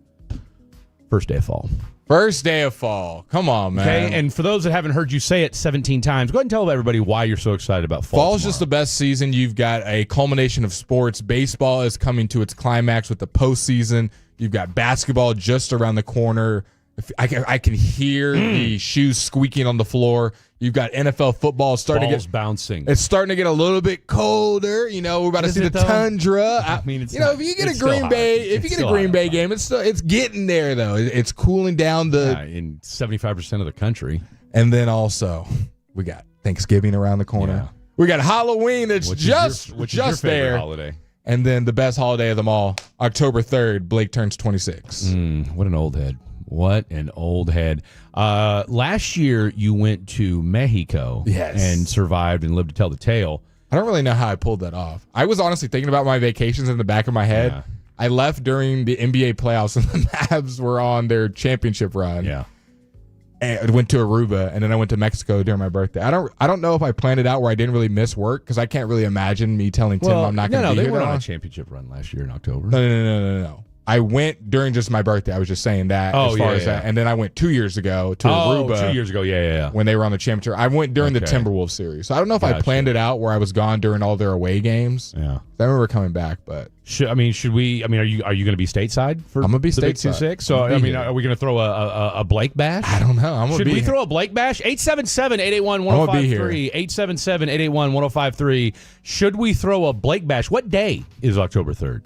First day of fall. First day of fall. Come on, man. Okay. And for those that haven't heard you say it 17 times, go ahead and tell everybody why you're so excited about fall. Fall's just the best season. You've got a culmination of sports. Baseball is coming to its climax with the postseason. You've got basketball just around the corner. I can hear the shoes squeaking on the floor. You've got NFL football starting to get bouncing. It's starting to get a little bit colder. You know, we're about to see the tundra. I mean, it's if you get a Green Bay game, it's getting there though. It's cooling down in 75% of the country. And then also we got Thanksgiving around the corner. Yeah. We got Halloween that's Which just is your favorite there. holiday. And then the best holiday of them all, October 3rd, Blake turns 26. What an old head. What an old head. Last year, you went to Mexico and survived and lived to tell the tale. I don't really know how I pulled that off. I was honestly thinking about my vacations in the back of my head. Yeah. I left during the NBA playoffs and the Mavs were on their championship run. Yeah. And I went to Aruba, and then I went to Mexico during my birthday. I don't know if I planned it out where I didn't really miss work, because I can't really imagine me telling Tim I'm not going to be here. They were on tomorrow. a championship run last year in October. No. I went during just my birthday. I was just saying that as far as that. And then I went 2 years ago to Aruba. 2 years ago, yeah. When they were on the championship. I went during the Timberwolves series. So I don't know if I planned it out where I was gone during all their away games. Yeah. I remember coming back, but should we? Are you going to be stateside for? I'm gonna be the Big stateside. 2-6? So are we going to throw a Blake bash? I don't know. Should we throw a Blake bash? 877-881-1053. 877-881-1053. Should we throw a Blake bash? What day is October 3rd?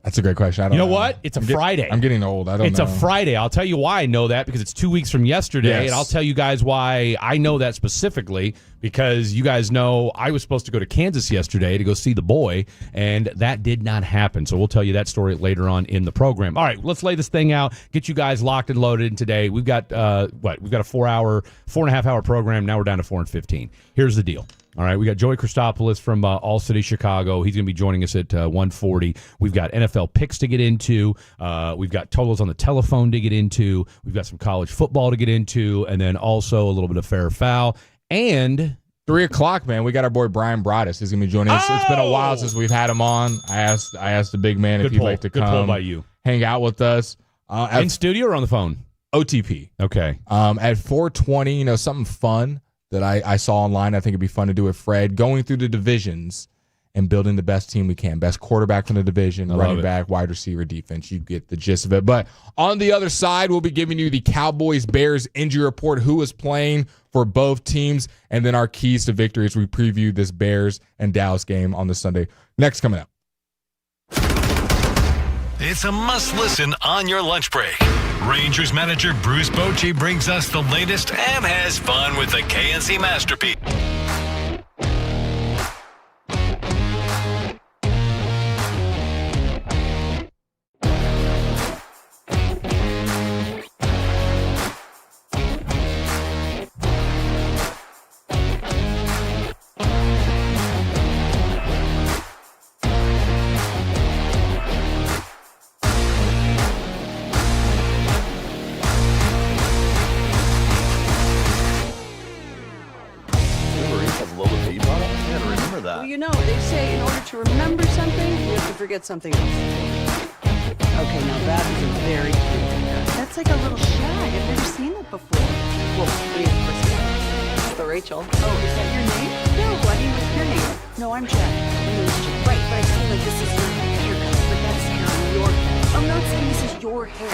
That's a great question. I don't know. You know what? It's a Friday. I'm getting old. I don't know. It's a Friday. I'll tell you why I know that, because it's 2 weeks from yesterday, and I'll tell you guys why I know that specifically, because you guys know I was supposed to go to Kansas yesterday to go see the boy, and that did not happen. So we'll tell you that story later on in the program. All right, let's lay this thing out, get you guys locked and loaded in today. We've got We've got a 4.5 hour program. Now we're down to 4 and 15. Here's the deal. All right, we got Joey Christopoulos from All City Chicago. He's going to be joining us at 1:40. We've got NFL picks to get into. We've got totals on the telephone to get into. We've got some college football to get into, and then also a little bit of fair or foul. And 3 o'clock, man, we got our boy Brian Broaddus. He's going to be joining us. It's been a while since we've had him on. I asked the big man if he'd like to come. Good pull by you. Hang out with us. In studio or on the phone? OTP. Okay. At 4:20, something fun that I saw online. I think it'd be fun to do with Fred, going through the divisions and building the best team we can. Best quarterback from the division, running back, wide receiver, defense. You get the gist of it. But on the other side, we'll be giving you the Cowboys-Bears injury report, who is playing for both teams, and then our keys to victory as we preview this Bears and Dallas game on this Sunday. Next coming up. It's a must-listen on your lunch break. Rangers manager Bruce Bochy brings us the latest and has fun with the KNC masterpiece. They say in order to remember something, you have to forget something else. Okay, now that is a very cute haircut. That's like a little shag. I've never seen that before. Well, I mean, of course, it's the Rachel. Oh, is that your name? No, I mean, what's your name? No, I'm Jack. My name is Jack. Right, but I feel like this is your haircut, but that's hair on your head. I'm not saying this is your hair.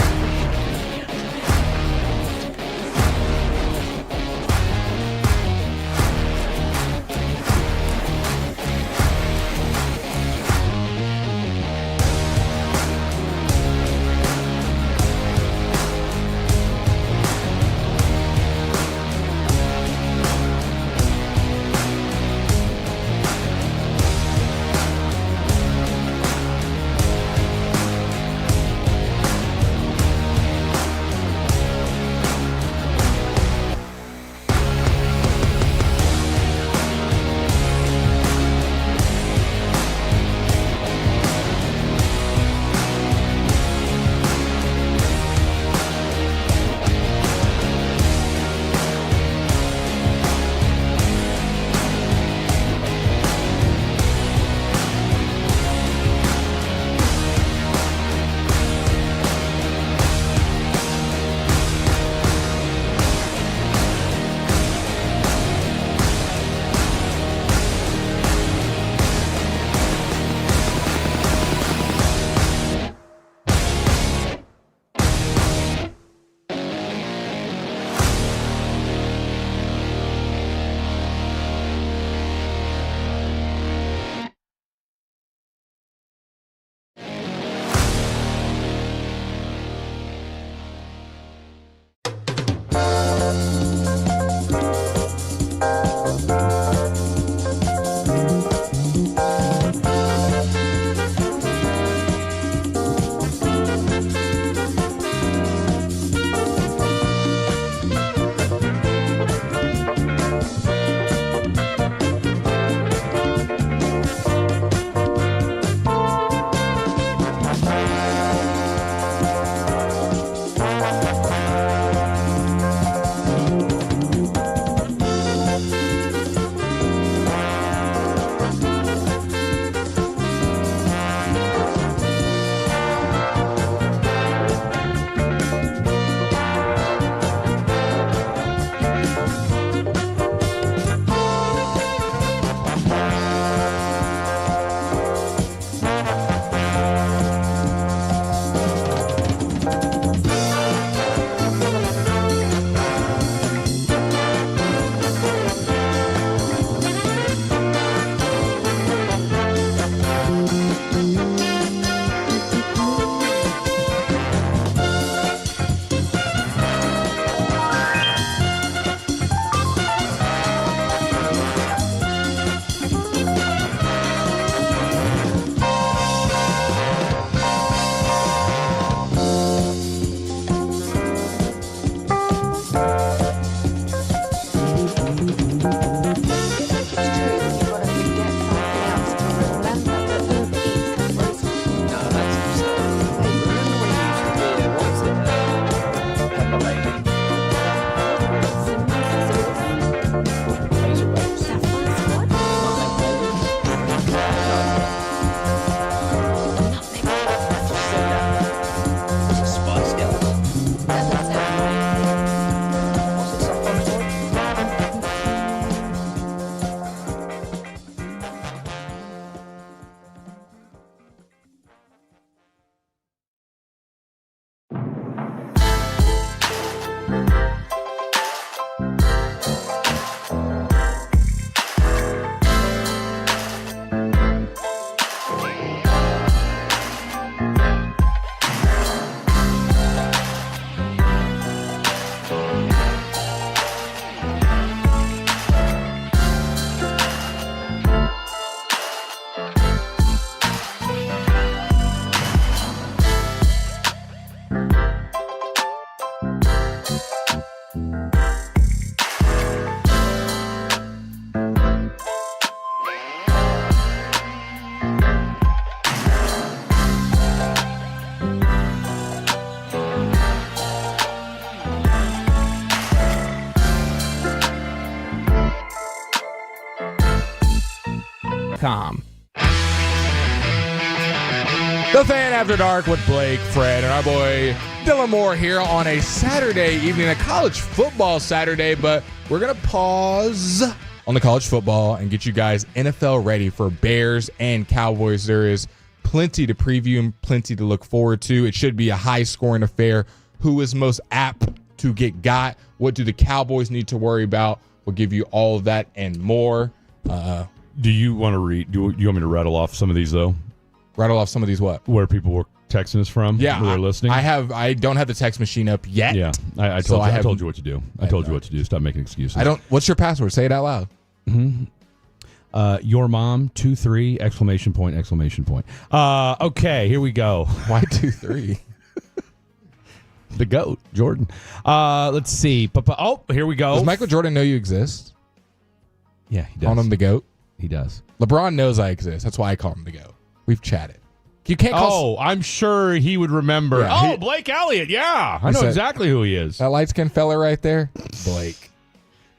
TwoStep.com. The Fan After Dark with Blake, Fred, and our boy Dylan Moore here on a Saturday evening, a college football Saturday, but we're going to pause on the college football and get you guys NFL ready for Bears and Cowboys. There is plenty to preview and plenty to look forward to. It should be a high-scoring affair. Who is most apt to get got? What do the Cowboys need to worry about? We'll give you all of that and more. Do you want to read? Do you want me to rattle off some of these, though? Rattle off some of these what? Where people were texting us from? Yeah, who are listening. I don't have the text machine up yet. Yeah, I told you what to do. I told you what to do. Stop making excuses. What's your password? Say it out loud. Mm-hmm. Your mom 23 exclamation point. Okay, here we go. Why 23? The GOAT, Jordan. Let's see. Oh, here we go. Does Michael Jordan know you exist? Yeah, he does. Call him the GOAT. He does. LeBron knows I exist. That's why I call him the GOAT. We've chatted. You can't call. I'm sure he would remember. Yeah, Blake Elliott. Yeah, I know exactly who he is. That light skinned fella right there, Blake.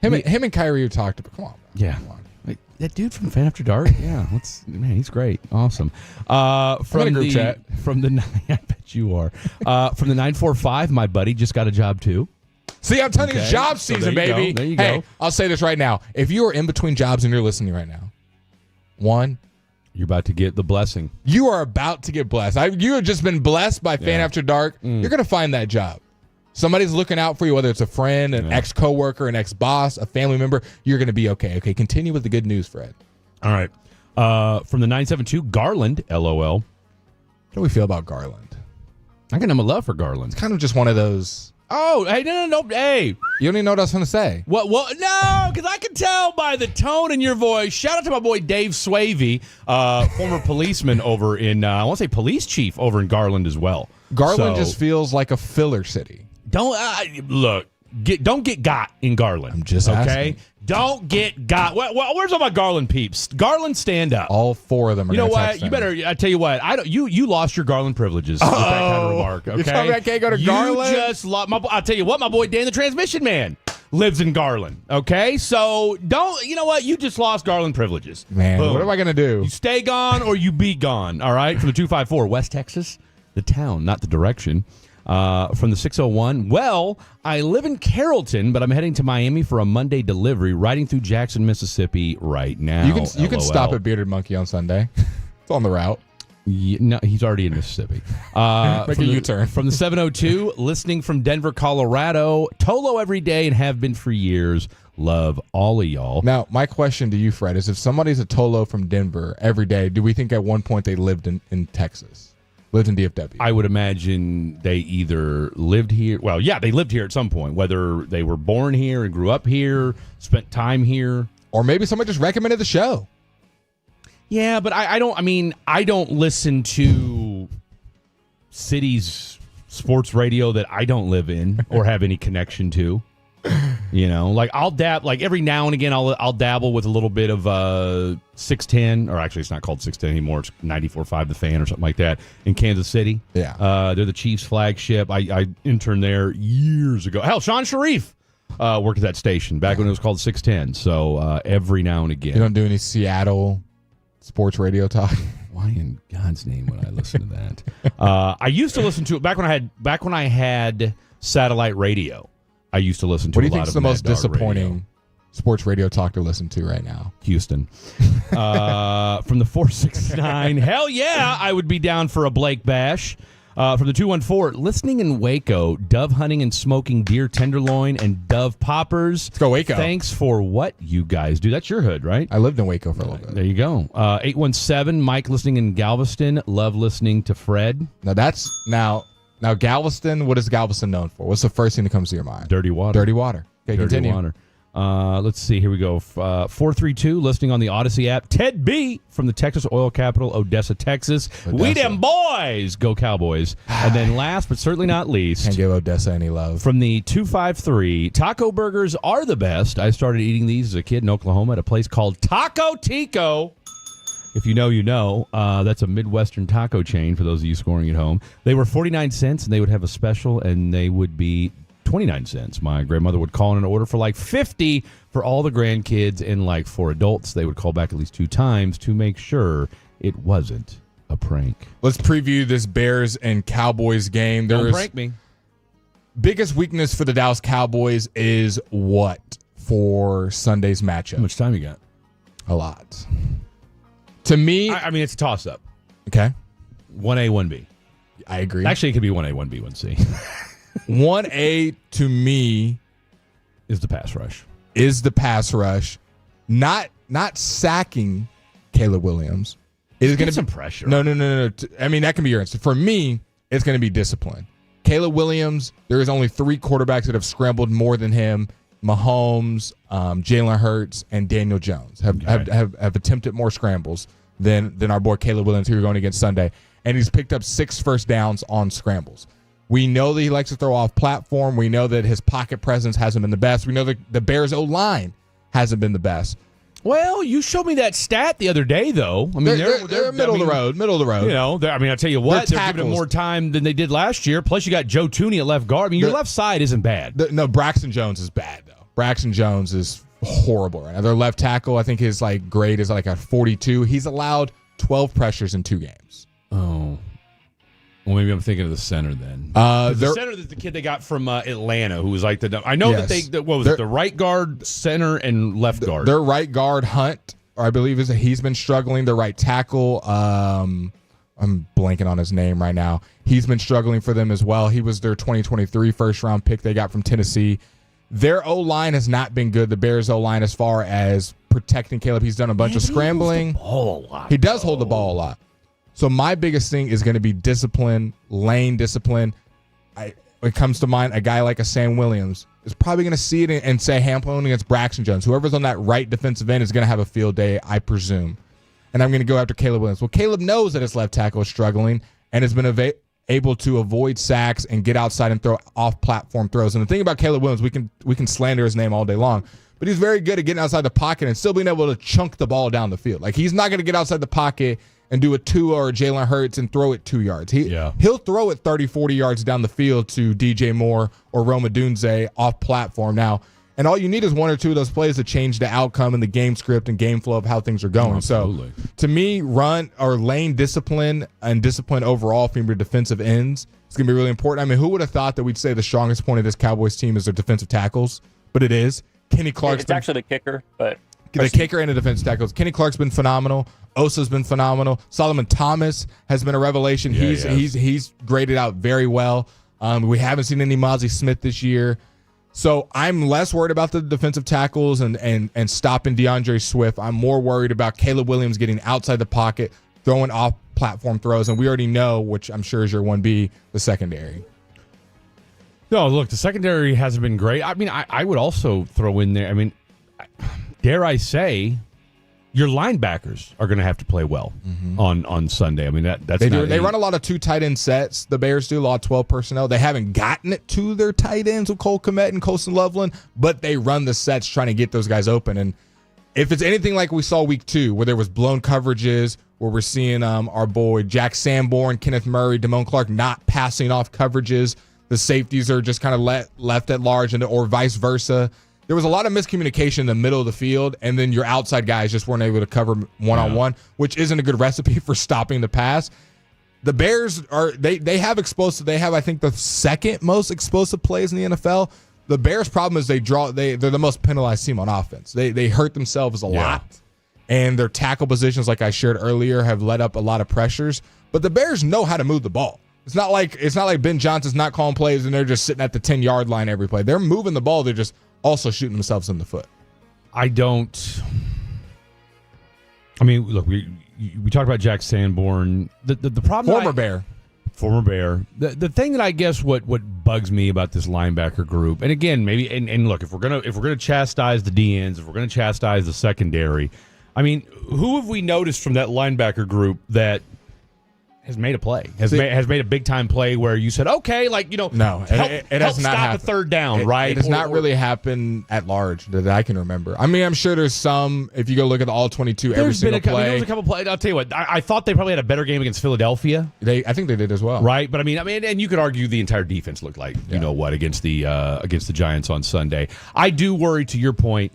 Him and Kyrie have talked about. Come on, bro. Yeah. Wait, that dude from Fan After Dark. Yeah, man, he's great. Awesome. From group chat. From the I bet you are. From the 945, my buddy just got a job too. See, I'm telling you, it's job season, baby. There you hey, go. I'll say this right now. If you are in between jobs and you're listening right now, you're about to get the blessing. You are about to get blessed. You have just been blessed by Fan After Dark. You're going to find that job. Somebody's looking out for you, whether it's a friend, an ex-coworker, an ex-boss, a family member. You're going to be okay. Okay, continue with the good news, Fred. All right. From the 972, Garland, LOL. How do we feel about Garland? I got him a love for Garland. It's kind of just one of those... Oh, hey, no, hey. You don't even know what I was going to say. What? No, because I can tell by the tone in your voice. Shout out to my boy Dave Swavey, former policeman over in, I want to say police chief over in Garland as well. Garland just feels like a filler city. Don't get got in Garland. I'm just asking. Don't get got. Where's all my Garland peeps? Garland, stand up. All four of them are. You know what? You better. I tell you what. You lost your Garland privileges with that kind of remark. Okay, you're telling me I can't go to Garland? You just lost. I'll tell you what. My boy Dan, the transmission man, lives in Garland. Okay, so don't. You know what? You just lost Garland privileges. Man, Boom. what am I gonna do? You stay gone or you be gone. All right. From the 254, West Texas, the town, not the direction. From the 601, well, I live in Carrollton, but I'm heading to Miami for a Monday delivery, riding through Jackson, Mississippi right now. You can stop at Bearded Monkey on Sunday. It's on the route. Yeah, no, he's already in Mississippi. Make a U-turn. From the 702, listening from Denver, Colorado. Tolo every day and have been for years. Love all of y'all. Now, my question to you, Fred, is if somebody's a Tolo from Denver every day, do we think at one point they lived in Texas? Lived in DFW. I would imagine they either lived here. Well, yeah, they lived here at some point, whether they were born here and grew up here, spent time here. Or maybe somebody just recommended the show. Yeah, but I don't listen to cities sports radio that I don't live in or have any connection to. You know, like I'll every now and again I'll dabble with a little bit of 610, or actually it's not called 610 anymore. It's 94.5 The Fan or something like that in Kansas City. Yeah. They're the Chiefs flagship. I interned there years ago. Hell, Sean Sharif worked at that station back when it was called 610. So every now and again. You don't do any Seattle sports radio talk? Why in God's name would I listen to that? I used to listen to it back when I had satellite radio. I used to listen to. What do you a lot think is of the most Mad Dog disappointing radio. Sports radio talk to listen to right now? Houston. From the 469, hell yeah, I would be down for a Blake Bash. From the 214, listening in Waco, dove hunting and smoking deer tenderloin and dove poppers. Let's go Waco. Thanks for what you guys do. That's your hood, right? I lived in Waco for a little bit. There you go. 817, Mike listening in Galveston. Love listening to Fred. Now Galveston, what is Galveston known for? What's the first thing that comes to your mind? Dirty water. Dirty water. Okay, Dirty continue. water. Let's see. Here we go. 432, listening on the Odyssey app. Ted B. from the Texas oil capital, Odessa, Texas. We them boys. Go Cowboys. And then last but certainly not least. Can't give Odessa any love. From the 253, taco burgers are the best. I started eating these as a kid in Oklahoma at a place called Taco Tico. If you know, you know. That's a Midwestern taco chain for those of you scoring at home. They were 49 cents, and they would have a special, and they would be 29 cents. My grandmother would call in an order for like 50 for all the grandkids, and like for adults, they would call back at least 2 times to make sure it wasn't a prank. Let's preview this Bears and Cowboys game. Don't prank me. Biggest weakness for the Dallas Cowboys is what for Sunday's matchup? How much time you got? A lot. To me, I mean, it's a toss-up. Okay. 1A, 1B. I agree. Actually, it could be 1A, 1B, 1C. 1A to me is the pass rush. Not sacking Caleb Williams. It is going to be some pressure. No. I mean, that can be your answer. For me, it's going to be discipline. Caleb Williams, there is only 3 quarterbacks that have scrambled more than him. Mahomes, Jalen Hurts, and Daniel Jones have attempted more scrambles than our boy Caleb Williams, who we're going against Sunday. And he's picked up 6 first downs on scrambles. We know that he likes to throw off platform. We know that his pocket presence hasn't been the best. We know that the Bears' O-line hasn't been the best. Well, you showed me that stat the other day, though. I mean, they're middle of the road. You know, I mean, I'll tell you what, they're giving him more time than they did last year. Plus, you got Joe Tooney at left guard. I mean, your left side isn't bad. No, Braxton Jones is bad, though. Braxton Jones is horrible right now. Their left tackle, I think his grade is like a 42. He's allowed 12 pressures in 2 games. Oh. Well, maybe I'm thinking of the center then. The center is the kid they got from Atlanta, who was like I know that the right guard, center, and left guard. Their right guard, Hunt, I believe he's been struggling. Their right tackle, I'm blanking on his name right now. He's been struggling for them as well. He was their 2023 first-round pick they got from Tennessee. Their O-line has not been good. The Bears' O-line, as far as protecting Caleb, he's done a bunch of scrambling. He does hold the ball a lot. So my biggest thing is going to be discipline, lane discipline. It comes to mind, a guy like a Sam Williams is probably going to see it and say, hey, I'm playing against Braxton Jones. Whoever's on that right defensive end is going to have a field day, I presume. And I'm going to go after Caleb Williams. Well, Caleb knows that his left tackle is struggling and has been able to avoid sacks and get outside and throw off-platform throws. And the thing about Caleb Williams, we can slander his name all day long, but he's very good at getting outside the pocket and still being able to chunk the ball down the field. Like, he's not going to get outside the pocket and do a Tua or Jalen Hurts and throw it 2 yards. He'll throw it 30, 40 yards down the field to DJ Moore or Roma Dunze off platform. Now, And all you need is one or two of those plays to change the outcome and the game script and game flow of how things are going. Absolutely. So to me, run or lane discipline and discipline overall from your defensive ends is going to be really important. I mean, who would have thought that we'd say the strongest point of this Cowboys team is their defensive tackles? But it is. Kenny Clark's It's actually the kicker, but the kicker and the defensive tackles. Kenny Clark's been phenomenal. Osa's been phenomenal. Solomon Thomas has been a revelation. He's graded out very well. We haven't seen any Mozzie Smith this year. So I'm less worried about the defensive tackles and stopping DeAndre Swift. I'm more worried about Caleb Williams getting outside the pocket, throwing off-platform throws. And we already know, which I'm sure is your 1B, the secondary. No, look, the secondary hasn't been great. I mean, I would also throw in there, I mean, dare I say, your linebackers are going to have to play well on Sunday. I mean, that's they do. They run a lot of 2 tight end sets. The Bears do a lot of 12 personnel. They haven't gotten it to their tight ends with Cole Kmet and Colson Loveland, but they run the sets trying to get those guys open. And if it's anything like we saw week 2, where there was blown coverages, where we're seeing our boy Jack Sanborn, Kenneth Murray, Damone Clark not passing off coverages, the safeties are just kind of left at large, or vice versa. There was a lot of miscommunication in the middle of the field, and then your outside guys just weren't able to cover one-on-one, which isn't a good recipe for stopping the pass. The Bears they have explosive. They have, I think, the second most explosive plays in the NFL. The Bears' problem is they're the most penalized team on offense. They hurt themselves a lot, and their tackle positions, like I shared earlier, have let up a lot of pressures. But the Bears know how to move the ball. It's not like Ben Johnson's not calling plays and they're just sitting at the 10-yard line every play. They're moving the ball. They're just also shooting themselves in the foot. I mean, look, we talked about Jack Sanborn. The problem, former Bear. The thing that I guess what bugs me about this linebacker group, and again, maybe and look, if we're gonna chastise the DNs, if we're gonna chastise the secondary, I mean, who have we noticed from that linebacker group that has made a play, has made a big time play where you said, okay, like, you know, no, it has not stop happened. a third down, right? It has not really happened at large that I can remember. I mean, I'm sure there's some. If you go look at the all 22, every single play. There was a couple plays. I'll tell you what. I thought they probably had a better game against Philadelphia. I think they did as well, right? But I mean, and you could argue the entire defense looked like you know what against the Giants on Sunday. I do worry, to your point,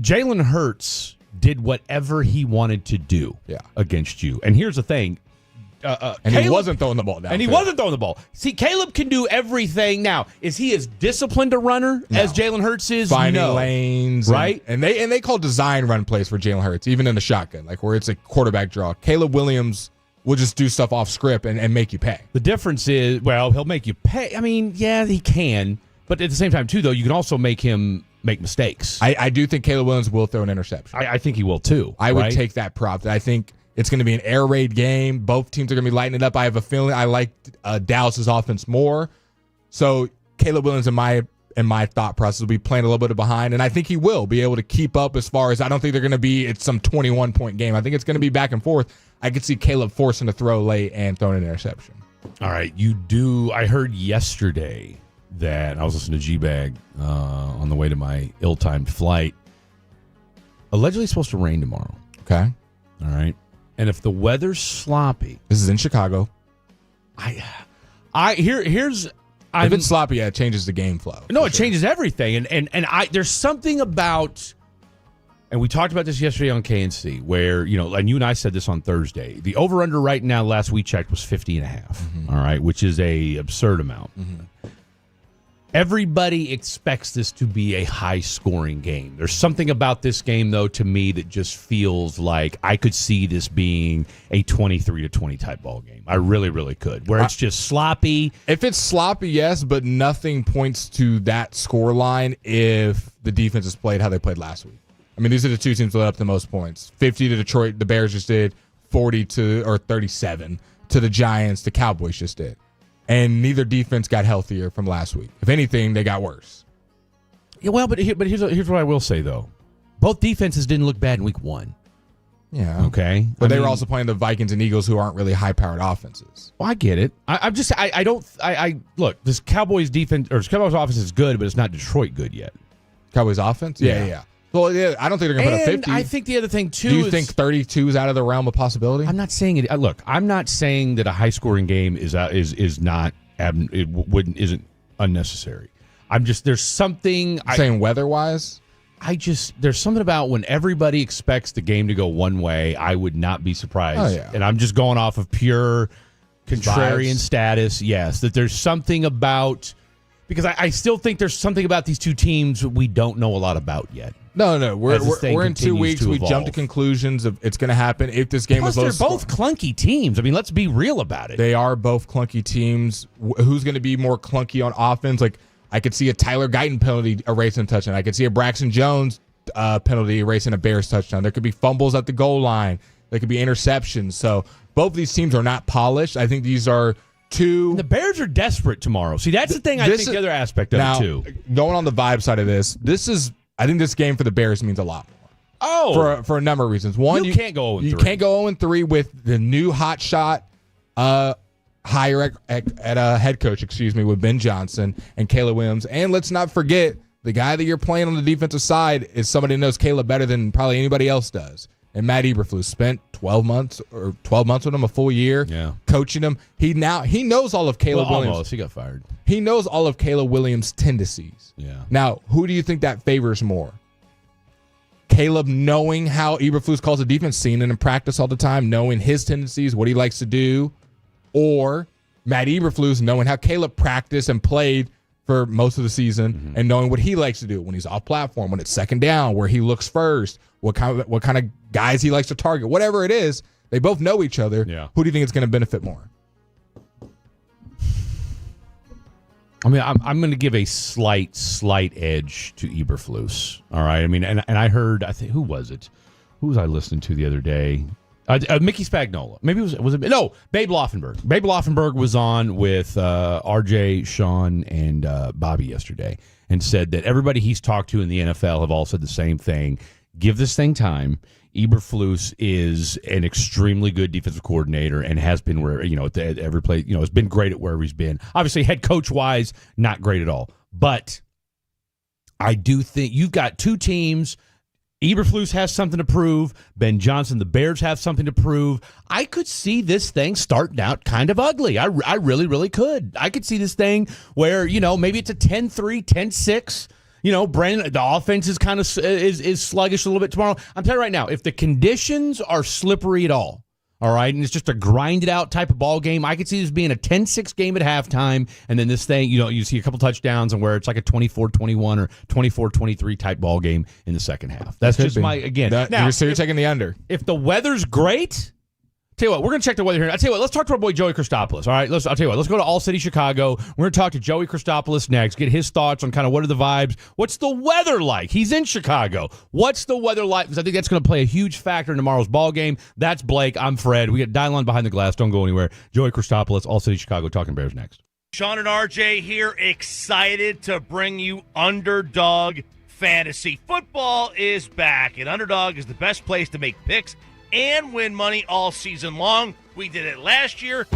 Jalen Hurts did whatever he wanted to do against you. And here's the thing. He wasn't throwing the ball down. And he wasn't throwing the ball. See, Caleb can do everything. Now, is he as disciplined a runner as Jalen Hurts is? Finding lanes. Right? And they call design run plays for Jalen Hurts, even in the shotgun, like where it's a quarterback draw. Caleb Williams will just do stuff off script and make you pay. The difference is, well, he'll make you pay. I mean, yeah, he can. But at the same time, too, though, you can also make him make mistakes. I do think Caleb Williams will throw an interception. I think he will, too. I would take that prop. I think it's going to be an air raid game. Both teams are going to be lighting it up. I have a feeling I like Dallas's offense more. So Caleb Williams, in my thought process, will be playing a little bit behind, and I think he will be able to keep up as far as I don't think they're going to be it's some 21-point game. I think it's going to be back and forth. I could see Caleb forcing to throw late and throwing an interception. All right, you do. I heard yesterday that I was listening to G-Bag on the way to my ill-timed flight. Allegedly supposed to rain tomorrow. Okay. All right. And if the weather's sloppy, this is in Chicago. Here's if it's sloppy, it changes the game flow. No, it changes everything. And there's something about, and we talked about this yesterday on KNC, where, you know, and you and I said this on Thursday, the over-under right now, last we checked, was 50.5, all right, which is a absurd amount. Everybody expects this to be a high-scoring game. There's something about this game, though, to me that just feels like I could see this being a 23-20 type ball game. I really, really could, where it's just sloppy. If it's sloppy, yes, but nothing points to that score line if the defense has played how they played last week. I mean, these are the two teams that let up the most points. 50 to Detroit, the Bears just did. 37 to the Giants, the Cowboys just did. And neither defense got healthier from last week. If anything, they got worse. Yeah, well, but here's what I will say, though. Both defenses didn't look bad in week 1. Yeah. Okay. But they were also playing the Vikings and Eagles, who aren't really high-powered offenses. Well, I get it. Look, this Cowboys defense, or this Cowboys offense is good, but it's not Detroit good yet. Cowboys offense? Yeah. Well, yeah, I don't think they're going to put up 50. I think the other thing, too, do you think 32 is out of the realm of possibility? I'm not saying it. Look, I'm not saying that a high-scoring game isn't unnecessary. there's something. Saying weather-wise? There's something about when everybody expects the game to go one way, I would not be surprised. Oh, yeah. And I'm just going off of pure contrarian Vibes. Status. Yes, that there's something about, because I still think there's something about these two teams we don't know a lot about yet. No, we're in 2 weeks. We jumped to conclusions of it's going to happen. If this game Plus, was they're both clunky teams. I mean, let's be real about it. They are both clunky teams. Who's going to be more clunky on offense? Like, I could see a Tyler Guyton penalty erasing a touchdown. I could see a Braxton Jones penalty erasing a Bears touchdown. There could be fumbles at the goal line. There could be interceptions. So both of these teams are not polished. I think these are two. And the Bears are desperate tomorrow. See, that's the thing. I think the other aspect of it too. Going on the vibe side of this, I think this game for the Bears means a lot more. Oh, for a number of reasons. One, you can't go 0-3. You can't go 0-3 with the new hot shot hire at head coach, with Ben Johnson and Caleb Williams. And let's not forget, the guy that you're playing on the defensive side is somebody that knows Caleb better than probably anybody else does. And Matt Eberflus spent 12 months with him, a full year, coaching him. He knows all of Caleb Williams. Almost. He got fired. He knows all of Caleb Williams' tendencies. Yeah. Now, who do you think that favors more? Caleb knowing how Eberflus calls the defense, seeing it in practice all the time, knowing his tendencies, what he likes to do, or Matt Eberflus knowing how Caleb practiced and played for most of the season and knowing what he likes to do when he's off platform, when it's second down, where he looks first, what kind of guys he likes to target, whatever it is. They both know each other. Yeah. Who do you think is going to benefit more? I mean, I'm going to give a slight edge to Eberflus. All right. I mean, and I heard, who was it? Who was I listening to the other day? Mickey Spagnola. Maybe it was Babe Laufenberg. Babe Laufenberg was on with RJ, Sean, and Bobby yesterday and said that everybody he's talked to in the NFL have all said the same thing. Give this thing time. Eberflus is an extremely good defensive coordinator and has been where, at every place, has been great at wherever he's been. Obviously, head coach wise, not great at all. But I do think you've got two teams. Eberflus has something to prove. Ben Johnson, the Bears have something to prove. I could see this thing starting out kind of ugly. I really, really could. I could see this thing where, maybe it's a 10-3, 10-6. Brandon, the offense is kind of is sluggish a little bit tomorrow. I'm telling you right now, if the conditions are slippery at all right, and it's just a grind it out type of ball game, I could see this being a 10-6 game at halftime, and then this thing, you see a couple touchdowns and where it's like a 24-21 or 24-23 type ball game in the second half. That's just my, again. Now, so you're taking the under. If the weather's great, tell you what, we're going to check the weather here. I'll tell you what, let's talk to our boy Joey Christopoulos. All right, I'll tell you what, let's go to All City Chicago. We're going to talk to Joey Christopoulos next, get his thoughts on kind of what are the vibes. What's the weather like? He's in Chicago. What's the weather like? Because I think that's going to play a huge factor in tomorrow's ball game. That's Blake. I'm Fred. We got Dial on Behind the Glass. Don't go anywhere. Joey Christopoulos, All City Chicago, talking Bears next. Sean and RJ here, excited to bring you Underdog Fantasy. Football is back, and Underdog is the best place to make picks and win money all season long. We did it last year.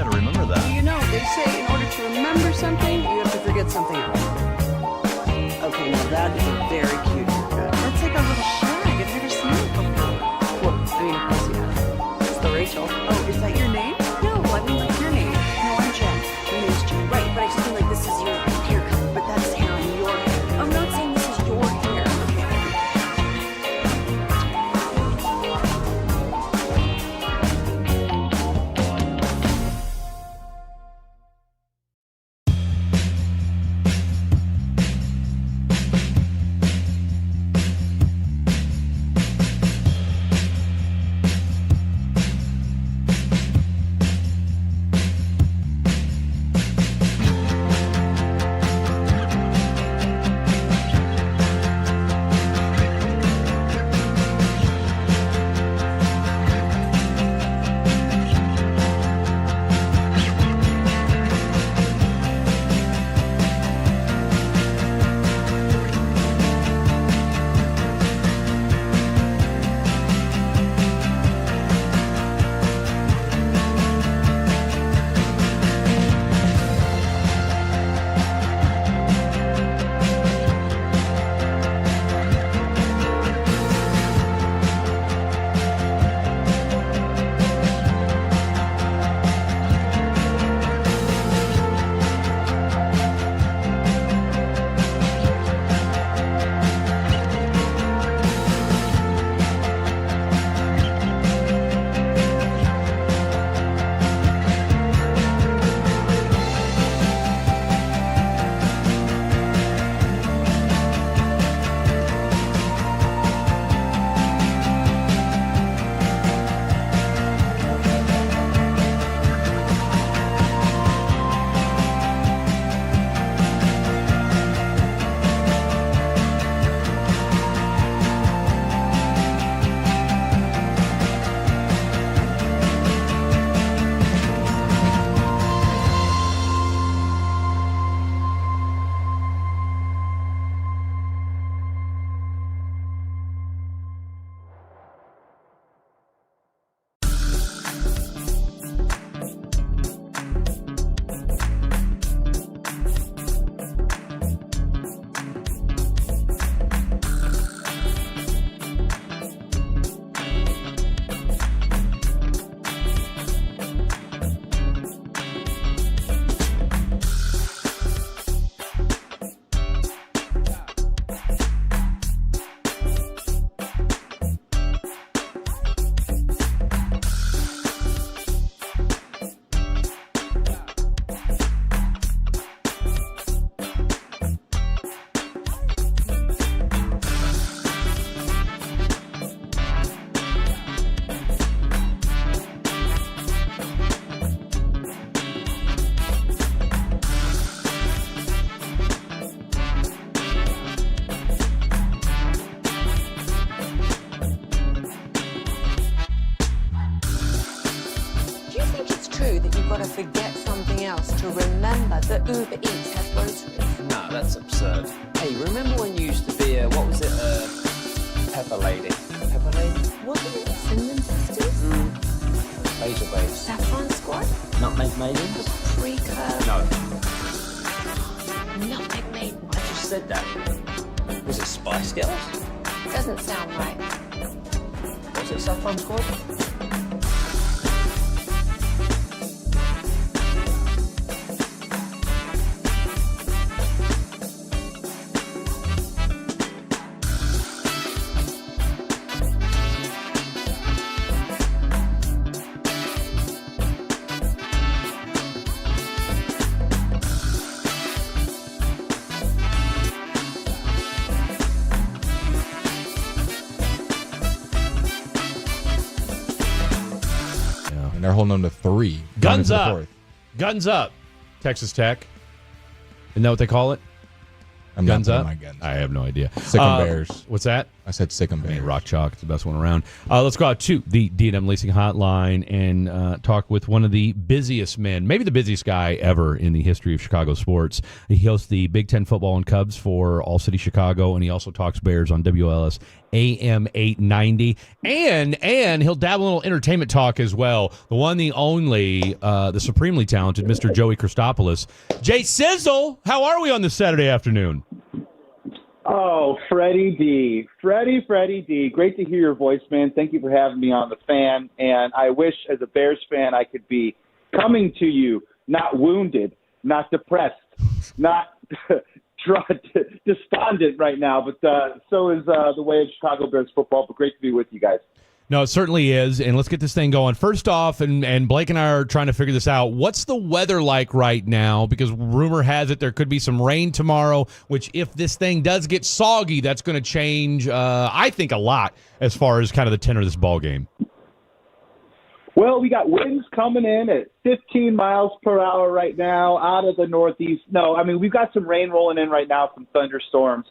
got to remember that. You know, they say in order to remember something, you have to forget something else. Okay, now that is a very cute haircut. That's like a little shag. I've never seen it before. Well, I mean, of course you have. It's the Rachel. Oh, is that your name? No, I mean like your name. No, I'm Jen. Your name's Jen. Right, but I just mean like this is your haircut, but that's hair on your hair. I'm not saying this is your hair. forget something else to remember that Uber Eats has groceries. No, that's absurd. Hey, remember when you used to be a, what was it, Pepper Lady? Pepper Lady? Wasn't it Cinnamon Sisters? Laser Babes. Saffron Squad? Nutmeg Maidens? Pre-curve? No. Nutmeg Maiden. I just said that. Was it Spice Girls? Doesn't sound right. Was it Saffron Squad? They're holding them to 3. Guns up. Guns up. Texas Tech. Isn't that what they call it? I'm Guns not up? my guns. I have no idea. Sick 'em Bears. What's that? I said sick 'em Bears. Rock Chalk, it's the best one around. Let's go out to the D&M Leasing Hotline and talk with one of the busiest men, maybe the busiest guy ever in the history of Chicago sports. He hosts the Big Ten football and Cubs for All City Chicago, and he also talks Bears on WLS AM 890. And he'll dabble in a little entertainment talk as well. The one, the only, the supremely talented Mr. Joey Christopoulos. Jay Sizzle, how are we on this Saturday afternoon? Oh, Freddie D. Freddie D. Great to hear your voice, man. Thank you for having me on The Fan. And I wish, as a Bears fan, I could be coming to you, not wounded, not depressed, not despondent right now. But so is the way of Chicago Bears football. But great to be with you guys. No, it certainly is, and let's get this thing going. First off, and Blake and I are trying to figure this out, what's the weather like right now? Because rumor has it there could be some rain tomorrow, which if this thing does get soggy, that's going to change, I think, a lot as far as kind of the tenor of this ball game. Well, we got winds coming in at 15 miles per hour right now out of the northeast. No, I mean, we've got some rain rolling in right now, some thunderstorms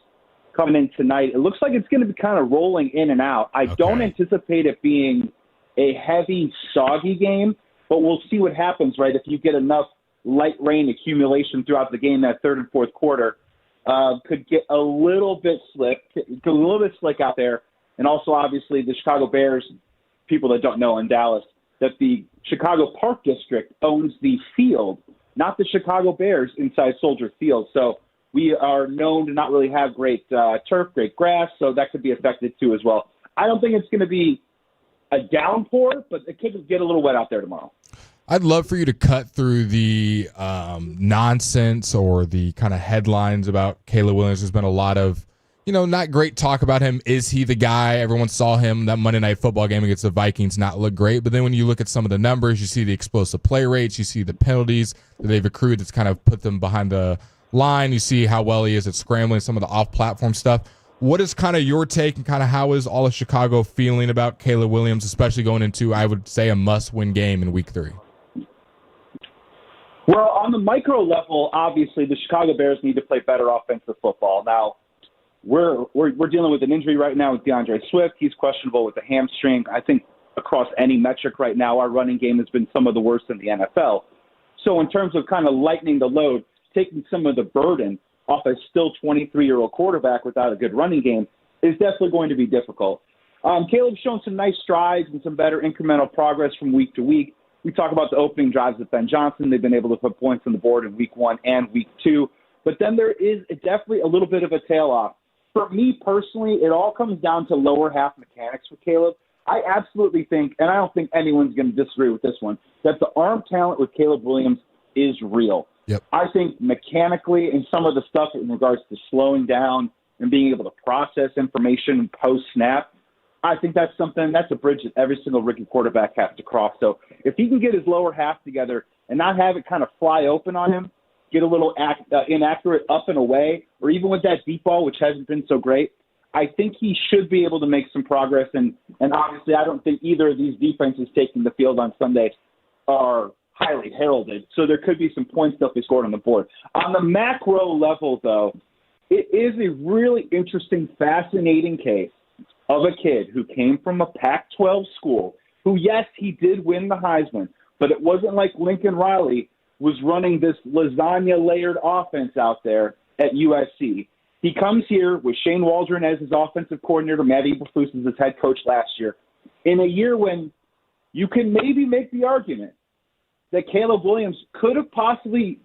coming in tonight. It looks like it's going to be kind of rolling in and out. I don't anticipate it being a heavy, soggy game, but we'll see what happens, right? If you get enough light rain accumulation throughout the game, that third and fourth quarter could get a little bit slick out there. And also, obviously, the Chicago Bears, people that don't know in Dallas, that the Chicago Park District owns the field, not the Chicago Bears inside Soldier Field. So we are known to not really have great turf, great grass, so that could be affected too as well. I don't think it's going to be a downpour, but it could get a little wet out there tomorrow. I'd love for you to cut through the nonsense or the kind of headlines about Caleb Williams. There's been a lot of, not great talk about him. Is he the guy? Everyone saw him that Monday Night Football game against the Vikings not look great. But then when you look at some of the numbers, you see the explosive play rates, you see the penalties that they've accrued that's kind of put them behind the line. You see how well he is at scrambling, some of the off-platform stuff. What is kind of your take and kind of how is all of Chicago feeling about Caleb Williams, especially going into, I would say, a must-win game in Week 3? Well, on the micro level, obviously, the Chicago Bears need to play better offensive football. Now, we're dealing with an injury right now with DeAndre Swift. He's questionable with a hamstring. I think across any metric right now, our running game has been some of the worst in the NFL. So in terms of kind of lightening the load, taking some of the burden off a still 23-year-old quarterback without a good running game is definitely going to be difficult. Caleb's shown some nice strides and some better incremental progress from week to week. We talk about the opening drives with Ben Johnson. They've been able to put points on the board in week 1 and week 2. But then there is definitely a little bit of a tail off. For me personally, it all comes down to lower half mechanics for Caleb. I absolutely think, and I don't think anyone's going to disagree with this one, that the arm talent with Caleb Williams is real. Yep. I think mechanically and some of the stuff in regards to slowing down and being able to process information post-snap, I think that's a bridge that every single rookie quarterback has to cross. So if he can get his lower half together and not have it kind of fly open on him, get a little inaccurate up and away, or even with that deep ball, which hasn't been so great, I think he should be able to make some progress. And obviously I don't think either of these defenses taking the field on Sunday are highly heralded, so there could be some points that they scored on the board. On the macro level, though, it is a really interesting, fascinating case of a kid who came from a Pac-12 school who, yes, he did win the Heisman, but it wasn't like Lincoln Riley was running this lasagna-layered offense out there at USC. He comes here with Shane Waldron as his offensive coordinator, Matt Eberflus as his head coach last year, in a year when you can maybe make the argument that Caleb Williams could have possibly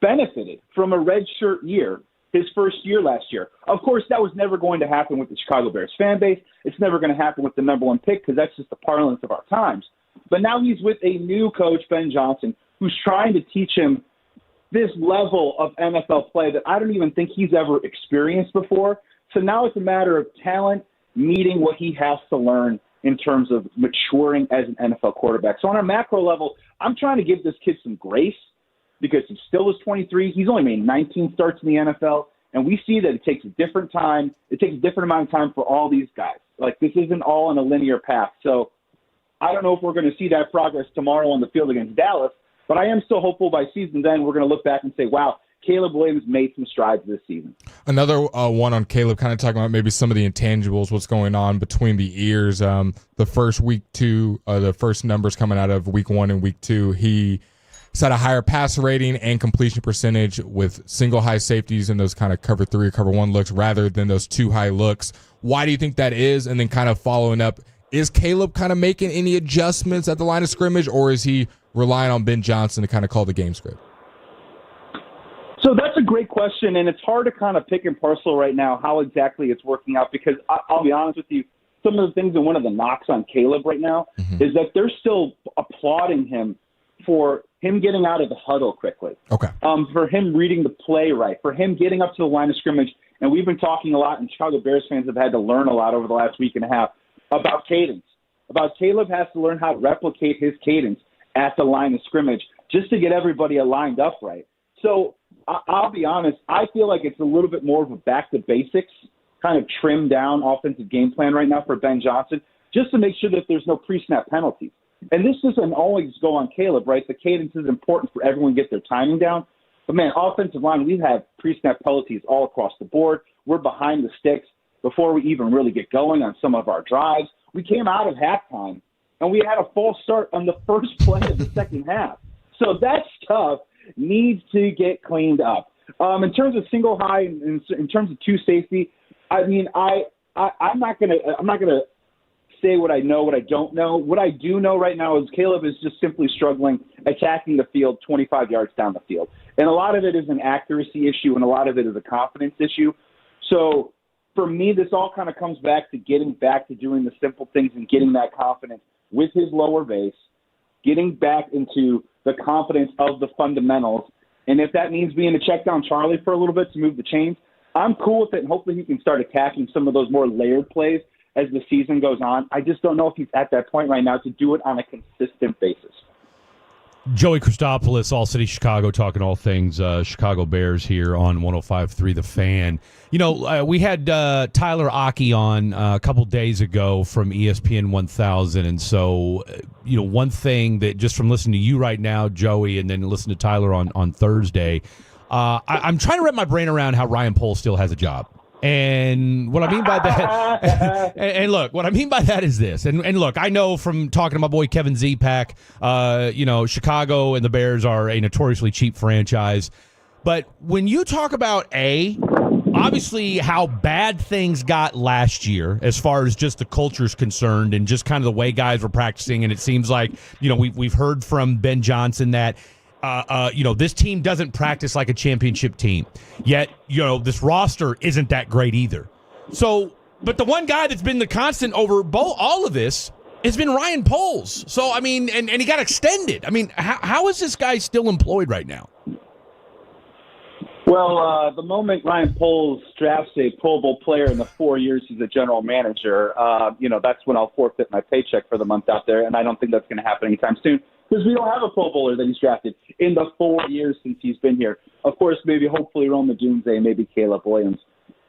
benefited from a redshirt year, his first year last year. Of course, that was never going to happen with the Chicago Bears fan base. It's never going to happen with the number 1 pick because that's just the parlance of our times. But now he's with a new coach, Ben Johnson, who's trying to teach him this level of NFL play that I don't even think he's ever experienced before. So now it's a matter of talent meeting what he has to learn in terms of maturing as an NFL quarterback. So on a macro level, I'm trying to give this kid some grace because he still is 23. He's only made 19 starts in the NFL, and we see that it takes a different time. It takes a different amount of time for all these guys. Like, this isn't all on a linear path. So I don't know if we're going to see that progress tomorrow on the field against Dallas, but I am still hopeful by season's end we're going to look back and say, wow, Caleb Williams made some strides this season. Another one on Caleb, kind of talking about maybe some of the intangibles, what's going on between the ears. The first week 2, the first numbers coming out of week 1 and week 2, he's had a higher passer rating and completion percentage with single high safeties and those kind of cover 3 or cover 1 looks rather than those 2 high looks. Why do you think that is? And then kind of following up, is Caleb kind of making any adjustments at the line of scrimmage, or is he relying on Ben Johnson to kind of call the game script? So that's a great question, and it's hard to kind of pick and parcel right now how exactly it's working out because I'll be honest with you, some of the things and one of the knocks on Caleb right now is that they're still applauding him for him getting out of the huddle quickly. Okay. For him reading the play right, for him getting up to the line of scrimmage, and we've been talking a lot, and Chicago Bears fans have had to learn a lot over the last week and a half about cadence. About Caleb has to learn how to replicate his cadence at the line of scrimmage just to get everybody lined up right. So I'll be honest, I feel like it's a little bit more of a back to basics, kind of trimmed down offensive game plan right now for Ben Johnson, just to make sure that there's no pre-snap penalties. And this doesn't always go on Caleb, right? The cadence is important for everyone to get their timing down. But, man, offensive line, we've had pre-snap penalties all across the board. We're behind the sticks before we even really get going on some of our drives. We came out of halftime, and we had a false start on the first play of the second half. So that stuff needs to get cleaned up. In terms of single high, in terms of 2 safety, I mean, I'm not gonna say what I know, what I don't know. What I do know right now is Caleb is just simply struggling attacking the field 25 yards down the field. And a lot of it is an accuracy issue, and a lot of it is a confidence issue. So for me, this all kind of comes back to getting back to doing the simple things and getting that confidence with his lower base, getting back into the confidence of the fundamentals. And if that means being a check down Charlie for a little bit to move the chains, I'm cool with it, and hopefully he can start attacking some of those more layered plays as the season goes on. I just don't know if he's at that point right now to do it on a consistent basis. Joey Christopoulos, All City Chicago, talking all things Chicago Bears here on 105.3 The Fan. You know, we had Tyler Aki on a couple days ago from ESPN 1000, and so, you know, one thing that just from listening to you right now, Joey, and then listen to Tyler on Thursday, I'm trying to wrap my brain around how Ryan Poles still has a job. And what I mean by that, and look, what I mean by that is this. And look, I know from talking to my boy Kevin Zepak, you know, Chicago and the Bears are a notoriously cheap franchise. But when you talk about obviously how bad things got last year as far as just the culture is concerned and just kind of the way guys were practicing, and it seems like, you know, we've heard from Ben Johnson that you know, this team doesn't practice like a championship team. Yet, you know, this roster isn't that great either. So, but the one guy that's been the constant over all of this has been Ryan Poles. So, I mean, and he got extended. I mean, how is this guy still employed right now? Well, the moment Ryan Poles drafts a Pro Bowl player in the 4 years he's a general manager, you know, that's when I'll forfeit my paycheck for the month out there, and I don't think that's going to happen anytime soon. Because we don't have a Pro Bowler that he's drafted in the 4 years since he's been here. Of course, maybe hopefully Rome Odunze, maybe Caleb Williams,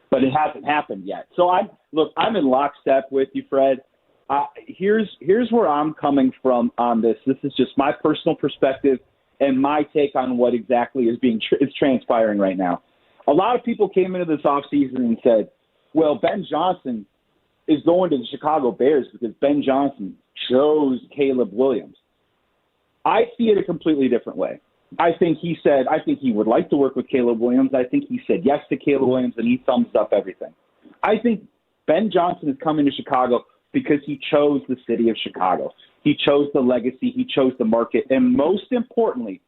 but it hasn't happened yet. So I'm in lockstep with you, Fred. Here's where I'm coming from on this. This is just my personal perspective and my take on what exactly is transpiring right now. A lot of people came into this offseason and said, well, Ben Johnson is going to the Chicago Bears because Ben Johnson chose Caleb Williams. I see it a completely different way. I think he would like to work with Caleb Williams. I think he said yes to Caleb Williams, and he thumbs up everything. I think Ben Johnson is coming to Chicago because he chose the city of Chicago. He chose the legacy. He chose the market. And most importantly,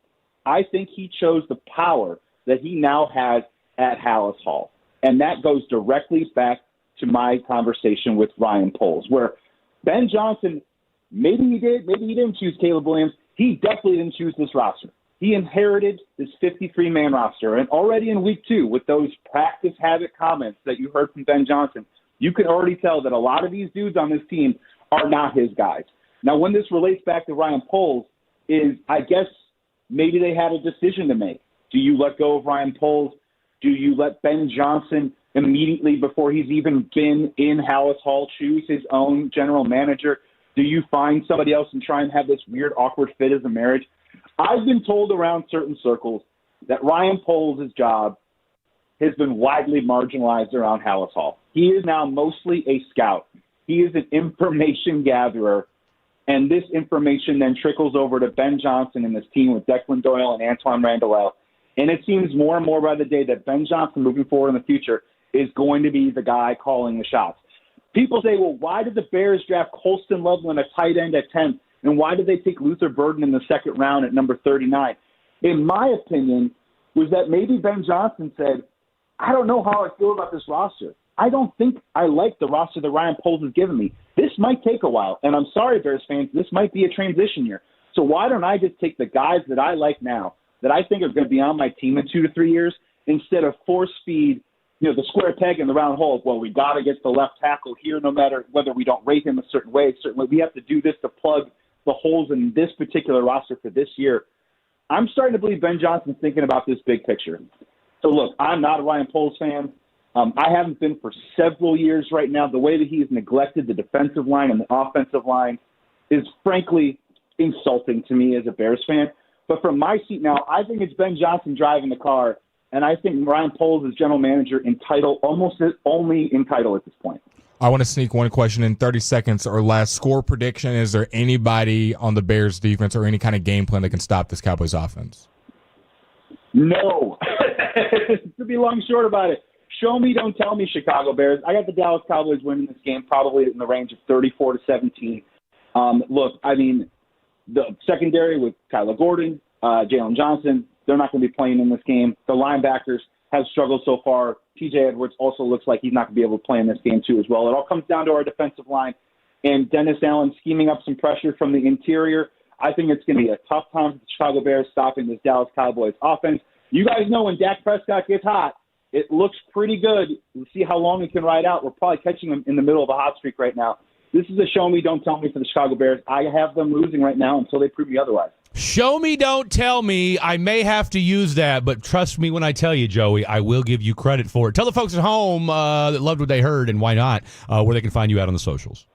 I think he chose the power that he now has at Hallis Hall. And that goes directly back to my conversation with Ryan Poles, where Ben Johnson, maybe he did, maybe he didn't choose Caleb Williams. He definitely didn't choose this roster. He inherited this 53-man roster. And already in week 2, with those practice habit comments that you heard from Ben Johnson, you can already tell that a lot of these dudes on this team are not his guys. Now, when this relates back to Ryan Poles, is I guess maybe they had a decision to make. Do you let go of Ryan Poles? Do you let Ben Johnson immediately before he's even been in Hallis Hall choose his own general manager? Do you find somebody else and try and have this weird, awkward fit as a marriage? I've been told around certain circles that Ryan Poles' job has been widely marginalized around Hallis Hall. He is now mostly a scout. He is an information gatherer, and this information then trickles over to Ben Johnson and his team with Declan Doyle and Antoine Randall. And it seems more and more by the day that Ben Johnson, moving forward in the future, is going to be the guy calling the shots. People say, well, why did the Bears draft Colston Loveland, a tight end, at 10? And why did they take Luther Burden in the second round at number 39? In my opinion, was that maybe Ben Johnson said, I don't know how I feel about this roster. I don't think I like the roster that Ryan Poles has given me. This might take a while, and I'm sorry, Bears fans, this might be a transition year. So why don't I just take the guys that I like now, that I think are going to be on my team in 2 to 3 years, instead of force feed, the square peg in the round hole. Well, we got to get the left tackle here, no matter whether we don't rate him a certain way. Certainly, we have to do this to plug the holes in this particular roster for this year. I'm starting to believe Ben Johnson's thinking about this big picture. So, look, I'm not a Ryan Poles fan. I haven't been for several years right now. The way that he has neglected the defensive line and the offensive line is, frankly, insulting to me as a Bears fan. But from my seat now, I think it's Ben Johnson driving the car, and I think Ryan Poles is general manager almost only in title at this point. I want to sneak one question in 30 seconds or less. Score prediction, is there anybody on the Bears defense or any kind of game plan that can stop this Cowboys offense? No. To be long short about it, show me, don't tell me, Chicago Bears. I got the Dallas Cowboys winning this game probably in the range of 34-17. Look, I mean, the secondary with Kyler Gordon, Jalen Johnson, they're not going to be playing in this game. The linebackers have struggled so far. TJ Edwards also looks like he's not going to be able to play in this game too as well. It all comes down to our defensive line and Dennis Allen scheming up some pressure from the interior. I think it's going to be a tough time for the Chicago Bears stopping this Dallas Cowboys offense. You guys know when Dak Prescott gets hot, it looks pretty good. We'll see how long it can ride out. We're probably catching them in the middle of a hot streak right now. This is a show me, don't tell me for the Chicago Bears. I have them losing right now until they prove me otherwise. Show me, don't tell me. I may have to use that, but trust me when I tell you, Joey, I will give you credit for it. Tell the folks at home that loved what they heard, and why not, where they can find you out on the socials.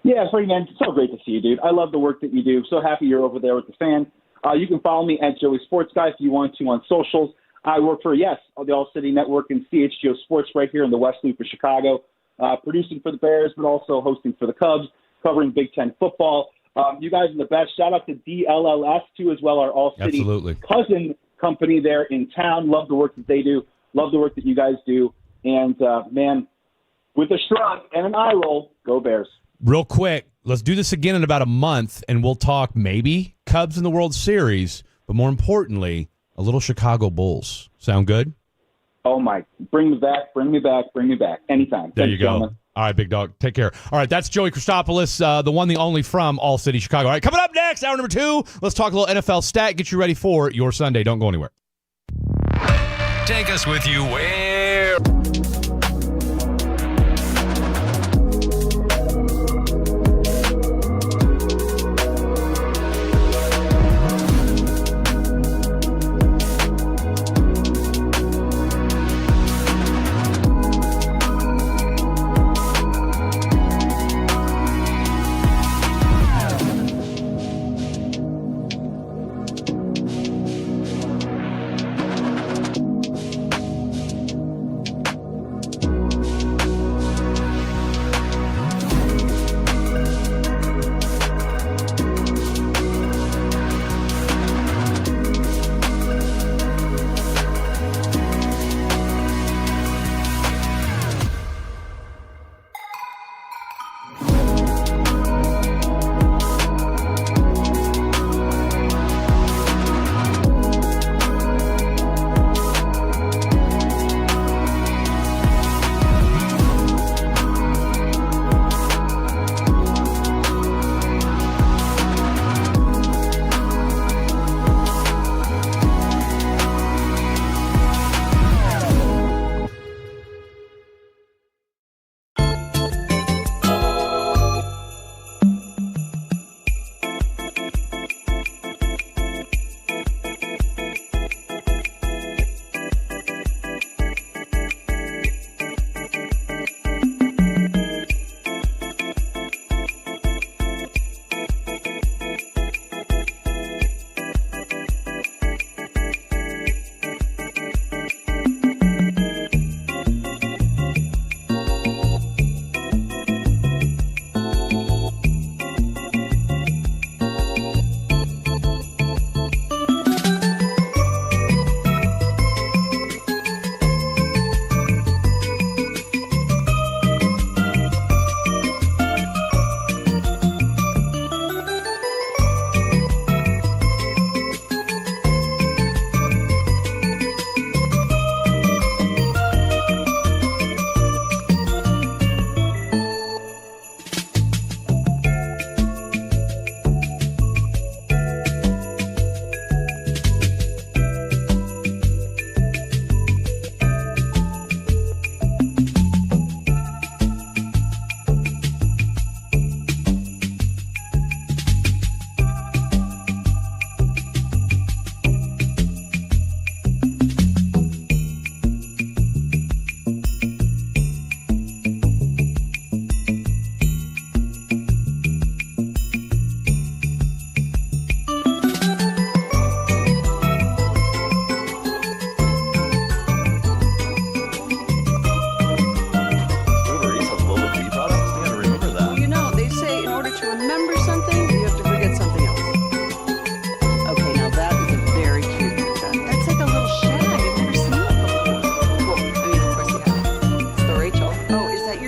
Yeah, Freddie, man, it's so great to see you, dude. I love the work that you do. So happy you're over there with the fan. You can follow me at Joey Sports Guy if you want to on socials. I work for, the All-City Network and CHGO Sports right here in the West Loop of Chicago, producing for the Bears, but also hosting for the Cubs, covering Big Ten football. You guys are the best. Shout out to DLLS, too, as well, our All-City cousin company there in town. Love the work that they do. Love the work that you guys do. And, man, with a shrug and an eye roll, go Bears. Real quick, let's do this again in about a month, and we'll talk maybe Cubs in the World Series, but more importantly, a little Chicago Bulls. Sound good? Oh, my. Bring me back. Anytime. There you go. Gentlemen. All right, big dog. Take care. All right, that's Joey Christopoulos, the one, the only from All City, Chicago. All right, coming up next, hour number 2, let's talk a little NFL stat, get you ready for your Sunday. Don't go anywhere. Take us with you where...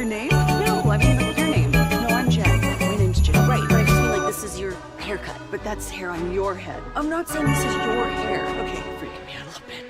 your name? No, I mean like your name. No, I'm Jen. My name's Jen. Right, but I just mean like this is your haircut, but that's hair on your head. I'm not saying this is your hair. Okay, freaking me out a little bit.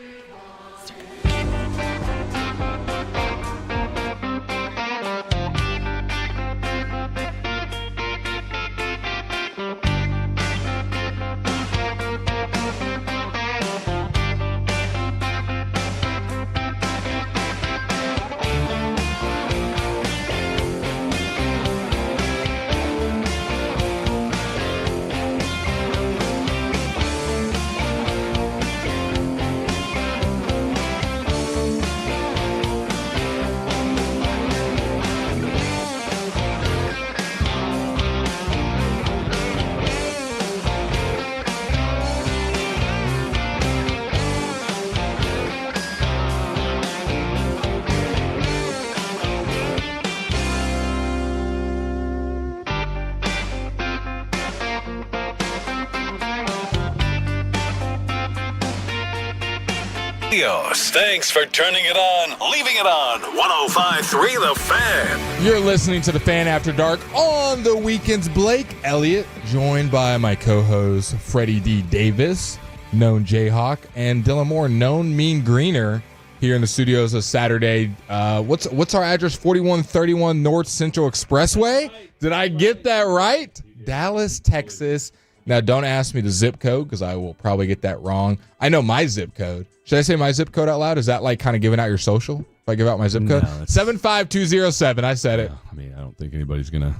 Thanks for turning it on, leaving it on. 105.3 The Fan. You're listening to The Fan After Dark on the weekends. Blake Elliott, joined by my co-host Freddie D. Davis, known Jayhawk, and Dylan Moore, known Mean Greener, here in the studios of Saturday. What's our address? 4131 North Central Expressway. Did I get that right? Dallas, Texas. Now, don't ask me the zip code because I will probably get that wrong. I know my zip code. Should I say my zip code out loud? Is that like kind of giving out your social? If I give out my zip code? 75207. I said it. I mean, I don't think anybody's going to.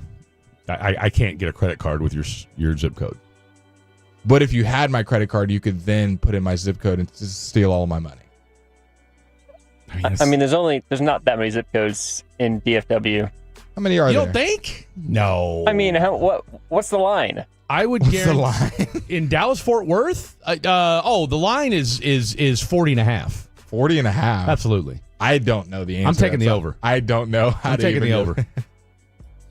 I can't get a credit card with your zip code. But if you had my credit card, you could then put in my zip code and just steal all of my money. I mean, there's not that many zip codes in DFW. How many are there? You don't think? No. I mean, what's the line? I would guarantee in Dallas Fort Worth. The line is 40 and a half. 40 and a half. Absolutely. I don't know the answer. I'm taking the over. I don't know how I'm to taking even the over.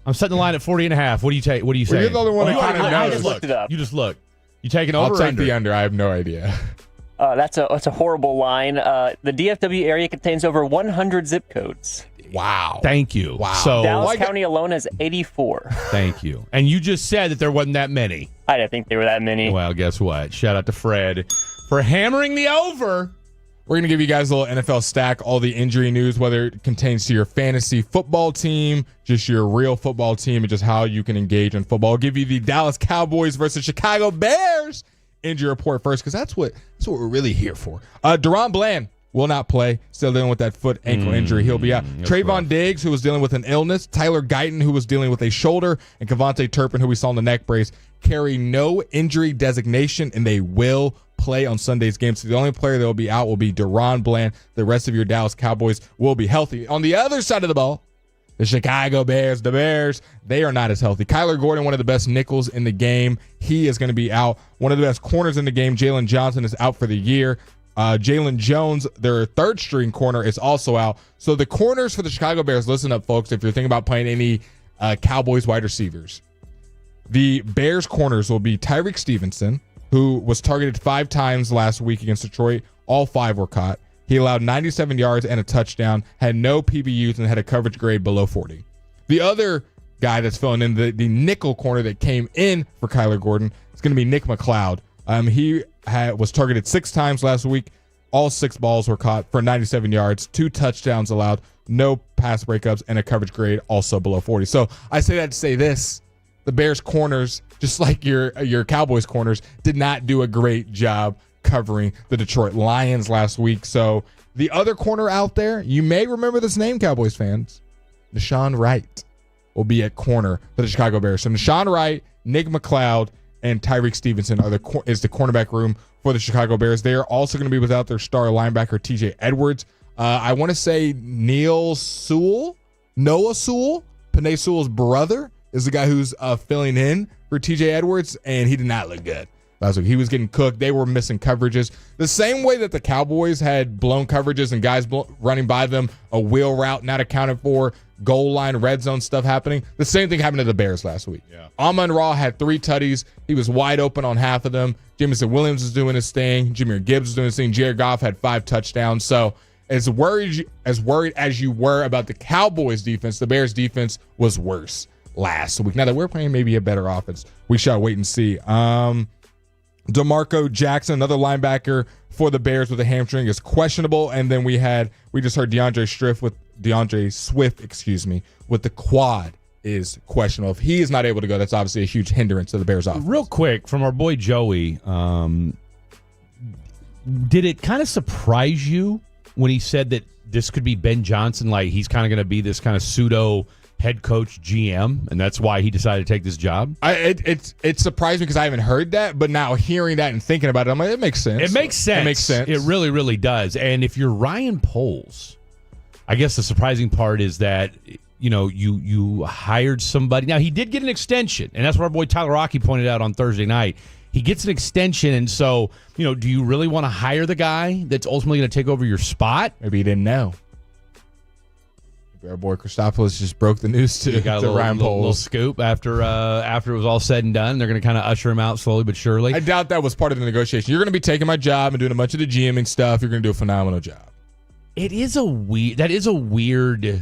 I'm setting the line at 40 and a half. What do you take? What do you say? Well, you're the only one that kind of knows. I just looked it up. You just look. You taking over? I'll take under? the under. I have no idea. That's a horrible line. The DFW area contains over 100 zip codes. Wow. Thank you. Wow. So Dallas County alone has 84. Thank you. And you just said that there wasn't that many. I didn't think there were that many. Well, guess what? Shout out to Fred for hammering the over. We're going to give you guys a little NFL stack, all the injury news, whether it contains to your fantasy football team, just your real football team, and just how you can engage in football. I'll give you the Dallas Cowboys versus Chicago Bears injury report first, because that's what we're really here for. Deron Bland will not play. Still dealing with that foot ankle injury. He'll be out. Trayvon Diggs, who was dealing with an illness. Tyler Guyton, who was dealing with a shoulder. And Kevontae Turpin, who we saw in the neck brace, carry no injury designation, and they will play on Sunday's game. So the only player that will be out will be Deron Bland. The rest of your Dallas Cowboys will be healthy. On the other side of the ball, the Chicago Bears, they are not as healthy. Kyler Gordon, one of the best nickels in the game. He is going to be out. One of the best corners in the game, Jalen Johnson, is out for the year. Jalen Jones, their third string corner, is also out. So the corners for the Chicago Bears, listen up, folks, if you're thinking about playing any Cowboys wide receivers. The Bears corners will be Tyreek Stevenson, who was targeted 5 times last week against Detroit. All 5 were caught. He allowed 97 yards and a touchdown, had no PBUs, and had a coverage grade below 40. The other guy that's filling in, the nickel corner that came in for Kyler Gordon, is going to be Nick McLeod. He was targeted 6 times last week. All 6 balls were caught for 97 yards, 2 touchdowns allowed, no pass breakups, and a coverage grade also below 40. So I say that to say this. The Bears corners, just like your Cowboys corners, did not do a great job covering the Detroit Lions last week. So the other corner out there, you may remember this name, Cowboys fans. Deshaun Wright will be at corner for the Chicago Bears. So Deshaun Wright, Nick McLeod, and Tyreek Stevenson is the cornerback room for the Chicago Bears. They are also going to be without their star linebacker, TJ Edwards. I want to say Noah Sewell, Penei Sewell's brother, is the guy who's filling in for TJ Edwards, and he did not look good last week. He was getting cooked. They were missing coverages. The same way that the Cowboys had blown coverages and guys running by them, a wheel route not accounted for, goal line, red zone stuff happening. The same thing happened to the Bears last week. Yeah. Amon-Ra had 3 tutties. He was wide open on half of them. Jameson Williams was doing his thing. Jahmyr Gibbs was doing his thing. Jared Goff had 5 touchdowns. So as worried as you were about the Cowboys defense, the Bears defense was worse last week. Now that we're playing maybe a better offense, we shall wait and see. DeMarco Jackson, another linebacker for the Bears with a hamstring, is questionable. And then we just heard DeAndre Swift, with the quad is questionable. If he is not able to go, that's obviously a huge hindrance to the Bears offense. Real quick, from our boy Joey, did it kind of surprise you when he said that this could be Ben Johnson? Like he's kind of going to be this kind of pseudo head coach GM, and that's why he decided to take this job? It surprised me because I haven't heard that, but now hearing that and thinking about it, I'm like, it makes sense. It makes sense. It really, really does. And if you're Ryan Poles, I guess the surprising part is that, you hired somebody. Now, he did get an extension, and that's what our boy Tyler Rocky pointed out on Thursday night. He gets an extension, and so, do you really want to hire the guy that's ultimately going to take over your spot? Maybe he didn't know. Our boy Christopoulos just broke the news to Ryan Poles. Little scoop after it was all said and done. They're going to kind of usher him out slowly but surely. I doubt that was part of the negotiation. You're going to be taking my job and doing a bunch of the GMing stuff. You're going to do a phenomenal job. That is a weird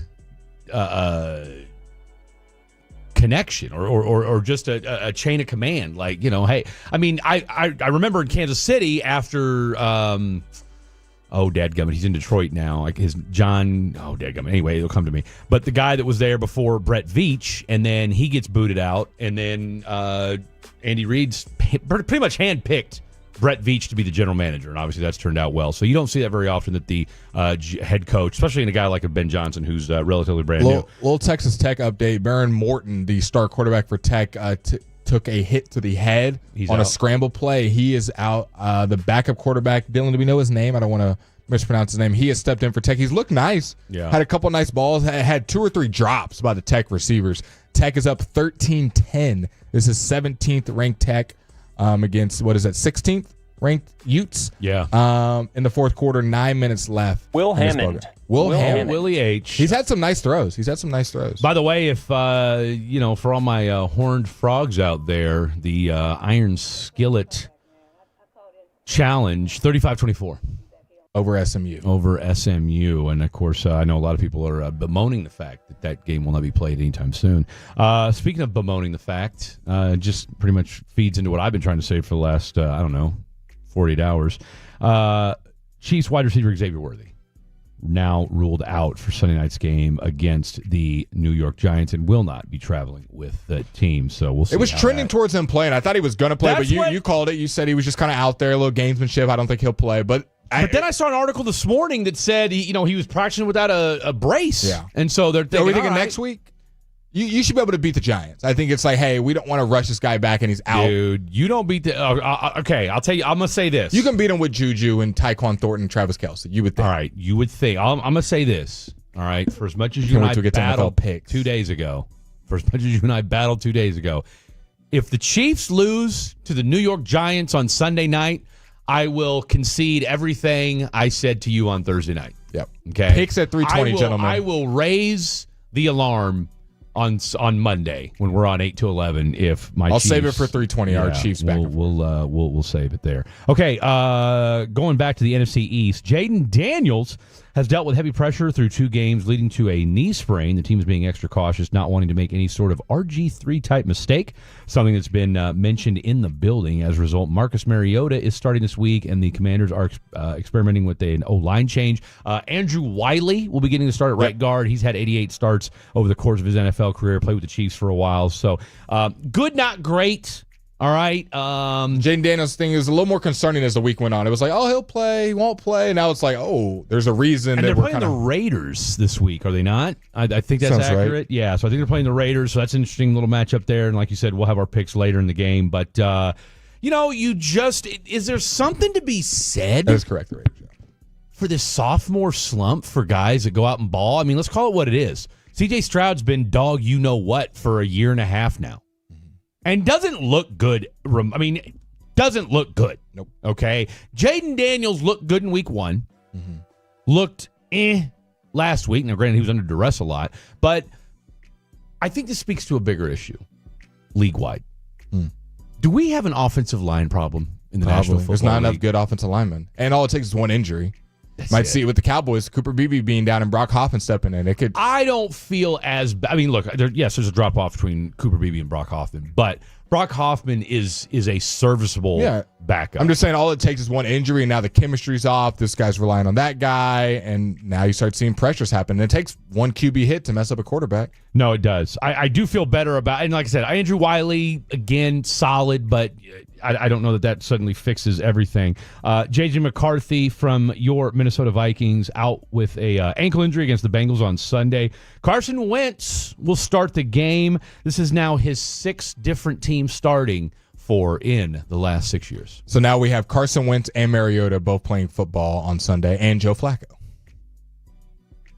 connection or just a chain of command. Like, hey, I mean, I remember in Kansas City after dadgummit, he's in Detroit now. Like dadgummit. Anyway, it'll come to me. But the guy that was there before, Brett Veach, and then he gets booted out, and then Andy Reid's pretty much handpicked Brett Veach to be the general manager, and obviously that's turned out well. So you don't see that very often that the head coach, especially in a guy like a Ben Johnson who's relatively brand new. Little Texas Tech update. Baron Morton, the star quarterback for Tech, took a hit to the head on a scramble play. He is out. The backup quarterback, Dylan, do we know his name? I don't want to mispronounce his name. He has stepped in for Tech. He's looked nice. Yeah. Had a couple nice balls. Had 2 or 3 drops by the Tech receivers. Tech is up 13-10. This is 17th ranked Tech against, 16th ranked Utes. Yeah. In the fourth quarter, 9 minutes left. Will Hammond. Willie H. He's had some nice throws. By the way, if for all my horned frogs out there, the Iron Skillet Challenge, 35-24. Over SMU. And, of course, I know a lot of people are bemoaning the fact that game will not be played anytime soon. Speaking of bemoaning the fact, just pretty much feeds into what I've been trying to say for the last, 48 hours. Chiefs wide receiver Xavier Worthy now ruled out for Sunday night's game against the New York Giants and will not be traveling with the team. So we'll see. It was trending towards him playing. I thought he was going to play, but you called it. You said he was just kind of out there, a little gamesmanship. I don't think he'll play, but then I saw an article this morning that said he was practicing without a brace. Yeah. And so they're thinking, are we thinking next week? You should be able to beat the Giants. I think it's like, hey, we don't want to rush this guy back and he's out. Dude, you don't beat the okay, I'll tell you, I'm going to say this. You can beat him with Juju and Tyquan Thornton and Travis Kelce. You would think. All right, you would think. I'm going to say this. All right, for as much as you and I battled 2 days ago, if the Chiefs lose to the New York Giants on Sunday night, I will concede everything I said to you on Thursday night. Yep. Okay. Picks at 3:20, gentlemen. I will raise the alarm on Monday when we're on 8 to 11. If my I'll Chiefs, save it for 3:20. Our Chiefs back. We'll save it there. Okay. Going back to the NFC East, Jaden Daniels has dealt with heavy pressure through 2 games, leading to a knee sprain. The team is being extra cautious, not wanting to make any sort of RG3 type mistake, something that's been mentioned in the building. As a result, Marcus Mariota is starting this week, and the Commanders are experimenting with an O-line change. Andrew Wiley will be getting to start at right guard. He's had 88 starts over the course of his NFL career, played with the Chiefs for a while. So good, not great. All right. Jaden Daniels' thing is a little more concerning as the week went on. It was like, he'll play, he won't play. And now it's like, there's a reason. And they're playing the Raiders this week, are they not? I think that's accurate. Right. Yeah, so I think they're playing the Raiders. So that's an interesting little matchup there. And like you said, we'll have our picks later in the game. But, is there something to be said? That is correct, the Raiders. Yeah. For this sophomore slump for guys that go out and ball? I mean, let's call it what it is. C.J. Stroud's been dog you-know-what for a year and a half now. And doesn't look good. Doesn't look good. Nope. Okay. Jaden Daniels looked good in week 1. Mm-hmm. Looked last week. Now, granted, he was under duress a lot. But I think this speaks to a bigger issue league-wide. Do we have an offensive line problem in the National Football There's not League? enough good offensive linemen. And all it takes is one injury. Might see it with the Cowboys. Cooper Beebe being down and Brock Hoffman stepping in. It could. I don't feel as. I mean, look. Yes, there's a drop off between Cooper Beebe and Brock Hoffman, but Brock Hoffman is a serviceable backup. I'm just saying, all it takes is one injury, and now the chemistry's off. This guy's relying on that guy, and now you start seeing pressures happen. And it takes one QB hit to mess up a quarterback. No, it does. I do feel better about, and like I said, Andrew Wiley again solid, but I don't know that suddenly fixes everything. J.J. McCarthy from your Minnesota Vikings out with a ankle injury against the Bengals on Sunday. Carson Wentz will start the game. This is now his 6 different teams starting for in the last 6 years. So now we have Carson Wentz and Mariota both playing football on Sunday, and Joe Flacco.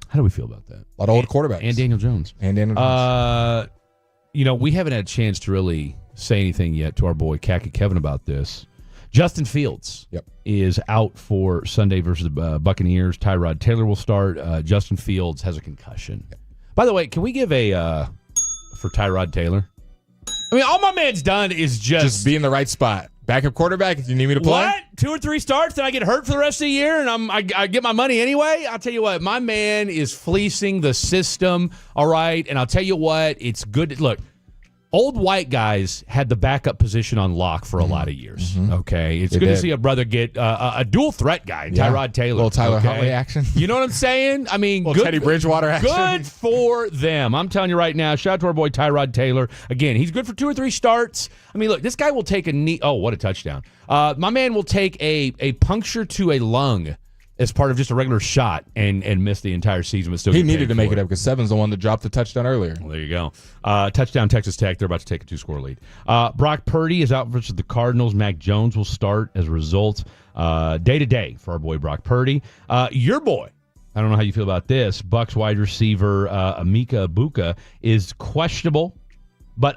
How do we feel about that? A lot of old quarterbacks. And Daniel Jones. We haven't had a chance to really say anything yet to our boy Khaki Kevin about this. Justin Fields is out for Sunday versus the Buccaneers. Tyrod Taylor will start. Justin Fields has a concussion. By the way, can we give for Tyrod Taylor? I mean, all my man's done is just be in the right spot. Backup quarterback, if you need me to play. What? 2 or 3 starts, then I get hurt for the rest of the year, and I get my money anyway? I'll tell you what, my man is fleecing the system, all right? And I'll tell you what, it's good. Look, old white guys had the backup position on lock for a lot of years, okay? It's good to see a brother get a dual threat guy, Tyrod Taylor. Little Tyler Huntley action. You know what I'm saying? I mean, good, Teddy Bridgewater action. Good for them. I'm telling you right now, shout out to our boy Tyrod Taylor. Again, he's good for 2 or 3 starts. I mean, look, this guy will take a knee. Oh, what a touchdown. My man will take a puncture to a lung as part of just a regular shot and miss the entire season. But still, he needed to make it up because Seven's the one that dropped the touchdown earlier. Well, there you go. Touchdown, Texas Tech. They're about to take a 2-score lead. Brock Purdy is out versus the Cardinals. Mac Jones will start as a result. Day-to-day for our boy Brock Purdy. Your boy, I don't know how you feel about this, Bucs wide receiver Emeka Egbuka is questionable. But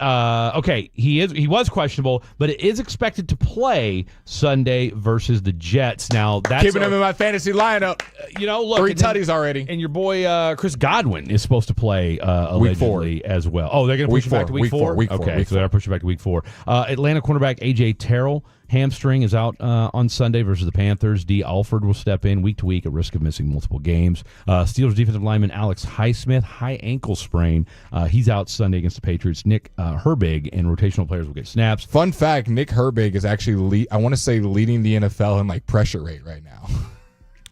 he was questionable, but it is expected to play Sunday versus the Jets. Now that's keeping him in my fantasy lineup. Look, 3 tutties already. And your boy Chris Godwin is supposed to play allegedly as well. Oh, they're going to push it back to week 4? Okay, so they're pushing back to week 4. Atlanta cornerback A.J. Terrell. Hamstring is out on Sunday versus the Panthers. D. Alford will step in week to week at risk of missing multiple games. Steelers defensive lineman Alex Highsmith, high ankle sprain. He's out Sunday against the Patriots. Nick Herbig and rotational players will get snaps. Fun fact, Nick Herbig is actually, leading the NFL in pressure rate right now.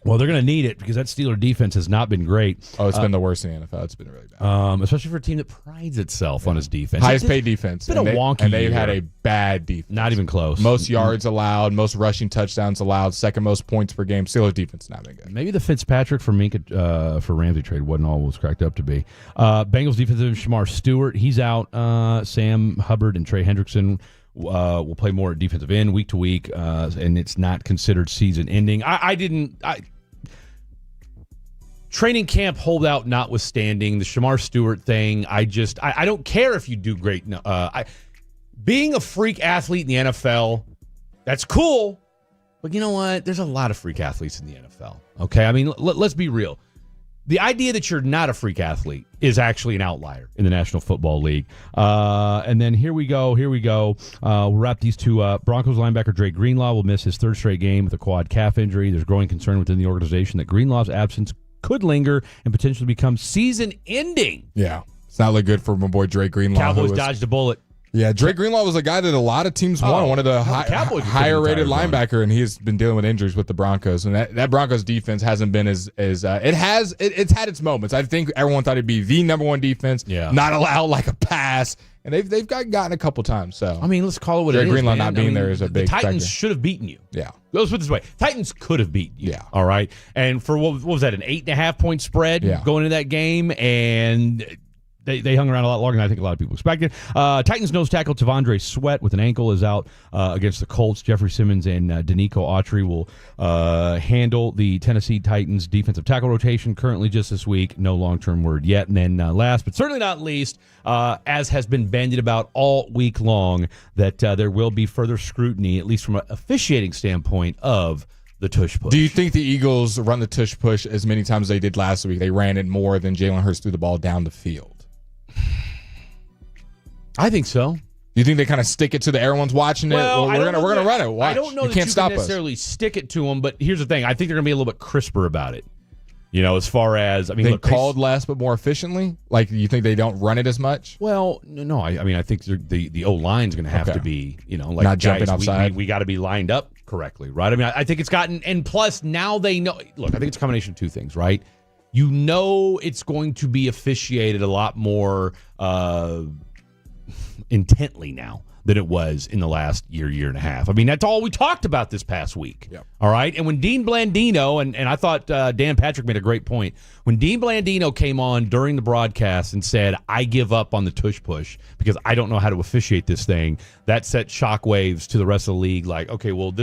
Well, they're going to need it because that Steeler defense has not been great. Oh, it's been the worst in the NFL. It's been really bad. Especially for a team that prides itself on its defense. Highest paid defense. It's been a wonky And they've year. had a bad defense. Not even close. Most yards allowed, most rushing touchdowns allowed, second most points per game. Steelers defense not been good. Maybe the Fitzpatrick for Ramsey trade wasn't all it was cracked up to be. Bengals defensive Shamar Stewart, he's out. Sam Hubbard and Trey Hendrickson will play more at defensive end week to week, and it's not considered season ending. Training camp holdout notwithstanding, the Shamar Stewart thing, I don't care if you do great. Being a freak athlete in the NFL, that's cool. But you know what? There's a lot of freak athletes in the NFL. Okay? I mean, let's be real. The idea that you're not a freak athlete is actually an outlier in the National Football League. And then here we go. We'll wrap these two up. Broncos linebacker Dre Greenlaw will miss his 3rd straight game with a quad calf injury. There's growing concern within the organization that Greenlaw's absence could linger and potentially become season-ending. Yeah. It's not look good for my boy Dre Greenlaw. Cowboys dodged a bullet. Yeah, Dre Greenlaw was a guy that a lot of teams wanted. One of the higher-rated linebacker, and he has been dealing with injuries with the Broncos. And that Broncos defense hasn't been as it's had its moments. I think everyone thought it'd be the number 1 defense, not allow a pass. And they've gotten a couple times. So I mean, let's call it what Dre it is. Greenlaw not being there is a big factor. The Titans should have beaten you. Yeah. Let's put it this way. Titans could have beaten you. Yeah. All right. And for what was that, an 8.5-point spread going into that game? And they hung around a lot longer than I think a lot of people expected. Titans nose tackle Tavondre Sweat with an ankle is out against the Colts. Jeffrey Simmons and Danico Autry will handle the Tennessee Titans defensive tackle rotation currently just this week. No long-term word yet. And then last but certainly not least, as has been bandied about all week long, that there will be further scrutiny, at least from an officiating standpoint, of the tush push. Do you think the Eagles run the tush push as many times as they did last week? They ran it more than Jalen Hurts threw the ball down the field. I think so. Do you think they kind of stick it to everyone's watching it? Well, we're gonna run it. Watch. I don't know. You can't stop us. Necessarily stick it to them, but here's the thing. I think they're gonna be a little bit crisper about it. As far as they called less but more efficiently. Like, you think they don't run it as much? Well, no. I think the O line's going to have to be, like not jumping outside. We got to be lined up correctly, right? I think it's gotten, and plus now they know. Look, I think it's a combination of two things, right? It's going to be officiated a lot more intently now than it was in the last year and a half. That's all we talked about this past week. Yep. All right. And when Dean Blandino, and I thought Dan Patrick made a great point, when Dean Blandino came on during the broadcast and said, I give up on the tush push because I don't know how to officiate this thing, that set shockwaves to the rest of the league. Like, okay, well,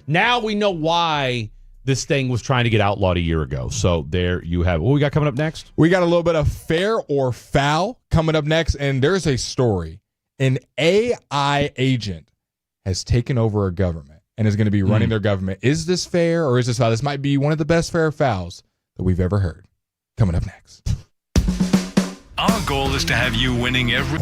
now we know why this thing was trying to get outlawed a year ago. So there you have it. What we got coming up next? We got a little bit of fair or foul coming up next, and there's a story. An AI agent has taken over a government and is going to be running their government. Is this fair or is this foul? This might be one of the best fair fouls that we've ever heard. Coming up next. Our goal is to have you winning every...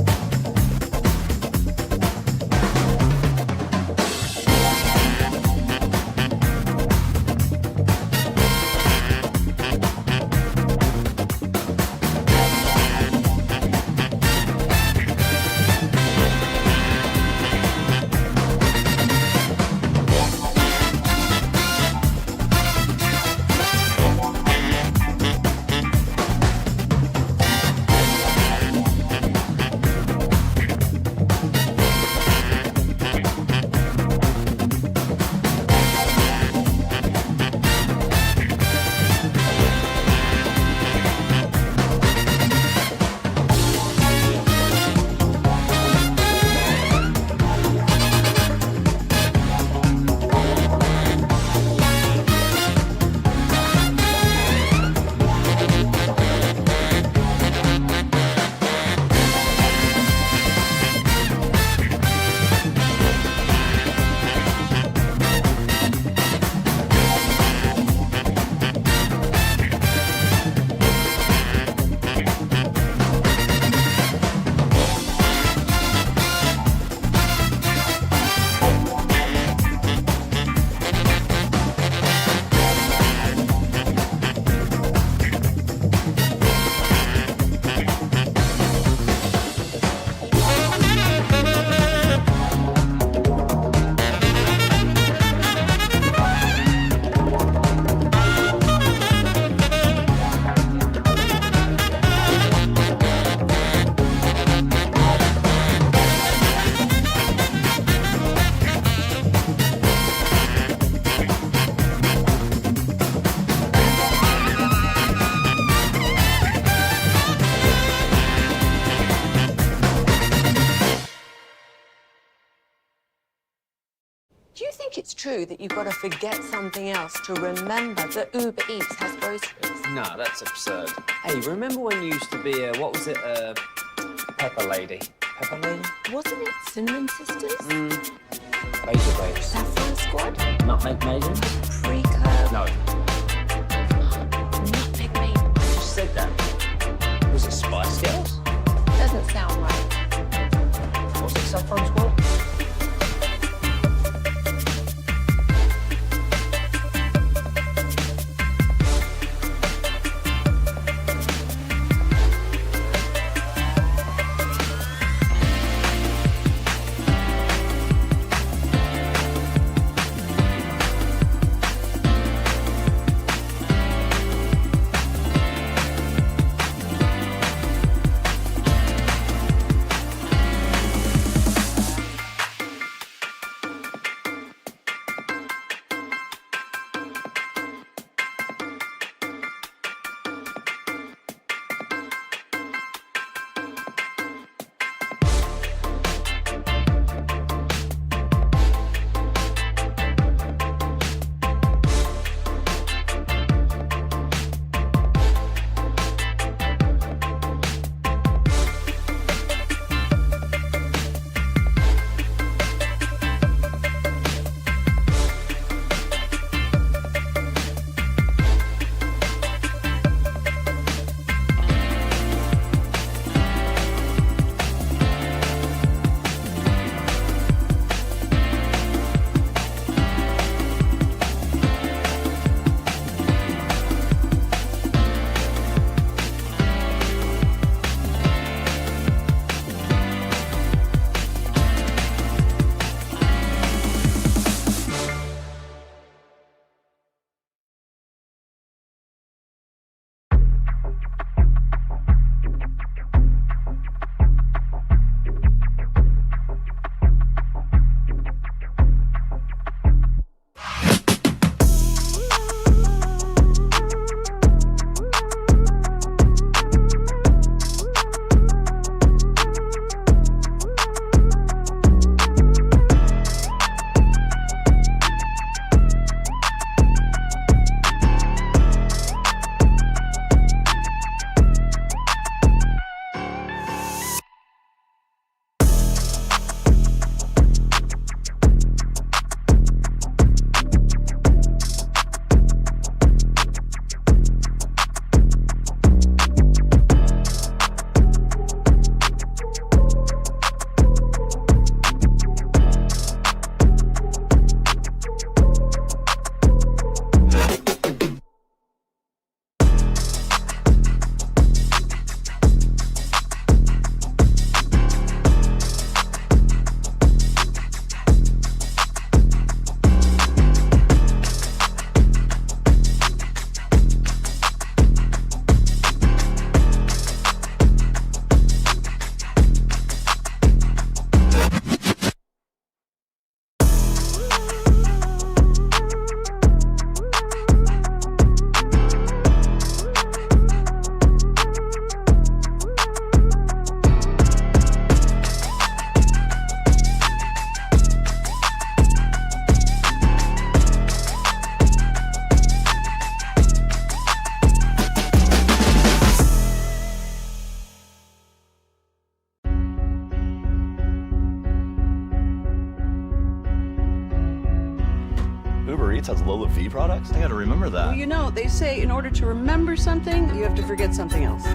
Do you think it's true that you've got to forget something else to remember that Uber Eats has groceries? No, that's absurd. Hey, remember when you used to be Pepper Lady? Pepper Lady? Wasn't it Cinnamon Sisters? Basil Babes. Saffron Squad? Nutmeg Maiden? Pre-curve? No. Nutmeg Maiden? You said that. Was it Spice Girls? Doesn't sound right. Was it Saffron Squad? Uber Eats has low fee products? I gotta remember that. Well, you know, they say in order to remember something, you have to forget something else.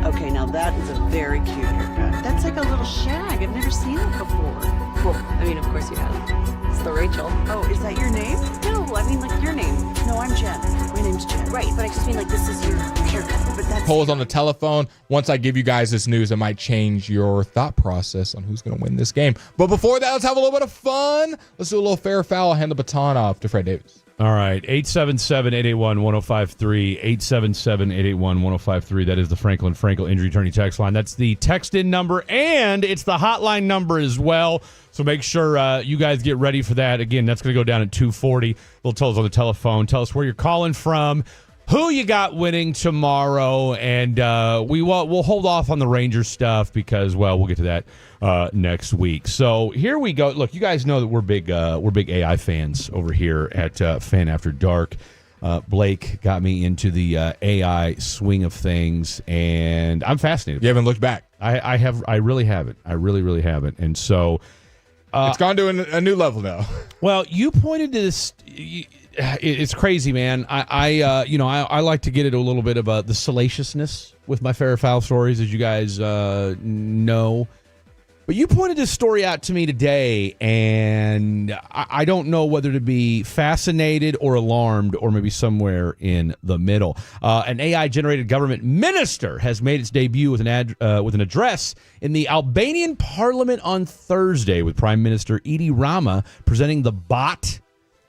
Okay, now that is a very cute haircut. That's like a little shag. I've never seen it before. Well, I mean, of course you have. It's the Rachel. Oh, is that your name? No, I mean like your name. No, I'm Jen. My name's Jen. Right, but I just mean like this is your haircut. But that's Polls on the telephone. Once I give you guys this news, it might change your thought process on who's going to win this game. But before that, let's have a little bit of fun. Let's do a little fair foul. I'll hand the baton off to Fred Davis. All right, 877-881-1053, 877-881-1053. That is the Franklin Frankel Injury Attorney text line. That's the text-in number, and it's the hotline number as well. So make sure you guys get ready for that. Again, that's going to go down at 2:40. They'll tell us on the telephone. Tell us where you're calling from, who you got winning tomorrow, and we'll hold off on the Rangers stuff because, well, we'll get to that next week. So here we go. Look, you guys know that we're big AI fans over here at Fan After Dark. Blake got me into the AI swing of things, and I'm fascinated. You haven't looked back. I have. I really haven't. I really haven't. And so it's gone to a new level now. Well, you pointed to this. It's crazy, man. I like to get into a little bit about the salaciousness with my fair or foul stories, as you guys know. But you pointed this story out to me today, and I don't know whether to be fascinated or alarmed or maybe somewhere in the middle. An AI-generated government minister has made its debut with an address in the Albanian parliament on Thursday, with Prime Minister Edi Rama presenting the bot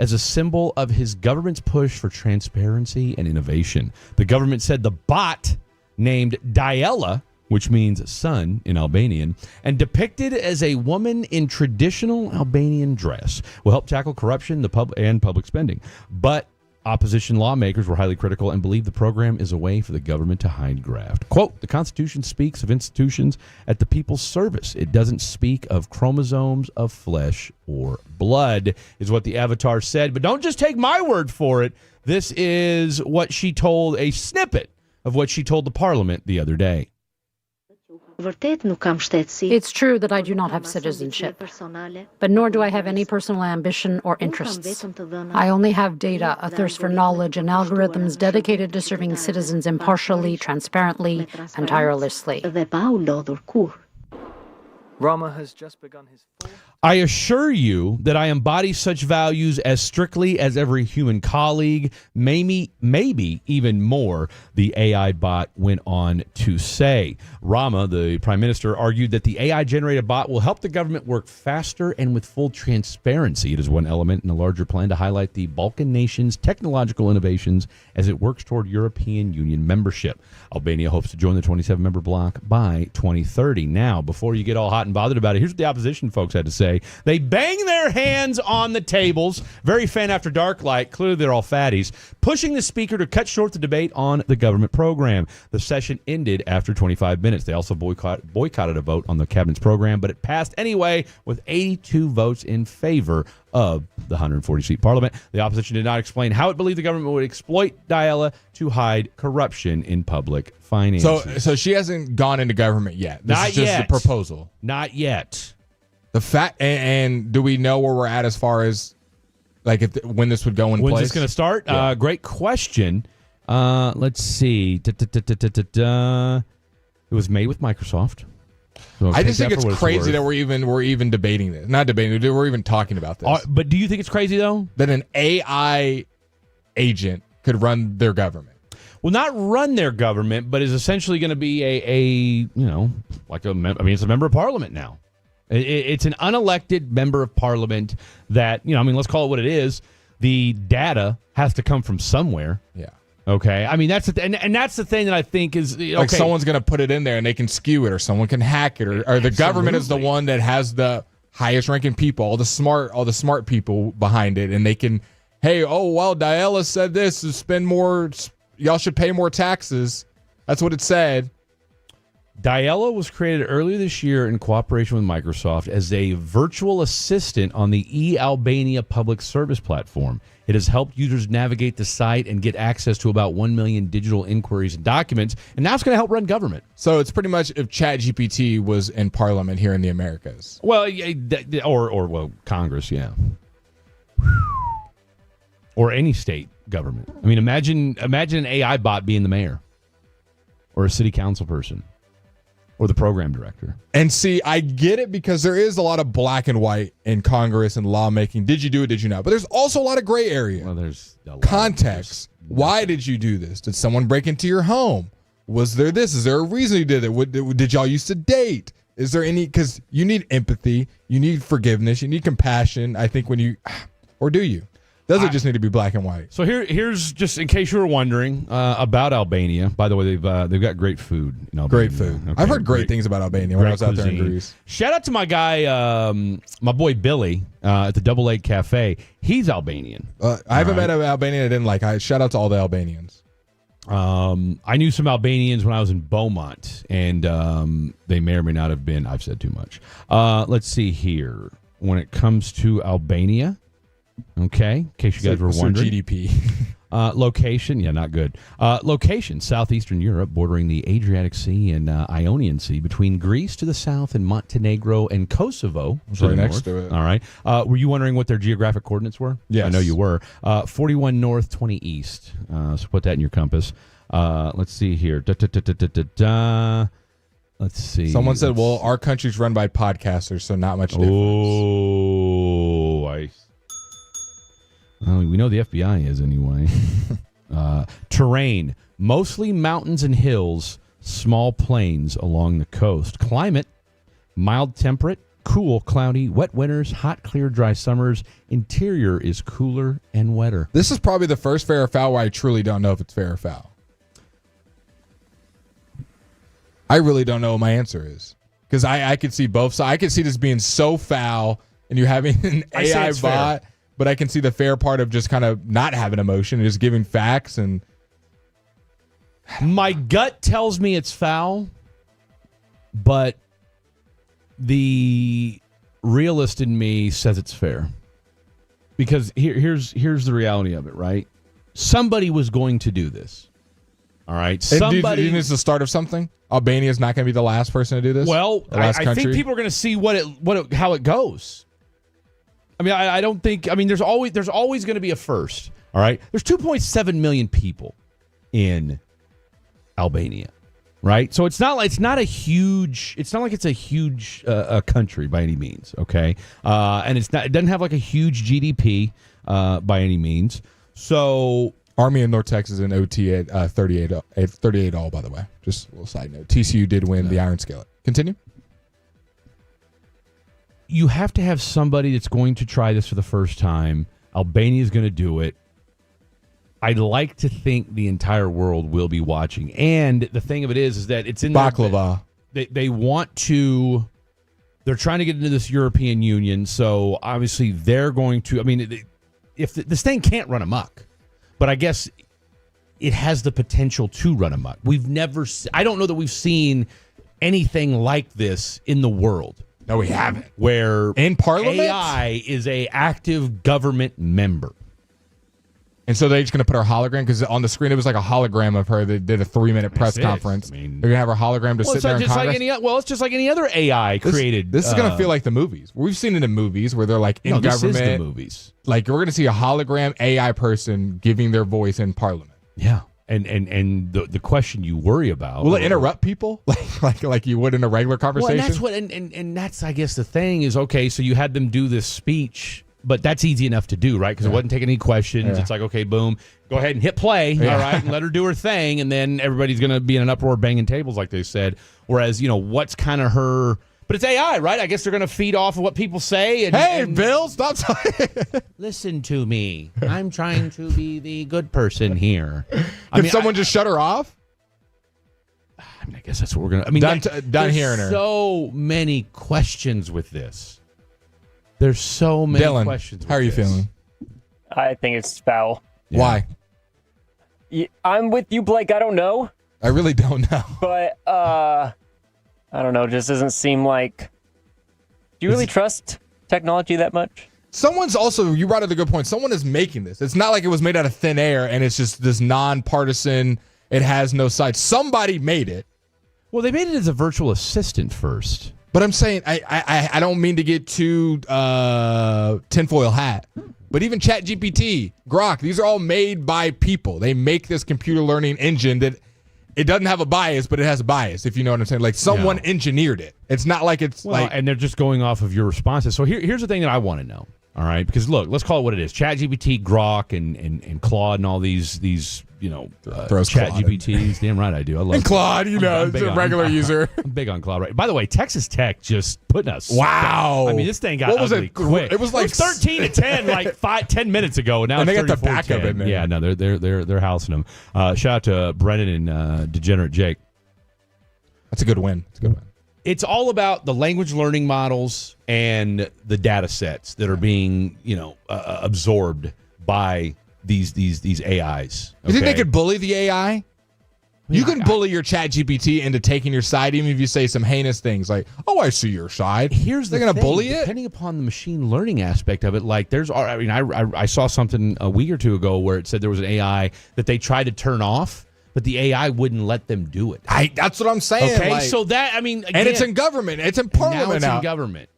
as a symbol of his government's push for transparency and innovation. The government said the bot, named Diella, which means son in Albanian, and depicted as a woman in traditional Albanian dress, will help tackle corruption and public spending. But opposition lawmakers were highly critical and believe the program is a way for the government to hide graft. Quote, the Constitution speaks of institutions at the people's service. It doesn't speak of chromosomes of flesh or blood, is what the avatar said. But don't just take my word for it. This is what she told, a snippet of what she told the parliament the other day. It's true that I do not have citizenship, but nor do I have any personal ambition or interests. I only have data, a thirst for knowledge, and algorithms dedicated to serving citizens impartially, transparently, and tirelessly. Rama has just begun his I assure you that I embody such values as strictly as every human colleague, maybe even more, the AI bot went on to say. Rama, the prime minister, argued that the AI-generated bot will help the government work faster and with full transparency. It is one element in a larger plan to highlight the Balkan nation's technological innovations as it works toward European Union membership. Albania hopes to join the 27-member bloc by 2030. Now, before you get all hot and bothered about it, here's what the opposition folks had to say. They bang their hands on the tables, very Fan After Dark like, clearly they're all fatties, pushing the speaker to cut short the debate on the government program. The session ended after 25 minutes. They also boycotted a vote on the cabinet's program, but it passed anyway with 82 votes in favor of the 140-seat parliament. The opposition did not explain how it believed the government would exploit Diella to hide corruption in public finances. So she hasn't gone into government yet. This Not is just yet. a proposal. Not yet. The fact, and do we know where we're at as far as like when this would go in place? When's this going to start? Yeah. Great question. Let's see. It was made with Microsoft. So I just think it's crazy that worth. we're even debating this. Not debating. We're even talking about this. But do you think it's crazy though that an AI agent could run their government? Well, not run their government, but is essentially going to be it's a member of parliament now. It's an unelected member of parliament that, let's call it what it is. The data has to come from somewhere. Yeah. Okay. I mean, that's the thing that I think is like someone's going to put it in there and they can skew it, or someone can hack it, or the government is the one that has the highest ranking people, all the smart people behind it, and they can, Diella said this is spend more. Y'all should pay more taxes. That's what it said. Diella was created earlier this year in cooperation with Microsoft as a virtual assistant on the eAlbania public service platform. It has helped users navigate the site and get access to about 1 million digital inquiries and documents, and now it's going to help run government. So it's pretty much if ChatGPT was in Parliament here in the Americas. Well, or Congress, yeah. or any state government. I mean, imagine an AI bot being the mayor or a city council person or the program director. And see, I get it because there is a lot of black and white in Congress and lawmaking. Did you do it? Did you not? But there's also a lot of gray area. Well, there's a lot context. Why did you do this? Did someone break into your home? Was there this? Is there a reason you did it? Did y'all used to date? Is there any? Because you need empathy, you need forgiveness, you need compassion. I think when you, or do you? Does it just need to be black and white? So here's just in case you were wondering about Albania. By the way, they've got great food in Albania. Great food. Okay, I've heard great things about Albania when I was out there in Greece. Shout out to my guy, my boy Billy at the Double Egg Cafe. He's Albanian. I haven't met an Albanian I didn't like. Shout out to all the Albanians. I knew some Albanians when I was in Beaumont, and they may or may not have been. I've said too much. Let's see here. When it comes to Albania, okay, in case you guys were wondering. GDP. Location, not good. Location, southeastern Europe, bordering the Adriatic Sea and Ionian Sea, between Greece to the south and Montenegro and Kosovo. Right next to it. All right. Were you wondering what their geographic coordinates were? Yes. I know you were. 41 north, 20 east. So put that in your compass. Let's see here. Let's see. Someone said, well, our country's run by podcasters, so not much difference. Oh, we know the FBI is anyway. Terrain, mostly mountains and hills, small plains along the coast. Climate, mild temperate, cool, cloudy, wet winters, hot, clear, dry summers. Interior is cooler and wetter. This is probably the first fair or foul where I truly don't know if it's fair or foul. I really don't know what my answer is. Because I could see both sides. I could see this being so foul and you having an AI bot. Fair. But I can see the fair part of just kind of not having emotion and just giving facts. And my gut tells me it's foul, but the realist in me says it's fair. Because here's the reality of it, right? Somebody was going to do this. All right. Somebody. Do you think it's the start of something? Albania is not going to be the last person to do this. Well, I think people are going to see how it goes. I mean, I don't think. I mean, there's always going to be a first. All right. There's 2.7 million people in Albania, right? So it's not like it's a huge country by any means. Okay, and it doesn't have like a huge GDP by any means. So. Army in North Texas in OT at 38 all, by the way. Just a little side note. TCU did win the Iron Skillet. Continue. You have to have somebody that's going to try this for the first time. Albania is going to do it. I'd like to think the entire world will be watching. And the thing of it is that it's in baklava. They want to. They're trying to get into this European Union, so obviously they're going to. I mean, if this thing can't run amok. But I guess it has the potential to run amok. I don't know that we've seen anything like this in the world. No, we haven't. Where in Parliament, AI is a active government member. And so they're just going to put her hologram, because on the screen it was like a hologram of her. They did a 3-minute press conference. They're going to have her hologram to sit there in Congress. It's just like any other AI created. This is going to feel like the movies. We've seen it in movies where they're like in government. This is the movies. Like we're going to see a hologram AI person giving their voice in Parliament. Yeah. And the question you worry about, will it interrupt people like you would in a regular conversation? Well, and that's I guess the thing is, okay, so you had them do this speech. But that's easy enough to do, right? Because it wasn't taking any questions. Yeah. It's like, okay, boom, go ahead and hit play, all right, and let her do her thing, and then everybody's going to be in an uproar banging tables, like they said. Whereas, what's kind of her... But it's AI, right? I guess they're going to feed off of what people say. And Bill, stop talking. Listen to me. I'm trying to be the good person here. Can someone just shut her off? I mean, I guess that's what we're going to... I mean, done hearing her. So many questions with this. There's so many questions. How are you feeling? I think it's foul. Yeah. Why? I'm with you, Blake. I don't know. I really don't know. But I don't know. Just doesn't seem like. Do you really trust technology that much? Someone's also. You brought up a good point. Someone is making this. It's not like it was made out of thin air and it's just this nonpartisan. It has no sides. Somebody made it. Well, they made it as a virtual assistant first. But I'm saying I don't mean to get too tinfoil hat, But even ChatGPT, Grok, these are all made by people. They make this computer learning engine that it doesn't have a bias, but it has a bias, if you know what I'm saying. Like someone engineered it. It's not like it's and they're just going off of your responses. So here's the thing that I want to know. All right, because look, let's call it what it is. ChatGPT, Grok, and Claude, and all these ChatGPTs. Damn right I do. I love and Claude. It's a regular user. I'm big on Claude. Right. By the way, Texas Tech just putting us. Wow. I mean, this thing got ugly quick. It was like 13-10 like 10 minutes ago, and now and it's they got the backup in there. Yeah, no, they're housing them. Shout out to Brennan and Degenerate Jake. That's a good win. It's all about the language learning models and the data sets that are being, absorbed by these AIs. You think they could bully the AI? You can bully your ChatGPT into taking your side, even if you say some heinous things like, "Oh, I see your side." They're going to bully it, depending upon the machine learning aspect of it. Like, I saw something a week or two ago where it said there was an AI that they tried to turn off, but the AI wouldn't let them do it. That's what I'm saying. Okay, so that, again, and it's in government. It's in parliament now. It's now. in government.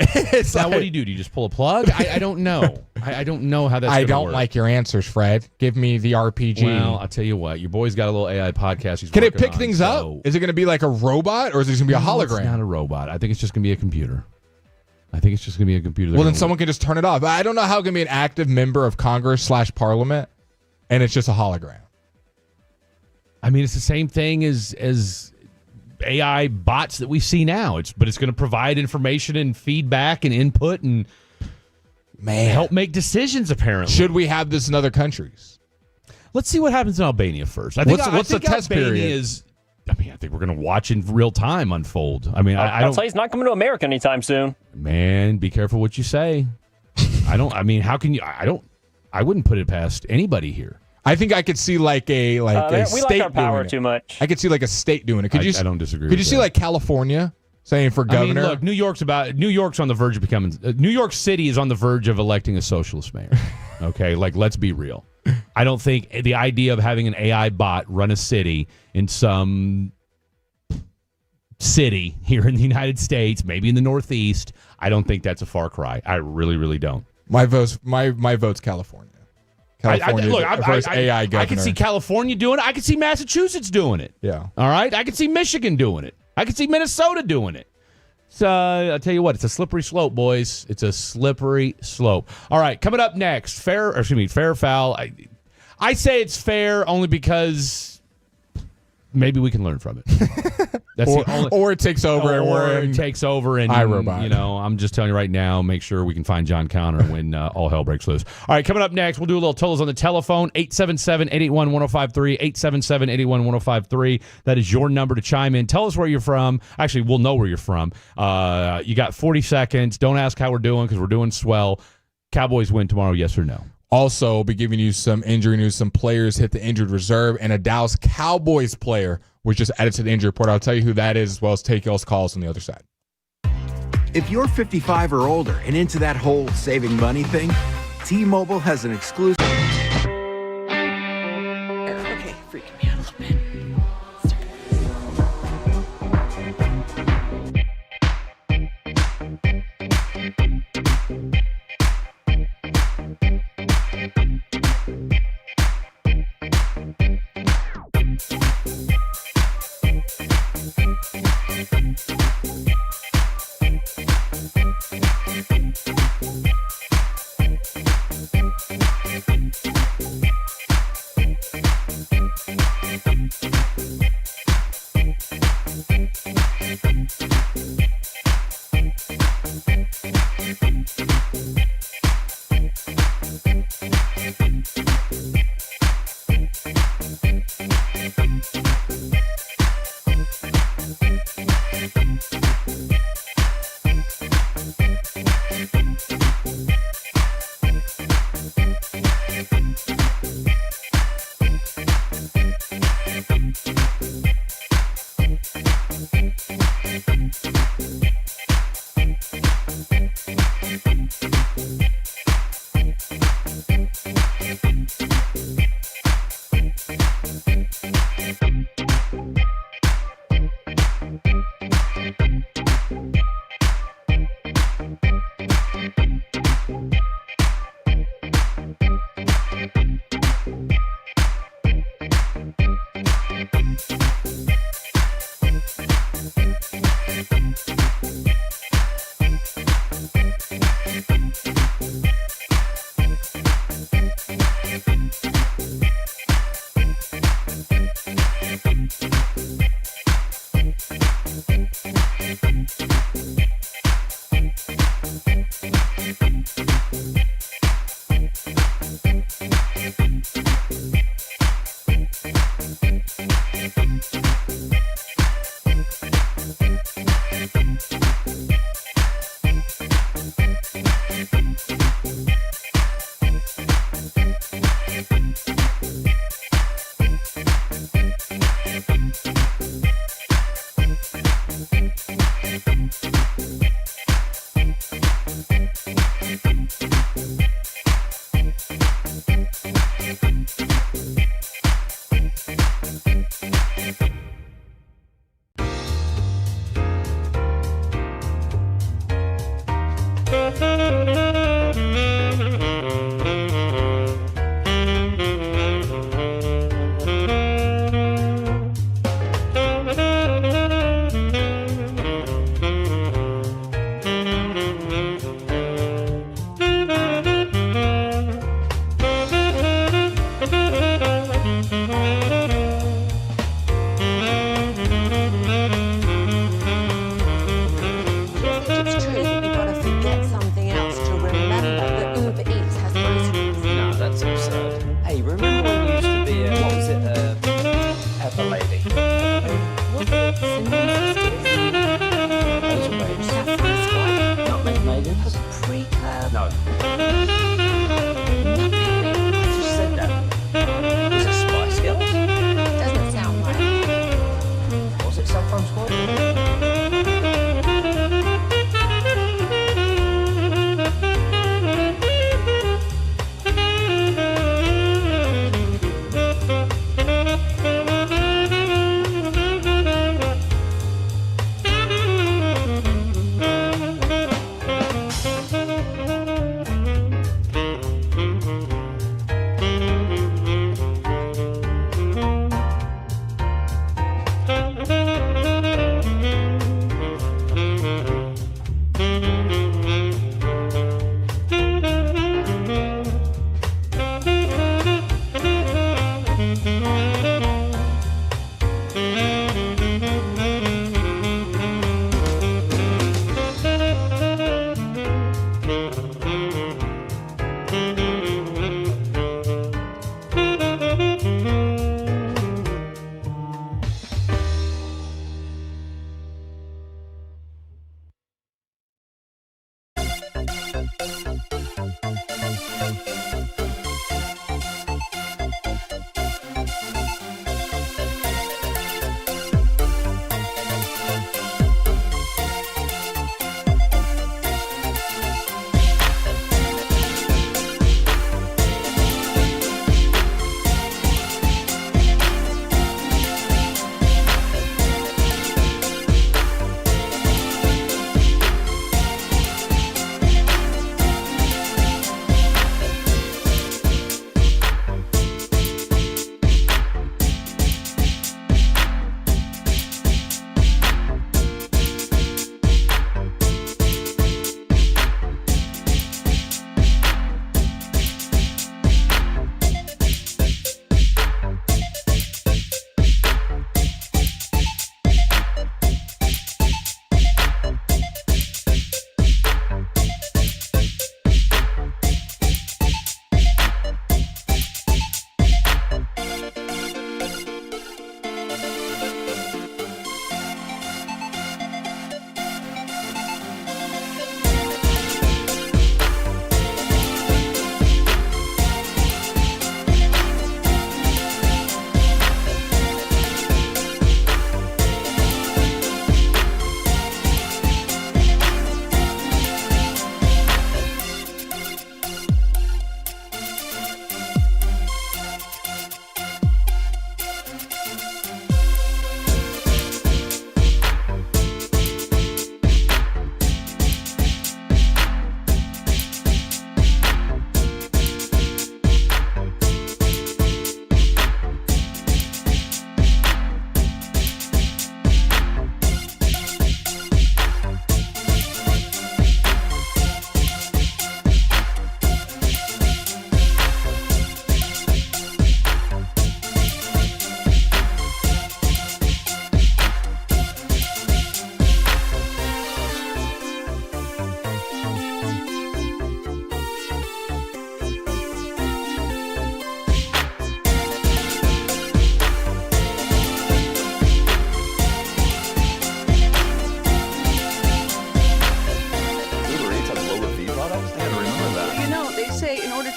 Now, what do? Do you just pull a plug? I don't know. I don't know how that's I don't work. like your answers, Fred. Give me the RPG. Well, I'll tell you what. Your boy's got a little AI podcast. Can it pick things up? Is it going to be like a robot, or is it going to be a hologram? It's not a robot. I think it's just going to be a computer. Well, then someone can just turn it off. I don't know how it can be an active member of Congress / Parliament, and it's just a hologram. I mean, it's the same thing as AI bots that we see now. But it's going to provide information and feedback and input and help make decisions, apparently. Should we have this in other countries? Let's see what happens in Albania first. What's the test Albania period? I think we're going to watch in real time unfold. I mean, I'll tell you, it's not coming to America anytime soon. Man, be careful what you say. How can you? I wouldn't put it past anybody here. I think I could see like a we state like our power doing it. Too much. I could see like a state doing it. I don't disagree. Could you see like California saying for governor? Look, New York's on the verge of becoming. New York City is on the verge of electing a socialist mayor. Okay, let's be real. I don't think the idea of having an AI bot run a city in some city here in the United States, maybe in the Northeast, I don't think that's a far cry. I really, really don't. My vote's California. AI governor. I can see California doing it. I can see Massachusetts doing it. Yeah. All right. I can see Michigan doing it. I can see Minnesota doing it. So I'll tell you what, it's a slippery slope, boys. It's a slippery slope. All right. Coming up next, fair or foul. I say it's fair only because maybe we can learn from it. That's or it takes over it takes over and iRobot. I'm just telling you right now, make sure we can find John Connor when all hell breaks loose. All right, coming up next, we'll do a little totals on the telephone, 877-881-1053, 877-881-1053. That is your number to chime in. Tell us where you're from. Actually, we'll know where you're from. You got 40 seconds. Don't ask how we're doing because we're doing swell. Cowboys win tomorrow, yes or no? Also, we'll be giving you some injury news. Some players hit the injured reserve, and a Dallas Cowboys player was just added to the injury report. I'll tell you who that is, as well as take y'all's calls on the other side. If you're 55 or older and into that whole saving money thing, T-Mobile has an exclusive. Okay, freaking me out a little bit. It's true that you've got to forget something else to remember that Uber Eats has groceries. No, that's absurd. Hey, remember when you used to be a, what was it, Pepper Lady? Was it Cinnamon Sisters? Asian babes. Saffron Squad? Not Maidens? Pre-curb? No. I just said that. Was it Spice Girls? Doesn't sound right. Was it Saffron Squad?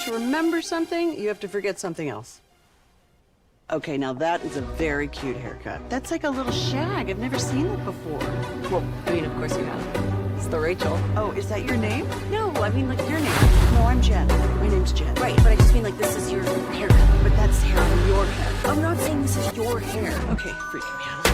to remember something, you have to forget something else. Okay, now that is a very cute haircut. That's like a little shag. I've never seen it before. Well, I mean, of course you have. It's the Rachel. Oh, is that your name? No, I mean, like, your name. No, I'm Jen. My name's Jen. Right, but I just mean, like, this is your haircut. But that's hair from your head. I'm not saying this is your hair. Okay, freaking me out.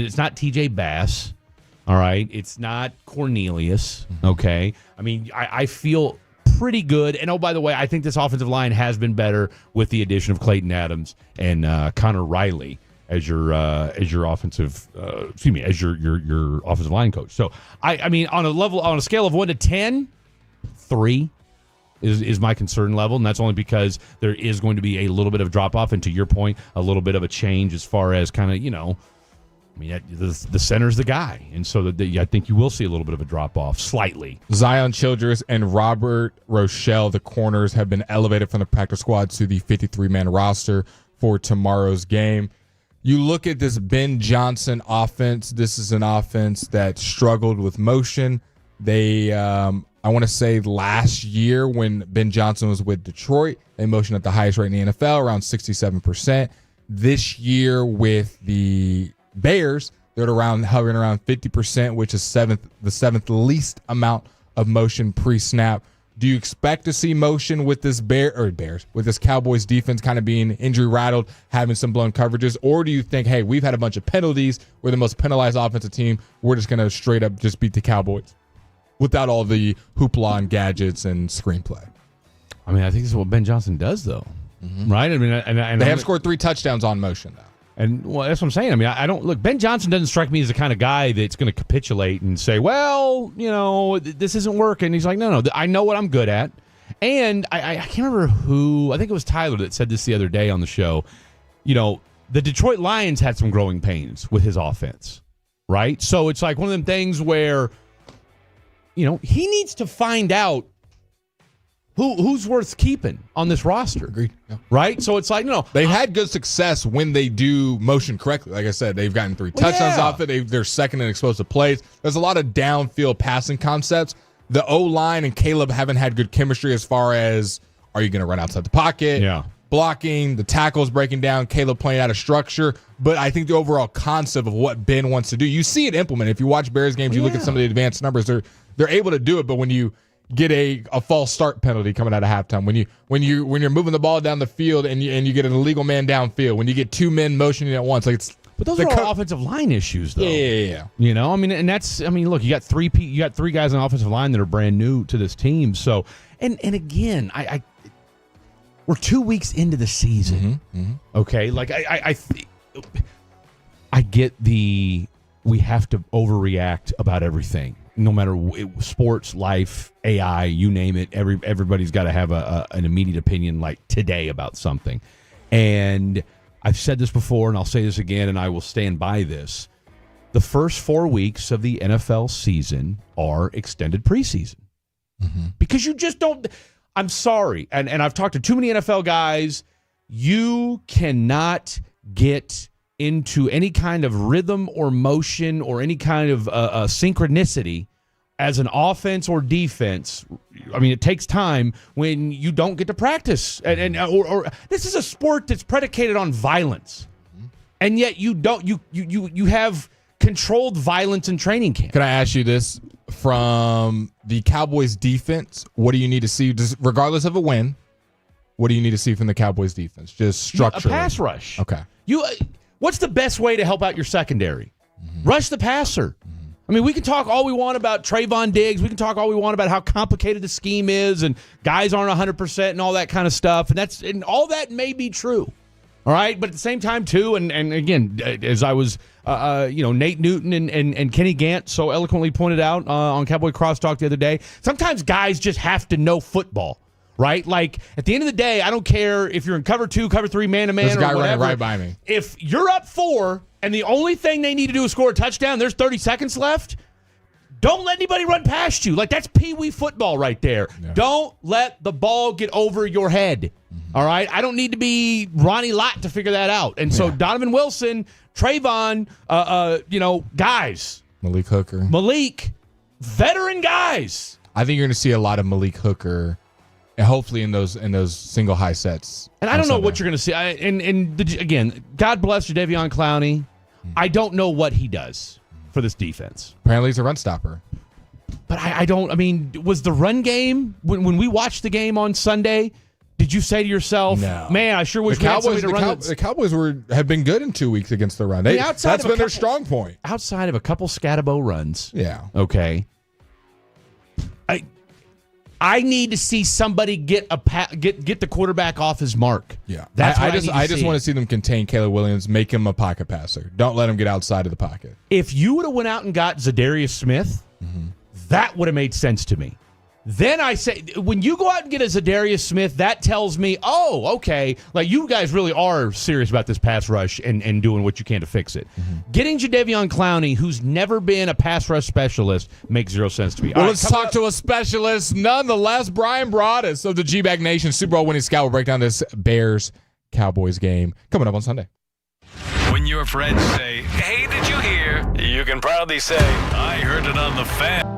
It's not TJ Bass. All right. It's not Cornelius. Okay. I mean, I feel pretty good. And, oh, by the way, I think this offensive line has been better with the addition of Clayton Adams and Connor Riley as your offensive as your offensive line coach. So I mean on a scale of 1 to 10, 3 is my concern level, and that's only because there is going to be a little bit of drop off, and to your point, a little bit of a change as far as kind of I mean, the center's the guy, and so I think you will see a little bit of a drop-off, slightly. Zion Childress and Robert Rochelle, the corners, have been elevated from the practice squad to the 53-man roster for tomorrow's game. You look at this Ben Johnson offense. This is an offense that struggled with motion. They, I want to say last year when Ben Johnson was with Detroit, they motioned at the highest rate in the NFL, around 67%. This year with the Bears, they're hovering around 50%, which is the seventh least amount of motion pre-snap. Do you expect to see motion with this with this Cowboys defense kind of being injury rattled, having some blown coverages, or do you think, hey, we've had a bunch of penalties, we're the most penalized offensive team, we're just going to straight up just beat the Cowboys without all the hoopla and gadgets and screenplay? I mean, I think this is what Ben Johnson does, though, right? I mean, and they have scored 3 touchdowns on motion, though. And well, that's what I'm saying. I mean, I don't look. Ben Johnson doesn't strike me as the kind of guy that's going to capitulate and say, "Well, this isn't working." He's like, "No, I know what I'm good at." And I can't remember who. I think it was Tyler that said this the other day on the show. The Detroit Lions had some growing pains with his offense, right? So it's like one of them things where, he needs to find out who's worth keeping on this roster. Agreed. Yeah. Right? So it's like, they've had good success when they do motion correctly. Like I said, they've gotten 3 touchdowns off it. They're second in explosive plays. There's a lot of downfield passing concepts. The O-line and Caleb haven't had good chemistry as far as, are you going to run outside the pocket? Yeah. Blocking, the tackles breaking down, Caleb playing out of structure. But I think the overall concept of what Ben wants to do, you see it implemented. If you watch Bears games, you look at some of the advanced numbers, they're able to do it. But when you get a false start penalty coming out of halftime, when you're moving the ball down the field and you get an illegal man downfield, when you get 2 men motioning at once, but those are all offensive line issues, though. Yeah. Look, you got 3 guys on offensive line that are brand new to this team. So, and again, we're 2 weeks into the season. Okay, like I get we have to overreact about everything. No matter sports, life, AI, you name it, everybody's got to have an immediate opinion like today about something. And I've said this before, and I'll say this again, and I will stand by this. The first 4 weeks of the NFL season are extended preseason. Because you just don't – I'm sorry, and I've talked to too many NFL guys. You cannot get – into any kind of rhythm or motion or any kind of synchronicity as an offense or defense. I mean, it takes time when you don't get to practice. Or this is a sport that's predicated on violence. And yet you don't you have controlled violence in training camp. Can I ask you this? From the Cowboys defense, what do you need to see, regardless of a win, what do you need to see from the Cowboys defense? Just structurally. A pass rush. Okay. What's the best way to help out your secondary? Rush the passer. I mean, we can talk all we want about Trayvon Diggs. We can talk all we want about how complicated the scheme is and guys aren't 100% and all that kind of stuff. And all that may be true. All right. But at the same time, too, and again, as I was, Nate Newton and Kenny Gant so eloquently pointed out on Cowboy Crosstalk the other day, sometimes guys just have to know football. Right? Like, at the end of the day, I don't care if you're in cover 2, cover 3, man-to-man, There's a guy or whatever. running right by me. If you're up 4 and the only thing they need to do is score a touchdown, there's 30 seconds left, don't let anybody run past you. Like, that's peewee football right there. Yeah. Don't let the ball get over your head. All right? I don't need to be Ronnie Lott to figure that out. And so Donovan Wilson, Trayvon, guys. Malik, veteran guys. I think you're going to see a lot of Malik Hooker. And hopefully in those single high sets. And I don't know what you're going to see. Again, God bless Jadeveon Clowney. I don't know what he does for this defense. Apparently he's a run stopper. But was the run game, when we watched the game on Sunday, Did you say to yourself, No. man, I sure wish we had somebody to run the Cowboys have been good in 2 weeks against the run. That's been their strong point. Outside of a couple Scatabo runs. Yeah. Okay. I need to see somebody get the quarterback off his mark. Yeah. That's I just want to see them contain Caleb Williams, make him a pocket passer. Don't let him get outside of the pocket. If you would have went out and got Zadarius Smith, that would have made sense to me. Then I say, when you go out and get a Zadarius Smith, that tells me, oh, okay, like you guys really are serious about this pass rush and doing what you can to fix it. Getting Jadeveon Clowney, who's never been a pass rush specialist, makes zero sense to me. Well, let's talk to a specialist nonetheless. Brian Broaddus of the G-Bag Nation Super Bowl winning scout will break down this Bears-Cowboys game coming up on Sunday. When your friends say, hey, did you hear? You can proudly say, I heard it on the Fan.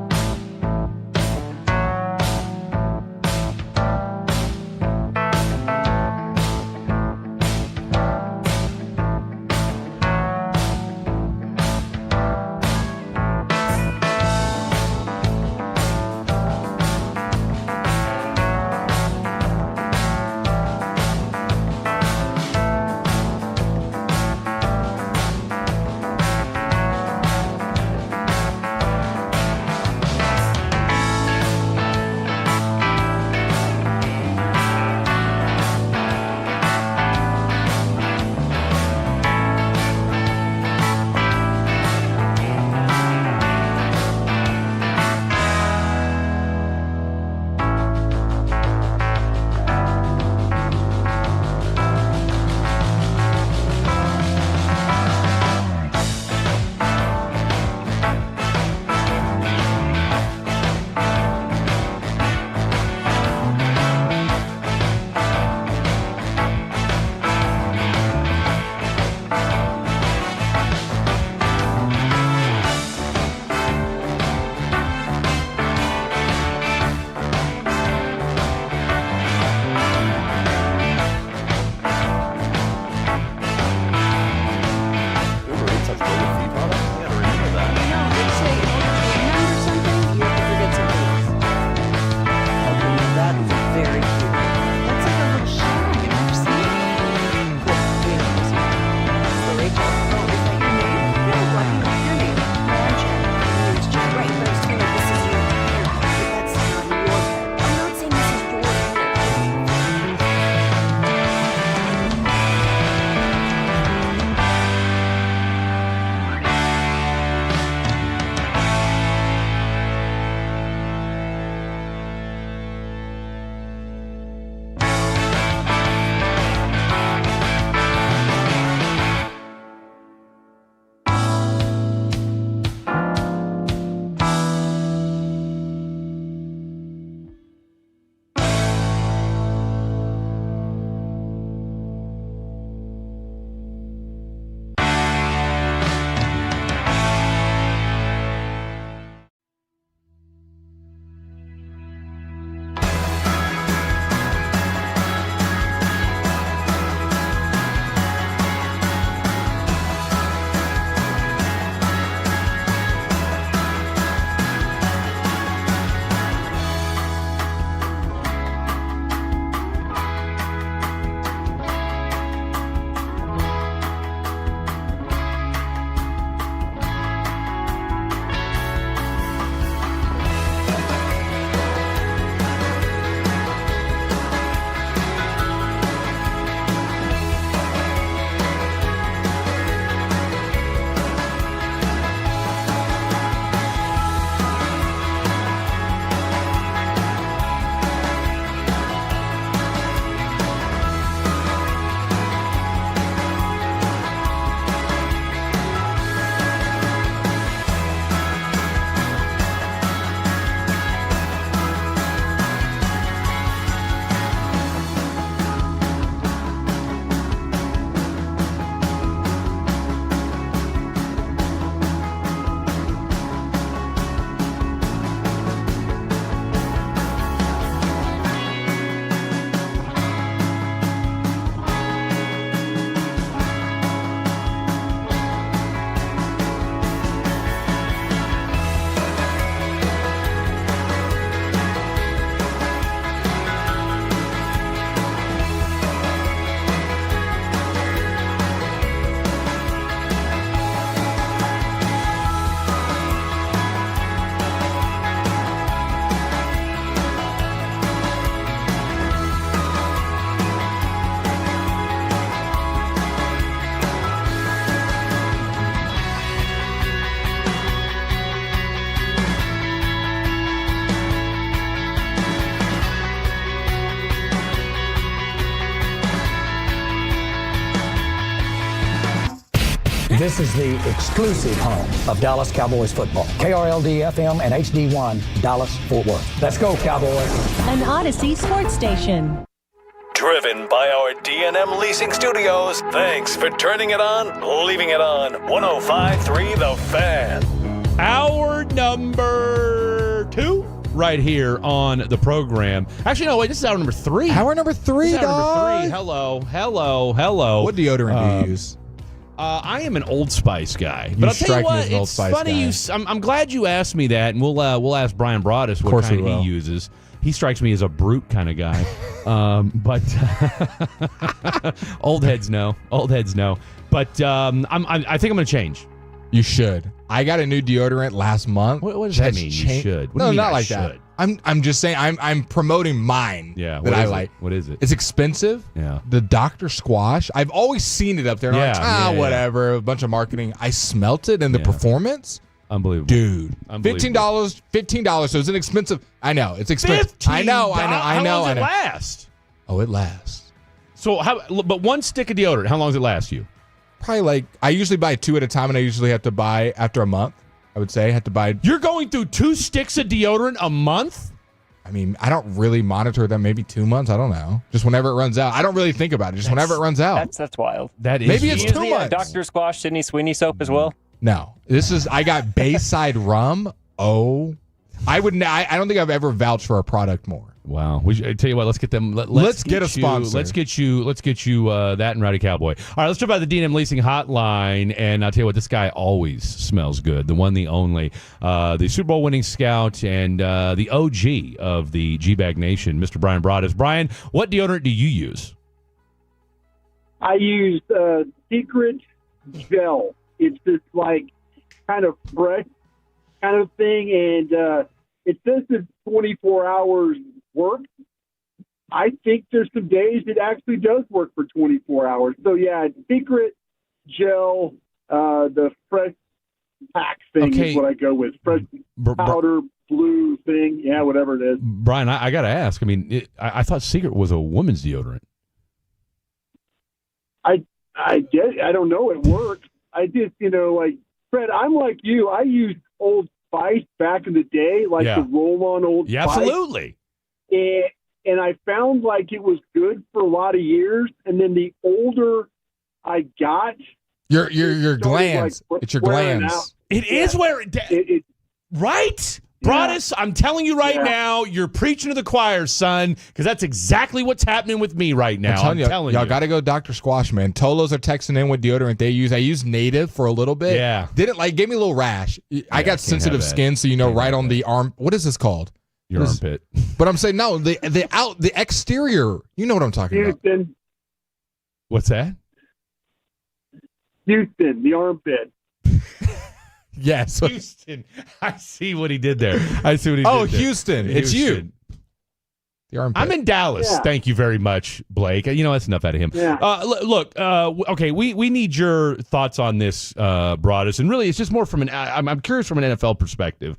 This is the exclusive home of Dallas Cowboys football. KRLD-FM and HD1, Dallas, Fort Worth. Let's go, Cowboys. An Odyssey sports station. Driven by our D&M Leasing Studios. Thanks for turning it on, leaving it on. 105.3 The Fan. Hour number 2 right here on the program. Actually, no, wait, this is hour number 3. Hour number 3, This is hour dog. number 3. Hello. What deodorant do you use? I am an Old Spice guy. You But I'll tell you strike me what, as an Old it's Spice funny. guy. I'm glad you asked me that, and we'll ask Brian Broaddus what course kind we will. he uses. He strikes me as a brute kind of guy. But old heads know. But I think I'm going to change. You should. I got a new deodorant last month. What does that mean? You should. What do No, you mean not I like should? that. I'm just saying I'm promoting mine. Yeah. that what I is it? like. What is it? It's expensive. Yeah. The Dr. Squash. I've always seen it up there. And I'm like, whatever. A bunch of marketing. I smelt it and the performance. Unbelievable. Dude. Unbelievable. $15. So it's inexpensive. I know. It's expensive. I know. How long does it last? Oh, it lasts. So but one stick of deodorant, how long does it last you? Probably I usually buy 2 at a time, and I usually have to buy after a month. I would say I have to buy. You're going through 2 sticks of deodorant a month? I mean, I don't really monitor them. Maybe 2 months. I don't know. Just whenever it runs out. I don't really think about it. Just whenever it runs out. That's wild. That is. Maybe it's Do you 2 use the, months. Dr. Squash Sydney Sweeney soap as well? No, I got Bayside rum. Oh, I don't think I've ever vouched for a product more. Wow. I tell you what, let's get them. Let's get a sponsor. Let's get you that and Rowdy Cowboy. All right, let's talk about the D&M Leasing Hotline. And I'll tell you what, this guy always smells good. The one, the only, the Super Bowl winning scout and the OG of the G-Bag Nation, Mr. Brian Broaddus. Brian, what deodorant do you use? I use Secret Gel. It's this like kind of fresh kind of thing, and it says it's 24 hours work. I think there's some days it actually does work for 24 hours. So yeah, Secret Gel, the fresh pack thing is what I go with. Fresh powder blue thing, yeah, whatever it is. Brian, I got to ask. I mean, I thought Secret was a woman's deodorant. I get. I don't know. It works. I just, like Fred. I'm like you. I used Old Spice back in the day, like the roll-on Old Spice. Yeah, absolutely. And I found like it was good for a lot of years. And then the older I got, your glands. Like, it's your glands. It is where it right. Broaddus, I'm telling you right now, you're preaching to the choir, son, because that's exactly what's happening with me right now. I'm telling you. Y'all got to go Dr. Squash, man. Tolos are texting in what deodorant they use. I used Native for a little bit. Yeah. Gave me a little rash. I got sensitive skin, so right on the arm. What is this called? Your armpit. But I'm saying, no, the exterior. You know what I'm talking about. What's that? Houston, the armpit. Yes. Houston. I see what he did there. Oh, Houston. It's you. The armpit. I'm in Dallas. Yeah. Thank you very much, Blake. That's enough out of him. Yeah. Look, okay, we need your thoughts on this, Broaddus. And really, it's just more from I'm curious from an NFL perspective.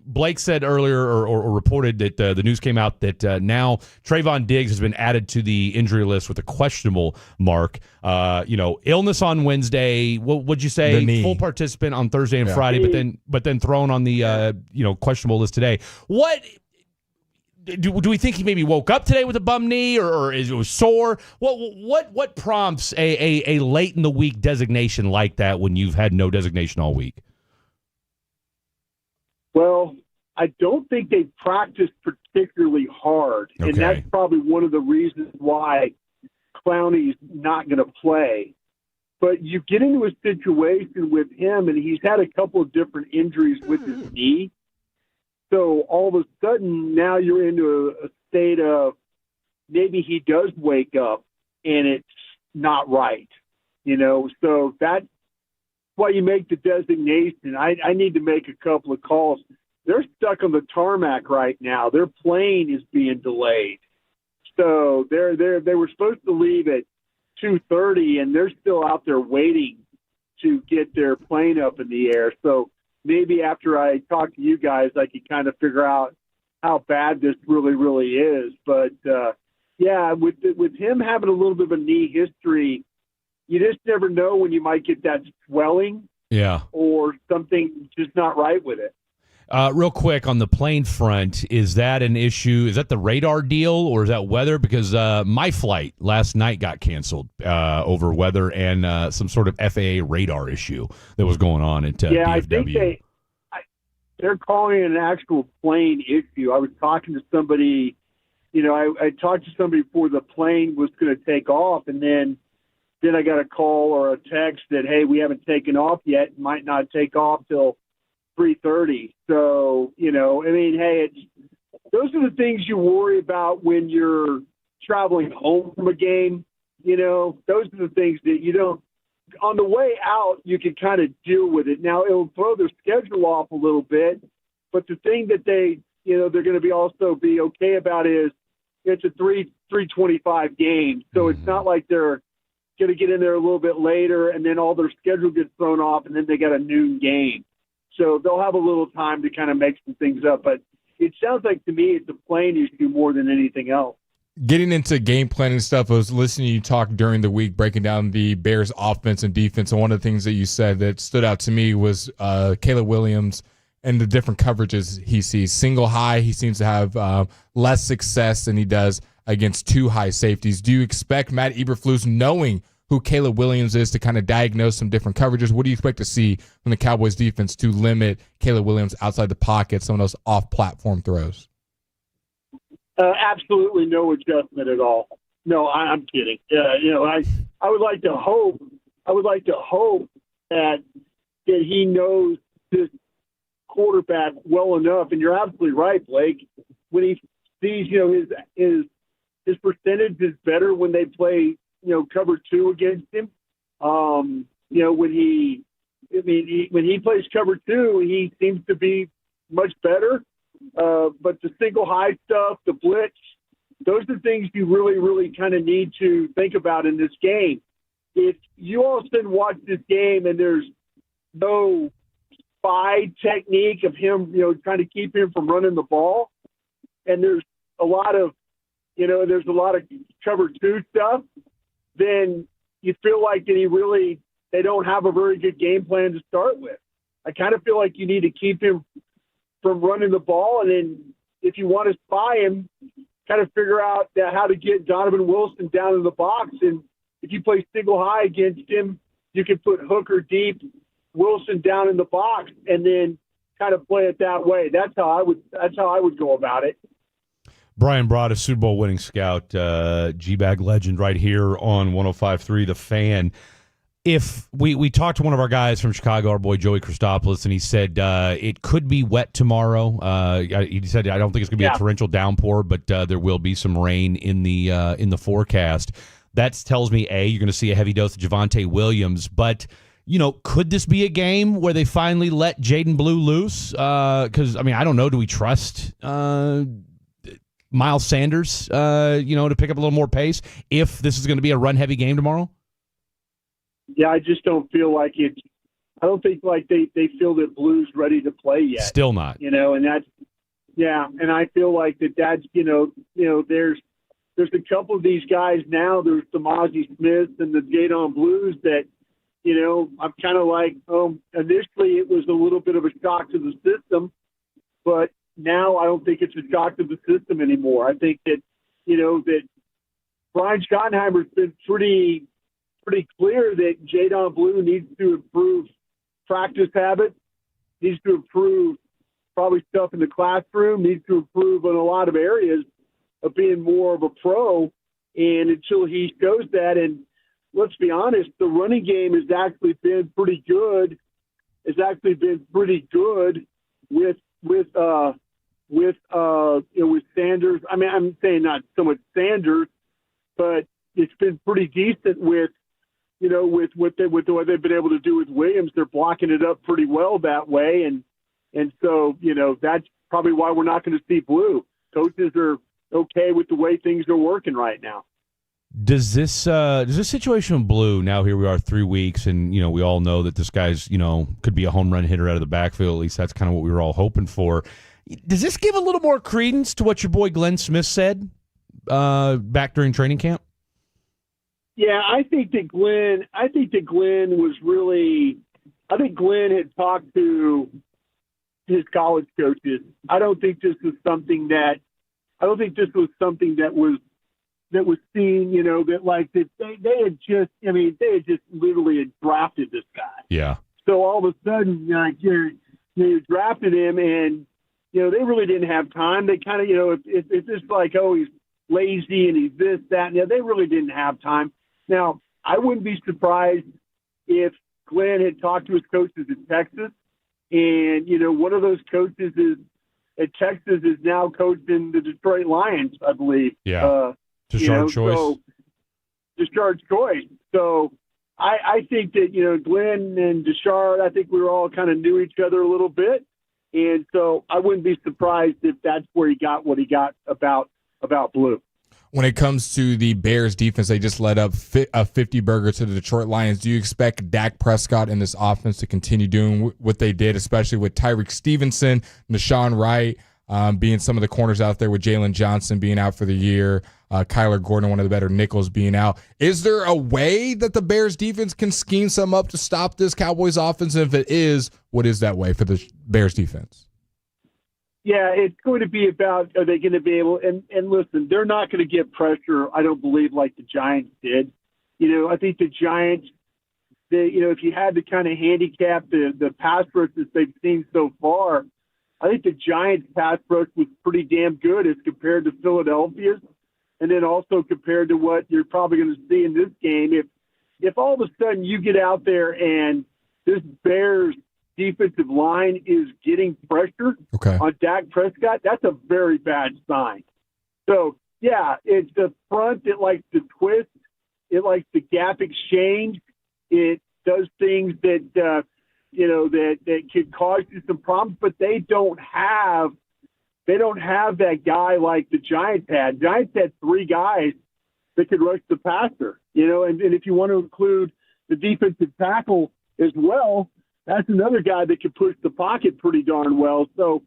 Blake said earlier or reported that the news came out that now Trayvon Diggs has been added to the injury list with a questionable mark. Illness on Wednesday. What would you say? The knee. Full participant on Thursday and Friday, but then thrown on the questionable list today. What do we think he maybe woke up today with a bum knee or it was sore? What prompts a late in the week designation like that when you've had no designation all week? Well, I don't think they practiced particularly hard, and that's probably one of the reasons why Clowney's not going to play. But you get into a situation with him, and he's had a couple of different injuries with his knee. So all of a sudden, now you're into a state of maybe he does wake up, and it's not right. So that's why you make the designation. I need to make a couple of calls. They're stuck on the tarmac right now. Their plane is being delayed. So they were supposed to leave at 2:30, and they're still out there waiting to get their plane up in the air. So maybe after I talk to you guys, I can kind of figure out how bad this really, really is. But, with him having a little bit of a knee history, you just never know when you might get that swelling. Yeah. Or something just not right with it. Real quick on the plane front, is that an issue? Is that the radar deal or is that weather? Because my flight last night got canceled over weather and some sort of FAA radar issue that was going on at DFW. I think they're calling it an actual plane issue. I was talking to somebody, I talked to somebody before the plane was going to take off, and then I got a call or a text that, hey, we haven't taken off yet. It might not take off till 3:30. So, hey, those are the things you worry about when you're traveling home from a game. Those are the things that you don't, on the way out, you can kind of deal with it. Now, it'll throw their schedule off a little bit, but the thing that they're going to also be okay about is it's a 3:25 game. So it's not like they're going to get in there a little bit later and then all their schedule gets thrown off and then they got a noon game. So they'll have a little time to kind of make some things up. But it sounds like to me it's a plane issue more than anything else. Getting into game planning stuff, I was listening to you talk during the week, breaking down the Bears offense and defense. And one of the things that you said that stood out to me was Caleb Williams and the different coverages he sees. Single high, he seems to have less success than he does against two high safeties. Do you expect Matt Eberflus, knowing who Caleb Williams is, to kind of diagnose some different coverages? What do you expect to see from the Cowboys defense to limit Caleb Williams outside the pocket, some of those off-platform throws? Absolutely no adjustment at all. No, I'm kidding. I would like to hope that he knows this quarterback well enough. And you're absolutely right, Blake. When he sees, his percentage is better when they play, cover two against him. When he plays cover two, he seems to be much better. But the single high stuff, the blitz, those are things you really, really kind of need to think about in this game. If you all of a sudden watch this game and there's no spy technique of him, trying to keep him from running the ball, and there's a lot of cover two stuff, then you feel like that they don't have a very good game plan to start with. I kind of feel like you need to keep him from running the ball, and then if you want to spy him, kind of figure out how to get Donovan Wilson down in the box. And if you play single high against him, you can put Hooker deep, Wilson down in the box, and then kind of play it that way. That's how I would go about it. Brian Broad, a Super Bowl winning scout, G-Bag legend, right here on 105.3 The Fan. If we talked to one of our guys from Chicago, our boy Joey Christopoulos, and he said it could be wet tomorrow. He said I don't think it's going to be a torrential downpour, but there will be some rain in the forecast. That tells me you're going to see a heavy dose of Javonte Williams. But could this be a game where they finally let Jaden Blue loose? Because I don't know. Do we trust Miles Sanders? To pick up a little more pace if this is going to be a run heavy game tomorrow? Yeah, I just don't feel like it. I don't think like they feel that Blue's ready to play yet. Still not. And that's and I feel like that's there's a couple of these guys now. There's the Mozzie Smiths and the Jadon Blues that I'm kind of like, initially it was a little bit of a shock to the system, but now I don't think it's a shock to the system anymore. I think that that Brian Schottenheimer's been pretty clear that Jadon Blue needs to improve practice habits, needs to improve probably stuff in the classroom, needs to improve in a lot of areas of being more of a pro. And until he shows that, and let's be honest, the running game has actually been pretty good. It's actually been pretty good with Sanders. I mean, I'm saying not so much Sanders, but it's been pretty decent with what they've been able to do with Williams. They're blocking it up pretty well that way, and so that's probably why we're not going to see Blue. Coaches are okay with the way things are working right now. Does this situation with Blue, now here we are 3 weeks, and we all know that this guy's could be a home run hitter out of the backfield. At least that's kind of what we were all hoping for. Does this give a little more credence to what your boy Glenn Smith said back during training camp? Yeah, I think that Glenn was really. I think Glenn had talked to his college coaches. I don't think this was something that was seen. That they had just. I mean, they had just literally had drafted this guy. Yeah. So all of a sudden, you drafted him, and they really didn't have time. They kind of, it's just like, oh, he's lazy and he's this, that, and they really didn't have time. Now, I wouldn't be surprised if Glenn had talked to his coaches in Texas, and one of those coaches at Texas is now coaching the Detroit Lions, I believe. Yeah, Tashard Choice. So, Tashard Choice. So I think that Glenn and Tashard, I think we were all kind of knew each other a little bit, and so I wouldn't be surprised if that's where he got what he got about Blue. When it comes to the Bears defense, they just let up a 50-burger to the Detroit Lions. Do you expect Dak Prescott and this offense to continue doing what they did, especially with Tyreek Stevenson, Nashawn Wright being some of the corners out there, with Jalen Johnson being out for the year, Kyler Gordon, one of the better nickels, being out? Is there a way that the Bears defense can scheme some up to stop this Cowboys offense? And if it is, what is that way for the Bears defense? Yeah, it's going to be about, are they going to be able, and listen, they're not going to get pressure, I don't believe, like the Giants did. I think the Giants, if you had to kind of handicap the pass rush that they've seen so far, I think the Giants' pass rush was pretty damn good as compared to Philadelphia's, and then also compared to what you're probably going to see in this game. If all of a sudden you get out there and this Bears defensive line is getting pressure on Dak Prescott, that's a very bad sign. So, yeah, it's the front. It likes to twist. It likes the gap exchange. It does things that, that could cause you some problems, but they don't have that guy like the Giants had. Giants had three guys that could rush the passer, and if you want to include the defensive tackle as well, that's another guy that can push the pocket pretty darn well. So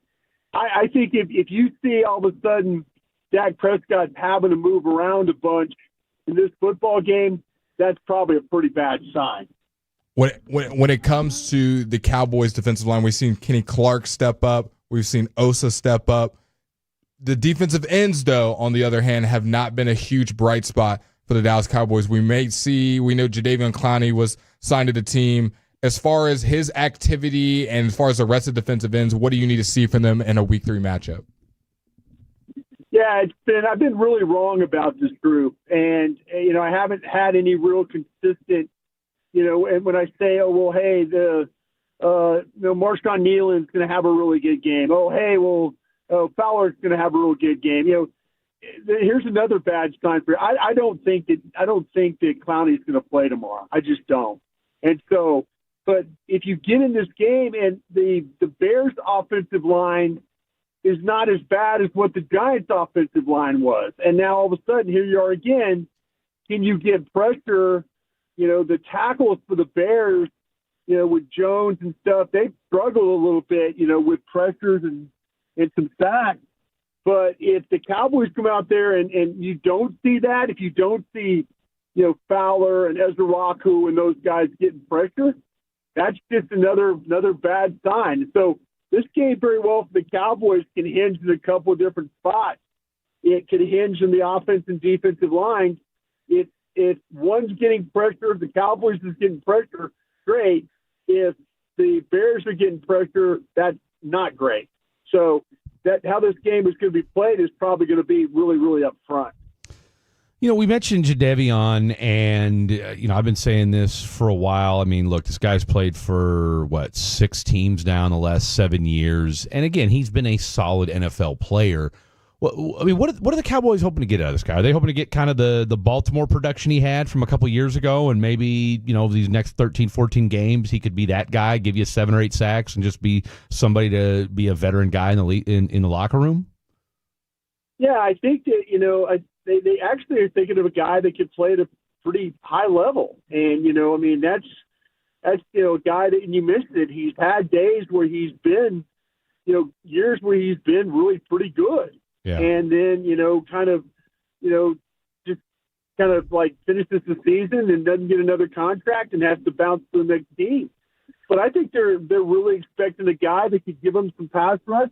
I think if you see all of a sudden Dak Prescott having to move around a bunch in this football game, that's probably a pretty bad sign. When it comes to the Cowboys defensive line, we've seen Kenny Clark step up. We've seen Osa step up. The defensive ends, though, on the other hand, have not been a huge bright spot for the Dallas Cowboys. We know Jadeveon Clowney was signed to the team. As far as his activity and as far as the rest of the defensive ends, what do you need to see from them in a Week 3 matchup? Yeah, I've been really wrong about this group, and I haven't had any real consistent. And when I say, oh well, hey, Marshawn Nealon's going to have a really good game. Oh hey, Fowler's going to have a real good game. Here's another bad sign for you. I don't think that Clowney's going to play tomorrow. I just don't. And so. But if you get in this game and the Bears' offensive line is not as bad as what the Giants' offensive line was, and now all of a sudden here you are again, can you get pressure? The tackles for the Bears, with Jones and stuff, they struggle a little bit, with pressures and some sacks. But if the Cowboys come out there and you don't see that, if you don't see, Fowler and Ezra Raku and those guys getting pressure, that's just another bad sign. So this game very well for the Cowboys can hinge in a couple of different spots. It could hinge in the offense and defensive line. If one's getting pressure, if the Cowboys is getting pressure, great. If the Bears are getting pressure, that's not great. So how this game is going to be played is probably going to be really, really up front. We mentioned Jadeveon, and, I've been saying this for a while. I mean, look, this guy's played for, 6 teams now in the last 7 years. And, again, he's been a solid NFL player. What are the Cowboys hoping to get out of this guy? Are they hoping to get kind of the Baltimore production he had from a couple years ago, and maybe, these next 13, 14 games, he could be that guy, give you 7 or 8 sacks, and just be somebody to be a veteran guy in the locker room? Yeah, I think that, They actually are thinking of a guy that could play at a pretty high level. And, that's a guy that, and you missed it, he's had days where he's been, years where he's been really pretty good. Yeah. And then, just kind of like finishes the season and doesn't get another contract and has to bounce to the next team. But I think they're really expecting a guy that could give them some pass rush,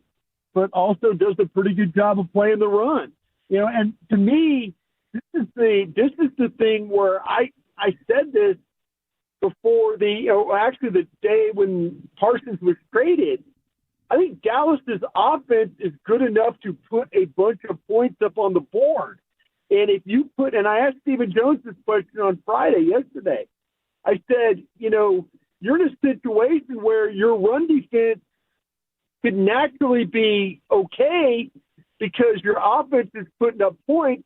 but also does a pretty good job of playing the run. And to me, this is the thing where I said this before the day when Parsons was traded. I think Dallas's offense is good enough to put a bunch of points up on the board. And if you and I asked Stephen Jones this question on yesterday, I said, you're in a situation where your run defense could naturally be okay because your offense is putting up points,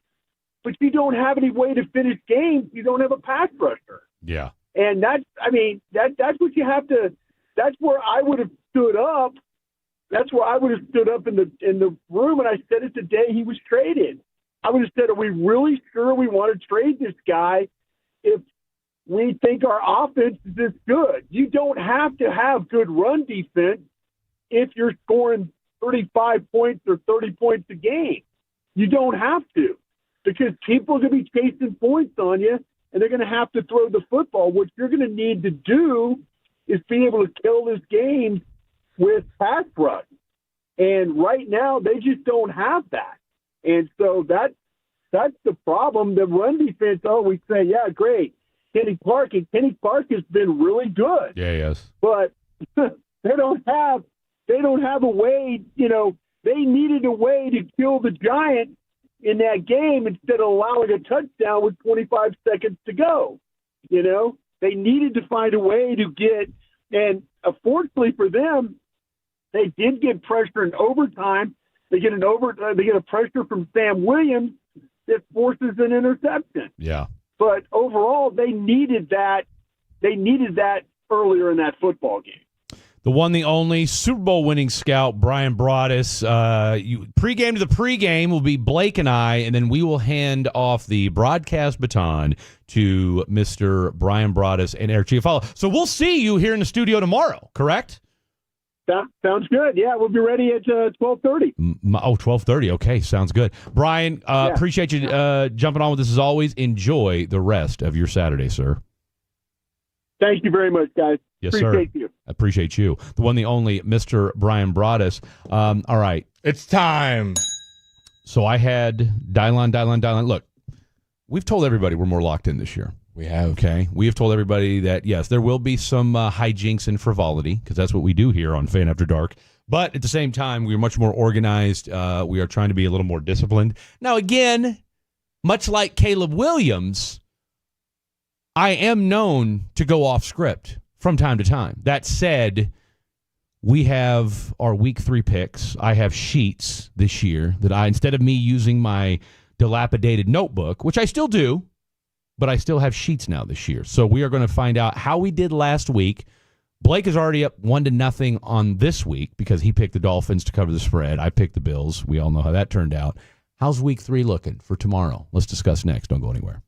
but you don't have any way to finish games. You don't have a pass rusher. Yeah. And that's what you have to, that's where I would have stood up. That's where I would have stood up in the room, and I said it the day he was traded. I would have said, are we really sure we want to trade this guy if we think our offense is this good? You don't have to have good run defense if you're scoring 35 points or 30 points a game. You don't have to, because people are going to be chasing points on you, and they're going to have to throw the football. What you're going to need to do is be able to kill this game with pass rush. And right now, they just don't have that. And so that's the problem. The run defense, we say, yeah, great, Kenny Clark. And Kenny Clark has been really good. Yeah, yes. But they don't have a way, they needed a way to kill the Giants in that game instead of allowing a touchdown with 25 seconds to go. They needed to find a way to get, and fortunately for them, they did get pressure in overtime. They get a pressure from Sam Williams that forces an interception. Yeah. But overall, they needed that. They needed that earlier in that football game. The one, the only Super Bowl winning scout, Brian Broaddus. Pregame to the pregame will be Blake and I, and then we will hand off the broadcast baton to Mr. Brian Broaddus and Eric Chiafalo. So we'll see you here in the studio tomorrow, correct? That sounds good. Yeah, we'll be ready at 12:30. 12:30. Okay, sounds good. Brian, appreciate you jumping on with us as always. Enjoy the rest of your Saturday, sir. Thank you very much, guys. Yes, Appreciate sir. you. Appreciate you. The one, the only, Mr. Brian Broaddus. All right. It's time. So I had dial on. Look, we've told everybody we're more locked in this year. We have. Okay. We have told everybody that, yes, there will be some hijinks and frivolity, because that's what we do here on Fan After Dark. But at the same time, we're much more organized. We are trying to be a little more disciplined. Now, again, much like Caleb Williams, I am known to go off script from time to time. That said, we have our week 3 picks. I have sheets this year that instead of me using my dilapidated notebook, which I still do, but I still have sheets now this year. So we are going to find out how we did last week. Blake is already up 1-0 on this week because he picked the Dolphins to cover the spread. I picked the Bills. We all know how that turned out. How's week 3 looking for tomorrow? Let's discuss next. Don't go anywhere.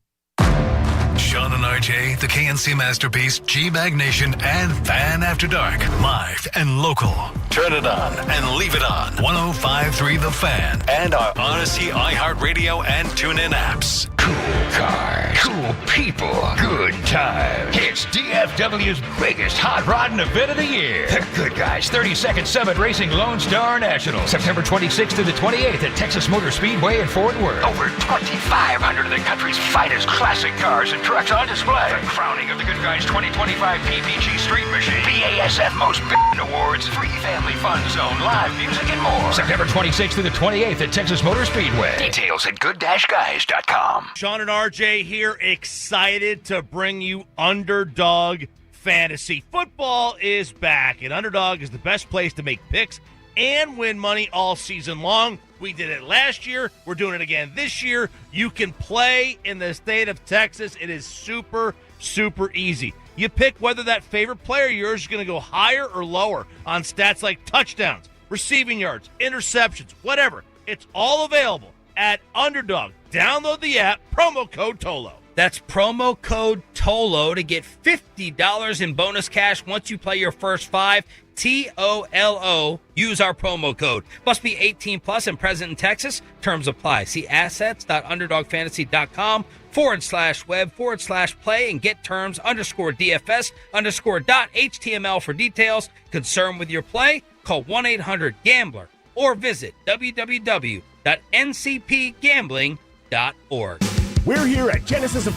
Sean and RJ, the KNC Masterpiece, G-Bag Nation, and Fan After Dark. Live and local. Turn it on and leave it on. 105.3 The Fan. And our Odyssey, iHeartRadio, and TuneIn apps. Cool cars, cool people, good times. It's DFW's biggest hot rodding event of the year. The Good Guys 30-Second Summit Racing Lone Star National. September 26th to the 28th at Texas Motor Speedway in Fort Worth. Over 2,500 of the country's finest classic cars and trucks on display. The crowning of the Good Guys 2025 PPG Street Machine. BASF Most B****ing Awards. Free family fun zone, live music, and more. September 26th to the 28th at Texas Motor Speedway. Details at good-guys.com. Sean and RJ here, excited to bring you Underdog Fantasy. Football is back, and Underdog is the best place to make picks and win money all season long. We did it last year. We're doing it again this year. You can play in the state of Texas. It is super, super easy. You pick whether that favorite player of yours is going to go higher or lower on stats like touchdowns, receiving yards, interceptions, whatever. It's all available at Underdog. Download the app, promo code TOLO. That's promo code TOLO to get $50 in bonus cash once you play your first 5. TOLO. Use our promo code. Must be 18 plus and present in Texas. Terms apply. See assets.underdogfantasy.com/web/play and get terms _DFS_.html for details. Concerned with your play? Call 1-800-GAMBLER or visit www.ncpgambling.org. We're here at Genesis of...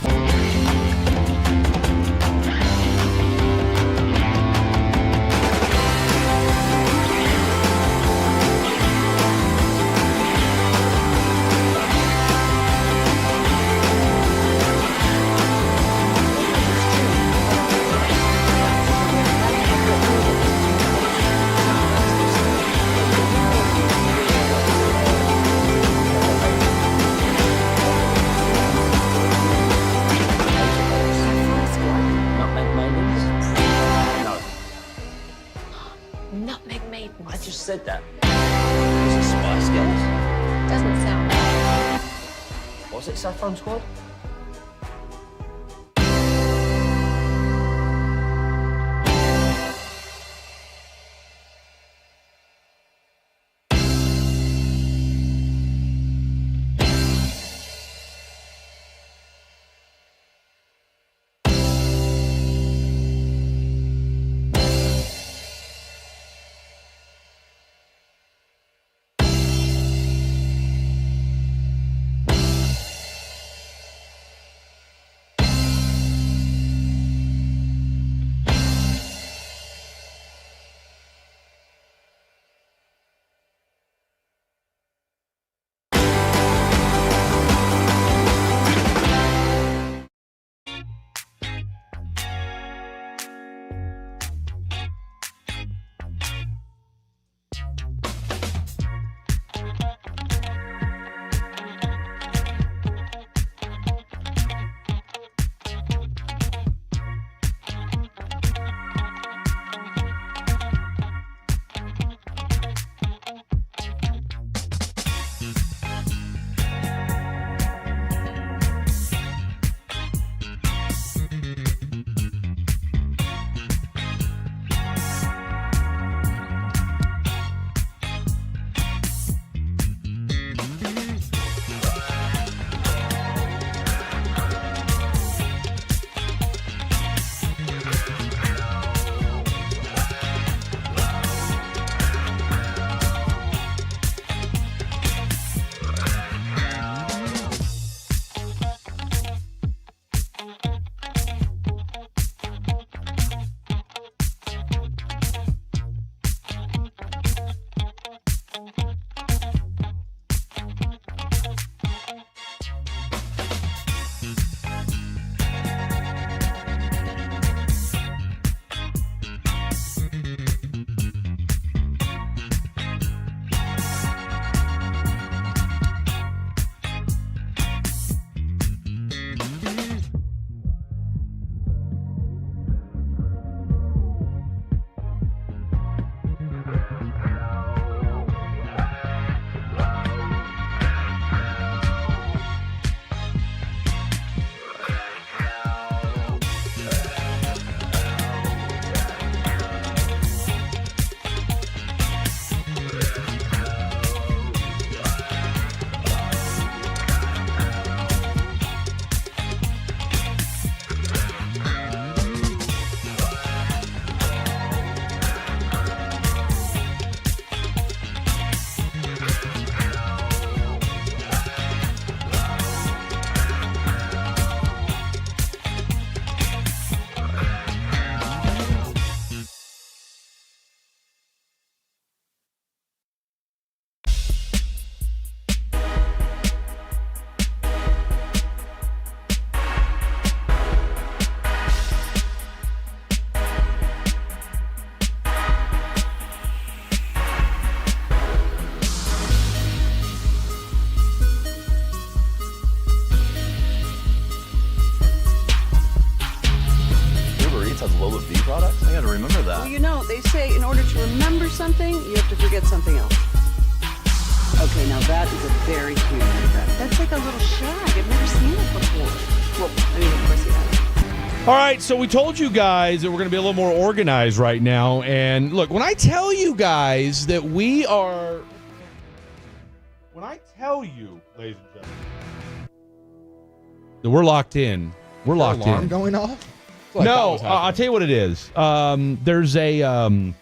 I just said that. Was it Spice Girls? Doesn't sound right. Was it Saffron Squad? They say in order to remember something, you have to forget something else. Okay, now that is a very cute photograph. That's like a little shag. I've never seen it before. Well, I mean, of course you have. All right, so we told you guys that we're going to be a little more organized right now. And look, when I tell you guys that we are... When I tell you, ladies and gentlemen, that we're locked in. We're locked in. Alarm going off? No, I'll tell you what it is. There's a...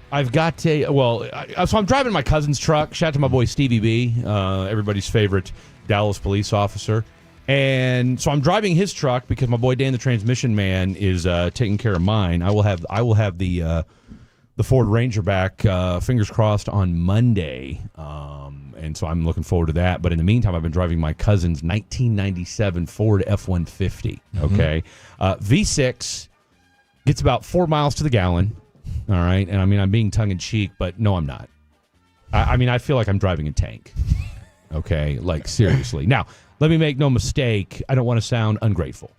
I've got a... so I'm driving my cousin's truck. Shout out to my boy Stevie B, everybody's favorite Dallas police officer. And so I'm driving his truck because my boy Dan, the transmission man, is taking care of mine. I will have the Ford Ranger back, fingers crossed, on Monday. And so I'm looking forward to that. But in the meantime, I've been driving my cousin's 1997 Ford F-150. Okay, V6 gets about 4 miles to the gallon. All right, and I mean I'm being tongue in cheek, but no, I'm not. I mean I feel like I'm driving a tank. Okay, like seriously. Now, let me make no mistake. I don't want to sound ungrateful.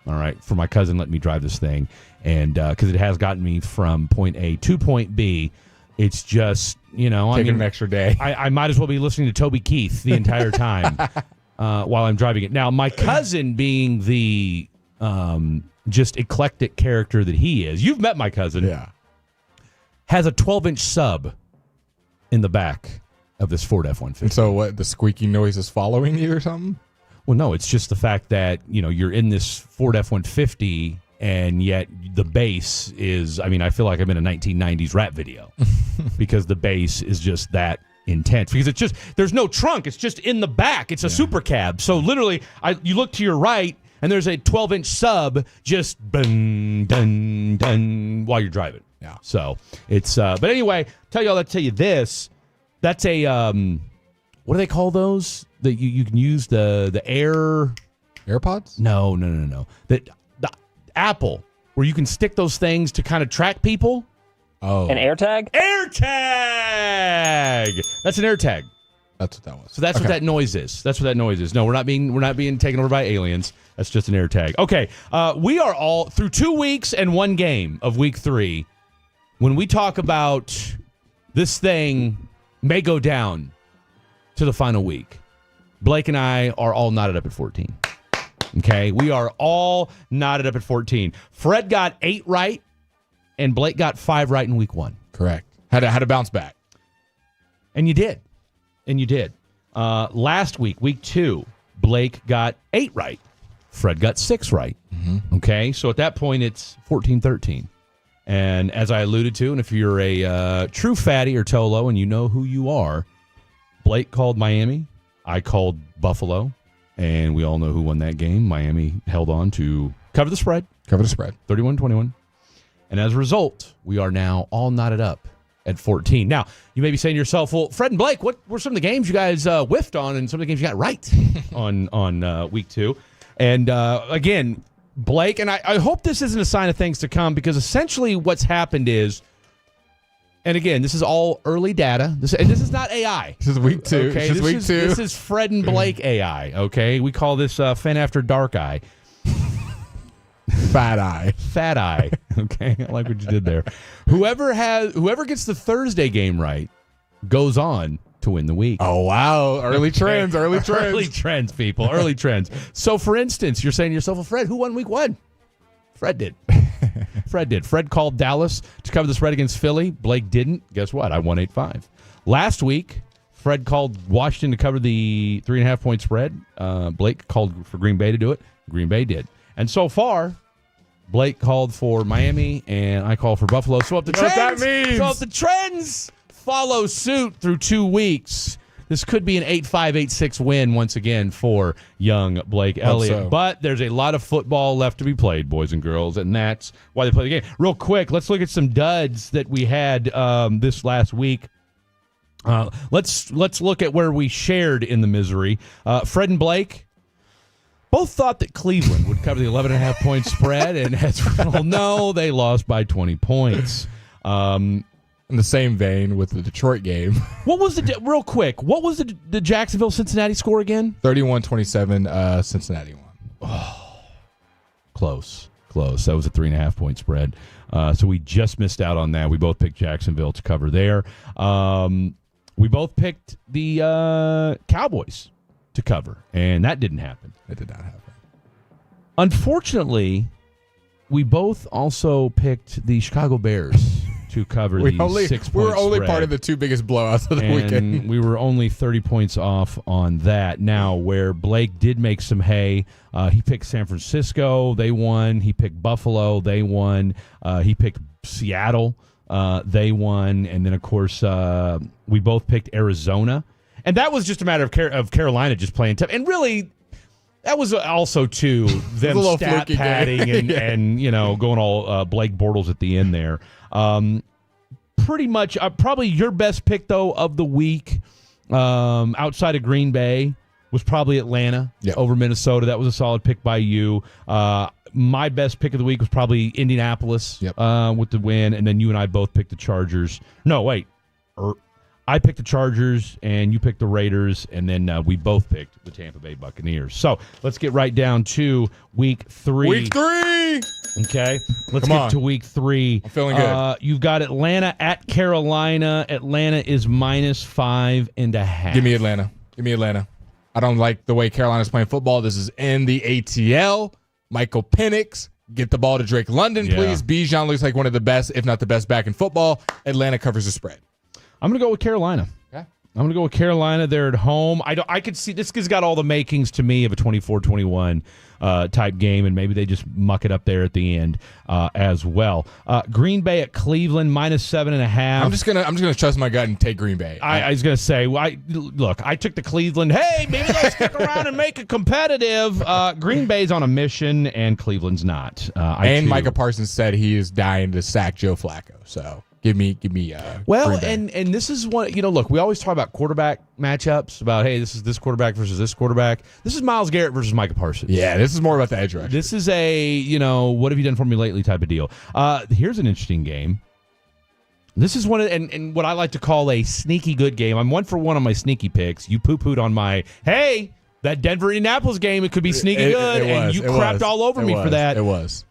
All right, for my cousin letting me drive this thing, and because it has gotten me from point A to point B. It's just, taking an extra day. I might as well be listening to Toby Keith the entire time while I'm driving it. Now, my cousin, being the just eclectic character that he is, you've met my cousin, has a 12-inch sub in the back of this Ford F-150. And so what, the squeaky noise is following you or something? Well, no, it's just the fact that, you're in this Ford F-150 and yet the bass is, I feel like I'm in a 1990s rap video because the bass is just that intense. Because it's just, there's no trunk. It's just in the back. It's a super cab. So literally, you look to your right and there's a 12-inch sub just dun, dun, dun while you're driving. Yeah. So it's, but anyway, tell you this. That's a, what do they call those? That you can use the AirPods? No. The Apple, where you can stick those things to kind of track people. Oh. An AirTag? AirTag! That's an AirTag. That's what that was. So that's what that noise is. No, we're not being taken over by aliens. That's just an AirTag. Okay, we are all through 2 weeks and one game of week 3. When we talk about this thing may go down to the final week, Blake and I are all knotted up at 14. Okay, we are all knotted up at 14. Fred got 8 right, and Blake got 5 right in week 1. Correct. Had to bounce back. And you did. Last week, week 2, Blake got 8 right. Fred got 6 right. Mm-hmm. Okay, so at that point, it's 14-13. And as I alluded to, and if you're a true fatty or Tolo and you know who you are, Blake called Miami. I called Buffalo. And we all know who won that game. Miami held on to cover the spread. 31-21. And as a result, we are now all knotted up at 14. Now, you may be saying to yourself, well, Fred and Blake, what were some of the games you guys whiffed on and some of the games you got right on week 2? And again, Blake, and I hope this isn't a sign of things to come, because essentially what's happened is, and again, this is all early data. This is not AI. This is week 2. Okay, this is Fred and Blake AI. Okay, we call this Fan After Dark Eye. Fat eye. Okay, I like what you did there. Whoever gets the Thursday game right goes on to win the week. Oh wow! Early trends. Early trends, people. Early trends. So, for instance, you're saying to yourself, "Well, Fred, who won week 1?" Fred did. Fred called Dallas to cover the spread against Philly. Blake didn't. Guess what? I won 8-5. Last week, Fred called Washington to cover the 3.5-point spread. Blake called for Green Bay to do it. Green Bay did. And so far, Blake called for Miami, and I called for Buffalo. So if the trends follow suit through 2 weeks, this could be an 8-5, 8-6 win once again for young Blake Elliott. So. But there's a lot of football left to be played, boys and girls, and that's why they play the game. Real quick, let's look at some duds that we had this last week. Let's look at where we shared in the misery. Fred and Blake both thought that Cleveland would cover the 11.5-point spread, and as we all know, they lost by 20 points. In the same vein with the Detroit game. What was real quick, what was the Jacksonville-Cincinnati score again? 31-27, Cincinnati won. Oh, close. That was a 3.5-point spread. So we just missed out on that. We both picked Jacksonville to cover there. We both picked the Cowboys to cover, and that didn't happen. It did not happen. Unfortunately, we both also picked the Chicago Bears to cover the 6-point We were only spread. part of the two biggest blowouts of the weekend. We were only 30 points off on that. Now, where Blake did make some hay, he picked San Francisco. They won. He picked Buffalo. They won. He picked Seattle. They won. And then, of course, we both picked Arizona. And that was just a matter of Carolina just playing tough. And really, that was also, too, them stat padding and going all Blake Bortles at the end there. Pretty much, probably your best pick, though, of the week outside of Green Bay was probably Atlanta over Minnesota. That was a solid pick by you. My best pick of the week was probably Indianapolis with the win, and then you and I both picked the Chargers. No, wait. I picked the Chargers, and you picked the Raiders, and then we both picked the Tampa Bay Buccaneers. So let's get right down to Week 3. Week 3! Okay, let's get to Week 3. I'm feeling good. You've got Atlanta at Carolina. Atlanta is -5.5. Give me Atlanta. Give me Atlanta. I don't like the way Carolina's playing football. This is in the ATL. Michael Penix, get the ball to Drake London, please. Bijan looks like one of the best, if not the best, back in football. Atlanta covers the spread. I'm going to go with Carolina. Okay. I'm going to go with Carolina. They're at home. I could see this has got all the makings to me of a 24-21 type game, and maybe they just muck it up there at the end as well. Green Bay at Cleveland -7.5. I'm just gonna trust my gut and take Green Bay. I was gonna say, I took the Cleveland. Hey, maybe they'll stick around and make it competitive. Green Bay's on a mission, and Cleveland's not. Micah Parsons said he is dying to sack Joe Flacco. So. Give me. Well, and this is one. Look, we always talk about quarterback matchups. About this is this quarterback versus this quarterback. This is Myles Garrett versus Micah Parsons. Yeah, this is more about the edge rush. This is a what have you done for me lately type of deal. Here's an interesting game. This is one and what I like to call a sneaky good game. I'm 1 for 1 on my sneaky picks. You poo-pooed on my that Denver-Indianapolis game. It could be sneaky good, and you crapped all over me for that. It was.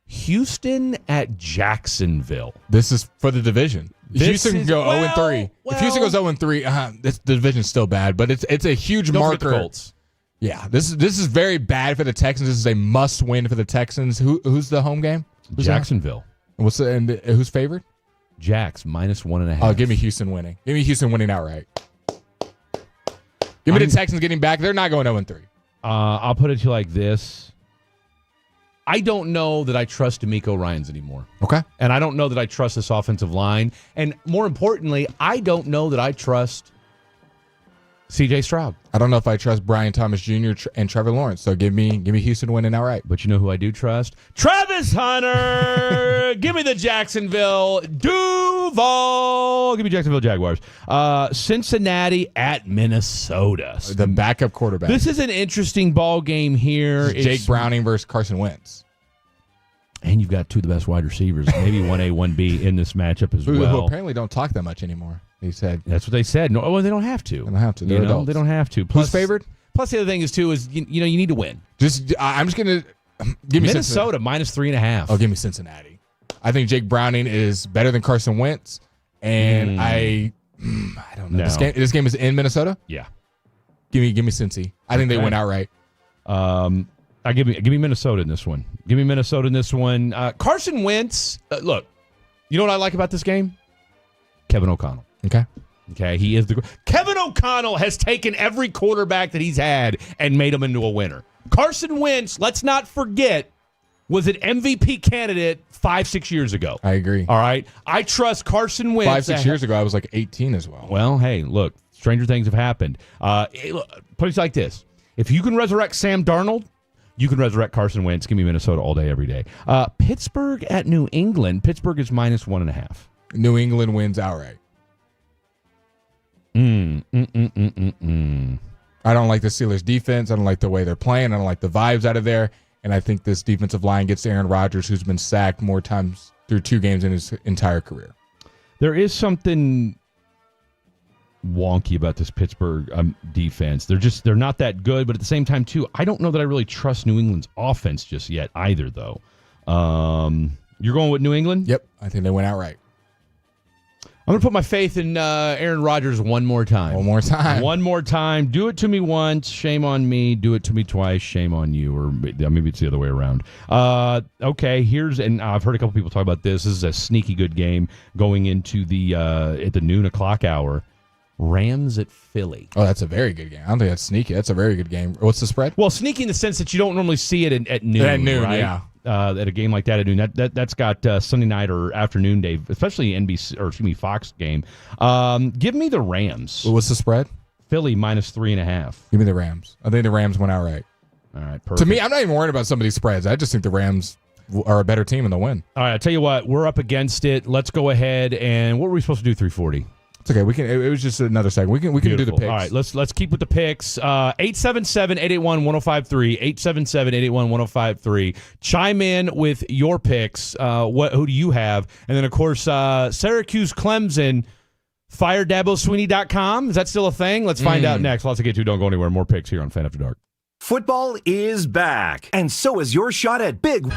Houston at Jacksonville. This is for the division. Houston can go 0-3. If Houston goes 0-3, the division's still bad, but it's a huge marker. The Colts. Yeah, this is very bad for the Texans. This is a must-win for the Texans. Who's the home game? Jacksonville. And who's favored? Jax -1.5. Oh, give me Houston winning. Give me Houston winning outright. Give me the Texans getting back. They're not going 0-3. I'll put it to you like this. I don't know that I trust DeMeco Ryans anymore. Okay. And I don't know that I trust this offensive line. And more importantly, I don't know that I trust C.J. Stroud. I don't know if I trust Brian Thomas Jr. and Trevor Lawrence. So give me Houston winning outright. But you know who I do trust? Travis Hunter! Give me the Jacksonville Duval. Give me Jacksonville Jaguars. Cincinnati at Minnesota. The backup quarterback. This is an interesting ball game here. Jake Browning versus Carson Wentz. And you've got two of the best wide receivers, maybe 1A, 1B in this matchup as well. Who apparently don't talk that much anymore. He said that's what they said. No, well, they don't have to. They don't have to. They're adults. They don't have to. Who's favored? Plus, the other thing is too is you need to win. I'm just gonna give me Minnesota -3.5. Oh, give me Cincinnati. I think Jake Browning is better than Carson Wentz, and I don't know. No. This game is in Minnesota. Yeah. Give me Cincy. I think they win outright. Give me Minnesota in this one. Give me Minnesota in this one. Carson Wentz. Look, you know what I like about this game? Kevin O'Connell. Okay, he is Kevin O'Connell has taken every quarterback that he's had and made them into a winner. Carson Wentz, let's not forget, was an MVP candidate 5-6 years ago. I agree. All right, I trust Carson Wentz. 5-6 years ago, I was like 18 as well. Well, hey, look, stranger things have happened. Put it like this: if you can resurrect Sam Darnold, you can resurrect Carson Wentz. Give me Minnesota all day, every day. Pittsburgh at New England. Pittsburgh is -1.5. New England wins outright. I don't like the Steelers' defense. I don't like the way they're playing. I don't like the vibes out of there. And I think this defensive line gets Aaron Rodgers, who's been sacked more times through 2 games in his entire career. There is something wonky about this Pittsburgh defense. They're not that good, but at the same time, too, I don't know that I really trust New England's offense just yet either, though. You're going with New England? Yep. I think they went outright. I'm going to put my faith in Aaron Rodgers one more time. One more time. One more time. Do it to me once. Shame on me. Do it to me twice. Shame on you. Or maybe it's the other way around. Okay, and I've heard a couple people talk about this. This is a sneaky good game going into the at the noon o'clock hour. Rams at Philly. Oh, that's a very good game. I don't think that's sneaky. That's a very good game. What's the spread? Well, sneaky in the sense that you don't normally see it at noon. At noon, right? yeah. At a game like that at noon, that's got Sunday night or afternoon day, especially Fox game. Give me the Rams. What's the spread? Philly -3.5. Give me the Rams. I think the Rams went outright. All right, perfect. To me, I'm not even worried about some of these spreads. I just think the Rams are a better team and they'll win. All right, I tell you what, we're up against it. Let's go ahead and what were we supposed to do? 340. It's okay. We can. It was just another segment. We can do the picks. All right, let's keep with the picks. 877-881-1053. 877-881-1053. Chime in with your picks. Who do you have? And then of course, Syracuse Clemson. FireDaboSweeney.com. Is that still a thing? Let's find out next. Lots to get to. Don't go anywhere. More picks here on Fan After Dark. Football is back, and so is your shot at big.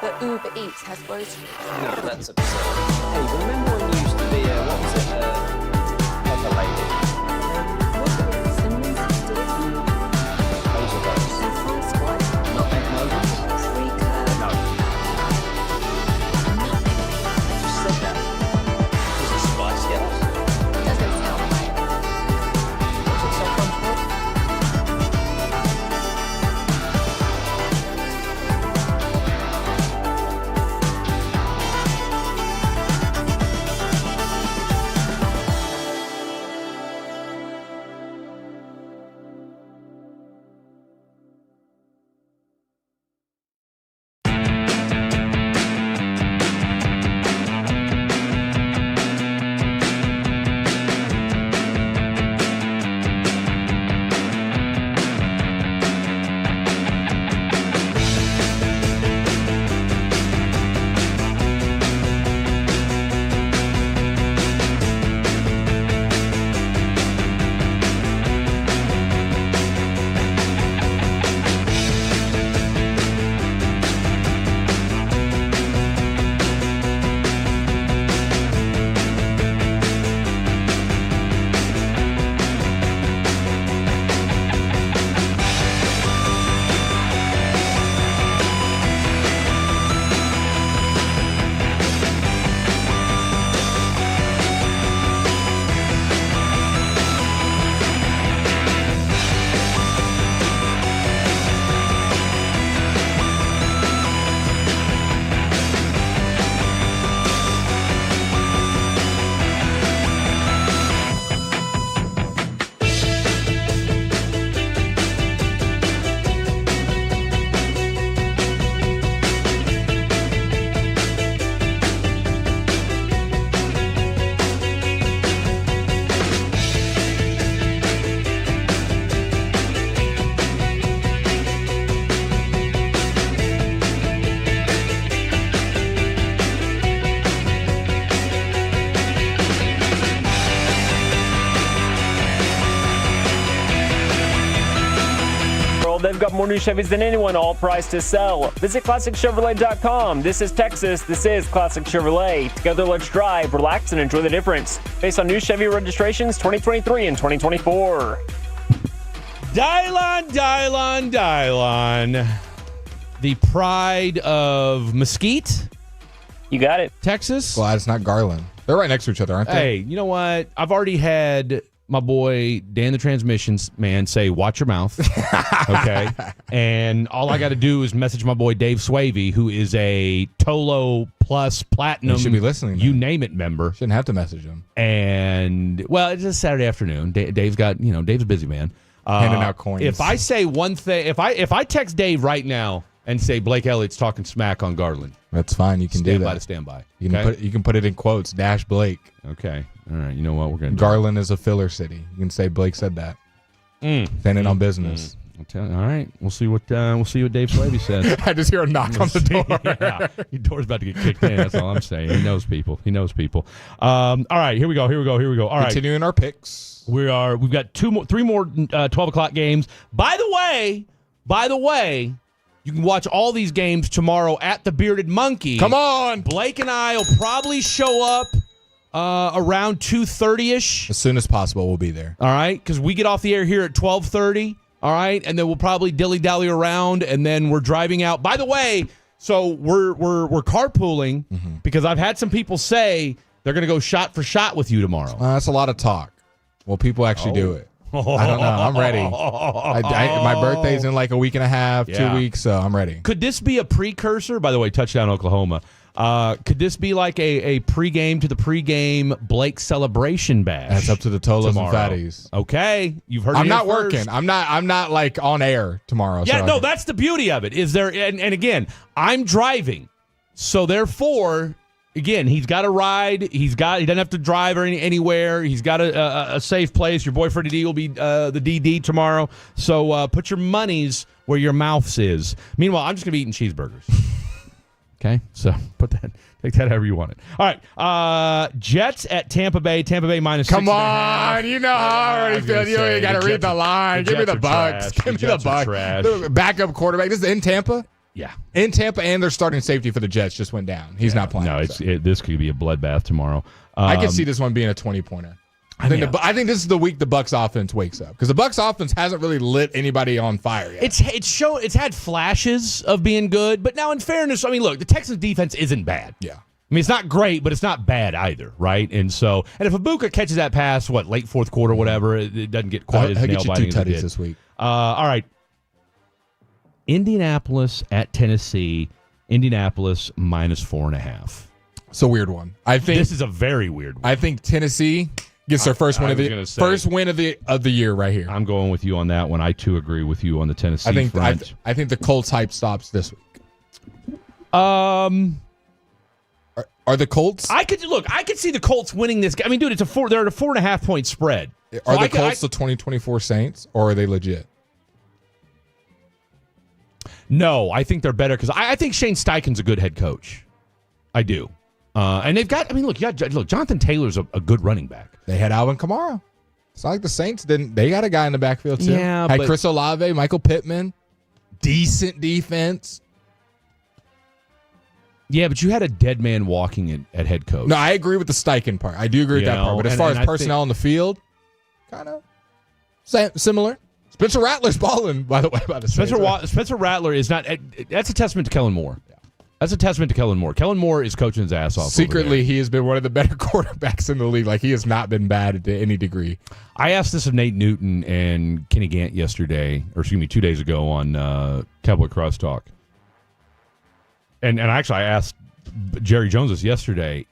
But Uber Eats has groceries. No, that's absurd. Hey, remember when you used to be what was it, Pepper Lady? Those are those. Not McNuggets? No. I just said that. Was it Spice Girls? Doesn't sound right. What's it sound from? they've got more new Chevys than anyone, all priced to sell. Visit ClassicChevrolet.com. This is Texas. This is Classic Chevrolet. Together, let's drive, relax, and enjoy the difference. Based on new Chevy registrations 2023 and 2024. Dylon. The pride of Mesquite. You got it. Texas. Glad it's not Garland. They're right next to each other, aren't they? Hey, you know what? I've already had my boy Dan the Transmissions man say, watch your mouth. Okay. And all I got to do is message my boy Dave Swavey, who is a Tolo Plus Platinum. You should be listening. You name it member. Shouldn't have to message him. And, well, it's a Saturday afternoon. Dave's got, Dave's a busy man. Handing out coins. If I say one thing, if I text Dave right now and say Blake Elliott's talking smack on Garland. That's fine. You can do that. Stand by. You can put it in quotes. Dash Blake. Okay. All right. You know what? We're going to Garland is a filler city. You can say Blake said that. Standing on business. All right. We'll see what Dave Swavey says. I just hear a knock on the door. Yeah. Your door's about to get kicked in. That's all I'm saying. He knows people. All right. Here we go. All right. Continuing our picks. We've got three more 12 o'clock games. By the way, you can watch all these games tomorrow at the Bearded Monkey. Come on. Blake and I will probably show up around 2:30ish. As soon as possible, we'll be there. All right, because we get off the air here at 12:30. All right, and then we'll probably dilly-dally around, and then we're driving out. By the way, so we're carpooling because I've had some people say they're going to go shot for shot with you tomorrow. That's a lot of talk. Will people actually do it? I don't know. I'm ready. My birthday's in like a week and a half, 2 weeks, so I'm ready. Could this be a precursor? By the way, touchdown Oklahoma. Could this be like a pregame to the pregame Blake celebration bash? That's up to the Tolos and Fatties. Okay, you've heard. I'm not working. I'm not like on air tomorrow. Yeah, so no, that's the beauty of it. Is there? And again, I'm driving, so therefore. Again, he's got a ride. He doesn't have to drive anywhere. He's got a safe place. Your boyfriend D will be the DD tomorrow. So put your monies where your mouths is. Meanwhile, I'm just going to be eating cheeseburgers. Okay? So take that however you want it. All right. Jets at Tampa Bay. Tampa Bay minus 6.5. Come on. You know how I already feel. You ain't got to read the line. Give me the Bucks. Give me the Bucks. The backup quarterback. This is in Tampa? Yeah. In Tampa, and their starting safety for the Jets just went down. He's not playing. No, this could be a bloodbath tomorrow. I can see this one being a 20-pointer. I think this is the week the Bucs offense wakes up because the Bucs offense hasn't really lit anybody on fire yet. It's had flashes of being good, but now in fairness, I mean, look, the Texans defense isn't bad. Yeah. I mean, it's not great, but it's not bad either, right? And if Ibuka catches that pass, late fourth quarter, whatever, it doesn't get quite as nail biting as it did. 2 tutties this week. All right. Indianapolis at Tennessee. Indianapolis minus 4.5. It's a weird one. I think this is a very weird one. I think Tennessee gets their first win of the year right here. I'm going with you on that one. I too agree with you on the Tennessee front. I think the Colts hype stops this week. Are the Colts? I could see the Colts winning this game. I mean, dude, they're at a 4.5 point spread. Are the Colts the 2024 Saints, or are they legit? No, I think they're better because I think Shane Steichen's a good head coach. I do. And they've got, Jonathan Taylor's a good running back. They had Alvin Kamara. It's not like the Saints didn't. They got a guy in the backfield, too. Yeah, had Chris Olave, Michael Pittman. Decent defense. Yeah, but you had a dead man walking at head coach. No, I agree with the Steichen part. I do agree with that part. But as far as personnel on the field, kind of similar. Spencer Rattler's balling, by the way. Spencer Rattler is not. That's a testament to Kellen Moore. That's a testament to Kellen Moore. Kellen Moore is coaching his ass off. Secretly, he has been one of the better quarterbacks in the league. Like, he has not been bad to any degree. I asked this of Nate Newton and Kenny Gant 2 days ago on Cowboy Crosstalk. And actually, I asked Jerry Jones this yesterday.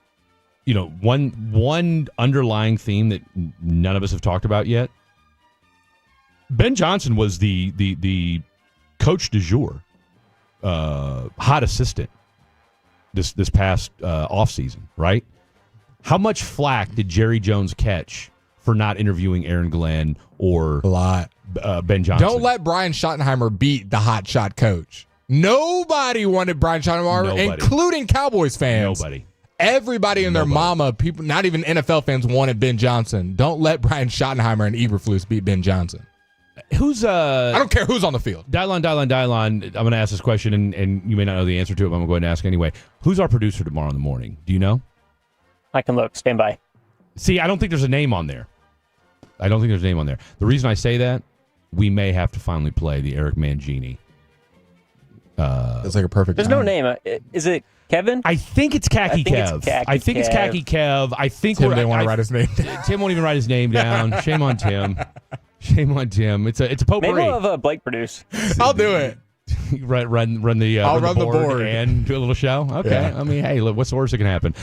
One underlying theme that none of us have talked about yet. Ben Johnson was the coach du jour, hot assistant this past offseason, right? How much flack did Jerry Jones catch for not interviewing Aaron Glenn or a lot? Ben Johnson? Don't let Brian Schottenheimer beat the hot shot coach. Nobody wanted Brian Schottenheimer, including Cowboys fans. Nobody. Everybody and their mama, people, not even NFL fans, wanted Ben Johnson. Don't let Brian Schottenheimer and Eberflus beat Ben Johnson. Who's I don't care who's on the field. Dylon. I'm going to ask this question, and you may not know the answer to it, but I'm going to go ahead and ask anyway. Who's our producer tomorrow in the morning? Do you know? I can look. Stand by. See, I don't think there's a name on there. The reason I say that, we may have to finally play the Eric Mangini. It's like a perfect. There's no name. Is it Kevin? I think it's Khaki Kev. I think it's Khaki Kev. I think Tim didn't want to write his name down. Tim won't even write his name down. Shame on Tim. It's a potpourri. Maybe we'll have Blake produce. I'll do it. run the I'll run the board and do a little show. Okay. Yeah. I mean, hey, look, what's the worst that can happen?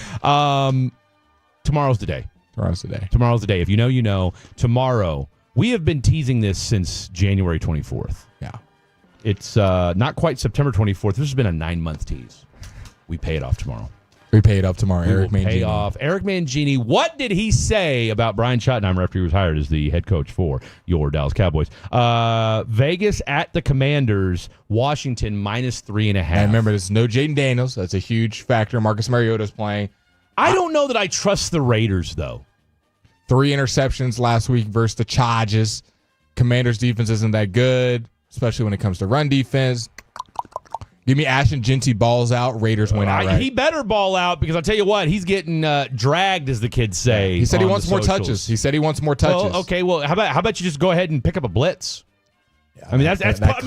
Tomorrow's the day. Tomorrow's the day. If you know, you know. Tomorrow, we have been teasing this since January 24th. Yeah. It's not quite September 24th. This has been a 9-month tease. We pay it off tomorrow. Eric Mangini. Pay off. Eric Mangini. What did he say about Brian Schottenheimer after he was hired as the head coach for your Dallas Cowboys? Vegas at the Commanders. Washington -3.5. And remember, there's no Jaden Daniels. That's a huge factor. Marcus Mariota's playing. I don't know that I trust the Raiders, though. 3 interceptions last week versus the Chargers. Commanders' defense isn't that good, especially when it comes to run defense. Give me Ashton Jeanty balls out. Raiders win outright. He better ball out because I'll tell you what, he's getting dragged, as the kids say. He said he wants more touches. Well, okay, well, how about you just go ahead and pick up a blitz? Yeah, I mean, that's part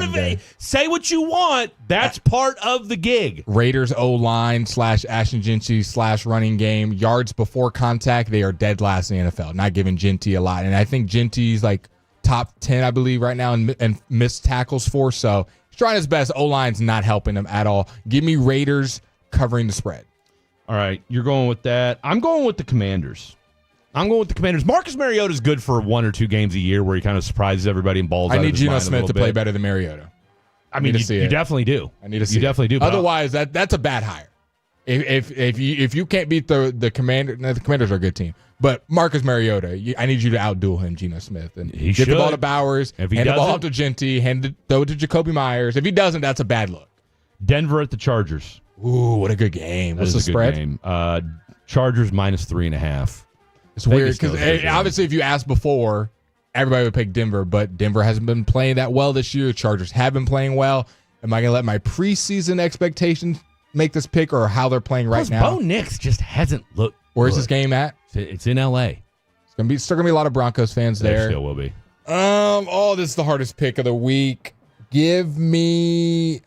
of it. Say what you want. That's part of the gig. Raiders O-line / Ashton Jeanty / running game. Yards before contact, they are dead last in the NFL. Not giving Jeanty a lot. And I think Jeanty's like top 10, I believe, right now and missed tackles for. So he's trying his best. O-line's not helping him at all. Give me Raiders covering the spread. All right, you're going with that. I'm going with the Commanders. Marcus Mariota's good for 1 or 2 games a year where he kind of surprises everybody and balls out. I need Geno Smith to play better than Mariota. I mean, you definitely do. I need to see You definitely do. Otherwise, that's a bad hire. If you can't beat the Commanders, the Commanders are a good team. But Marcus Mariota, I need you to outduel him, Geno Smith, and he get the ball to Bowers, hand the ball off to Jeanty, throw it to Jacoby Myers. If he doesn't, that's a bad look. Denver at the Chargers. Ooh, what a good game. What's the spread? Game. Chargers -3.5. It's weird because obviously if you asked before, everybody would pick Denver, but Denver hasn't been playing that well this year. Chargers have been playing well. Am I going to let my preseason expectations make this pick or how they're playing right now? Bo Nix just hasn't looked Where's good. this game at? It's in L.A. It's still going to be a lot of Broncos fans there. There still will be. This is the hardest pick of the week. Give me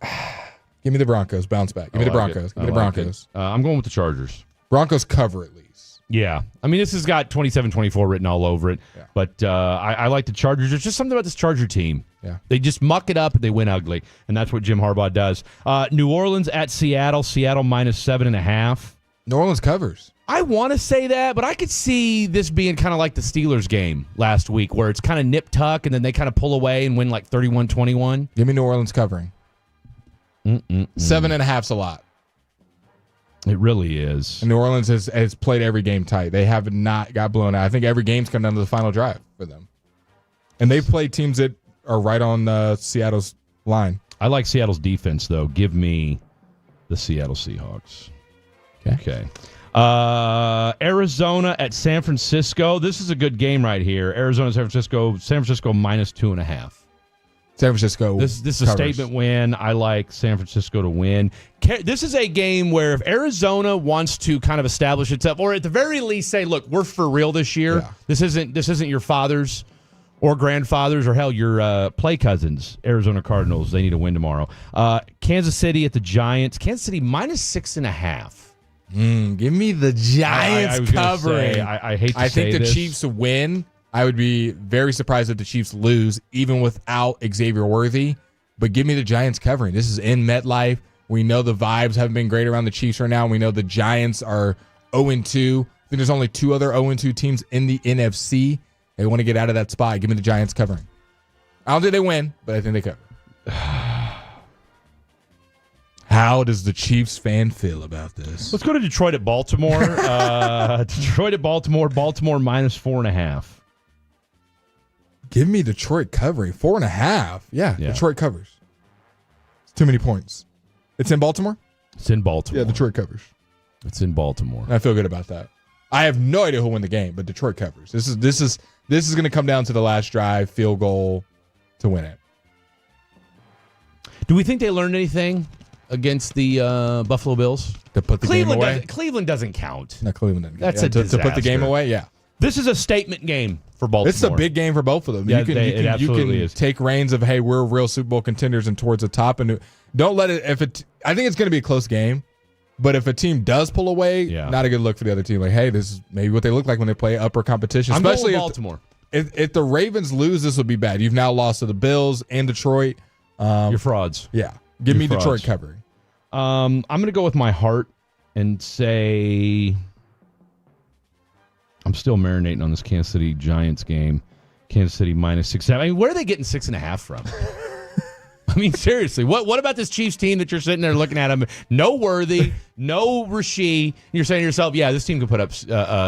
the Broncos. Bounce back. Give me the Broncos. Give me the Broncos. I'm going with the Chargers. Broncos cover at least. Yeah. I mean, this has got 27-24 written all over it. Yeah. But I like the Chargers. There's just something about this Charger team. Yeah. They just muck it up and they win ugly. And that's what Jim Harbaugh does. New Orleans at Seattle. Seattle -7.5. New Orleans covers. I want to say that, but I could see this being kind of like the Steelers game last week where it's kind of nip-tuck and then they kind of pull away and win like 31-21. Give me New Orleans covering. 7.5's a lot. It really is. And New Orleans has played every game tight. They have not got blown out. I think every game's come down to the final drive for them. And they've played teams that are right on Seattle's line. I like Seattle's defense, though. Give me the Seattle Seahawks. Okay. Arizona at San Francisco. This is a good game right here. Arizona, San Francisco. San Francisco -2.5. San Francisco. This is a statement win. I like San Francisco to win. This is a game where if Arizona wants to kind of establish itself, or at the very least say, "Look, we're for real this year. Yeah. This isn't your father's or grandfather's or hell your play cousins." Arizona Cardinals. They need to win tomorrow. Kansas City at the Giants. Kansas City -6.5. Give me the Giants covering. I hate to say this. I think the Chiefs win. I would be very surprised if the Chiefs lose, even without Xavier Worthy. But give me the Giants covering. This is in MetLife. We know the vibes haven't been great around the Chiefs right now. We know the Giants are 0-2. I think there's only 2 other 0-2 teams in the NFC. They want to get out of that spot. Give me the Giants covering. I don't think they win, but I think they cover. How does the Chiefs fan feel about this? Let's go to Detroit at Baltimore. Detroit at Baltimore. Baltimore -4.5. Give me Detroit covering. 4.5. Yeah, Detroit covers. It's too many points. It's in Baltimore? It's in Baltimore. Yeah, Detroit covers. It's in Baltimore. I feel good about that. I have no idea who'll win the game, but Detroit covers. This is This is going to come down to the last drive, field goal to win it. Do we think they learned anything against the Buffalo Bills? To put the game away? Cleveland doesn't count. No, Cleveland doesn't count. That's a disaster. To put the game away, yeah. This is a statement game for Baltimore. It's a big game for both of them. Yeah, it absolutely is. Take reins of, hey, we're real Super Bowl contenders and towards the top. And don't let it, I think it's going to be a close game. But if a team does pull away, not a good look for the other team. Like, hey, this is maybe what they look like when they play upper competition. I'm Especially going with Baltimore. If the Ravens lose, this would be bad. You've now lost to the Bills and Detroit. You're frauds. Yeah. Give me Detroit covering. I'm going to go with my heart and say I'm still marinating on this Kansas City Giants game. Kansas City -6.5. I mean, where are they getting 6.5 from? I mean, seriously, what about this Chiefs team that you're sitting there looking at them? No Worthy, no Rasheed. You're saying to yourself, yeah, this team can put up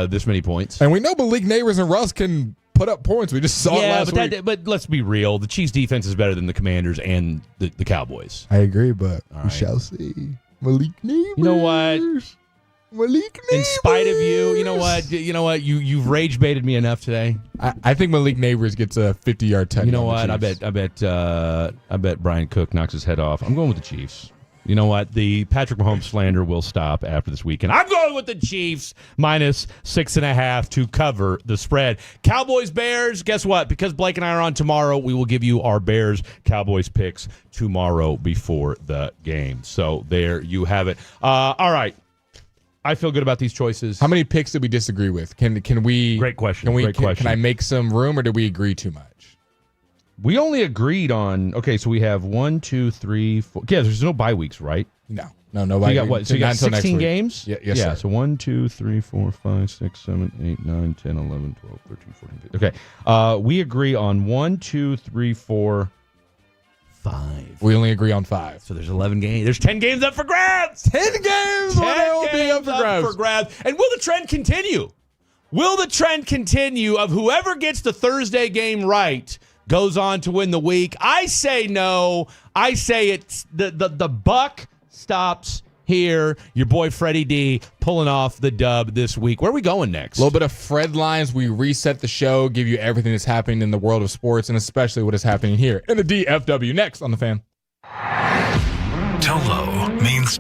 this many points. And we know Malik Neighbors and Russ can put up points. We just saw it last week. But let's be real. The Chiefs defense is better than the Commanders and the Cowboys. I agree, but we shall see. Malik Neighbors. You know what? Malik Neighbors. In spite of you, you know what? You've rage baited me enough today. I think Malik Neighbors gets a 50-yard touchdown. You know what? I bet Brian Cook knocks his head off. I'm going with the Chiefs. You know what? The Patrick Mahomes slander will stop after this weekend. I'm going with the Chiefs -6.5 to cover the spread. Cowboys Bears. Guess what? Because Blake and I are on tomorrow, we will give you our Bears Cowboys picks tomorrow before the game. So there you have it. All right. I feel good about these choices. How many picks did we disagree with? Can we? Great question. Great question. Can I make some room, or did we agree too much? We only agreed on. Okay, so we have 1, 2, 3, 4. Yeah, there's no bye weeks, right? No. So you got what? So you got 16 games? Yes, yeah. Sir. So 1, 2, 3, 4, 5, 6, 7, 8, 9, 10, 11, 12, 13, 14, 15. Okay. We agree on 1, 2, 3, 4, 5. We only agree on 5. So there's 11 games. There's 10 games up for grabs. 10 games. 10 games up for grabs. And will the trend continue? Will the trend continue of whoever gets the Thursday game right goes on to win the week? I say no. I say it's the buck stops here. Your boy Freddie D pulling off the dub this week. Where are we going next? A little bit of Fred Lines. We reset the show, give you everything that's happening in the world of sports, and especially what is happening here in the DFW. Next on The Fan. Tolo means...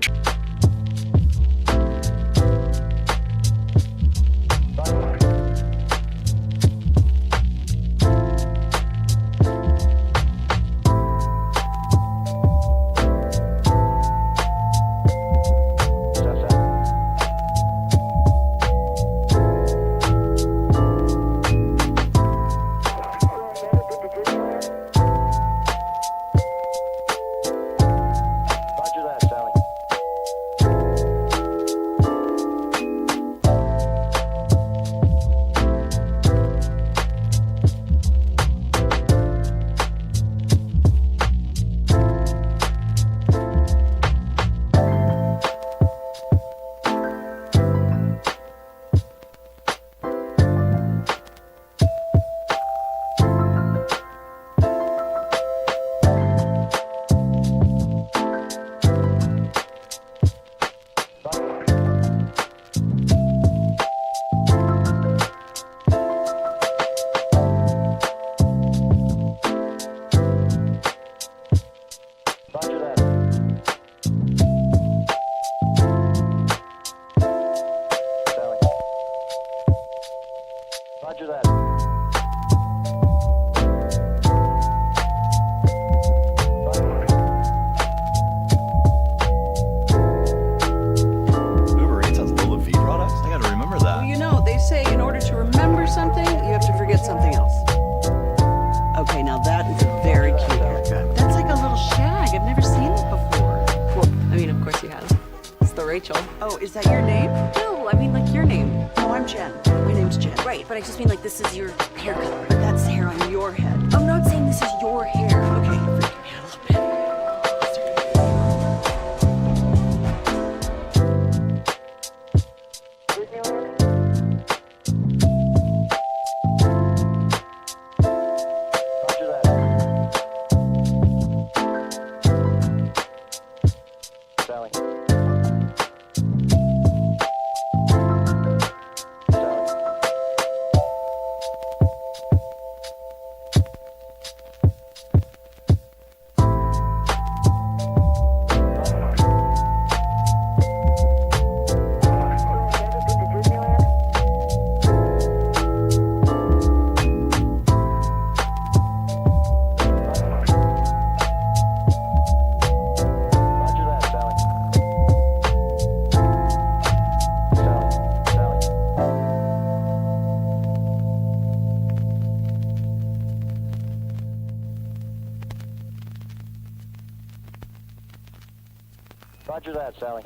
Rachel. Oh, is that your name? No, I mean like your name. Oh, I'm Jen. My name's Jen. Right, but I just mean like this is your hair color. But that's the hair on your head. I'm not saying this is your hair. Okay, you're freaking me out a little bit. Roger that, Sally.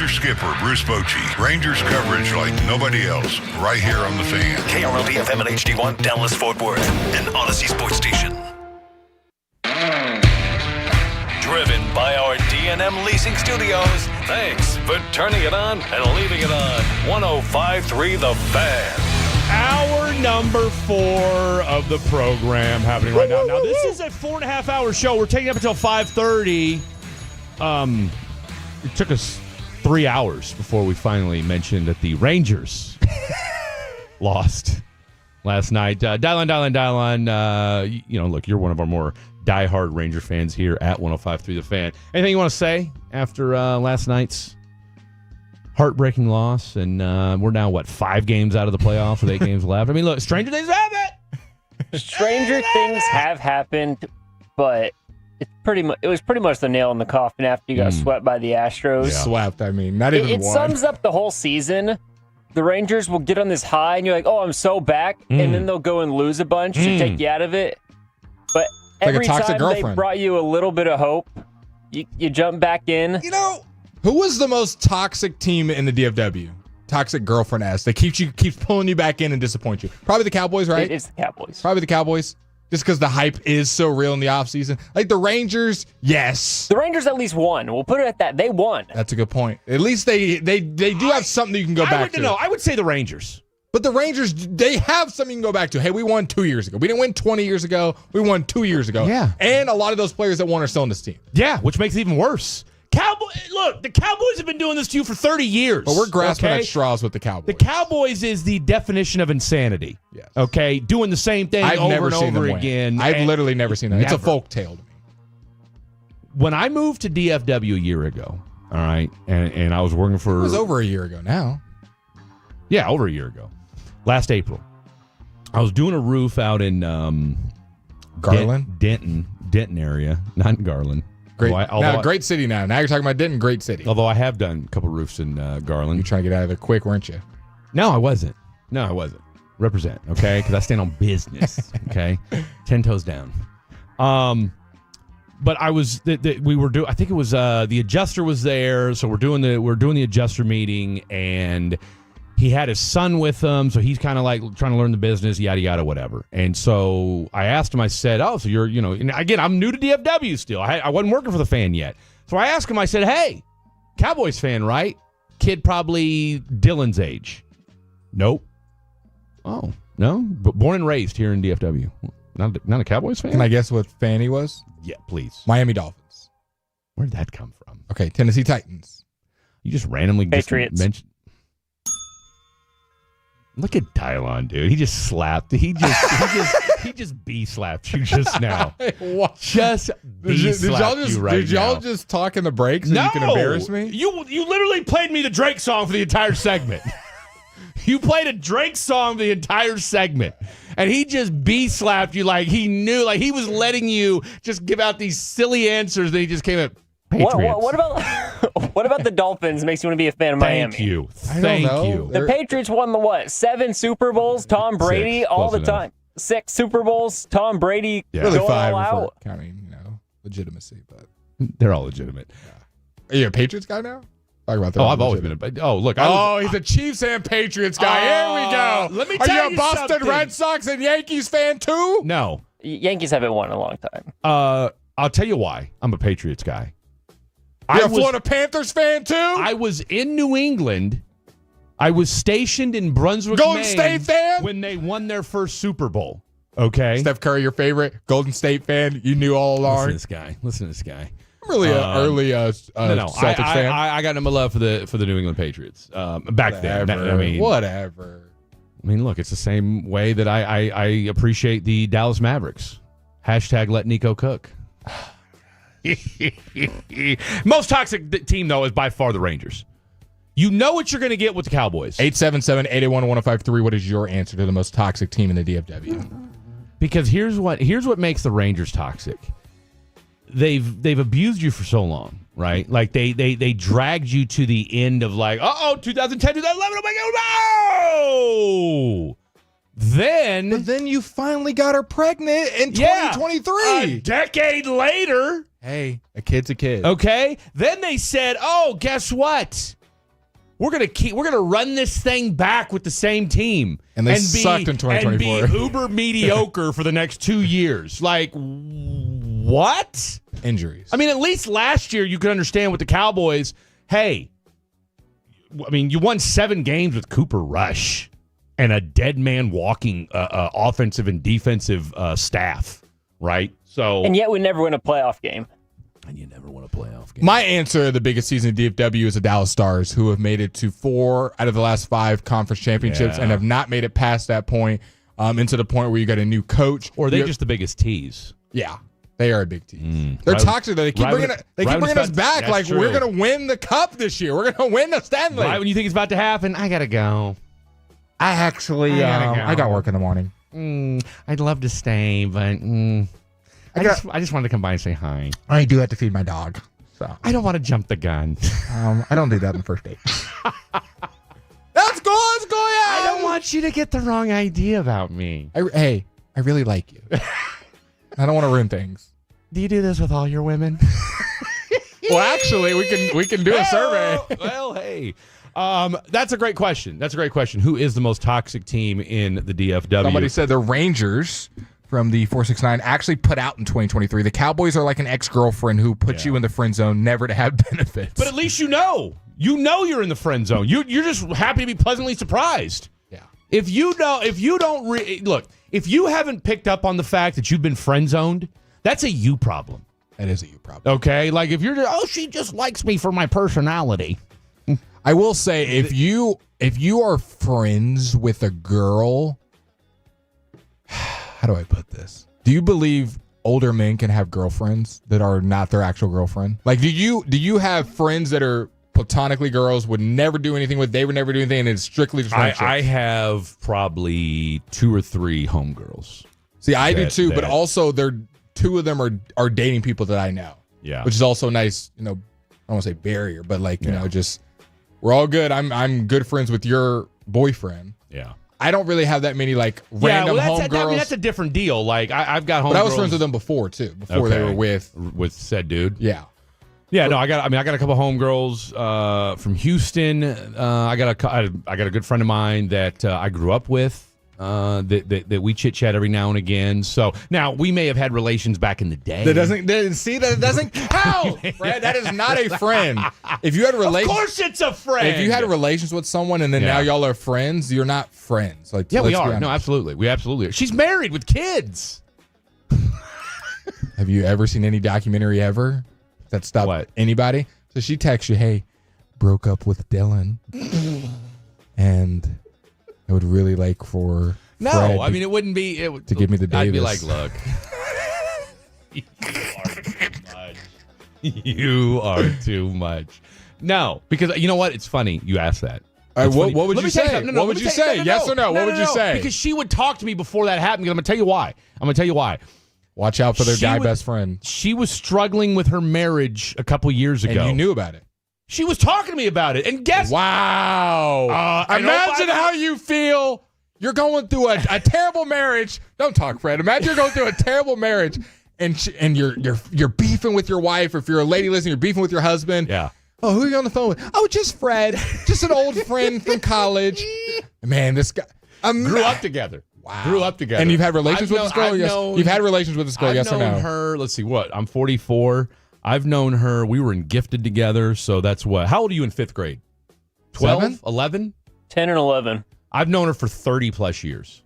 Skipper Bruce Bochy. Rangers coverage like nobody else, right here on the Fan. KRLD-FM and HD1, Dallas, Fort Worth, an Odyssey sports station. Driven by our D&M Leasing Studios. Thanks for turning it on and leaving it on. 105.3 The Fan. Hour number 4 of the program happening right now. Now, this is a 4.5-hour show. We're taking it up until 5:30. It took us 3 hours before we finally mentioned that the Rangers lost last night. Dial on. Look, you're one of our more diehard Ranger fans here at 105.3 The Fan. Anything you want to say after last night's heartbreaking loss? And we're now, 5 games out of the playoffs with 8 games left? I mean, look, stranger things have it! Stranger things have happened, but it was pretty much the nail in the coffin after you got swept by the Astros. Yeah. Swept, I mean, not even It one. sums up the whole season. The Rangers will get on this high, and you're like, oh, I'm so back, and then they'll go and lose a bunch to take you out of it. But every time they brought you a little bit of hope, you jump back in. You know, who was the most toxic team in the DFW? Toxic girlfriend-ass. They keeps pulling you back in and disappoint you. Probably the Cowboys, right? It's the Cowboys. Probably the Cowboys. Just because the hype is so real in the offseason. Like the Rangers, yes. The Rangers at least won. We'll put it at that. They won. That's a good point. At least they do have something you can go back to. No, I would say the Rangers. But the Rangers, they have something you can go back to. Hey, we won 2 years ago. We didn't win 20 years ago. We won 2 years ago. Yeah. And a lot of those players that won are still on this team. Yeah, which makes it even worse. Look, the Cowboys have been doing this to you for 30 years. But we're grasping at straws with the Cowboys. The Cowboys is the definition of insanity. Yes. Okay? Doing the same thing over and over again. I've literally never seen that. It's a folk tale to me. When I moved to DFW a year ago, all right, and I was working for... It was over a year ago now. Yeah, over a year ago. Last April. I was doing a roof out in... Garland? Denton area. Not in Garland. Great city now. Now you're talking about Denton, great city. Although I have done a couple roofs in Garland. You're trying to get out of there quick, weren't you? No, I wasn't. Represent, okay? Because I stand on business, okay? 10 toes down. But I was, we were doing, I think it was, the adjuster was there, so we're doing the adjuster meeting, and he had his son with him, so he's kind of like trying to learn the business, yada, yada, whatever. And so I asked him, I said, oh, so you're, and again, I'm new to DFW still. I wasn't working for the Fan yet. So I asked him, I said, hey, Cowboys fan, right? Kid probably Dylan's age. Nope. Oh, no? But born and raised here in DFW. Not a Cowboys fan? Can I guess what fan he was? Yeah, please. Miami Dolphins. Where'd that come from? Okay, Tennessee Titans. You just randomly Patriots. mentioned. Look at Dylon, dude. He just slapped. He just B-slapped you just now. What? Just B-slapped you right now. Did y'all just talk in the break so you can embarrass me? You literally played me the Drake song for the entire segment. You played a Drake song the entire segment, and he just B-slapped you like he knew, like he was letting you just give out these silly answers, and he just came at Patriots. What about the Dolphins makes you want to be a fan of Miami? Thank you. Thank you. The Patriots won the what? 7 Super Bowls? Tom Brady all the time. 6 Super Bowls? Tom Brady really going 5 all out? for counting, legitimacy, but they're all legitimate. Are you a Patriots guy now? Talk about that. I've always been a. Oh, look. He's a Chiefs and Patriots guy. Here we go. Let me Are tell you you a Boston something. Red Sox and Yankees fan too? No. Yankees haven't won in a long time. I'll tell you why. I'm a Patriots guy. You're a Florida Panthers fan too? I was in New England. I was stationed in Brunswick, Golden Maine, State fan? when they won their first Super Bowl. Okay. Steph Curry, your favorite Golden State fan? You knew all along. Listen to this guy. I'm really an early Celtics fan. I got no love for the New England Patriots back then. Whatever. I mean, look, it's the same way that I appreciate the Dallas Mavericks. # let Nico cook. Most toxic team, though, is by far the Rangers. You know what you're going to get with the Cowboys. 877-881-1053. What is your answer to the most toxic team in the DFW? Because here's what makes the Rangers toxic. They've abused you for so long, right? Like they dragged you to the end of 2010, 2011. Oh my God, no! But then you finally got her pregnant in 2023. A decade later. Hey, a kid's a kid. Okay. Then they said, "Oh, guess what? We're gonna run this thing back with the same team." And they sucked in 2024. And be uber mediocre for the next 2 years. Like, what? Injuries. I mean, at least last year you could understand with the Cowboys. Hey, I mean, you won 7 games with Cooper Rush and a dead man walking offensive and defensive staff, right? So, and yet we never win a playoff game. And you never win a playoff game. My answer to the biggest season in DFW is the Dallas Stars, who have made it to 4 out of the last 5 conference championships and have not made it past that point, into the point where you got a new coach. Or are they just the biggest tease? Yeah, they are a big tease. They're toxic. They keep bringing us back. Like, we're going to win the cup this year. We're going to win the Stanley. Right when you think it's about to happen, I got to go. I actually, I got work in the morning. I'd love to stay, but I just wanted to come by and say hi. I do have to feed my dog, so I don't want to jump the gun. I don't do that on the first date. Let's go! I don't want you to get the wrong idea about me. I really like you. I don't want to ruin things. Do you do this with all your women? Well, actually, we can do a survey. Well, hey. That's a great question. Who is the most toxic team in the DFW? Somebody said the Rangers from the 469 actually put out in 2023. The Cowboys are like an ex-girlfriend who puts you in the friend zone, never to have benefits. But at least you know you're in the friend zone. You're just happy to be pleasantly surprised. Yeah. If you haven't picked up on the fact that you've been friend zoned, that's a you problem. That is a you problem. Okay, like if you're she just likes me for my personality. I will say if you are friends with a girl, how do I put this? Do you believe older men can have girlfriends that are not their actual girlfriend? Like, do you have friends that are platonically girls, would never do anything with, they would never do anything, and it's strictly just friendship? I have probably 2 or 3 homegirls. See, I do too, but also 2 of them are dating people that I know. Yeah. Which is also nice, I don't want to say barrier, but just we're all good. I'm good friends with your boyfriend. Yeah. I don't really have that many random homegirls. That's a different deal. Like I've got homegirls. But I was friends with them before too. Before they were with said dude. Yeah. Yeah. No, I got a couple homegirls from Houston. I got a good friend of mine that I grew up with. That we chit chat every now and again. So now we may have had relations back in the day. That doesn't count. Fred, that is not a friend. If you had of course it's a friend. If you had relations with someone and then now y'all are friends, you're not friends. We are. No, absolutely. We absolutely are. She's married with kids. Have you ever seen any documentary ever that stopped anybody? So she texts you, "Hey, broke up with Dylan," and I would really like for Fred it wouldn't be to give me the Davis. I'd be like, look, you are too much. No, because you know what? It's funny you asked that. What would you say? What would you say? Yes or no? What would you say? Because she would talk to me before that happened. I'm going to tell you why. Watch out for their guy best friend. She was struggling with her marriage a couple years ago. And you knew about it. She was talking to me about it. And guess. Wow. Imagine how you feel. You're going through a terrible marriage. Don't talk, Fred. Imagine you're going through a terrible marriage and you're beefing with your wife. Or if you're a lady listening, you're beefing with your husband. Yeah. Oh, who are you on the phone with? Oh, just Fred. Just an old friend from college. Man, this guy. Grew up together. Wow. Grew up together. And you've had relations with this girl? Yes. You've had relations with this girl, yes or no? I've known her, let's see, what? I'm 44. I've known her. We were in Gifted together, so that's what. How old are you in 5th grade? 12? 11? 10 and 11. I've known her for 30-plus years.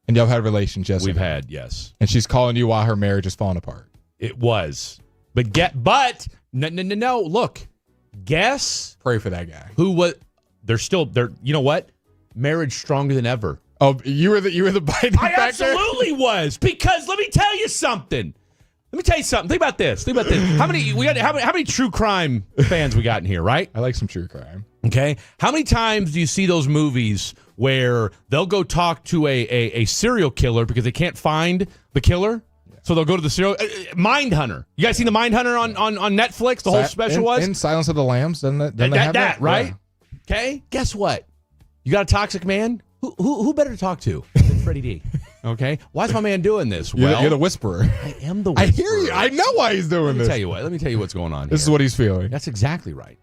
And y'all had relations, yes? We've had, yes. And she's calling you while her marriage is falling apart. It was. But no, look. Guess. Pray for that guy. Who was. They're you know what? Marriage stronger than ever. Oh, you were the binding factor? I absolutely was, because let me tell you something. Think about this. How many true crime fans we got in here, right? I like some true crime. Okay. How many times do you see those movies where they'll go talk to a serial killer because they can't find the killer? Yeah. So they'll go to the serial Mindhunter. You guys seen the Mindhunter on Netflix? The whole special was? In Silence of the Lambs, doesn't they have that? Right? Yeah. Okay. Guess what? You got a toxic man? Who better to talk to than Freddie D? Okay. Why is my man doing this? You're the whisperer. I am the whisperer. I hear you. I know why he's doing this. Let me tell you what's going on This is what he's feeling. That's exactly right.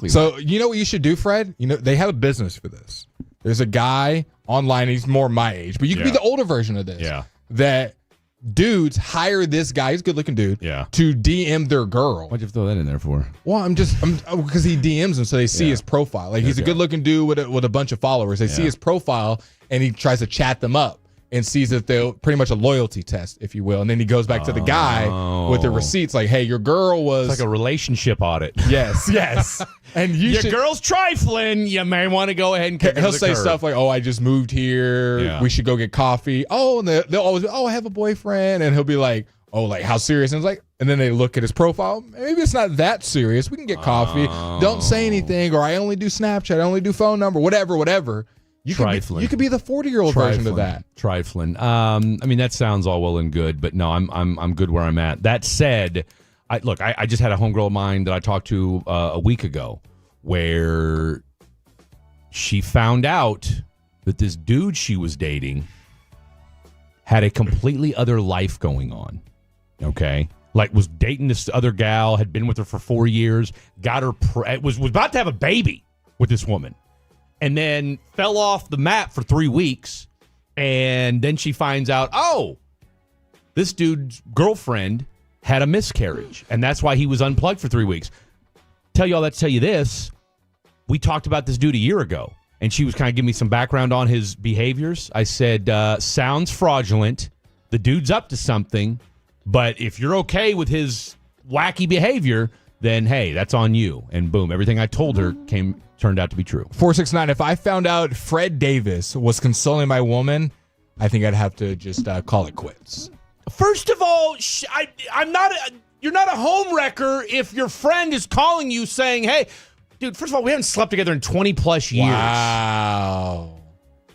So, you know what you should do, Fred? You know, they have a business for this. There's a guy online, he's more my age, but you can be the older version of this. Yeah. That dudes hire this guy, he's a good-looking dude, to DM their girl. Why'd you throw that in there for? Well, because he DMs them so they see his profile. Like, he's a good-looking dude with a bunch of followers. They see his profile, and he tries to chat them up and sees that they're pretty much a loyalty test, if you will. And then he goes back to the guy with the receipts like, hey, your girl was... It's like a relationship audit. Yes. And your girl's trifling. You may want to go ahead and kick her He'll to the say curb. stuff like, oh, I just moved here. Yeah. We should go get coffee. Oh, and they'll always be, oh, I have a boyfriend. And he'll be like, oh, like, how serious? And it's like, and then they look at his profile. Maybe it's not that serious. We can get coffee. Don't say anything. Or I only do Snapchat. I only do phone number. Whatever. You could be the 40-year-old version of that. Trifling. I mean, that sounds all well and good, but no, I'm good where I'm at. That said, I just had a homegirl of mine that I talked to a week ago, where she found out that this dude she was dating had a completely other life going on. Okay, like was dating this other gal, had been with her for 4 years, got her was about to have a baby with this woman. And then fell off the map for 3 weeks. And then she finds out, oh, this dude's girlfriend had a miscarriage. And that's why he was unplugged for 3 weeks. Tell you all that to tell you this. We talked about this dude a year ago. And she was kind of giving me some background on his behaviors. I said, sounds fraudulent. The dude's up to something. But if you're okay with his wacky behavior, then, hey, that's on you. And boom, everything I told her turned out to be true. 469, if I found out Fred Davis was consoling my woman, I think I'd have to just call it quits. First of all, you're not a home wrecker if your friend is calling you saying, hey, dude, first of all, we haven't slept together in 20-plus years. Wow.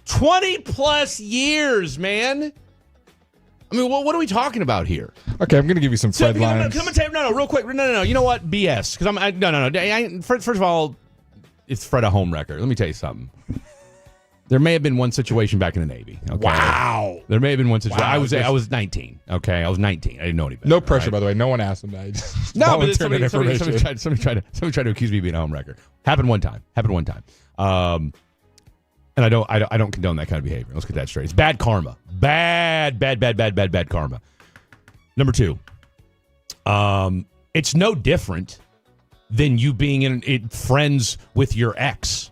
20-plus years, man. I mean, what are we talking about here? Okay, I'm going to give you some Fred lines. I'm going to tell you, no, real quick. No. You know what? BS. Because First of all, it's Fred a home wrecker. Let me tell you something. There may have been one situation back in the Navy. Okay? Wow. There may have been one situation. Wow. I was 19. Okay, I was 19. I didn't know any better. No pressure, by the way. No one asked him that. No, but somebody tried to accuse me of being a home wrecker. Happened one time. And I don't condone that kind of behavior. Let's get that straight. It's bad karma. Bad karma. Number 2. It's no different than you being friends with your ex.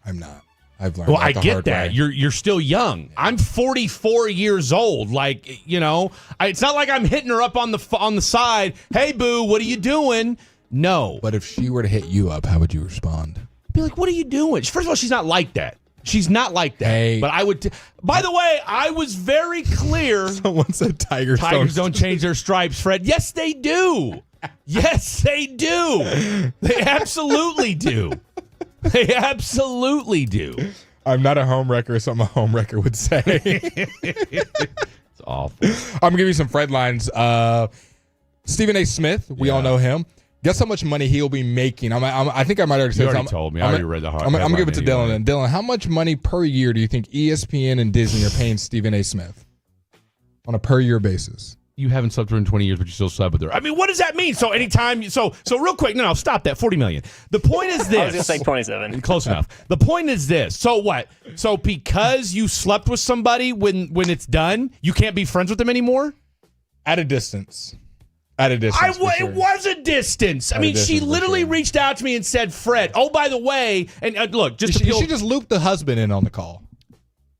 I'm not. I've learned. Well, I get that. You're still young. I'm 44 years old. Like, you know, it's not like I'm hitting her up on the side. Hey, boo, what are you doing? No. But if she were to hit you up, how would you respond? I'd be like, what are you doing? First of all, she's not like that. She's not like that. Hey. But I would. By the way, I was very clear. Someone said tigers don't change their stripes, Fred. Yes, they do. Yes, they do. They absolutely do. They absolutely do. I'm not a home wrecker, something a home wrecker would say. It's awful. I'm going to give you some Fred lines. Stephen A. Smith, we all know him. Guess how much money he'll be making? I think I might already said. You already told me. I already read the heart. I'm going to give it to Dylan. And Dylan, how much money per year do you think ESPN and Disney are paying Stephen A. Smith on a per year basis? You haven't slept with her in 20 years, but you still slept with her. I mean, what does that mean? So anytime, so real quick, no, stop that. $40 million. The point is this. I was going to say 27. Close enough. The point is this. So what? So because you slept with somebody when it's done, you can't be friends with them anymore? At a distance. At a distance. It was a distance. I mean, she literally reached out to me and said, Fred, oh, by the way, and look, just she just looped the husband in on the call.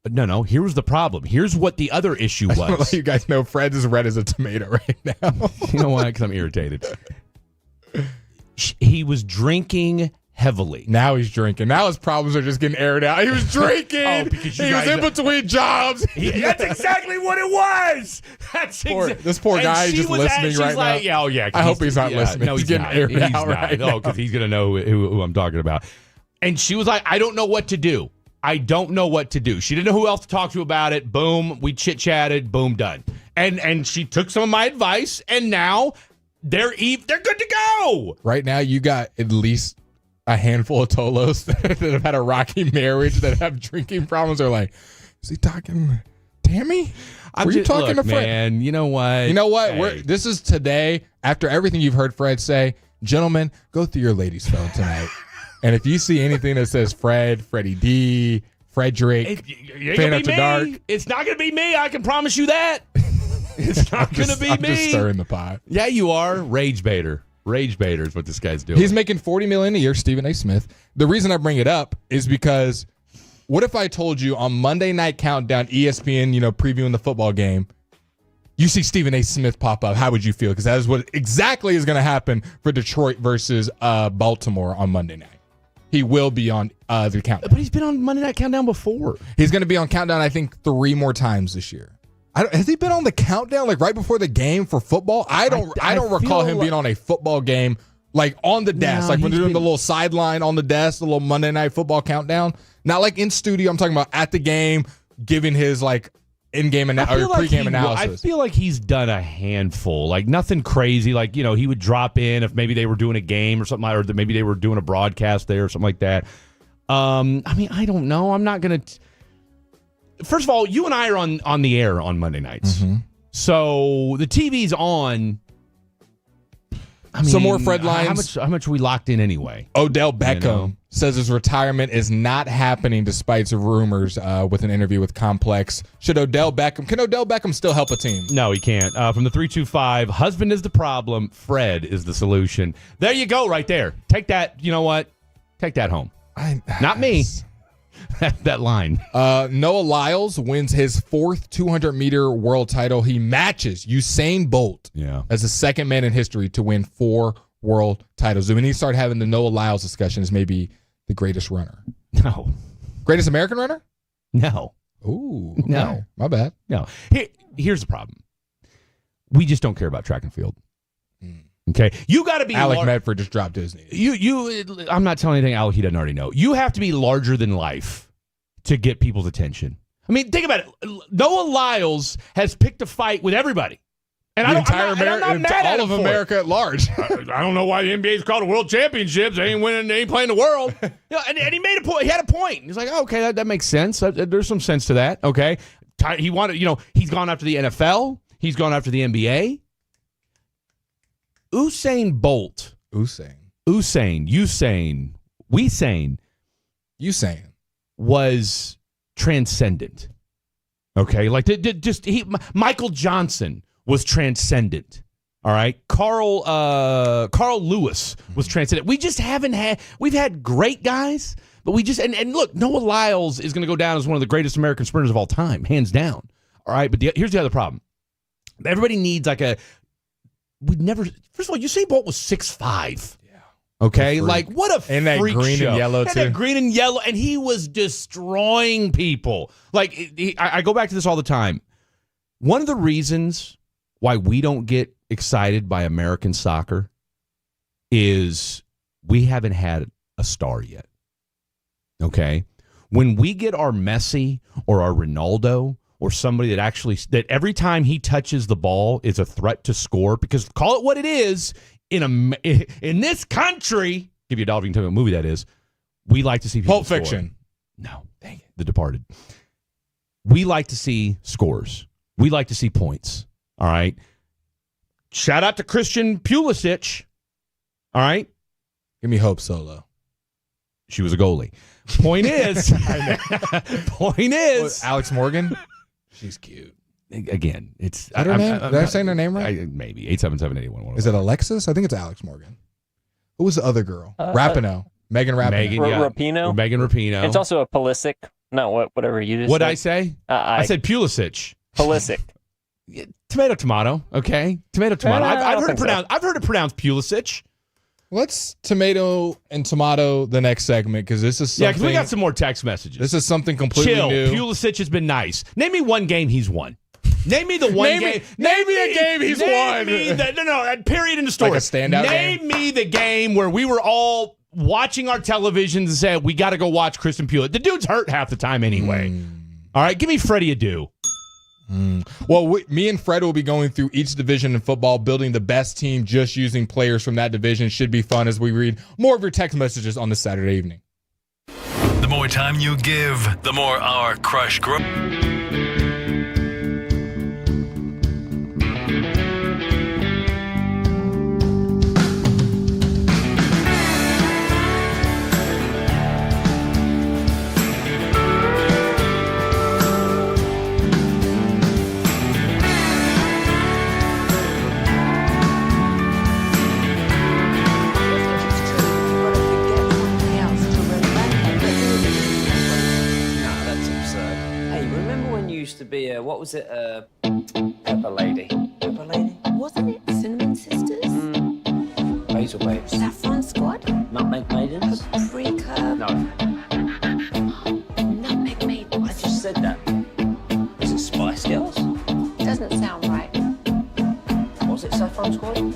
No. Here was the problem. Here's what the other issue was. Let you guys know Fred's as red as a tomato right now. You know why? Because I'm irritated. He was drinking heavily. Now he's drinking. Now his problems are just getting aired out. He was drinking. Because he was in between jobs. That's exactly what it was. This poor guy is just listening right now. Yeah, oh yeah. I hope he's not listening. No, he's getting aired He's out not. right now. Because he's gonna know who I'm talking about. And she was like, I don't know what to do. I don't know what to do. She didn't know who else to talk to about it. Boom, we chit-chatted. Boom, done. And she took some of my advice, and now they're good to go. Right now, you got at least a handful of Tolos that have had a rocky marriage, that have drinking problems. They're like, is he talking Tammy? Were you talking to Fred? Man, you know what? You know what? Hey. This is today, after everything you've heard Fred say, gentlemen, go through your lady's phone tonight. And if you see anything that says Fred, Freddie D, Frederick, Fan After Dark. It's not going to be me. I can promise you that. It's not going to be I'm me. just stirring the pot. Yeah, you are. Rage baiter. Rage baiter is what this guy's doing. He's making $40 million a year, Stephen A. Smith. The reason I bring it up is because what if I told you on Monday Night Countdown, ESPN, previewing the football game, you see Stephen A. Smith pop up? How would you feel? Because that is what exactly is going to happen for Detroit versus Baltimore on Monday night. He will be on the Countdown. But he's been on Monday Night Countdown before. He's going to be on Countdown, I think, 3 more times this year. Has he been on the Countdown like right before the game for football? I don't recall him being on a football game like on the desk, like when they're doing the little sideline on the desk, the little Monday Night Football Countdown. Not like in studio. I'm talking about at the game, giving his like in-game or pregame analysis. I feel like he's done a handful, like nothing crazy. Like he would drop in if maybe they were doing a game or something, or maybe they were doing a broadcast there or something like that. I mean, I don't know. I'm not gonna. First of all, you and I are on the air on Monday nights. Mm-hmm. So the TV's on. I mean, some more Fred lines. How much are we locked in anyway? Odell Beckham says his retirement is not happening despite some rumors with an interview with Complex. Can Odell Beckham still help a team? No, he can't. From the 325, husband is the problem, Fred is the solution. There you go right there. Take that, you know what? Take that home. Not me. That line. Noah Lyles wins his 4th 200-meter world title. He matches Usain Bolt as the second man in history to win 4 world titles. We need to start having the Noah Lyles discussion as maybe the greatest runner. No. Greatest American runner? No. Ooh. Okay. No. My bad. No. Here's the problem. We just don't care about track and field. Okay, you got to be. Alec Medford just dropped Disney. I'm not telling anything Alec he doesn't already know. You have to be larger than life to get people's attention. I mean, think about it. Noah Lyles has picked a fight with everybody, and I'm not mad at all of America at large. I don't know why the NBA's called a World Championships. They ain't winning. They ain't playing the world. And he made a point. He had a point. He's like, oh, okay, that makes sense. There's some sense to that. Okay, he wanted. He's gone after the NFL. He's gone after the NBA. Usain Bolt. Was transcendent. Okay, like Michael Johnson was transcendent. All right, Carl Lewis was transcendent. We just we've had great guys, but we just and look, Noah Lyles is going to go down as one of the greatest American sprinters of all time, hands down. All right, but here's the other problem. Everybody needs like a. First of all, Usain Bolt was 6'5". Yeah. Okay, like what a freak and that green show. And yellow and too. That green and yellow, and he was destroying people. Like I go back to this all the time. One of the reasons why we don't get excited by American soccer is we haven't had a star yet. Okay? When we get our Messi or our Ronaldo or somebody that every time he touches the ball is a threat to score, because call it what it is, in this country, give you a dollar, you can tell me what movie that is, we like to see people Pulp Fiction. No, dang it. The Departed. We like to see scores. We like to see points. All right? Shout out to Christian Pulisic. All right? Give me Hope Solo. She was a goalie. Point is, Alex Morgan? She's cute. Again, it's... Is that her name? Did I say her name right? Maybe. 877-8111. Is it Alexis? I think it's Alex Morgan. Who was the other girl? Rapinoe. Megan Rapinoe. Rapinoe? Megan Rapinoe. It's also a Pulisic. No, whatever you just What'd said. I say? I said Pulisic. Pulisic. Tomato. Okay, tomato. I've heard it pronounced Pulisic. Let's tomato and tomato the next segment, because this is something... Yeah, because we got some more text messages. This is something completely new. Pulisic has been nice. Name me one game he's won. Name me the one game. Name me a game he's won. No, period in the story. Like a standout Name game? me the game where we were all watching our televisions and said, we got to go watch Christian Pulisic. The dude's hurt half the time anyway. All right, give me Freddie Adu. Well, me and Fred will be going through each division in football, building the best team just using players from that division. Should be fun as we read more of your text messages on this Saturday evening. The more time you give, the more our crush grows. Used to be what was it? Pepper Lady. Pepper Lady? Wasn't it Cinnamon Sisters? Basil Babes. Saffron Squad? Nutmeg Maidens? Paprika? No. Nutmeg Maidens. I just said that. Was it Spice Girls? Doesn't sound right. Was it Saffron Squad?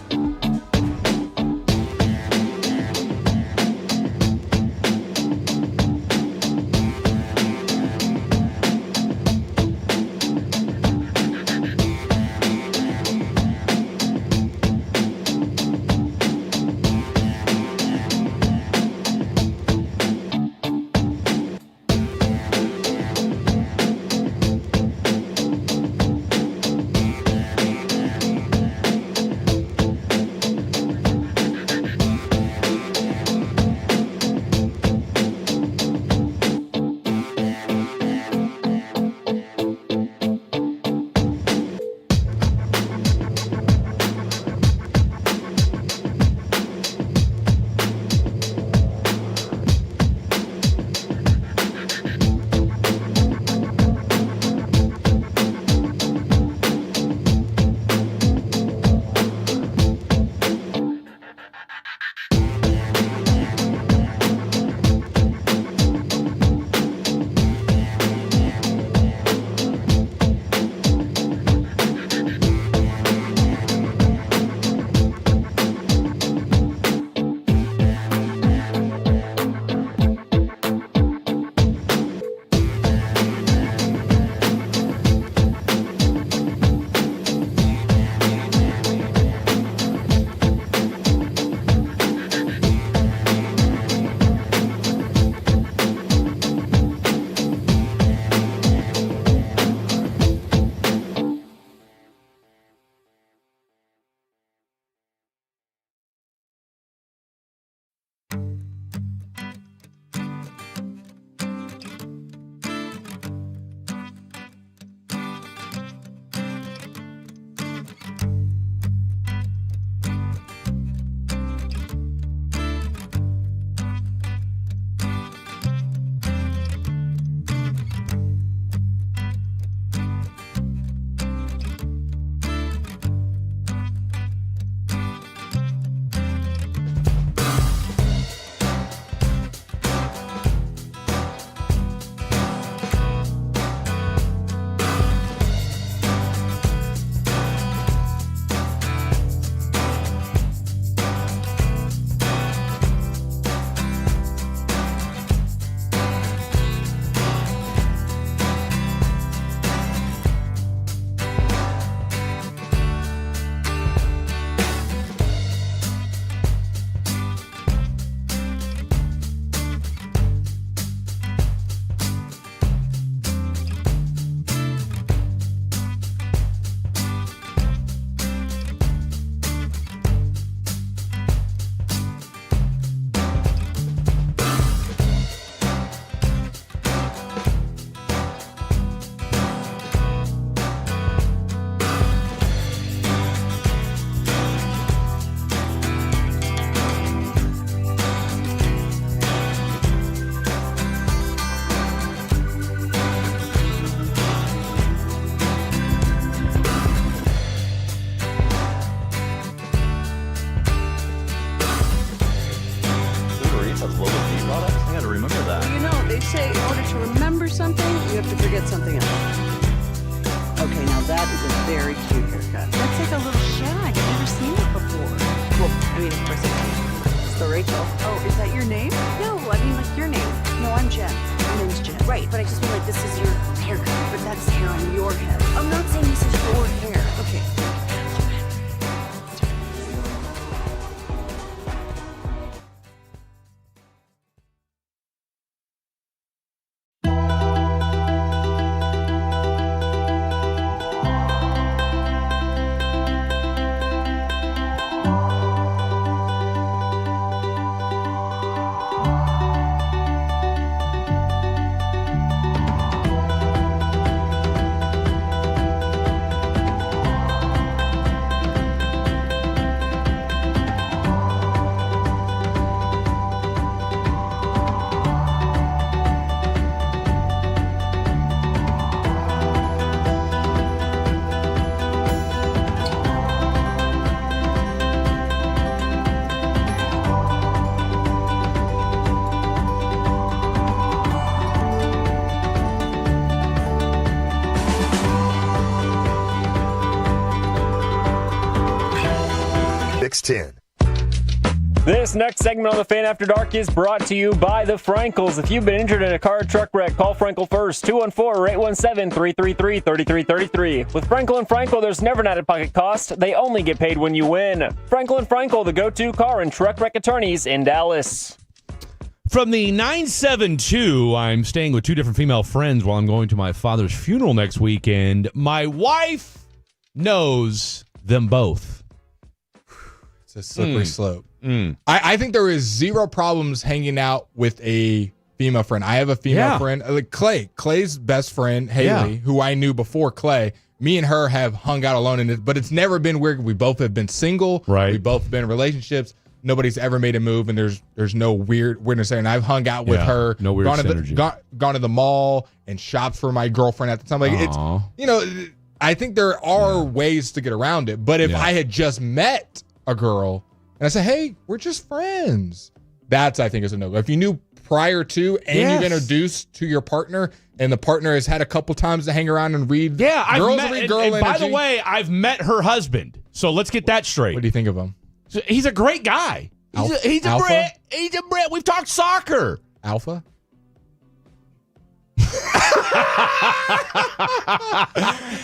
say in order to remember something, you have to forget something else. Okay, now that is a very cute haircut. That's like a little shag. I've never seen it before. Well, I mean, of course it's the Rachel. Oh, is that your name? No, I mean like your name. No, I'm Jen. My name's Jen. Right, but I just mean like this is your haircut, but that's hair on your head. I'm not saying this is your hair. Okay. This next segment on the Fan After Dark is brought to you by the Frankels. If you've been injured in a car or truck wreck, call Frankel first, 214-817-333-3333. With Frankel and Frankel, there's never an out-of-pocket cost. They only get paid when you win. Frankel and Frankel, the go-to car and truck wreck attorneys in Dallas. From the 972, I'm staying with two different female friends while I'm going to my father's funeral next weekend. My wife knows them both. It's a slippery slope. I think there is zero problems hanging out with a female friend. I have a female friend, like Clay's best friend, Haley, who I knew before Clay. Me and her have hung out alone in it, but it's never been weird. We both have been single. Right. We both have been in relationships. Nobody's ever made a move, and there's no weirdness there. And I've hung out with her. No weird synergy. Gone to the mall and shopped for my girlfriend at the time. Like it's, I think there are ways to get around it. But if I had just met a girl and I said, hey, we're just friends, that's, I think, is a no-go. If you knew prior to and you've introduced to your partner and the partner has had a couple times to hang around and read girls read girl energy. By the way, I've met her husband. So let's get that straight. What do you think of him? He's a great guy. He's a Brit. He's a Brit. We've talked soccer. Alpha?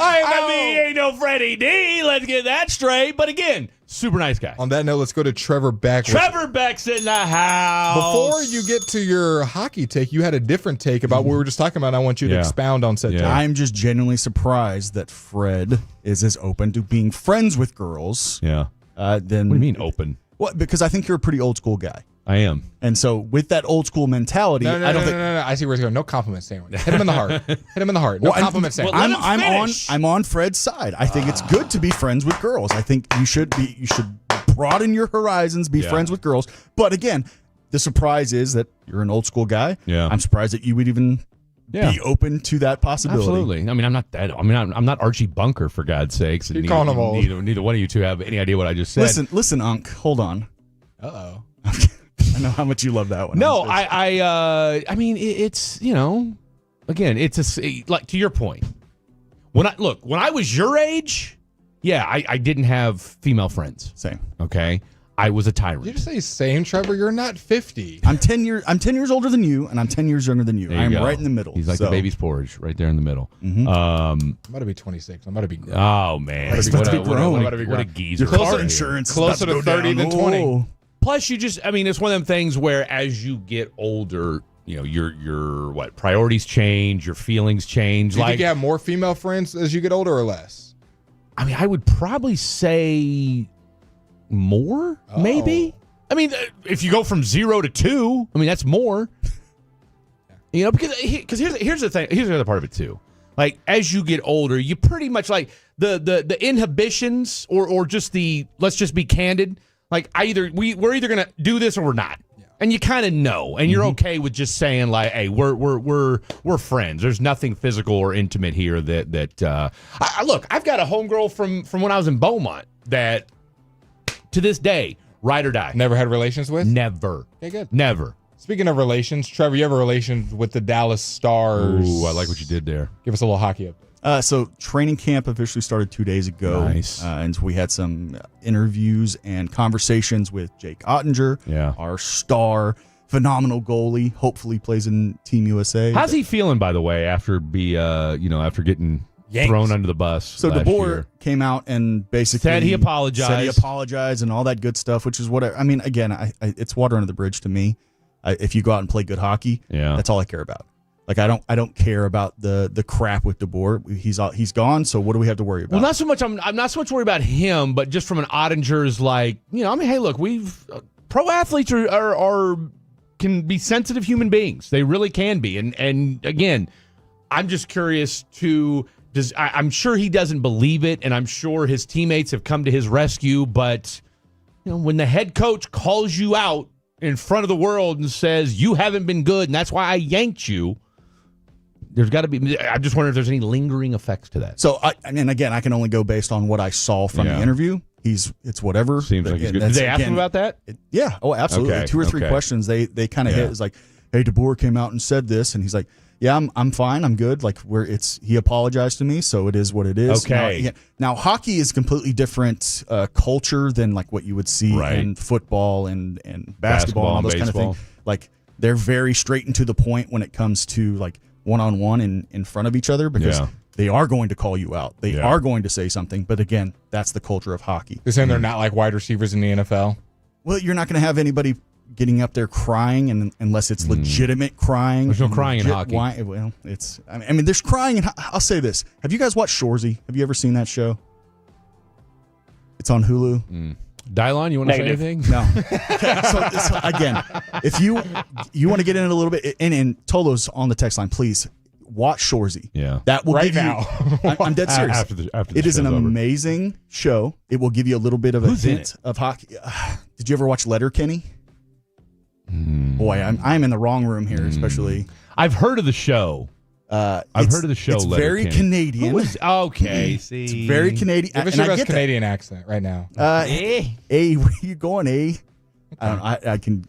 I mean, he ain't no Freddie D. Let's get that straight. But again, super nice guy. On that note, let's go to Trevor Beck. Trevor Beck's in the house. Before you get to your hockey take, you had a different take about what we were just talking about. I want you to expound on said take. I'm just genuinely surprised that Fred is as open to being friends with girls. Yeah. Then what do you mean open? Well, because I think you're a pretty old school guy. I am. And so with that old school mentality, I don't think. No. I see where he's going. No compliment sandwich. Hit him in the heart. Hit him in the heart. No compliment sandwich. I'm on Fred's side. I think it's good to be friends with girls. I think you should broaden your horizons, be friends with girls. But again, the surprise is that you're an old school guy. Yeah. I'm surprised that you would even be open to that possibility. Absolutely. I mean, I'm not that. I mean, I'm not Archie Bunker, for God's sakes. You're calling him old. Neither one of you two have any idea what I just said. Listen, Unc. Hold on. Uh-oh. I know how much you love that one. No, I mean, it's, again, it's like, to your point. When I was your age, I didn't have female friends. Same. Okay. I was a tyrant. Did you just say same, Trevor? You're not 50. I'm 10 years older than you, and I'm 10 years younger than you. I'm right in the middle. He's like the baby's porridge, right there in the middle. Mm-hmm. I'm about to be 26. I'm about to be grown. Oh, man. What a geezer. Your car insurance closer to 30 than 20. Plus, it's one of them things where as you get older, your priorities change, your feelings change. Do you think you have more female friends as you get older or less? I mean, I would probably say more, maybe. I mean, if you go from 0 to 2, I mean, that's more. Because here's the thing. Here's the other part of it too. Like, as you get older, you pretty much like the inhibitions or just let's just be candid. Like, we're either gonna do this or we're not, and you kind of know, and you're okay with just saying like, "Hey, we're friends." There's nothing physical or intimate here. Look, I've got a homegirl from when I was in Beaumont that, to this day, ride or die. Never had relations with? Never. Okay, good. Never. Speaking of relations, Trevor, you have a relation with the Dallas Stars. Ooh, I like what you did there. Give us a little hockey update. So training camp officially started 2 days ago. Nice. And we had some interviews and conversations with Jake Ottinger, our star, phenomenal goalie. Hopefully plays in Team USA. How's he feeling, by the way, after getting thrown under the bus? So DeBoer came out and basically said he apologized and all that good stuff, which is what I mean. Again, it's water under the bridge to me. If you go out and play good hockey, that's all I care about. Like I don't care about the crap with DeBoer. He's gone. So what do we have to worry about? Well, not so much. I'm not so much worried about him, but just from an Ottinger's, hey, look, pro athletes can be sensitive human beings. They really can be. And again, I'm just curious I'm sure he doesn't believe it, and I'm sure his teammates have come to his rescue. But when the head coach calls you out in front of the world and says you haven't been good and that's why I yanked you, there's got to be. I'm just wondering if there's any lingering effects to that. So I can only go based on what I saw from the interview. It's whatever. Seems like he's good. Did they ask him about that? Oh, absolutely. Okay. 2 or 3 questions they kind of hit. It's like, hey, DeBoer came out and said this, and he's like, yeah, I'm fine, I'm good. Like he apologized to me, so it is what it is. Okay. Now hockey is completely different culture than like what you would see in football and basketball and all those kind of things. Like they're very straight and to the point when it comes to like one-on-one in front of each other, because they are going to call you out. They are going to say something. But again, that's the culture of hockey. You're saying they're not like wide receivers in the NFL? Well, you're not going to have anybody getting up there crying unless it's legitimate crying. There's no crying in hockey. Well, I mean, there's crying. I'll say this. Have you guys watched Shoresy? Have you ever seen that show? It's on Hulu. Dylon, you want to say anything? No. Okay, so again, if you want to get in it a little bit, and Tolo's on the text line, please watch Shoresy. Yeah. That will give now. you. I'm dead serious. After the it is an show's over. amazing show. It will give you a little bit of a hint of hockey. Did you ever watch Letterkenny? Boy, I'm in the wrong room here, especially. I've heard of the show. I've heard of the show. It's very Canadian. Okay, see, it's very Canadian. Give us your best Canadian accent right now. A, where you going? A, I can.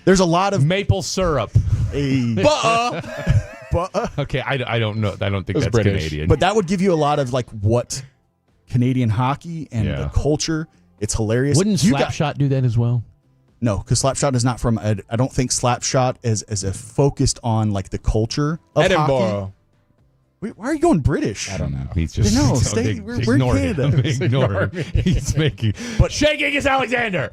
There's a lot of maple syrup. But okay, I don't know. I don't think that's British. Canadian. But that would give you a lot of like what Canadian hockey and the culture. It's hilarious. Wouldn't Slapshot do that as well? No, because Slapshot is not from. I don't think Slapshot is focused on like the culture of Edinburgh. hockey. Wait, why are you going British? I don't know. He's just we're in Canada. Ignore him. He's making. But shaking is Alexander.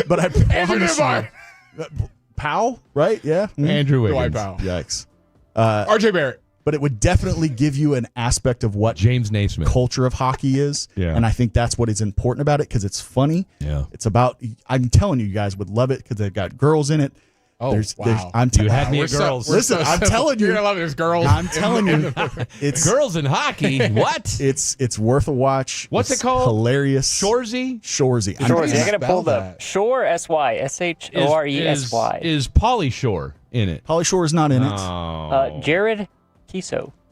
But I promise you, Powell, right? Yeah, Andrew Wiggins. Dwight Powell. Yikes. RJ Barrett. But it would definitely give you an aspect of what James Naismith culture of hockey is. Yeah. And I think that's what is important about it, because it's funny. Yeah. It's about, I'm telling you guys would love it because they've got girls in it. Oh, wow. You had me at girls. Listen, I'm telling you. You're going to love it. There's girls. I'm telling you. It's girls in hockey. What? It's worth a watch. What's it's it called? Hilarious. Shoresy? Shoresy. Shoresy. I'm going to pull the Shore, S-Y, S-H-O-R-E-S-Y. Is Pauly Shore in it? Pauly Shore is not in it. Jared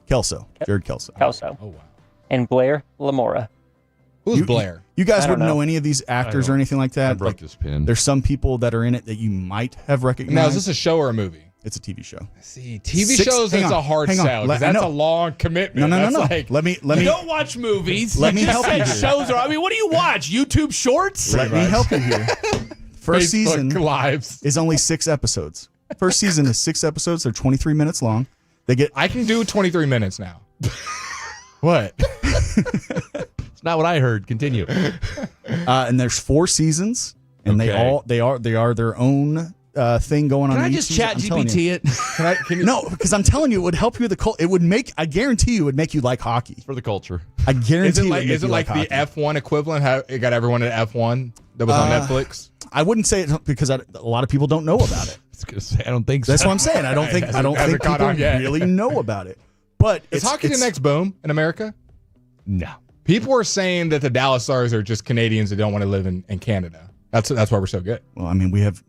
Kelso. Jared Kelso. Oh, wow. And Blair Lamora. Who's Blair? You guys wouldn't know any of these actors or anything like that. I broke this pin. There's some people that are in it that you might have recognized. Now, is this a show or a movie? It's a TV show. See, TV shows, it's a hard sell. That's a long commitment. No. Like, let me. You don't watch movies. Let me help you. Shows are. I mean, what do you watch? YouTube Shorts? Let me help you here. First season Lives is only 6 episodes. First season is 6 episodes. They're 23 minutes long. I can do 23 minutes now. What? It's not what I heard. Continue. And there's 4 seasons, and they are their own thing going on. Can I just chat GPT it? No, because I'm telling you, it would help you with the culture. It would make. I guarantee you, it would make you like hockey. For the culture. I guarantee. Is it like the F1 equivalent? How it got everyone at F1 that was on Netflix? I wouldn't say it because a lot of people don't know about it. I don't think so. That's what I'm saying. I don't think people really know about it. But is hockey the next boom in America? No. People are saying that the Dallas Stars are just Canadians that don't want to live in Canada. That's why we're so good. Well, I mean, we have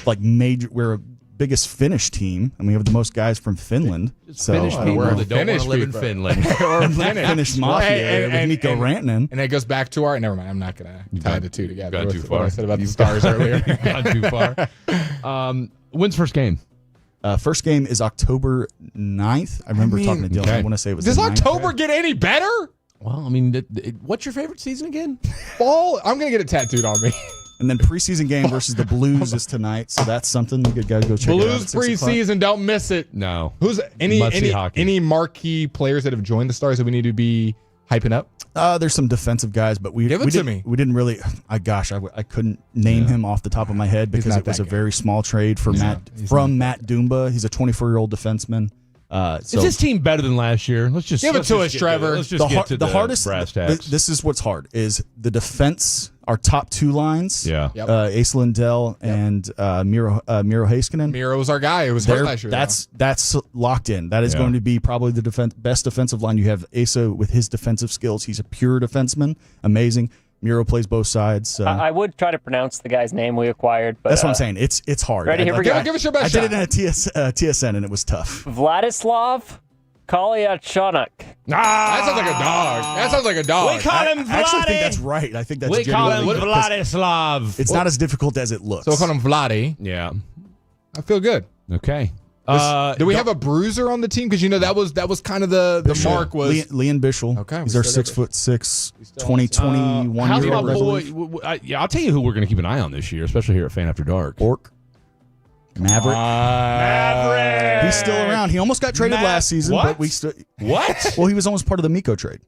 we're a biggest Finnish team, and we have the most guys from Finland. Finnish people that don't want to live in Finland. Or Finnish mafia with Mikko Rantanen. And it goes back to never mind, I'm not going to tie the two together. Gone too far. What I said about the Stars earlier. Gone too far. When's first game? First game is October 9th. I remember talking to Dylan. Okay. I want to say it was Does the 9th. October get any better? Well, I mean, what's your favorite season again? Fall. I'm going to get it tattooed on me. And then preseason game versus the Blues is tonight, so that's something you got to go check it out. Blues preseason, don't miss it. No. Who's any marquee players that have joined the Stars that we need to be hyping up? There's some defensive guys, but we to me. We didn't really. I couldn't name him off the top of my head because it was a very small trade for Matt Dumba. He's a 24-year-old defenseman. Is this team better than last year? Let's just give it to us, Trevor. Let's just get to the hardest brass tacks. This is what's hard is the defense. Our top two lines, Asa Lindell and Miro Heiskanen. Miro was our guy. It was hurt last year. That's locked in. That is going to be probably the best defensive line. You have Asa with his defensive skills. He's a pure defenseman. Amazing. Miro plays both sides. I would try to pronounce the guy's name we acquired, but that's what I'm saying. It's hard. Ready? Here we go. Give us your best shot. shot. I did it in a TSN and it was tough. Vladislav Kolyachonok. That sounds like a dog. That sounds like a dog. We call him Vladdy. I actually think that's right. I think that's we call him genuinely Vladislav. It's not as difficult as it looks. So we'll call him Vladdy. Yeah. I feel good. Okay. Do we have a bruiser on the team? Because that was kind of the mark was Liam Bishel. Okay, he's our 6'6", 2021 year old. I'll tell you who we're going to keep an eye on this year, especially here at Fan After Dark. Orc. Maverick. He's still around. He almost got traded last season, but we still. What? Well, he was almost part of the Miko trade.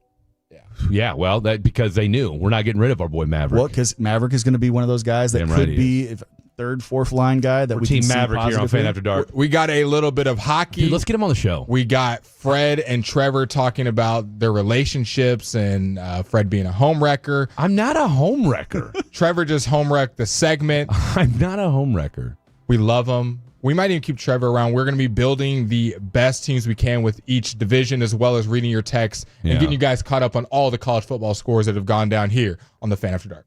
Yeah, well, because they knew we're not getting rid of our boy Maverick. Well, because Maverick is going to be one of those guys that could be third, fourth line guy that we're we Team can Maverick see here on Fan After Dark. We got a little bit of hockey. Dude, let's get him on the show. We got Fred and Trevor talking about their relationships and Fred being a home wrecker. I'm not a home wrecker. Trevor just home wrecked the segment. I'm not a home wrecker. We love him. We might even keep Trevor around. We're going to be building the best teams we can with each division, as well as reading your texts and getting you guys caught up on all the college football scores that have gone down here on the Fan After Dark.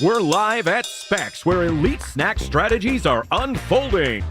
We're live at Specs, where elite snack strategies are unfolding.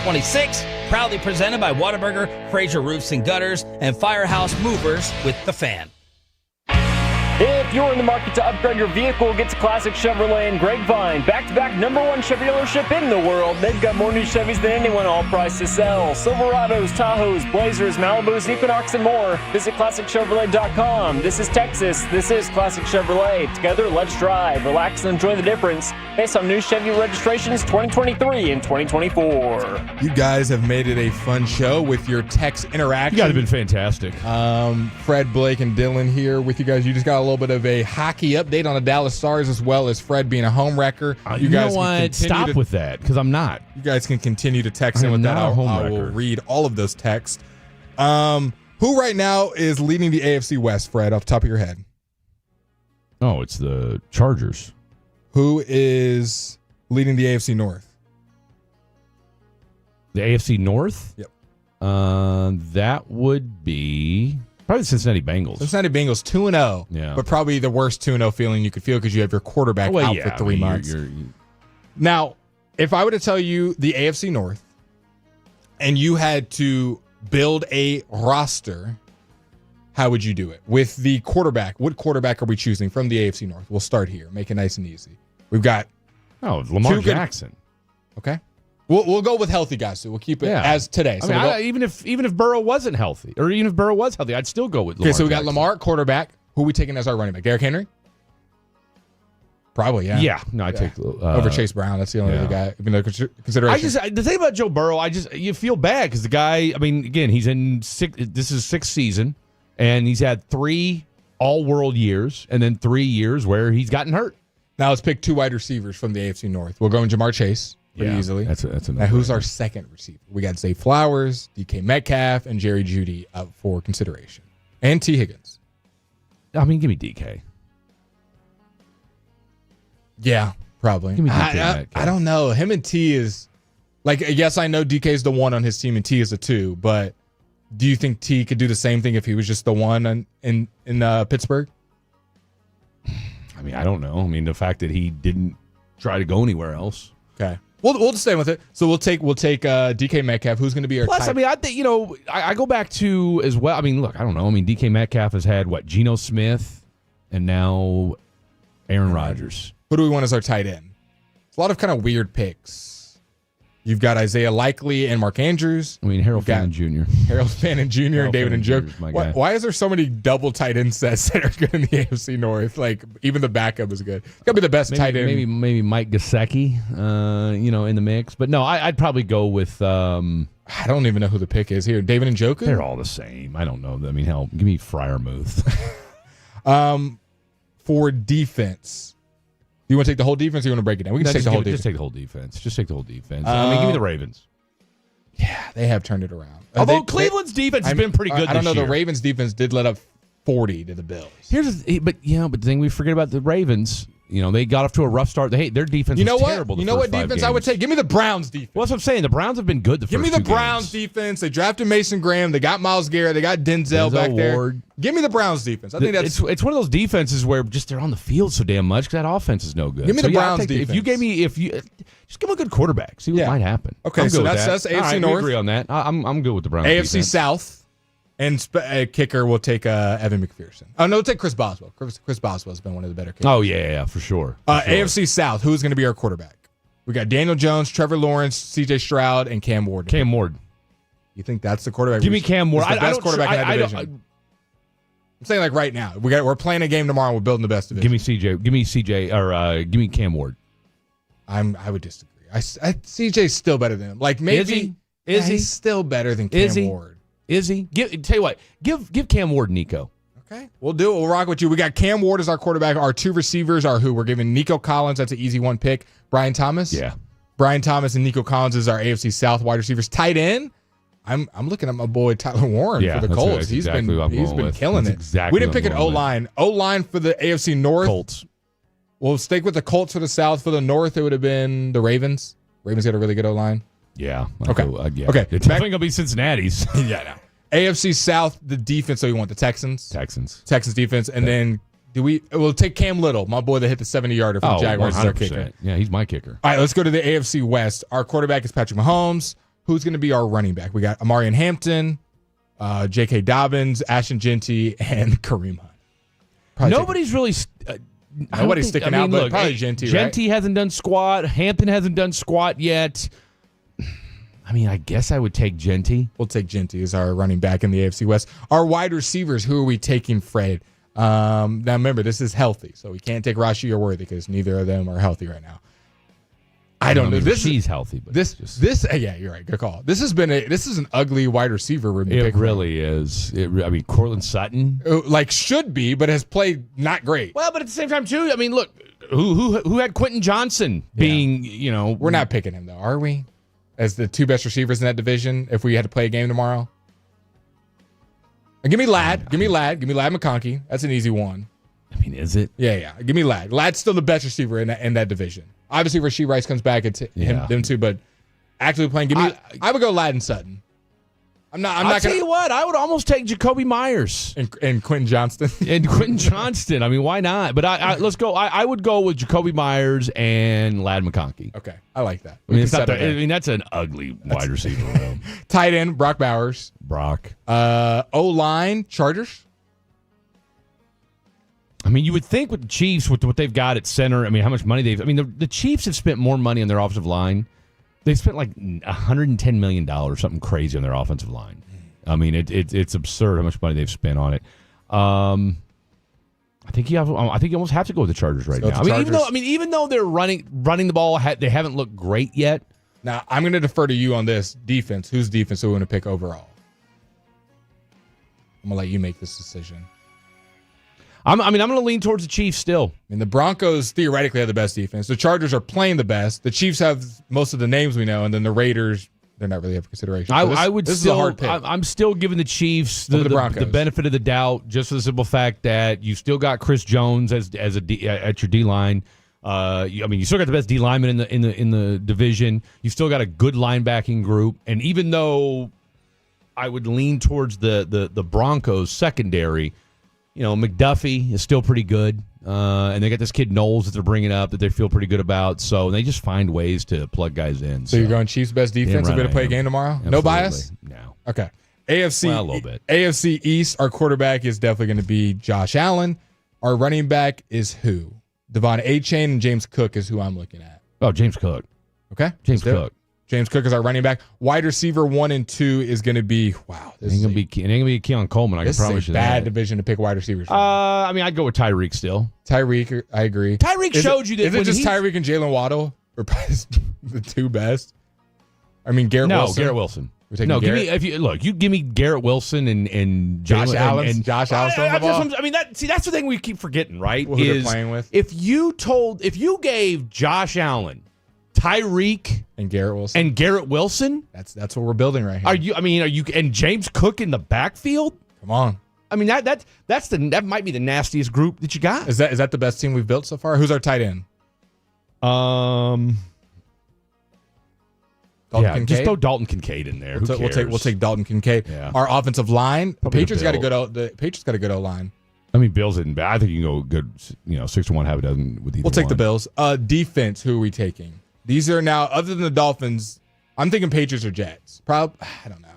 26, proudly presented by Whataburger, Fraser Roofs and Gutters, and Firehouse Movers with The Fan. If you're in the market to upgrade your vehicle, get to Classic Chevrolet and Grapevine. Back-to-back #1 Chevy dealership in the world. They've got more new Chevys than anyone, all priced to sell. Silverados, Tahoes, Blazers, Malibus, Equinox, and more. Visit ClassicChevrolet.com. This is Texas. This is Classic Chevrolet. Together, let's drive, relax, and enjoy the difference. Based on new Chevy registrations 2023 and 2024. You guys have made it a fun show with your text interaction. You guys have been fantastic. Fred, Blake, and Dylan here with you guys. You just got a little bit of a hockey update on the Dallas Stars, as well as Fred being a home wrecker. You guys know what? Stop with that, because I'm not. You guys can continue to text in with that. I will read all of those texts. Who right now is leading the AFC West, Fred, off the top of your head? Oh, it's the Chargers. Who is leading the AFC North? The AFC North? Yep. That would be probably the Cincinnati Bengals. Cincinnati Bengals 2-0. Yeah. But probably the worst 2-0 feeling you could feel because you have your quarterback out for 3 months. Now, if I were to tell you the AFC North and you had to build a roster, how would you do it? With the quarterback, what quarterback are we choosing from the AFC North? We'll start here. Make it nice and easy. We've got Lamar Jackson. Okay. We'll go with healthy guys, so we'll keep it as today. So even if Burrow wasn't healthy, or even if Burrow was healthy, I'd still go with Lamar. Okay, so we got Jackson. Lamar at quarterback. Who are we taking as our running back? Derrick Henry? Probably, yeah. Yeah, no, I take over Chase Brown. That's the only other guy. Even though consideration. The thing about Joe Burrow, you feel bad because the guy. I mean, again, he's in this is 6th season, and he's had 3 all-world years, and then 3 years where he's gotten hurt. Now let's pick 2 wide receivers from the AFC North. We'll go in Jamar Chase pretty easily. That's now, who's our second receiver? We got Zay Flowers, DK Metcalf, and Jerry Jeudy up for consideration, and T Higgins. I mean, give me DK. Yeah, probably. Give me DK I don't know. Him and T is like, yes, I know DK is the 1 on his team and T is the 2, but do you think T could do the same thing if he was just the 1 in Pittsburgh? I mean, I don't know. I mean, the fact that he didn't try to go anywhere else. Okay. We'll just stay with it. So we'll take DK Metcalf. Who's going to be our Plus, I mean, I think, I go back to as well. I mean, look, I don't know. I mean, DK Metcalf has had Geno Smith and now Aaron Rodgers. Who do we want as our tight end? It's a lot of kind of weird picks. You've got Isaiah Likely and Mark Andrews. I mean, Harold Fannin Jr. Harold Fannin Jr. and David Njoku. Why is there so many double tight end sets that are good in the AFC North? Like, even the backup is good. It's got to be the best tight end. Maybe Mike Gesicki, in the mix. But no, I'd probably go with... I don't even know who the pick is here. David Njoku? They're all the same. I don't know. I mean, hell, give me Freiermuth. For defense... You want to take the whole defense or you want to break it down? We can just take the whole defense. Just take the whole defense. Just take the whole defense. I mean, give me the Ravens. Yeah, they have turned it around. Although Cleveland's defense has been pretty good this year. I don't know. The Ravens' defense did let up 40 to the Bills. But the thing we forget about the Ravens, they got off to a rough start. Their defense was terrible. You know what defense I would take? Give me the Browns defense. Well, that's what I'm saying. The Browns have been good the first 2 games. Give me the Browns defense. They drafted Mason Graham. They got Myles Garrett. They got Denzel back Ward. there. Give me the Browns defense. I think that's it's one of those defenses where just they're on the field so damn much because that offense is no good. Give me the Browns defense. If you just give them a good quarterback, see what might happen. Okay, so that's AFC North. We agree on that. I'm good with the Browns. AFC defense. South. And kicker will take Evan McPherson. Oh, no, we'll take Chris Boswell. Chris Boswell's been one of the better kickers. Oh, yeah, for sure. AFC South, who's going to be our quarterback? We got Daniel Jones, Trevor Lawrence, C.J. Stroud, and Cam Ward. You think that's the quarterback? Give me Cam Ward. The best quarterback in that division. I'm saying like right now. We're playing a game tomorrow and we're building the best division. Give me CJ or give me Cam Ward. I would disagree. CJ's still better than him. Like maybe he's still better than Cam Ward. Is he? Tell you what, give Cam Ward Nico. Okay. We'll do it. We'll rock with you. We got Cam Ward as our quarterback. Our 2 receivers are who? We're giving Nico Collins. That's an easy 1 pick. Brian Thomas. Yeah. Brian Thomas and Nico Collins is our AFC South wide receivers. Tight end. I'm looking at my boy Tyler Warren for the Colts. He's been killing it. Exactly. We didn't pick an O-line. O-line for the AFC North. Colts. We'll stick with the Colts for the South. For the North, it would have been the Ravens. Ravens got a really good O-line. Yeah. Okay. Okay. It's definitely going to be Cincinnati's. Yeah, no. AFC South, the defense. So you want the Texans? Texans defense. And then we'll take Cam Little, my boy that hit the 70-yarder for the Jaguars as our kicker. Yeah, he's my kicker. All right, let's go to the AFC West. Our quarterback is Patrick Mahomes. who's going to be our running back? We got Amarian Hampton, J.K. Dobbins, Ashton Genty, and Kareem Hunt. Nobody's really. Nobody's sticking out, but look, probably Genty. Genty hasn't done squat. Hampton hasn't done squat yet. I mean, I guess I would take Genty. We'll take Genty as our running back in the AFC West. Our wide receivers, who are we taking, Fred? Now, remember, this is healthy, so we can't take Rashi or Worthy because neither of them are healthy right now. I don't know. She's healthy, but yeah, you're right. Good call. This is an ugly wide receiver room. It really is. I mean, Cortland Sutton, should be, but has played not great. Well, but at the same time too. I mean, look, who had Quentin Johnson being? We're not picking him though, are we? As the two best receivers in that division, if we had to play a game tomorrow. Give me Ladd. Give me Ladd McConkey. That's an easy one. I mean, is it? Yeah. Give me Ladd. Ladd's still the best receiver in that division. Obviously, Rashee Rice comes back. It's them two, but actually playing. I would go Ladd and Sutton. I'll tell you what. I would almost take Jacoby Myers and Quentin Johnston. I mean, why not? But let's go. I would go with Jacoby Myers and Ladd McConkey. Okay, I like that. That's an ugly wide receiver. Tight end Brock Bowers. O-line Chargers. I mean, you would think with the Chiefs, with what they've got at center, I mean, how much money the Chiefs have spent more money on their offensive line. They've spent like $110 million, something crazy on their offensive line. I mean, it's absurd how much money they've spent on it. I think you almost have to go with the Chargers right now. Even though they're running the ball, they haven't looked great yet. Now, I'm going to defer to you on this defense. Whose defense are we going to pick overall? I'm going to let you make this decision. I'm going to lean towards the Chiefs still. I mean, the Broncos theoretically have the best defense. The Chargers are playing the best. The Chiefs have most of the names we know, and then the Raiders, they're not really up for consideration. This is a hard pick. I'm still giving the Chiefs the benefit of the doubt, just for the simple fact that you still got Chris Jones at your D line. You still got the best D lineman in the division. You still got a good linebacking group, and even though I would lean towards the Broncos secondary. McDuffie is still pretty good. And they got this kid Knowles that they're bringing up that they feel pretty good about. So they just find ways to plug guys in. So you're going Chiefs best defense? We're going to play a game tomorrow? Absolutely. No bias? No. Okay. AFC, well, a little bit. AFC East, our quarterback is definitely going to be Josh Allen. Our running back is who? Devon Achane and James Cook is who I'm looking at. Oh, James Cook. Okay. James Cook. James Cook is our running back. Wide receiver 1 and 2 is going to be This ain't going to be Keon Coleman. I can promise you that. This is a bad division to pick wide receivers. I'd go with Tyreek still. Tyreek, I agree. Tyreek showed you that. Is it just Tyreek and Jalen Waddle, or the two best? I mean, Garrett Wilson. Garrett Wilson. No, Garrett? Give me Garrett Wilson and Josh Allen. And Josh Allen. That's the thing we keep forgetting, right? Who they're playing with. If you gave Josh Allen, Tyreek and Garrett Wilson. That's what we're building right here. Are you and James Cook in the backfield? Come on. I mean that might be the nastiest group that you got. Is that the best team we've built so far? Who's our tight end? Kincaid? Just throw Dalton Kincaid in there. We'll take Dalton Kincaid. Yeah. Our offensive line. The Patriots got a good O line. I mean, Bills isn't bad. I think you can go good. 6-1, half a dozen with either. We'll take the Bills. Defense. Who are we taking? These are now, other than the Dolphins, I'm thinking Patriots or Jets. Probably, I don't know.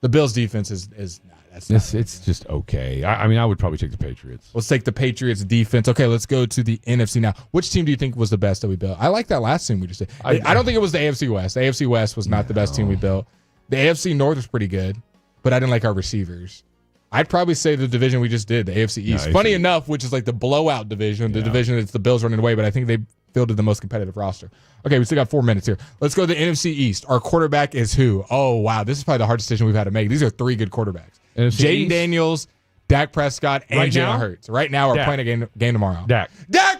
The Bills' defense is not. It's just okay. I would probably take the Patriots. Let's take the Patriots defense. Okay, let's go to the NFC now. Which team do you think was the best that we built? I like that last team we just did. I don't think it was the AFC West. The AFC West was not the best team we built. The AFC North was pretty good, but I didn't like our receivers. I'd probably say the division we just did, the AFC East. Funny enough, which is like the blowout division, the division that's the Bills running away, but I think they fielded the most competitive roster. Okay, we still got 4 minutes here. Let's go to the NFC East. Our quarterback is who? Oh, wow. This is probably the hardest decision we've had to make. These are 3 good quarterbacks. Jaden Daniels, Dak Prescott, and Jalen Hurts. Right now, we're playing a game tomorrow. Dak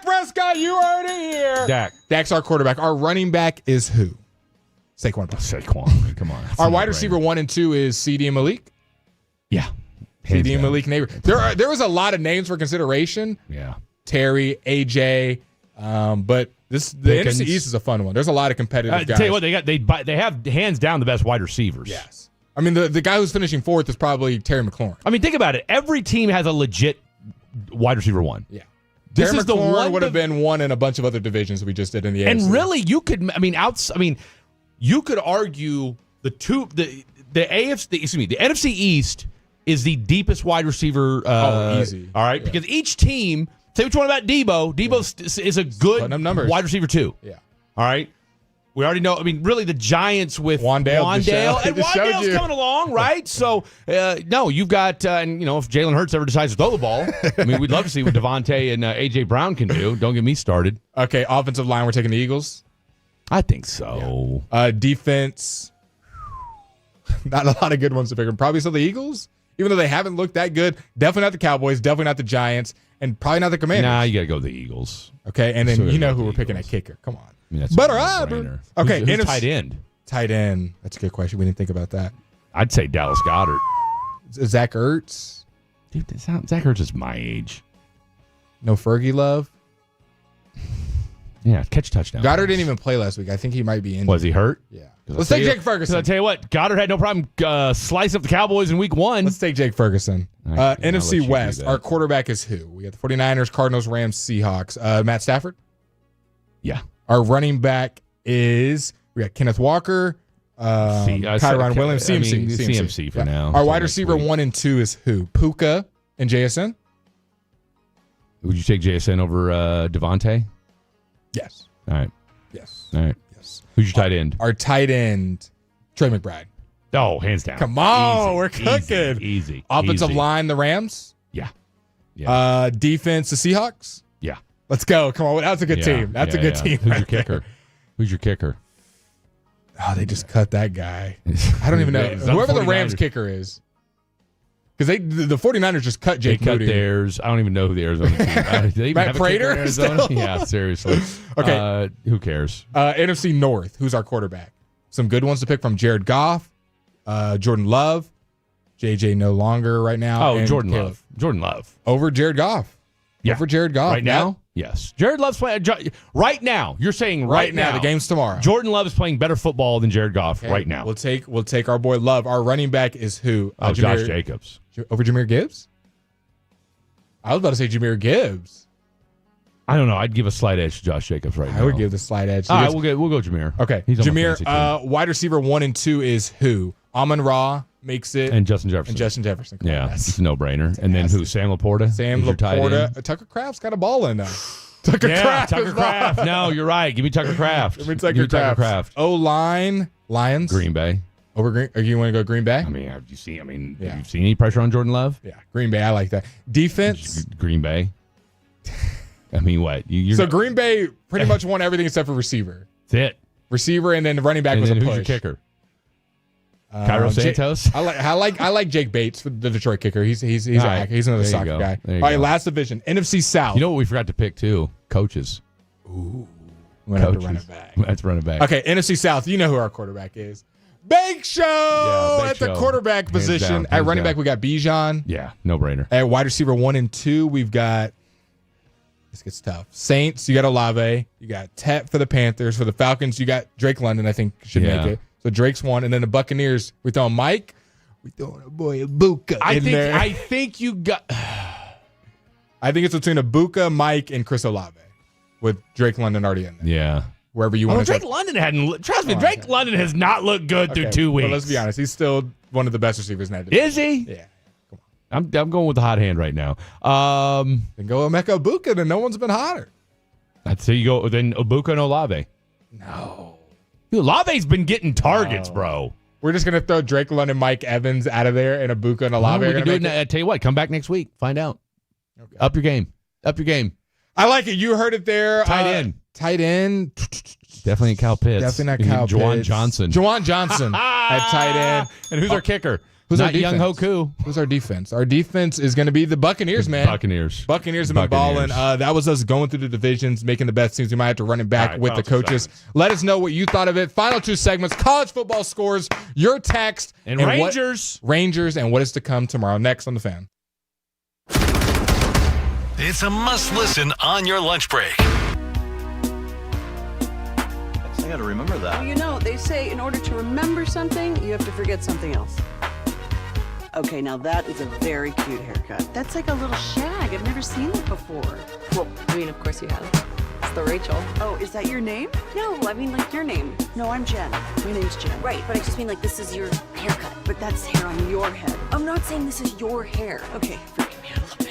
Prescott, you heard it here. Dak's our quarterback. Our running back is who? Saquon. Come on. Our wide receiver 1 and 2 is CD and Malik. Yeah. CD and Malik Neighbor. There was a lot of names for consideration. Yeah. Terry, AJ, but the NFC East is a fun one. There's a lot of competitive guys. Tell you what, they have hands down the best wide receivers. Yes. I mean, the guy who's finishing 4th is probably Terry McLaurin. I mean, think about it. Every team has a legit wide receiver 1. Yeah. This Terry is the one would have been 1 in a bunch of other divisions we just did in the AFC. And really, you could, you could argue the NFC East is the deepest wide receiver. Easy. All right, because each team. Say what you want about Debo. Debo is a good wide receiver too. Yeah. All right. We already know. I mean, really, the Giants with Wandale and Wandale's coming along, right? So, no, you've got, and if Jalen Hurts ever decides to throw the ball, I mean, we'd love to see what Devontae and A.J. Brown can do. Don't get me started. Okay, offensive line, we're taking the Eagles. I think so. Yeah. Defense, not a lot of good ones to pick. Probably still the Eagles, even though they haven't looked that good. Definitely not the Cowboys. Definitely not the Giants, and probably not the Commanders. Nah, you got to go the Eagles. Okay, and then you know who we're picking at kicker. Come on. I mean, that's Better Auburn. Okay, who's tight end? Tight end. That's a good question. We didn't think about that. I'd say Dallas Goedert. Zach Ertz. Dude, Zach Ertz is my age. No Fergie love. Yeah, catch touchdown. Goddard didn't even play last week. I think he might be injured. Was he hurt? Yeah. Let's take Jake Ferguson. I tell you what, Goddard had no problem slicing up the Cowboys in week 1. Let's take Jake Ferguson. NFC West. Our quarterback is who? We got the 49ers, Cardinals, Rams, Seahawks. Matt Stafford? Yeah. Our running back is, we got Kenneth Walker, Kyron Williams, CMC for now. Our wide receiver 1 and 2 is who? Puka and JSN? Would you take JSN over Devontae? Yes. All right. Yes. All right. Yes. Who's your tight end? Our tight end, Trey McBride. Oh, hands down. Come on, Easy, we're cooking. Easy. Offensive line, the Rams. Yeah. Defense, the Seahawks. Yeah. Let's go. Come on. That's a good team. That's a good team. Who's your kicker? Who's your kicker? Oh, they just cut that guy. I don't even know. Whoever the Rams kicker is. Because the 49ers just cut Jake Moody. They cut theirs. I don't even know who the Arizona team is. Do they even Matt have a kicker Prater? in Arizona? Yeah, seriously. Okay. Who cares? NFC North. Who's our quarterback? Some good ones to pick from: Jared Goff, Jordan Love, JJ no longer right now. Oh, and Jordan Caleb. Love. Jordan Love. Over Jared Goff. Yeah. Over Jared Goff. Right now? Yes. Jared Love's playing. Right now. You're saying right now. The game's tomorrow. Jordan Love is playing better football than Jared Goff right now. We'll take our boy Love. Our running back is who? Josh Jacobs. Over Jahmyr Gibbs? I was about to say Jahmyr Gibbs. I don't know. I'd give a slight edge to Josh Jacobs right now. I would give the slight edge. All right, we'll go Jahmyr. Okay. He's on my Jahmyr, fantasy team. wide receiver 1 and 2 is who? Amon-Ra makes it. And Justin Jefferson. Come on, it's a no-brainer. And then who? Sam Laporta? Sam Laporta. Tucker Kraft's got a ball in now. Tucker Kraft. No, you're right. Give me Tucker Kraft. Give me Tucker Kraft. O-line, Lions. Green Bay. Over Green? Or you want to go Green Bay? I mean, have you seen any pressure on Jordan Love? Yeah, Green Bay. I like that. Defense. Green Bay. I mean, what? So Green Bay pretty much won everything except for receiver. That's it. Receiver, and then the running back was a push. Who's your kicker? Cairo Santos. I like Jake Bates for the Detroit kicker. He's another soccer guy. All right, last division, NFC South. You know what we forgot to pick too? Coaches. Ooh, I'm gonna have to run it back. Let's run it back. Okay, NFC South. You know who our quarterback is. Bake Show at the quarterback position. At running back, we got Bijan. Yeah, no brainer. At wide receiver 1 and 2, we've got. This gets tough. Saints, you got Olave. You got Tet for the Panthers. For the Falcons, you got Drake London. I think should make it. So Drake's one, and then the Buccaneers, we throwing Mike. We throwing a boy Ibuka in there. I think you got. I think it's between Ibuka, Mike, and Chris Olave, with Drake London already in there. Yeah. Wherever you want to. Drake London hadn't. Trust me, Drake London has not looked good through 2 weeks. Well, let's be honest. He's still one of the best receivers in that division. Is he? Yeah. Come on. I'm going with the hot hand right now. Then go Emeka Ibuka, and no one's been hotter. I'd say you go then Ibuka and Olave. No. Dude, Olave's been getting targets, bro. We're just gonna throw Drake London, Mike Evans out of there, and Ibuka and Olave. We can do it. I tell you what, come back next week, find out. Okay. Up your game. I like it. You heard it there. Tight end. Definitely Kyle Pitts. Definitely not Kyle Pitts. Juwan Johnson at tight end. And who's our kicker? Who's not our defense? Young Hoku. Who's our defense? Our defense is going to be the Buccaneers, man. Buccaneers have been balling. That was us going through the divisions, making the best teams. We might have to run it back with the coaches. Let us know what you thought of it. Final 2 segments, college football scores, your text. And Rangers. Rangers and what is to come tomorrow. Next on The Fan. It's a must-listen on your lunch break. I got to remember that. Well, you know, they say in order to remember something, you have to forget something else. Okay, now that is a very cute haircut. That's like a little shag. I've never seen it before. Well, I mean, of course you have. the Rachel. Oh, is that your name? No, I mean like your name. No, I'm Jen. My name's Jen. Right, but I just mean like this is your haircut. But that's hair on your head. I'm not saying this is your hair. Okay, forgive me a little bit.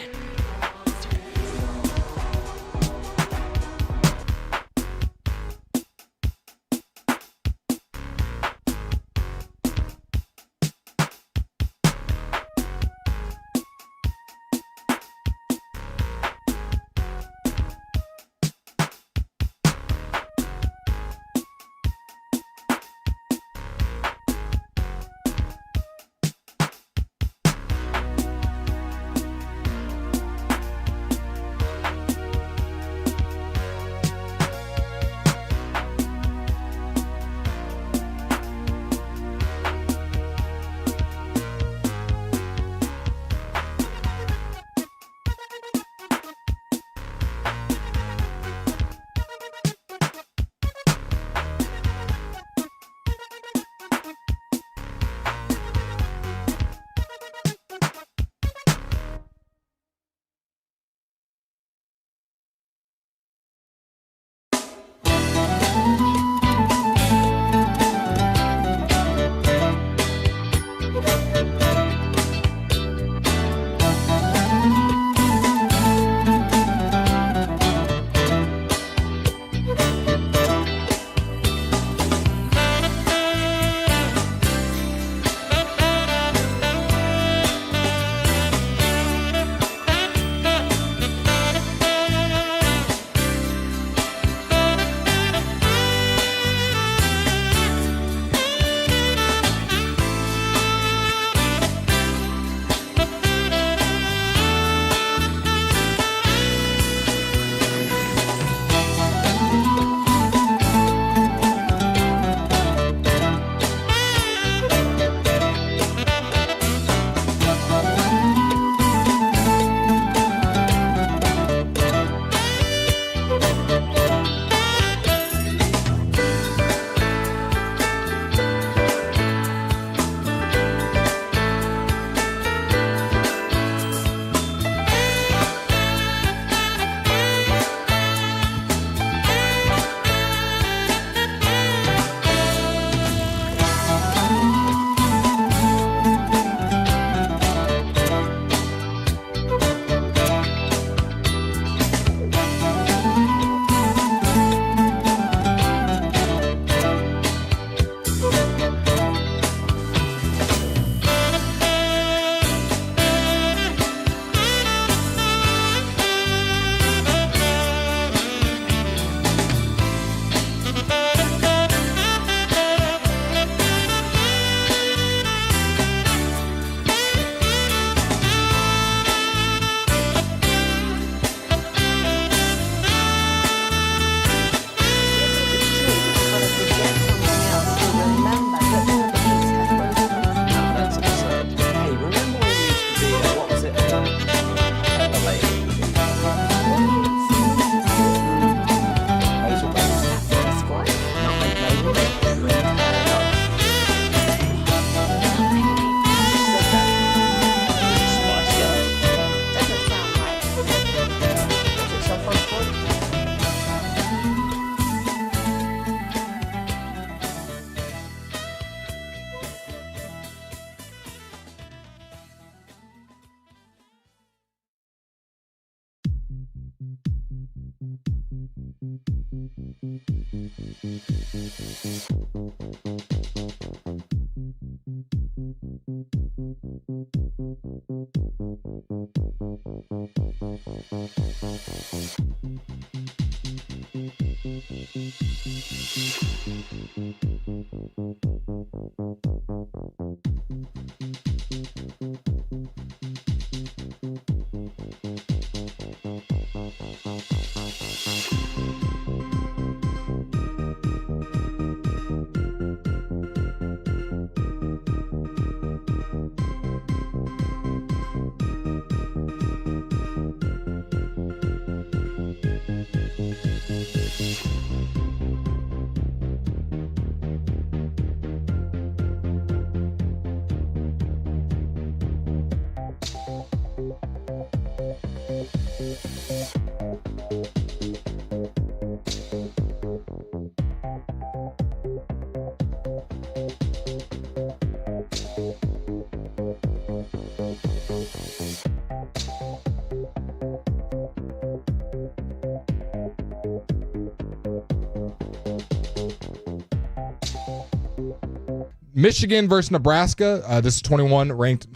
Michigan versus Nebraska. This is 21 ranked.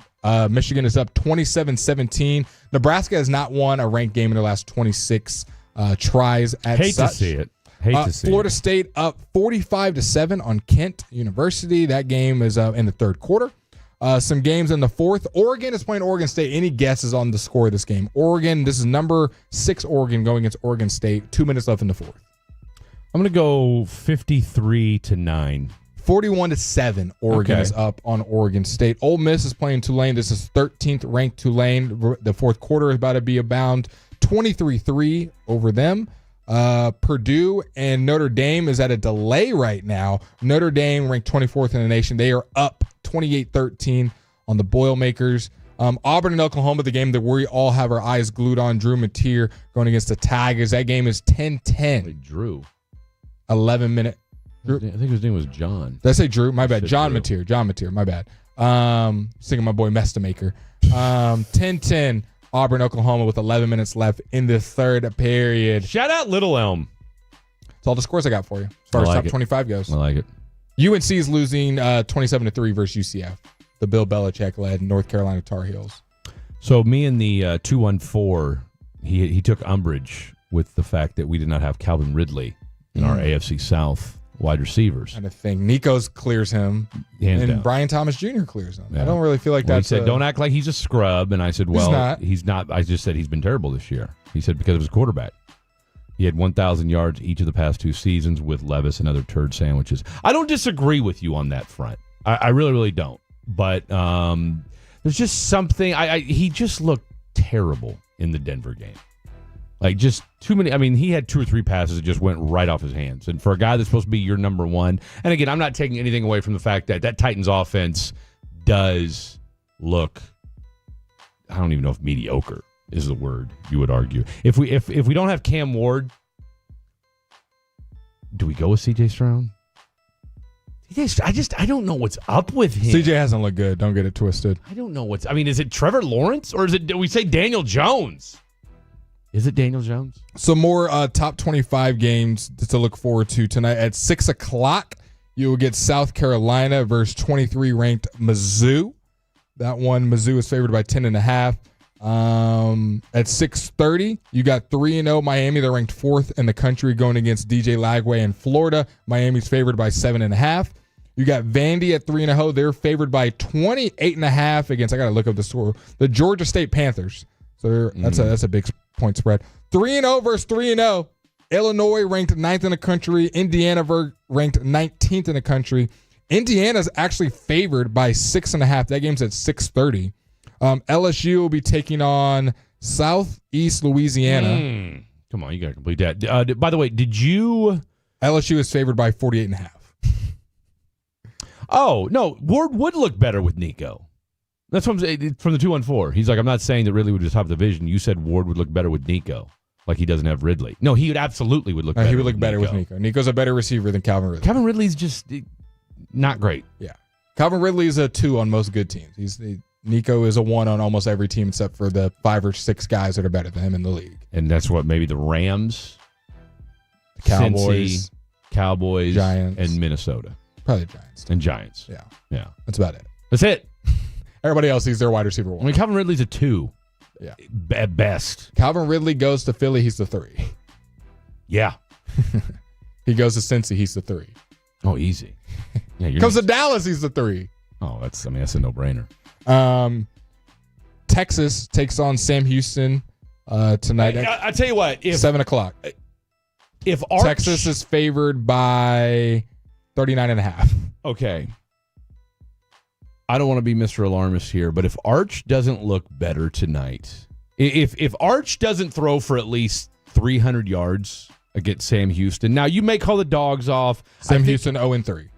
Michigan is up 27-17. Nebraska has not won a ranked game in the last 26 tries at Hate such. to see it. Hate to see Florida it. State up 45-7 on Kent University. That game is in the third quarter. Some games in the fourth. Oregon is playing Oregon State. Any guesses on the score of this game? Oregon, this is number 6 Oregon going against Oregon State. 2 minutes left in the fourth. I'm going to go 53-9. 41-7. Oregon is up on Oregon State. Ole Miss is playing Tulane. This is 13th ranked Tulane. The fourth quarter is about to be abound. 23-3 over them. Purdue and Notre Dame is at a delay right now. Notre Dame ranked 24th in the nation. They are up 28-13 on the Boilermakers. Auburn and Oklahoma, the game that we all have our eyes glued on. Drew Mateer going against the Tigers. That game is 10-10. Wait, Drew. 11-minute. I think his name was John. Did I say Drew? My bad. John Drew. Mateer. John Mateer. My bad. Singing my boy Mestamaker. 10-10. Auburn, Oklahoma with 11 minutes left in the third period. Shout out Little Elm. That's all the scores I got for you as far as top 25 goes. I like it. UNC is losing 27-3 versus UCF. The Bill Belichick-led North Carolina Tar Heels. So me and the 214, he took umbrage with the fact that we did not have Calvin Ridley in our AFC South wide receivers. And I think Nico's clears him, Hands and down. Brian Thomas Jr. clears him. Yeah. I don't really feel like Well, that's. He said, "Don't act like he's a scrub," and I said, "Well, he's not. I just said he's been terrible this year." He said because of his quarterback. He had 1,000 yards each of the past 2 seasons with Levis and other turd sandwiches. I don't disagree with you on that front. I really, really don't. But there's just something. He just looked terrible in the Denver game. Like, just too many. I mean, he had 2 or 3 passes that just went right off his hands. And for a guy that's supposed to be your number one, and again, I'm not taking anything away from the fact that that Titans offense does look, I don't even know if mediocre is the word you would argue. If we don't have Cam Ward, do we go with CJ Stroud? I don't know what's up with him. CJ hasn't looked good. Don't get it twisted. I don't know what's. I mean, is it Trevor Lawrence or do we say Daniel Jones? Is it Daniel Jones? Some more top 25 games to look forward to tonight. At 6 o'clock, you will get South Carolina versus 23 ranked Mizzou. That one, Mizzou is favored by 10.5. At 6:30, you got 3-0 Miami. They're ranked 4th in the country going against DJ Lagway in Florida. Miami's favored by 7.5. You got Vandy at 3-0. They're favored by 28.5 against, I got to look up the score, the Georgia State Panthers. So that's a big point spread. 3-0 versus 3-0. Illinois ranked 9th in the country. Indiana ranked 19th in the country. Indiana's actually favored by 6.5. That game's at 6:30. LSU will be taking on Southeast Louisiana. Come on, you got to complete that. By the way, did you... LSU is favored by 48.5. Oh, no, Ward would look better with Nico. That's what I'm saying from the 214. He's like, I'm not saying that Ridley would be top of the division. You said Ward would look better with Nico, like he doesn't have Ridley. No, he would absolutely would look better. He would look better with Nico. Nico's a better receiver than Calvin Ridley. Calvin Ridley's just not great. Yeah. Calvin Ridley is a 2 on most good teams. Nico is a 1 on almost every team except for the 5 or 6 guys that are better than him in the league. And that's what maybe the Rams, the Cowboys, Cincy, Cowboys, Giants, and Minnesota. Probably the Giants. And Giants. Yeah. That's about it. That's it. Everybody else sees their wide receiver 1. I mean, Calvin Ridley's a 2. Yeah. At best. Calvin Ridley goes to Philly, he's the 3. Yeah. He goes to Cincy, he's the 3. Oh, easy. Yeah, Comes to Dallas, he's the 3. Oh, that's a no-brainer. Texas takes on Sam Houston tonight. I tell you what, 7 o'clock. If Texas is favored by 39.5. Okay. I don't want to be Mr. Alarmist here, but if Arch doesn't look better tonight, if Arch doesn't throw for at least 300 yards against Sam Houston, now you may call the dogs off. Sam Houston 0-3.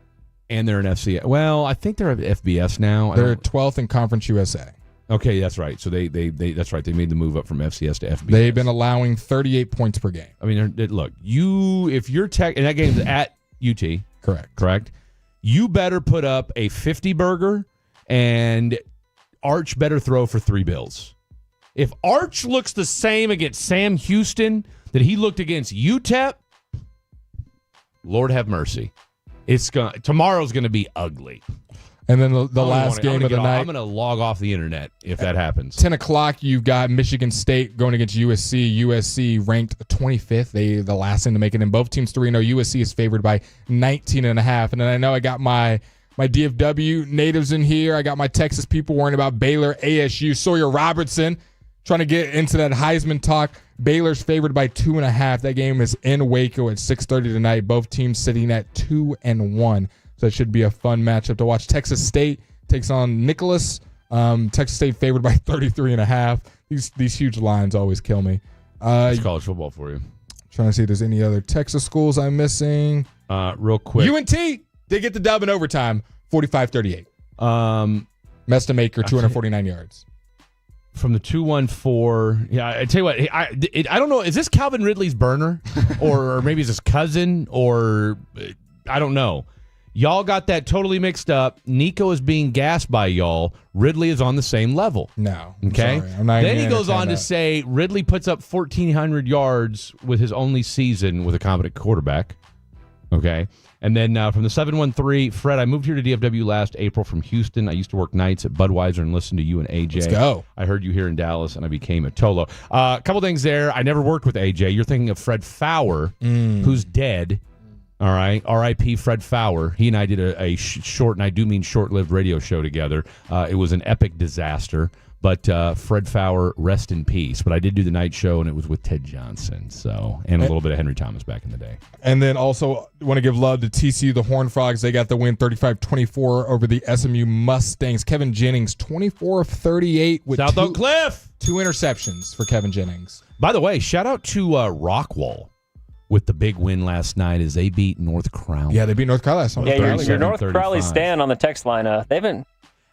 And they're an FCS. Well, I think they're at FBS now. They're 12th in Conference USA. Okay, that's right. So they that's right. They made the move up from FCS to FBS. They've been allowing 38 points per game. I mean, look, if you're and that game's at UT, correct. You better put up a 50 burger, and Arch better throw for 3 bills. If Arch looks the same against Sam Houston that he looked against UTEP, Lord have mercy. Tomorrow's going to be ugly. And then the last game of the night. I'm going to log off the internet if that happens. 10 o'clock, you've got Michigan State going against USC. USC ranked 25th. The last thing to make it in. Both teams 3-0. USC is favored by 19.5. And then I know I got my DFW natives in here. I got my Texas people worrying about Baylor, ASU. Sawyer Robertson trying to get into that Heisman talk. Baylor's favored by 2.5. That game is in Waco at 6:30 tonight. Both teams sitting at 2-1. So it should be a fun matchup to watch. Texas State takes on Nicholas. Texas State favored by 33.5. These huge lines always kill me. It's college football for you. Trying to see if there's any other Texas schools I'm missing. Real quick. UNT did get the dub in overtime, 45-38. Mestamaker, 249 yards. From the 214, yeah, I tell you what, I don't know, is this Calvin Ridley's burner? or maybe it's his cousin? Or I don't know. Y'all got that totally mixed up. Nico is being gassed by y'all. Ridley is on the same level. No. Okay? Sorry. I'm not then even he goes on that. to say Ridley puts up 1,400 yards with his only season with a competent quarterback. Okay? And then from the 713, Fred, I moved here to DFW last April from Houston. I used to work nights at Budweiser and listen to you and AJ. Let's go. I heard you here in Dallas, and I became a Tolo. A couple things there. I never worked with AJ. You're thinking of Fred Fowler, who's dead. All right. R.I.P. Fred Fowler. He and I did a short, and I do mean short-lived radio show together. It was an epic disaster. But Fred Fowler, rest in peace. But I did do the night show, and it was with Ted Johnson. And a little bit of Henry Thomas back in the day. And then also want to give love to TCU, the Horned Frogs. They got the win 35-24 over the SMU Mustangs. Kevin Jennings, 24 of 38 with South Oak Cliff. 2 interceptions for Kevin Jennings. By the way, shout out to Rockwall with the big win last night as they beat North Crowley. Yeah, they beat North Crowley last night. Yeah, your North Crowley stand on the text line. They haven't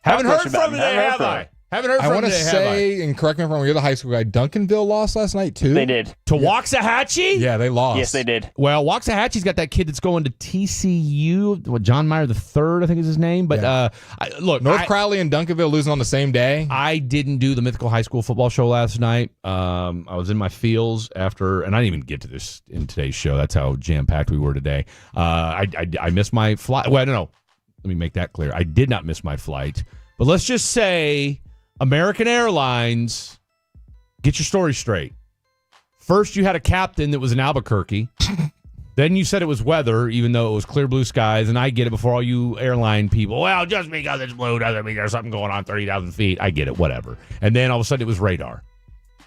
heard from today, have I? Haven't heard from I want to say, and correct me if I'm wrong, you're the high school guy, Duncanville lost last night, too? They did. To Waxahachie? Yeah, they lost. Yes, they did. Well, Waxahachie's got that kid that's going to TCU, John Meyer III, I think is his name. But look, North Crowley and Duncanville losing on the same day. I didn't do the Mythical High School football show last night. I was in my feels after, and I didn't even get to this in today's show. That's how jam-packed we were today. I missed my flight. Well, no. Let me make that clear. I did not miss my flight. But let's just say American Airlines, get your story straight. First, you had a captain that was in Albuquerque. Then you said it was weather, even though it was clear blue skies. And I get it before all you airline people. Well, just because it's blue doesn't mean there's something going on 30,000 feet. I get it, whatever. And then all of a sudden it was radar.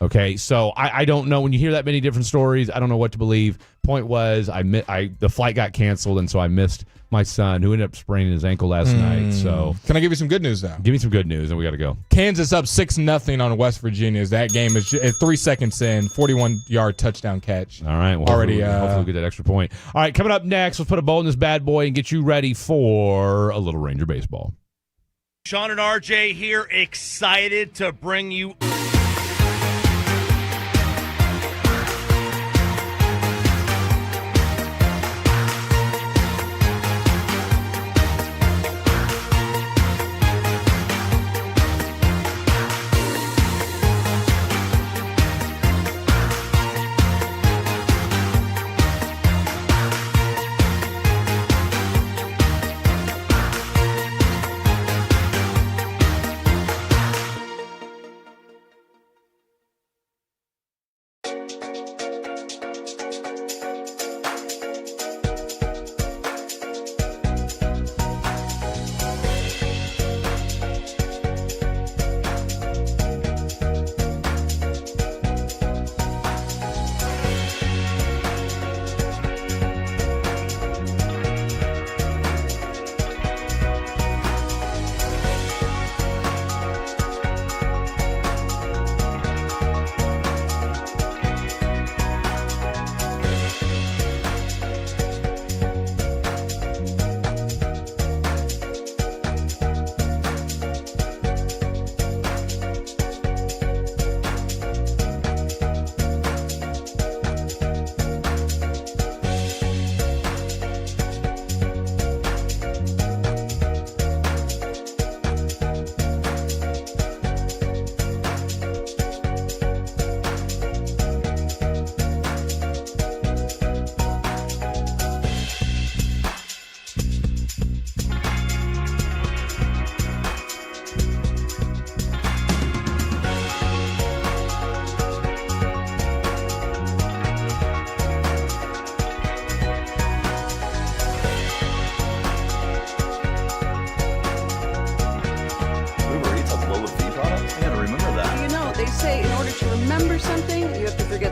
Okay, so I don't know. When you hear that many different stories, I don't know what to believe. Point was, the flight got canceled, and so I missed my son, who ended up spraining his ankle last night. So, can I give you some good news, though? Give me some good news, and we got to go. Kansas up 6-0 on West Virginia. That game is 3 seconds in, 41-yard touchdown catch. All right, well, hopefully we'll get that extra point. All right, coming up next, let's put a bow in this bad boy and get you ready for a little Ranger baseball. Sean and RJ here, excited to bring you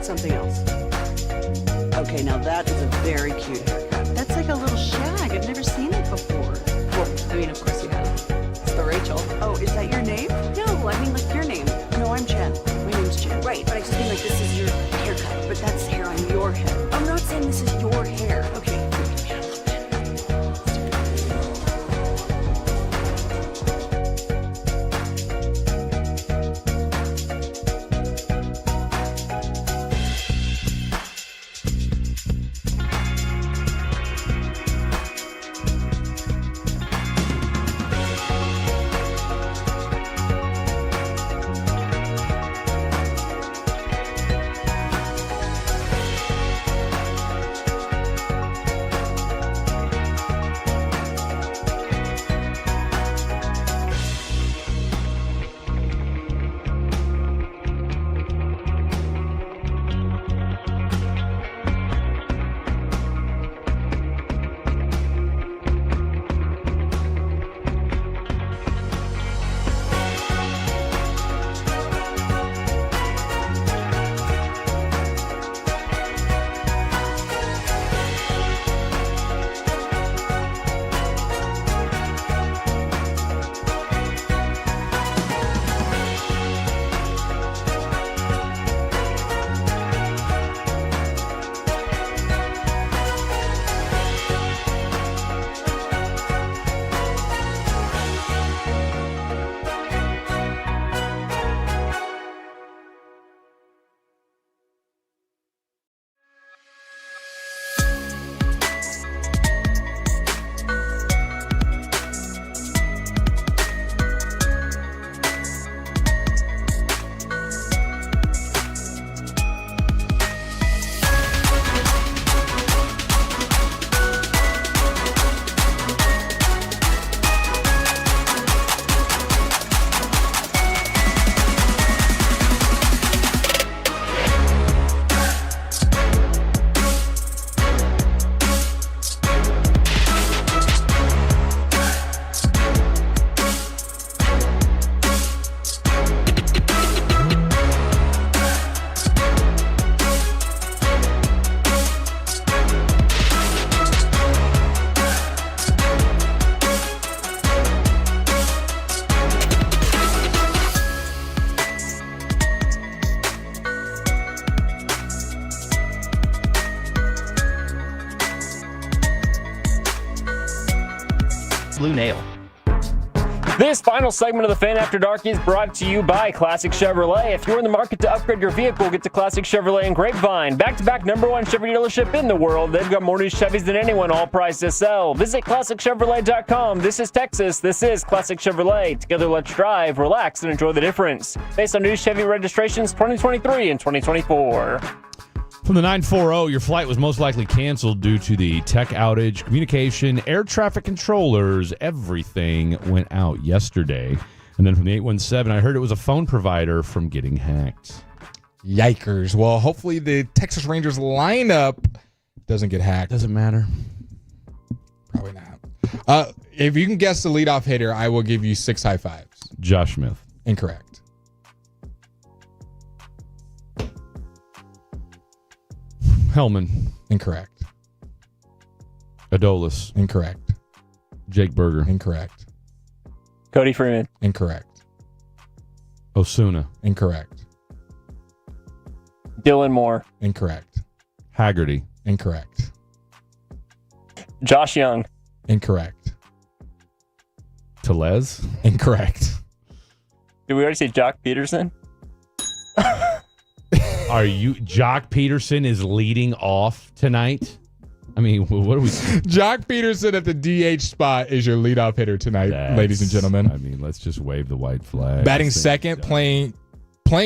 something else. Okay, now that is a very cute haircut. That's like a little shag. I've never seen it before. Well, I mean, of course you have. It's the Rachel. Oh, is that your name? No, I mean like your name. No, I'm Jen. My name's Jen. Right, but I just mean like this is your haircut, but that's hair on your head. I'm not saying this is your hair. Okay. Blue Nail. This final segment of the Fan After Dark is brought to you by Classic Chevrolet. If you're in the market to upgrade your vehicle, get to Classic Chevrolet in Grapevine. Back-to-back #1 Chevy dealership in the world. They've got more new Chevys than anyone, all priced to sell. Visit ClassicChevrolet.com. This is Texas. This is Classic Chevrolet. Together, let's drive, relax, and enjoy the difference. Based on new Chevy registrations 2023 and 2024. From the 940, your flight was most likely canceled due to the tech outage, communication, air traffic controllers. Everything went out yesterday. And then from the 817, I heard it was a phone provider from getting hacked. Yikers. Well, hopefully the Texas Rangers lineup doesn't get hacked. Doesn't matter. Probably not. If you can guess the leadoff hitter, I will give you 6 high fives. Josh Smith. Incorrect. Hellman. Incorrect. Adolis. Incorrect. Jake Berger. Incorrect. Cody Freeman. Incorrect. Osuna. Incorrect. Dylan Moore. Incorrect. Haggerty. Incorrect. Josh Young. Incorrect. Telez. Incorrect. Did we already say Jock Peterson? Are you... Jock Peterson is leading off tonight? I mean, what are we... Jock Peterson at the DH spot is your leadoff hitter tonight, ladies and gentlemen. I mean, let's just wave the white flag. Batting second, playing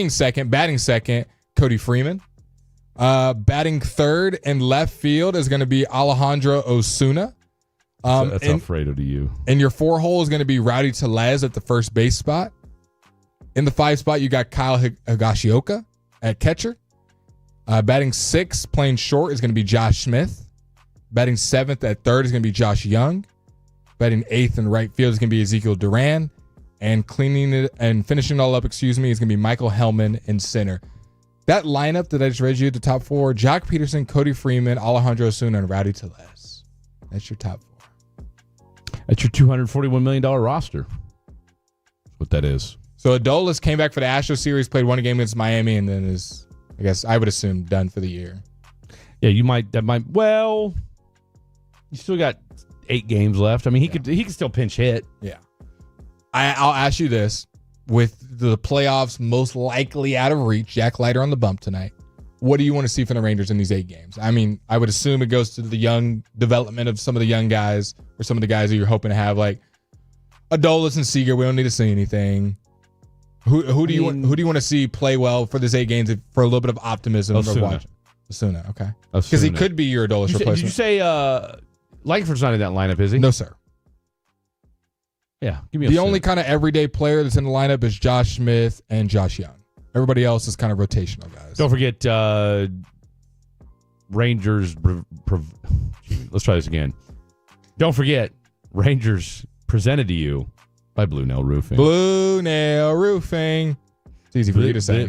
second, batting second, Cody Freeman. Batting third and left field is going to be Alejandro Osuna. That's Alfredo to you. And your 4 hole is going to be Rowdy Telez at the first base spot. In the 5 spot, you got Kyle Higashioka at catcher. Batting 6, playing short, is going to be Josh Smith. Batting 7th at third is going to be Josh Young. Batting 8th in right field is going to be Ezekiel Duran. And cleaning it and finishing it all up, is going to be Michael Hellman in center. That lineup that I just read you, the top 4, Jock Peterson, Cody Freeman, Alejandro Osuna, and Rowdy Tellez. That's your top 4. That's your $241 million roster. That's what that is. So Adolis came back for the Astros series, played one game against Miami, and then is, I guess, I would assume, done for the year. Yeah, well, you still got 8 games left. I mean, he could still pinch hit. Yeah. I'll ask you this. With the playoffs most likely out of reach, Jack Leiter on the bump tonight, what do you want to see from the Rangers in these 8 games? I mean, I would assume it goes to the young development of some of the young guys or some of the guys that you're hoping to have, like Adolis and Seager. We don't need to see anything. Who do you want to see play well for this 8 games for a little bit of optimism? Osuna, okay. Because he could be your Adolis replacement. Did you say Langford's not in that lineup, is he? No, sir. Yeah, give me the only kind of everyday player that's in the lineup is Josh Smith and Josh Young. Everybody else is kind of rotational guys. Don't forget Rangers. Let's try this again. Don't forget Rangers presented to you by Blue Nail Roofing. Blue Nail Roofing. It's easy for you to say.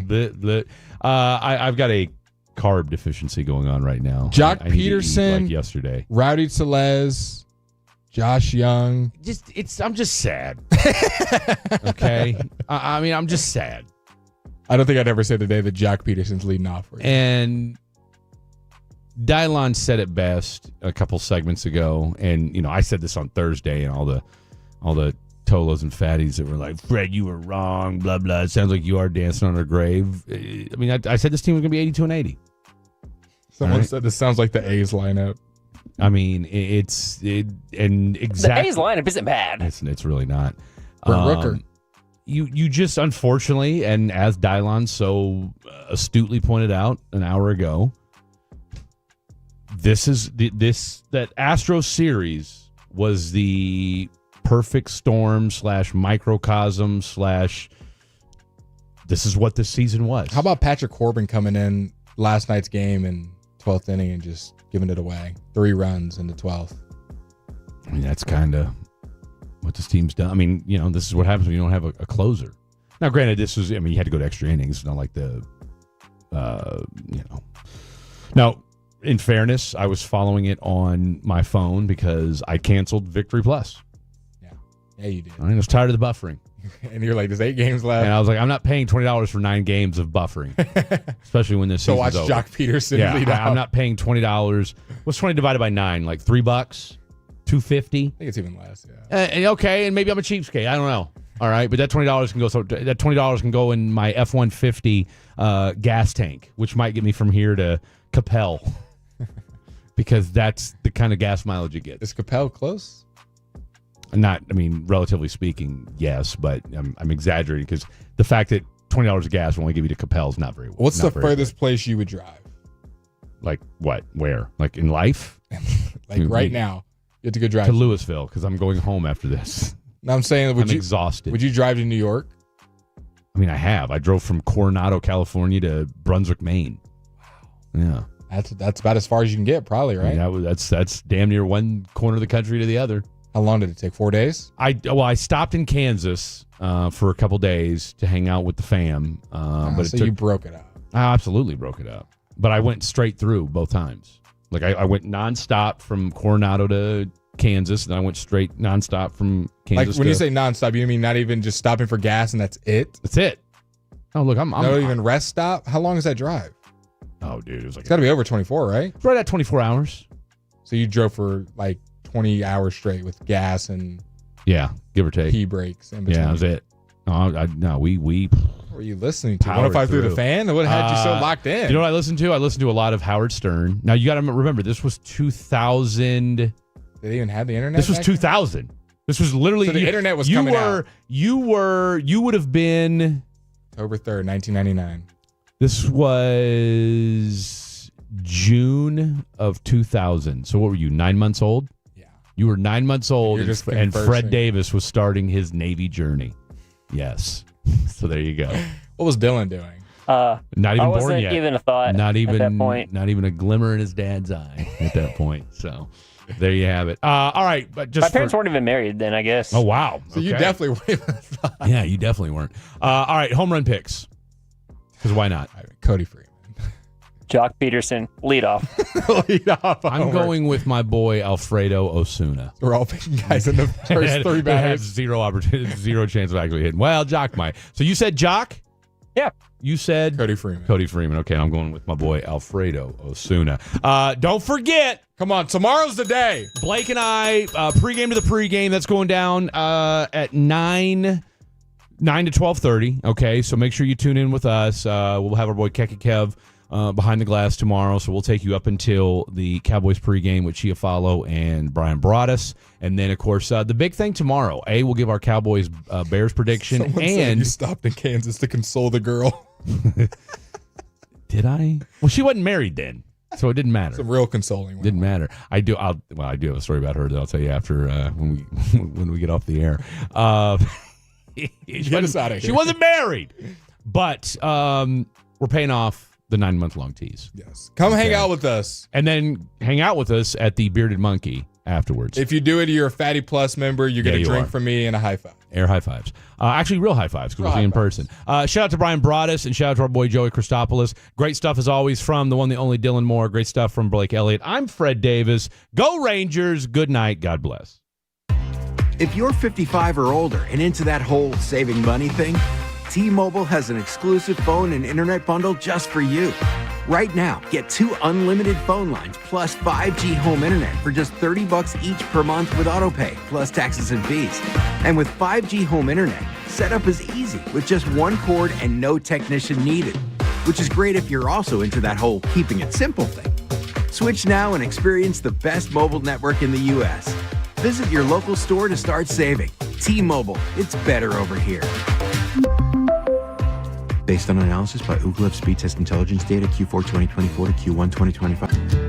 I've got a carb deficiency going on right now. Jock Peterson, like yesterday. Rowdy Tellez. Josh Young. I'm just sad. Okay? I mean, I'm just sad. I don't think I'd ever say today that Jock Peterson's leading off for you. And Dylon said it best a couple segments ago. And, I said this on Thursday, and all the Tolos and fatties that were like, Fred, you were wrong, blah, blah. It sounds like you are dancing on her grave. I mean, I said this team was going to be 82-80. Someone said this sounds like the A's lineup. I mean, exactly. The A's lineup isn't bad. It's really not. Rooker. You just unfortunately, and as Dylon so astutely pointed out an hour ago, that Astros series was the perfect storm / microcosm / this is what this season was. How about Patrick Corbin coming in last night's game and 12th inning and just giving it away? 3 runs in the 12th. I mean, that's kind of what this team's done. I mean, this is what happens when you don't have a closer. Now, granted, you had to go to extra innings. It's not like Now, in fairness, I was following it on my phone because I canceled Victory Plus. Yeah, you did. I was tired of the buffering. And you're like, there's 8 games left. And I was like, I'm not paying $20 for 9 games of buffering, especially when this season's over. So watch Jock Peterson lead out. I'm not paying $20. What's 20 divided by 9? Like $3? $2.50? I think it's even less, yeah. Okay, and maybe I'm a cheapskate. I don't know. All right, but that $20 can go. So that $20 can go in my F-150 gas tank, which might get me from here to Capel, because that's the kind of gas mileage you get. Is Capel close? Relatively speaking, yes, but I'm exaggerating because the fact that $20 of gas will only give you to Capel is not very well. What's the furthest place you would drive? Like what? Where? Like in life? Right now, you have to go drive to Louisville because I'm going home after this. No, I'm saying, I'm exhausted. Would you drive to New York? I mean, I have. I drove from Coronado, California to Brunswick, Maine. Wow. Yeah. That's about as far as you can get, probably, right? I mean, that's damn near one corner of the country to the other. How long did it take? 4 days? I stopped in Kansas for a couple days to hang out with the fam. You broke it up. I absolutely broke it up. But I went straight through both times. Like I went nonstop from Coronado to Kansas, and I went straight nonstop from Kansas. Like when you say nonstop, you mean not even just stopping for gas and that's it? That's it. Oh, look, I'm not even rest stop. How long is that drive? Oh, dude, it was like it's got to be over 24, right? It's right at 24 hours. So you drove for like 20 hours straight with gas and give or take pee breaks in between. Yeah, that was it. No, we what were you listening to? 105 through the fan? What had you so locked in? You know what I listened to? I listened to a lot of Howard Stern. Now you got to remember, this was 2000. Did they even have the internet? This was 2000. This was literally so the internet was coming out. You would have been October 3rd, 1999. This was June of 2000. So what were you, 9 months old? Yeah. You were 9 months old, and Fred conversing. Davis was starting his Navy journey. Yes. So there you go. What was Dylan doing? Not even born yet. Even a thought. Not even at that point. Not even a glimmer in his dad's eye at that point. So there you have it. All right, but just my parents weren't even married then, I guess. Oh wow. So you definitely weren't even a thought. Yeah, you definitely weren't. All right, home run picks. Because why not? Cody Freeman. Jock Peterson, lead off. I'm going with my boy Alfredo Osuna. We're all picking guys in the first three Has batters. zero opportunity, zero chance of actually hitting. Well, Jock might. So you said Jock? Yeah. You said Cody Freeman. Cody Freeman. Okay, I'm going with my boy Alfredo Osuna. Don't forget. Come on, tomorrow's the day. Blake and I, pregame to the pregame. That's going down at 9 to 12:30. Okay, so make sure you tune in with us. We'll have our boy Keke Kev behind the glass tomorrow, so we'll take you up until the Cowboys pregame with Chia Follow and Brian Broaddus. And then, of course, the big thing tomorrow, we'll give our Cowboys Bears prediction. Someone said you stopped in Kansas to console the girl. Did I? Well, she wasn't married then, so it didn't matter. It's a real consoling one. Didn't matter. I do have a story about her that I'll tell you after when we get off the air. Get us out of here. She wasn't married, but we're paying off the 9-month-long tease. Yes. Come hang out with us. And then hang out with us at the Bearded Monkey afterwards. If you do it, you're a Fatty Plus member. You get a drink are. from me and a high five. Air high fives. Actually, real high fives because we'll see you in person. Shout out to Brian Broaddus and shout out to our boy Joey Christopoulos. Great stuff as always from the one, the only Dylan Moore. Great stuff from Blake Elliott. I'm Fred Davis. Go Rangers. Good night. God bless. If you're 55 or older and into that whole saving money thing, T-Mobile has an exclusive phone and internet bundle just for you. Right now, get 2 unlimited phone lines plus 5G home internet for just $30 each per month with autopay, plus taxes and fees. And with 5G home internet, setup is easy with just one cord and no technician needed, which is great if you're also into that whole keeping it simple thing. Switch now and experience the best mobile network in the U.S. Visit your local store to start saving. T-Mobile, it's better over here. Based on analysis by Ookla Speed Test Intelligence data Q4 2024 to Q1 2025.